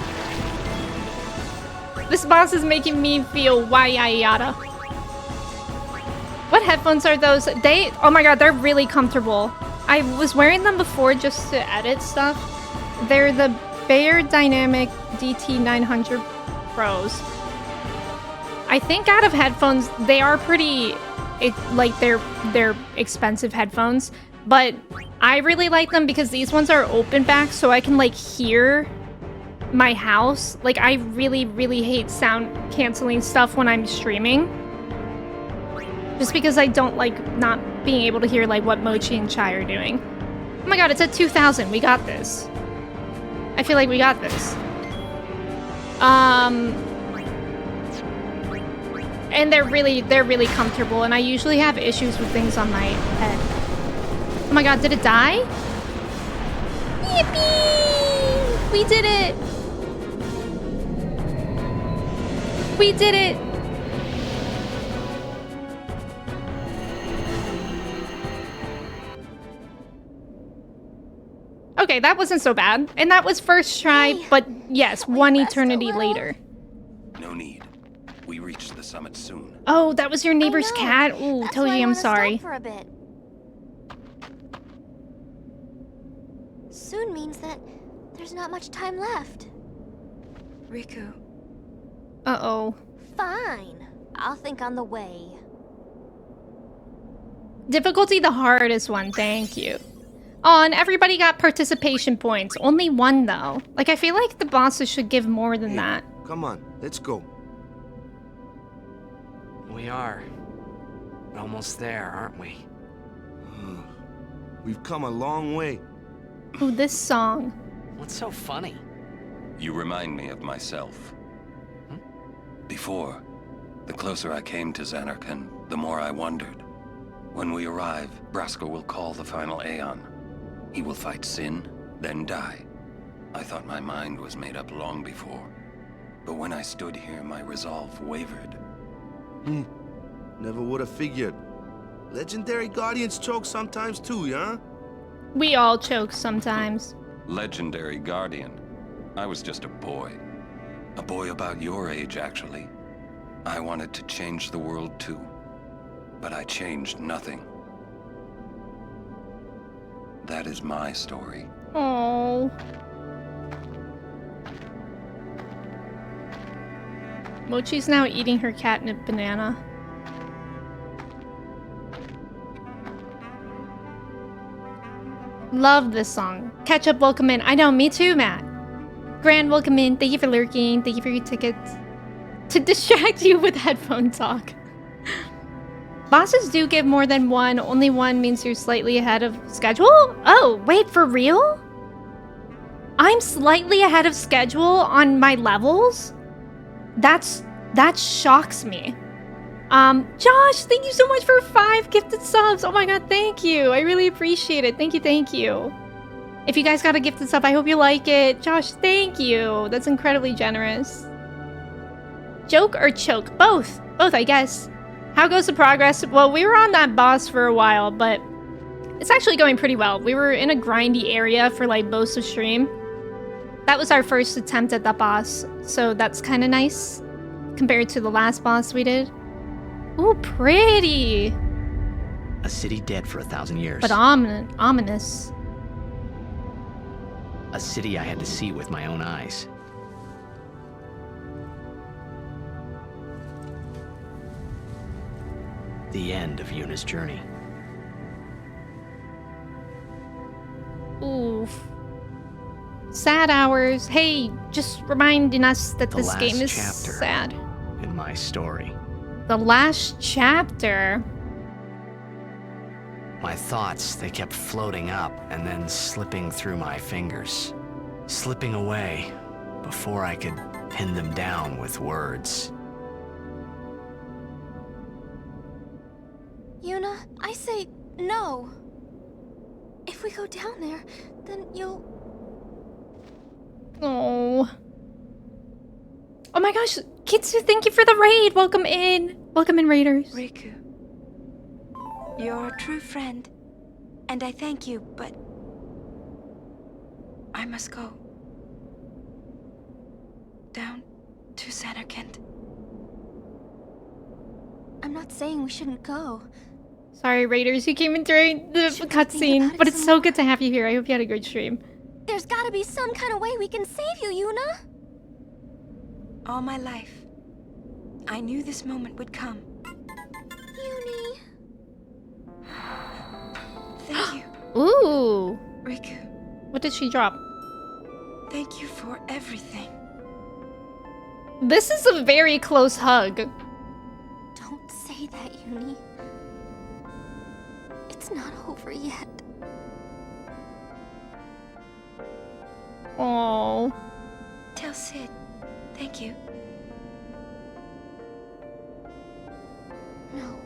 This boss is making me feel why yada. What headphones are those? Oh my god, they're really comfortable. I was wearing them before just to edit stuff. They're the Bayer Dynamic DT900 Pros. I think out of headphones, they are pretty, they're expensive headphones, but I really like them because these ones are open back so I can like hear my house. Like I really, really hate sound canceling stuff when I'm streaming. Just because I don't like not being able to hear like what Mochi and Chai are doing. Oh my god, it's at 2,000. We got this. I feel like we got this. And they're really comfortable, and I usually have issues with things on my head. Oh my god, did it die? Yippee! We did it! We did it! Okay, that wasn't so bad. And that was first try, Hey, but yes, one rest a eternity little? later. No need. We reach the summit soon. Oh, that was your neighbor's I know. cat? Ooh, That's why I Toji, I'm wanna stop sorry. for a bit. Soon means that there's not much time left. Riku, Uh-oh. Fine. I'll think on the way. Difficulty the hardest one, thank you. Oh, and everybody got participation points. Only one, though. Like, I feel like the bosses should give more than that. Come on, let's go. We are. Almost there, aren't we? We've come a long way. Ooh, this song. What's so funny? You remind me of myself. Before, the closer I came to Xanarkand, the more I wondered. When we arrive, Brasker will call the final Aeon. He will fight sin, then die. I thought my mind was made up long before. But when I stood here, my resolve wavered. Never would have figured. Legendary Guardians choke sometimes too, yeah? We all choke sometimes. Legendary Guardian. I was just a boy. A boy about your age, actually. I wanted to change the world too. But I changed nothing. That is my story. Oh. Mochi's now eating her catnip banana. Love this song. Ketchup, welcome in. I know, me too, Matt. Grand, welcome in. Thank you for lurking. Thank you for your tickets. To distract you with headphone talk. Bosses do give more than one. Only one means you're slightly ahead of schedule? Oh, wait, for real? I'm slightly ahead of schedule on my levels? That shocks me. Josh, thank you so much for 5 gifted subs. Oh my god, thank you. I really appreciate it. Thank you, thank you. If you guys got a gifted sub, I hope you like it. Josh, thank you. That's incredibly generous. Joke or choke? Both. Both, I guess. How goes the progress? Well, we were on that boss for a while, but it's actually going pretty well. We were in a grindy area for like most of stream. That was our first attempt at that boss, so that's kind of nice compared to the last boss we did. Ooh, pretty. A city dead for 1,000 years. But ominous. A city I had to see with my own eyes. The end of Yuna's journey. Oof. Sad hours. Hey, just reminding us that The this last game is chapter. sad. In my story. The last chapter. My thoughts, they kept floating up and then slipping through my fingers. Slipping away before I could pin them down with words. Yuna, I say no. If we go down there, then you'll... Oh. Oh my gosh, Kitsu, thank you for the raid. Welcome in. Welcome in, raiders. Riku. You're a true friend, and I thank you, but I must go. Down to Xanarkand. I'm not saying we shouldn't go. Sorry, raiders, you came in during the Should we think cutscene, about it but it's some so more? good to have you here. I hope you had a great stream. There's gotta be some kind of way we can save you, Yuna. All my life, I knew this moment would come. Yuni. Thank you, Ooh. Riku. What did she drop? Thank you for everything. This is a very close hug. Don't say that, Yuni. It's not over yet. Oh. Tell Sid, thank you. No.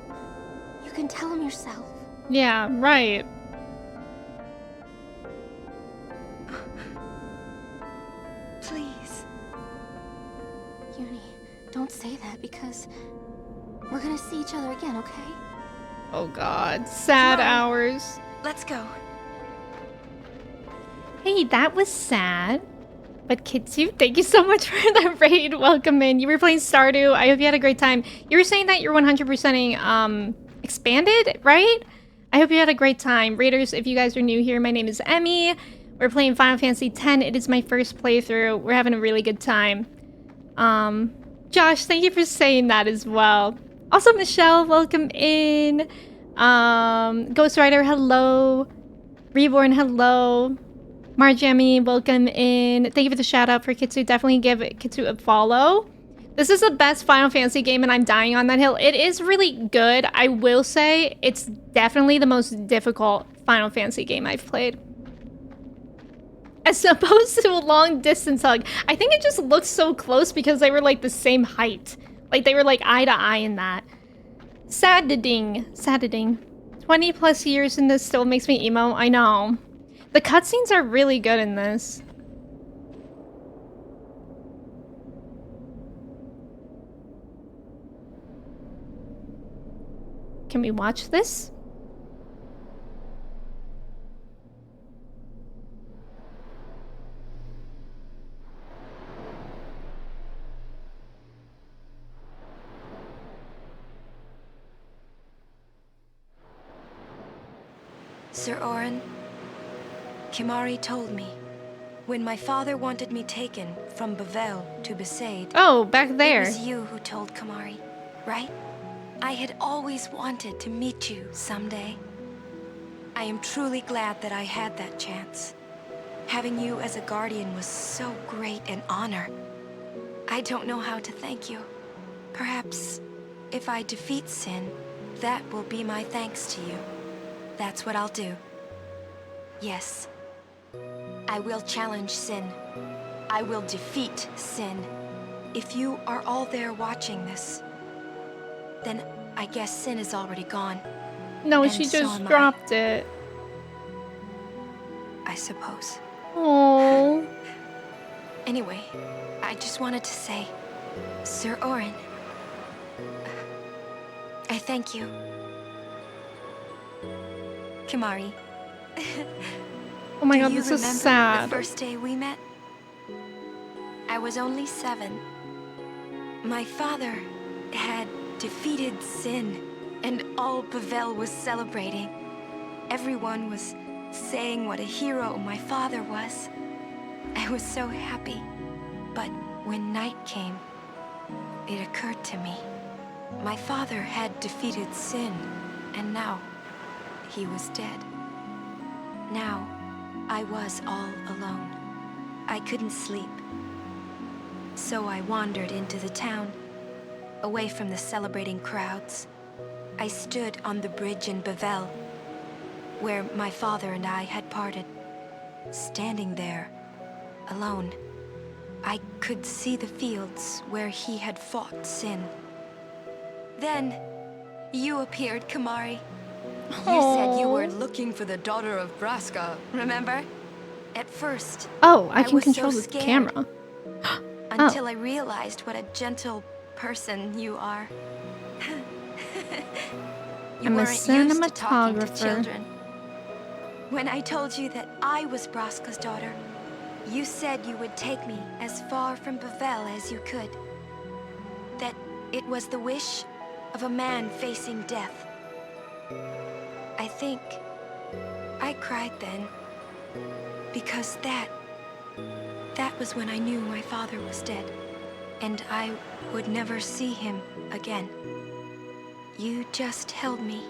You can tell him yourself. Yeah, right. Please. Uni, don't say that because we're gonna see each other again, okay? Oh god, sad Come on. hours. Let's go. Hey, that was sad. But Kitsu, thank you so much for the raid. Welcome in. You were playing Stardew. I hope you had a great time. You were saying that you're 100%ing expanded, right? I hope you had a great time. Raiders, if you guys are new here, my name is Emme. We're playing Final Fantasy X. It is my first playthrough. We're having a really good time. Josh, thank you for saying that as well. Also, Michelle, welcome in. Ghost Rider, hello. Reborn, hello. Marjami, welcome in. Thank you for the shout out for Kitsu. Definitely give Kitsu a follow. This is the best Final Fantasy game and I'm dying on that hill. It is really good. I will say it's definitely the most difficult Final Fantasy game I've played. As opposed to a long distance hug. I think it just looks so close because they were like the same height. Like they were like eye to eye in that. Saddening. 20 plus years in this still makes me emo. I know. The cutscenes are really good in this. Can we watch this? Sir Orin, Kimahri told me when my father wanted me taken from Bavel to Besaid. Oh, back there. It was you who told Kimahri, right? I had always wanted to meet you someday. I am truly glad that I had that chance. Having you as a guardian was so great an honor. I don't know how to thank you. Perhaps if I defeat Sin, that will be my thanks to you. That's what I'll do. Yes. I will challenge Sin. I will defeat Sin. If you are all there watching this, then I guess Sin is already gone. No, And she so just am I. dropped it. I suppose. Oh. Anyway, I just wanted to say, Sir Orin, I thank you. Kimahri. Oh my Do god, you this is remember sad. the first day we met? I was only 7. My father had defeated Sin, and all Bavel was celebrating. Everyone was saying what a hero my father was. I was so happy. But when night came, it occurred to me. My father had defeated Sin, and now he was dead. Now, I was all alone. I couldn't sleep. So I wandered into the town, away from the celebrating crowds. I stood on the bridge in Bavel, where my father and I had parted. Standing there, alone, I could see the fields where he had fought Sin. Then, you appeared, Kimahri. You said you were looking for the daughter of Braska, remember? At first, Oh, I can was so control the scared. camera. Until I realized what a gentle person you are. You I'm a weren't used to talking to cinematographer. children. When I told you that I was Braska's daughter, you said you would take me as far from Bavel as you could. That it was the wish of a man facing death. I think I cried then, because that was when I knew my father was dead, and I would never see him again. You just held me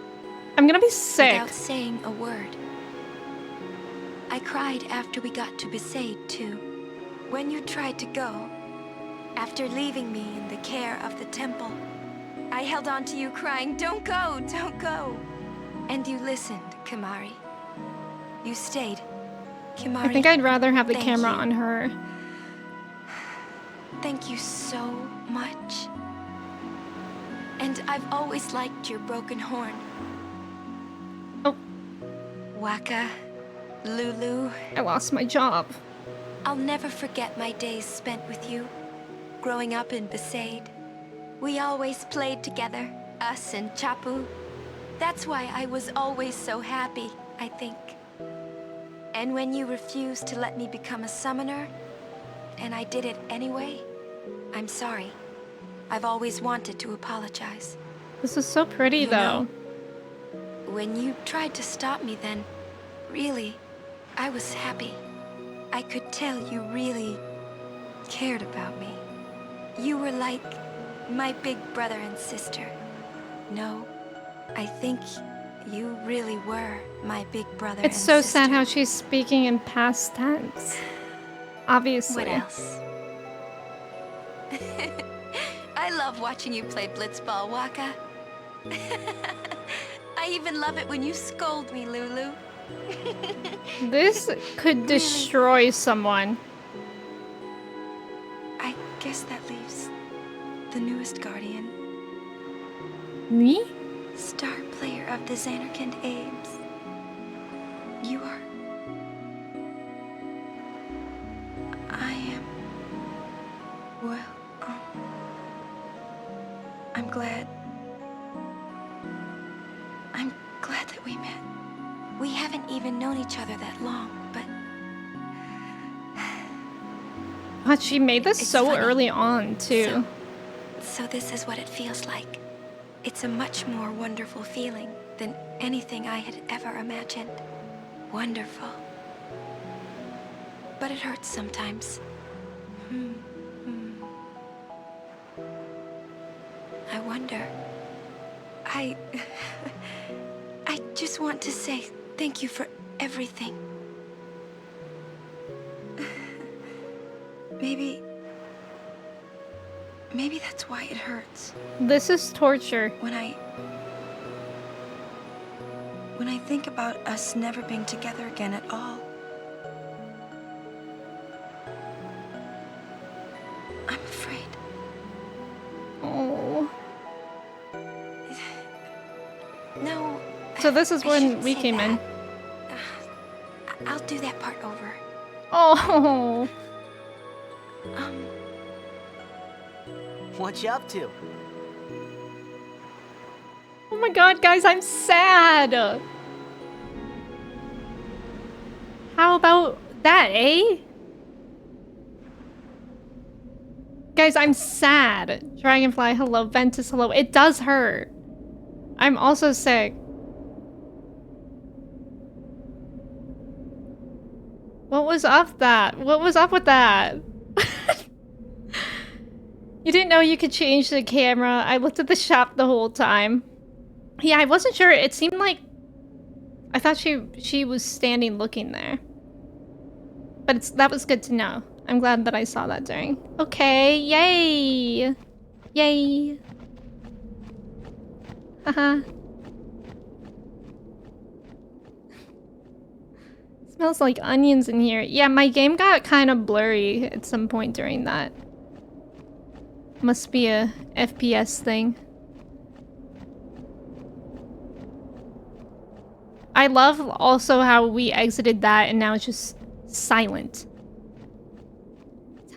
I'm gonna be sick. without saying a word. I cried after we got to Besaid, too. When you tried to go, after leaving me in the care of the temple, I held on to you crying, "Don't go, don't go." And you listened, Kimahri. You stayed. Kimahri, I think I'd rather have the thank camera you. on her. Thank you so much. And And I've always liked your broken horn. Oh, Waka, Lulu, I lost my job. I'll never forget my days spent with you, growing up in Besaid. We always played together, us and Chapu. That's why I was always so happy, I think. And when you refused to let me become a summoner, and I did it anyway, I'm sorry. I've always wanted to apologize. This is so pretty, though. When you tried to stop me then, really, I was happy. I could tell you really cared about me. You were like my big brother and sister. No, I think you really were my big brother It's and so sister. sad how she's speaking in past tense. Obviously. What else? I love watching you play blitzball, Waka. I even love it when you scold me, Lulu. This could destroy someone. I guess that leaves the newest guardian. Me? Star player of the Xanarkand Abes. You are. I am. Well, I'm glad. I'm glad that we met. We haven't even known each other that long, but God, she made this It's so funny. early on, too. So this is what it feels like. It's a much more wonderful feeling than anything I had ever imagined. Wonderful. But it hurts sometimes. I wonder. I just want to say thank you for everything. Maybe that's why it hurts. This is torture. When I think about us never being together again at all, I'm afraid. Oh. No. So this is I when shouldn't we say came in. that. I'll do that part over. Oh. What you up to? Oh my god, guys, I'm sad. How about that, eh? Guys, I'm sad. Dragonfly, hello. Ventus, hello. It does hurt. I'm also sick. What was up that? What was up with that? You didn't know you could change the camera. I looked at the shop the whole time. Yeah, I wasn't sure. It seemed like I thought she was standing looking there. But that was good to know. I'm glad that I saw that during. Okay, yay! Yay! Haha. Smells like onions in here. Yeah, my game got kind of blurry at some point during that. Must be a FPS thing. I love also how we exited that and now it's just silent.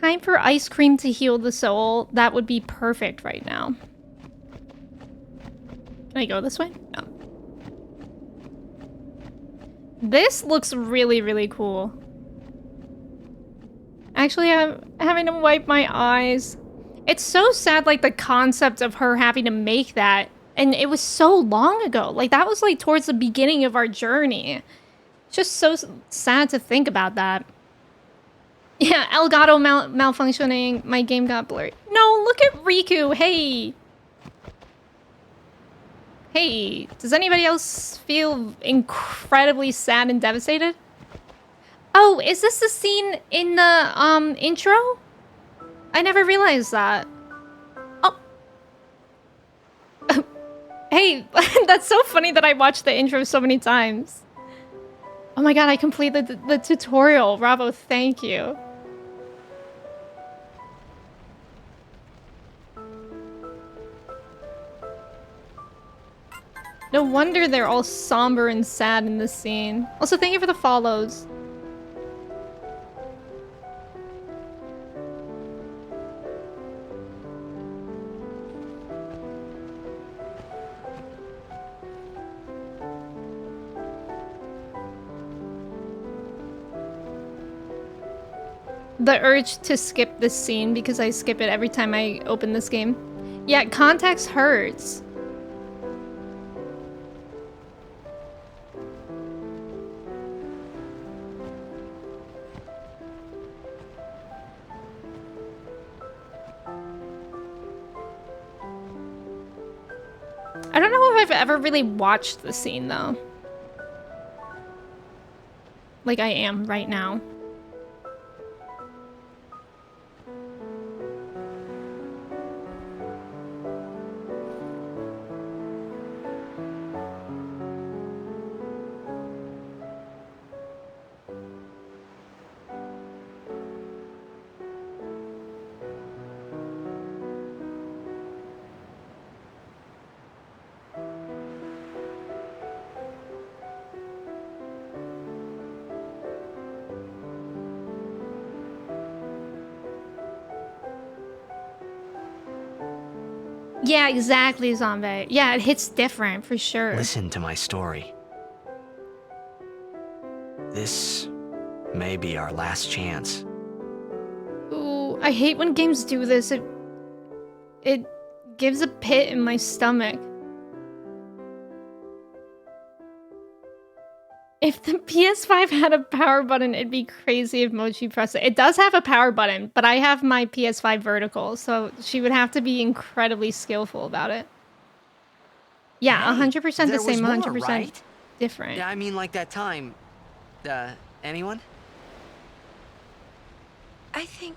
Time for ice cream to heal the soul. That would be perfect right now. Can I go this way? No. This looks really, really cool. Actually, I'm having to wipe my eyes. It's so sad, like, the concept of her having to make that. And it was so long ago. Like, that was, like, towards the beginning of our journey. Just so sad to think about that. Yeah, Elgato malfunctioning. My game got blurry. No, look at Riku. Hey. Hey, does anybody else feel incredibly sad and devastated? Oh, is this the scene in the, intro? I never realized that. Oh. Hey, that's so funny that I watched the intro so many times. Oh my god, I completed the tutorial. Bravo, thank you. No wonder they're all somber and sad in this scene. Also, thank you for the follows. The urge to skip this scene because I skip it every time I open this game. Yeah, context hurts. I don't know if I've ever really watched the scene though. Like I am right now. Yeah, exactly, Zombie. Yeah, it hits different for sure. Listen to my story. This may be our last chance. Ooh, I hate when games do this. It gives a pit in my stomach. If the PS5 had a power button, it'd be crazy if Mochi pressed it. It does have a power button, but I have my PS5 vertical, so she would have to be incredibly skillful about it. Yeah, 100% the same, 100% right? different. Yeah, I mean, like that time. Anyone? I think...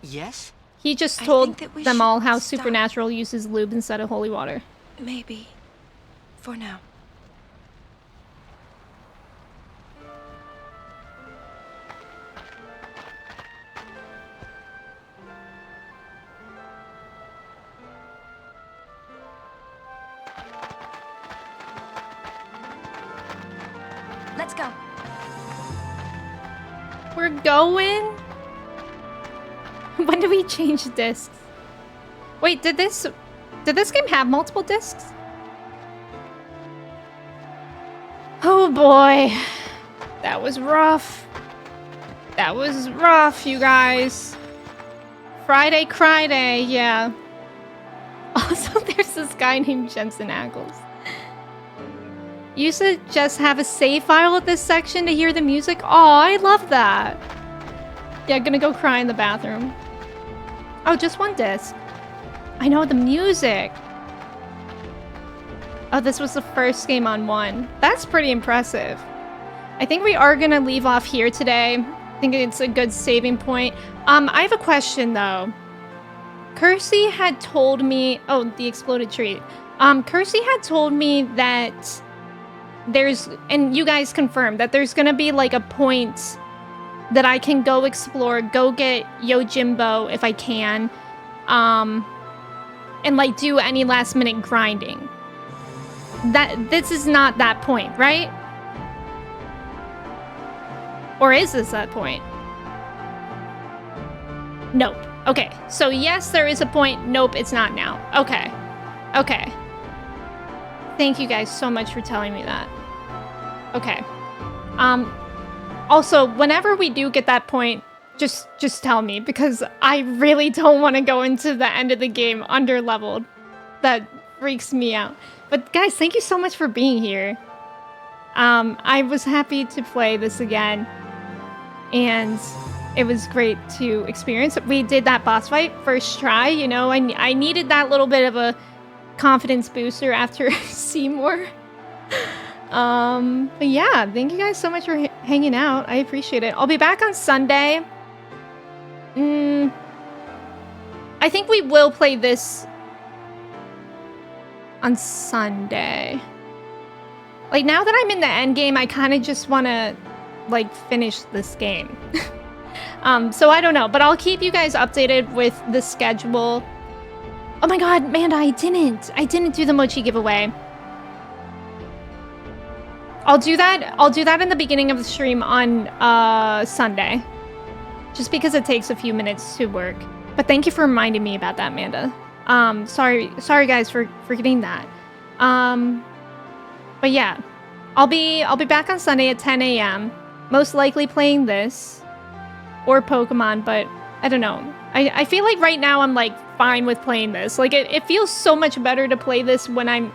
Yes? He just I told think that we them should all how stop. Supernatural uses lube instead of holy water. Maybe. For now. Let's go. We're going? When do we change discs? Wait, did this game have multiple discs? Oh boy. That was rough. That was rough, you guys. Friday, yeah. Also, there's this guy named Jensen Ackles. You should just have a save file at this section to hear the music. Oh, I love that. Yeah, gonna go cry in the bathroom. Oh, just one disc. I know the music. Oh, this was the first game on one. That's pretty impressive. I think we are gonna leave off here today. I think it's a good saving point. I have a question though. Kersey had told me, oh, the exploded tree. Kersey had told me that there's, and you guys confirmed that there's gonna be like a point that I can go explore, go get Yojimbo if I can, and like do any last minute grinding. This is not that point, right? Or is this that point? Nope. Okay, so yes, there is a point. Nope, it's not now. Okay. Okay. Thank you guys so much for telling me that. Okay. Also, whenever we do get that point, just tell me, because I really don't want to go into the end of the game under-leveled. That freaks me out. But guys, thank you so much for being here. I was happy to play this again, and it was great to experience. We did that boss fight first try, you know, I needed that little bit of a confidence booster after Seymour. But yeah, thank you guys so much for hanging out. I appreciate it. I'll be back on Sunday. I think we will play this on Sunday. Like, now that I'm in the end game, I kind of just want to, like, finish this game. So I don't know, but I'll keep you guys updated with the schedule. Oh my god, Manda, I didn't do the Mochi giveaway. I'll do that. I'll do that in the beginning of the stream on Sunday. Just because it takes a few minutes to work. But thank you for reminding me about that, Amanda. Sorry guys for forgetting that. But yeah, I'll be back on Sunday at 10 a.m. Most likely playing this or Pokemon, but I don't know. I feel like right now I'm like fine with playing this. Like it feels so much better to play this when I'm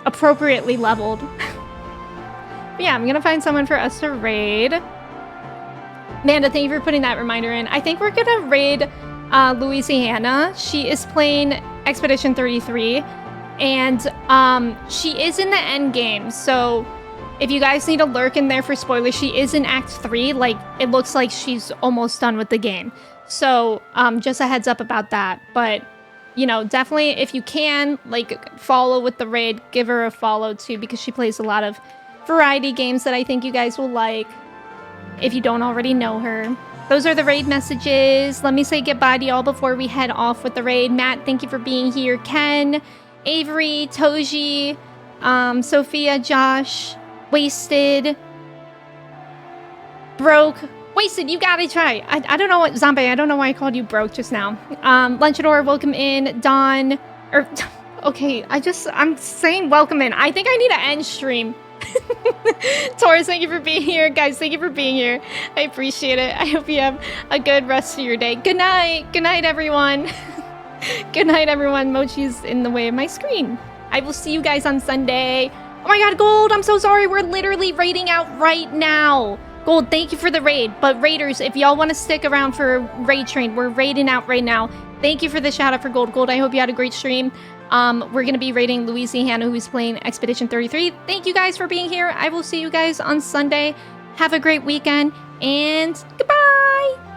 appropriately leveled. But yeah, I'm gonna find someone for us to raid. Amanda, thank you for putting that reminder in. I think we're gonna raid Louisiana. She is playing Expedition 33, and she is in the end game. So if you guys need a lurk in there for spoilers, she is in Act 3. Like, it looks like she's almost done with the game. So just a heads up about that. But, you know, definitely if you can, like, follow with the raid, give her a follow too, because she plays a lot of variety games that I think you guys will like, if you don't already know her. Those are the raid messages. Let me say goodbye to y'all before we head off with the raid. Matt, thank you for being here. Ken, Avery, Toji, Sophia, Josh, Wasted, Broke. Wasted, you gotta try. I don't know what, Zombie, I don't know why I called you Broke just now. Lunchador, welcome in. Don, okay, I'm saying welcome in. I think I need to end stream. Taurus, thank you for being here. Guys, thank you for being here. I appreciate it. I hope you have a good rest of your day. Good night. Good night, everyone. Good night, everyone. Mochi's in the way of my screen. I will see you guys on Sunday. Oh my god, Gold, I'm so sorry. We're literally raiding out right now. Gold, thank you for the raid. But Raiders, if y'all want to stick around for Raid Train, we're raiding out right now. Thank you for the shout out for Gold. Gold, I hope you had a great stream. We're going to be raiding Louisiana, who's playing Expedition 33. Thank you guys for being here. I will see you guys on Sunday. Have a great weekend, and goodbye!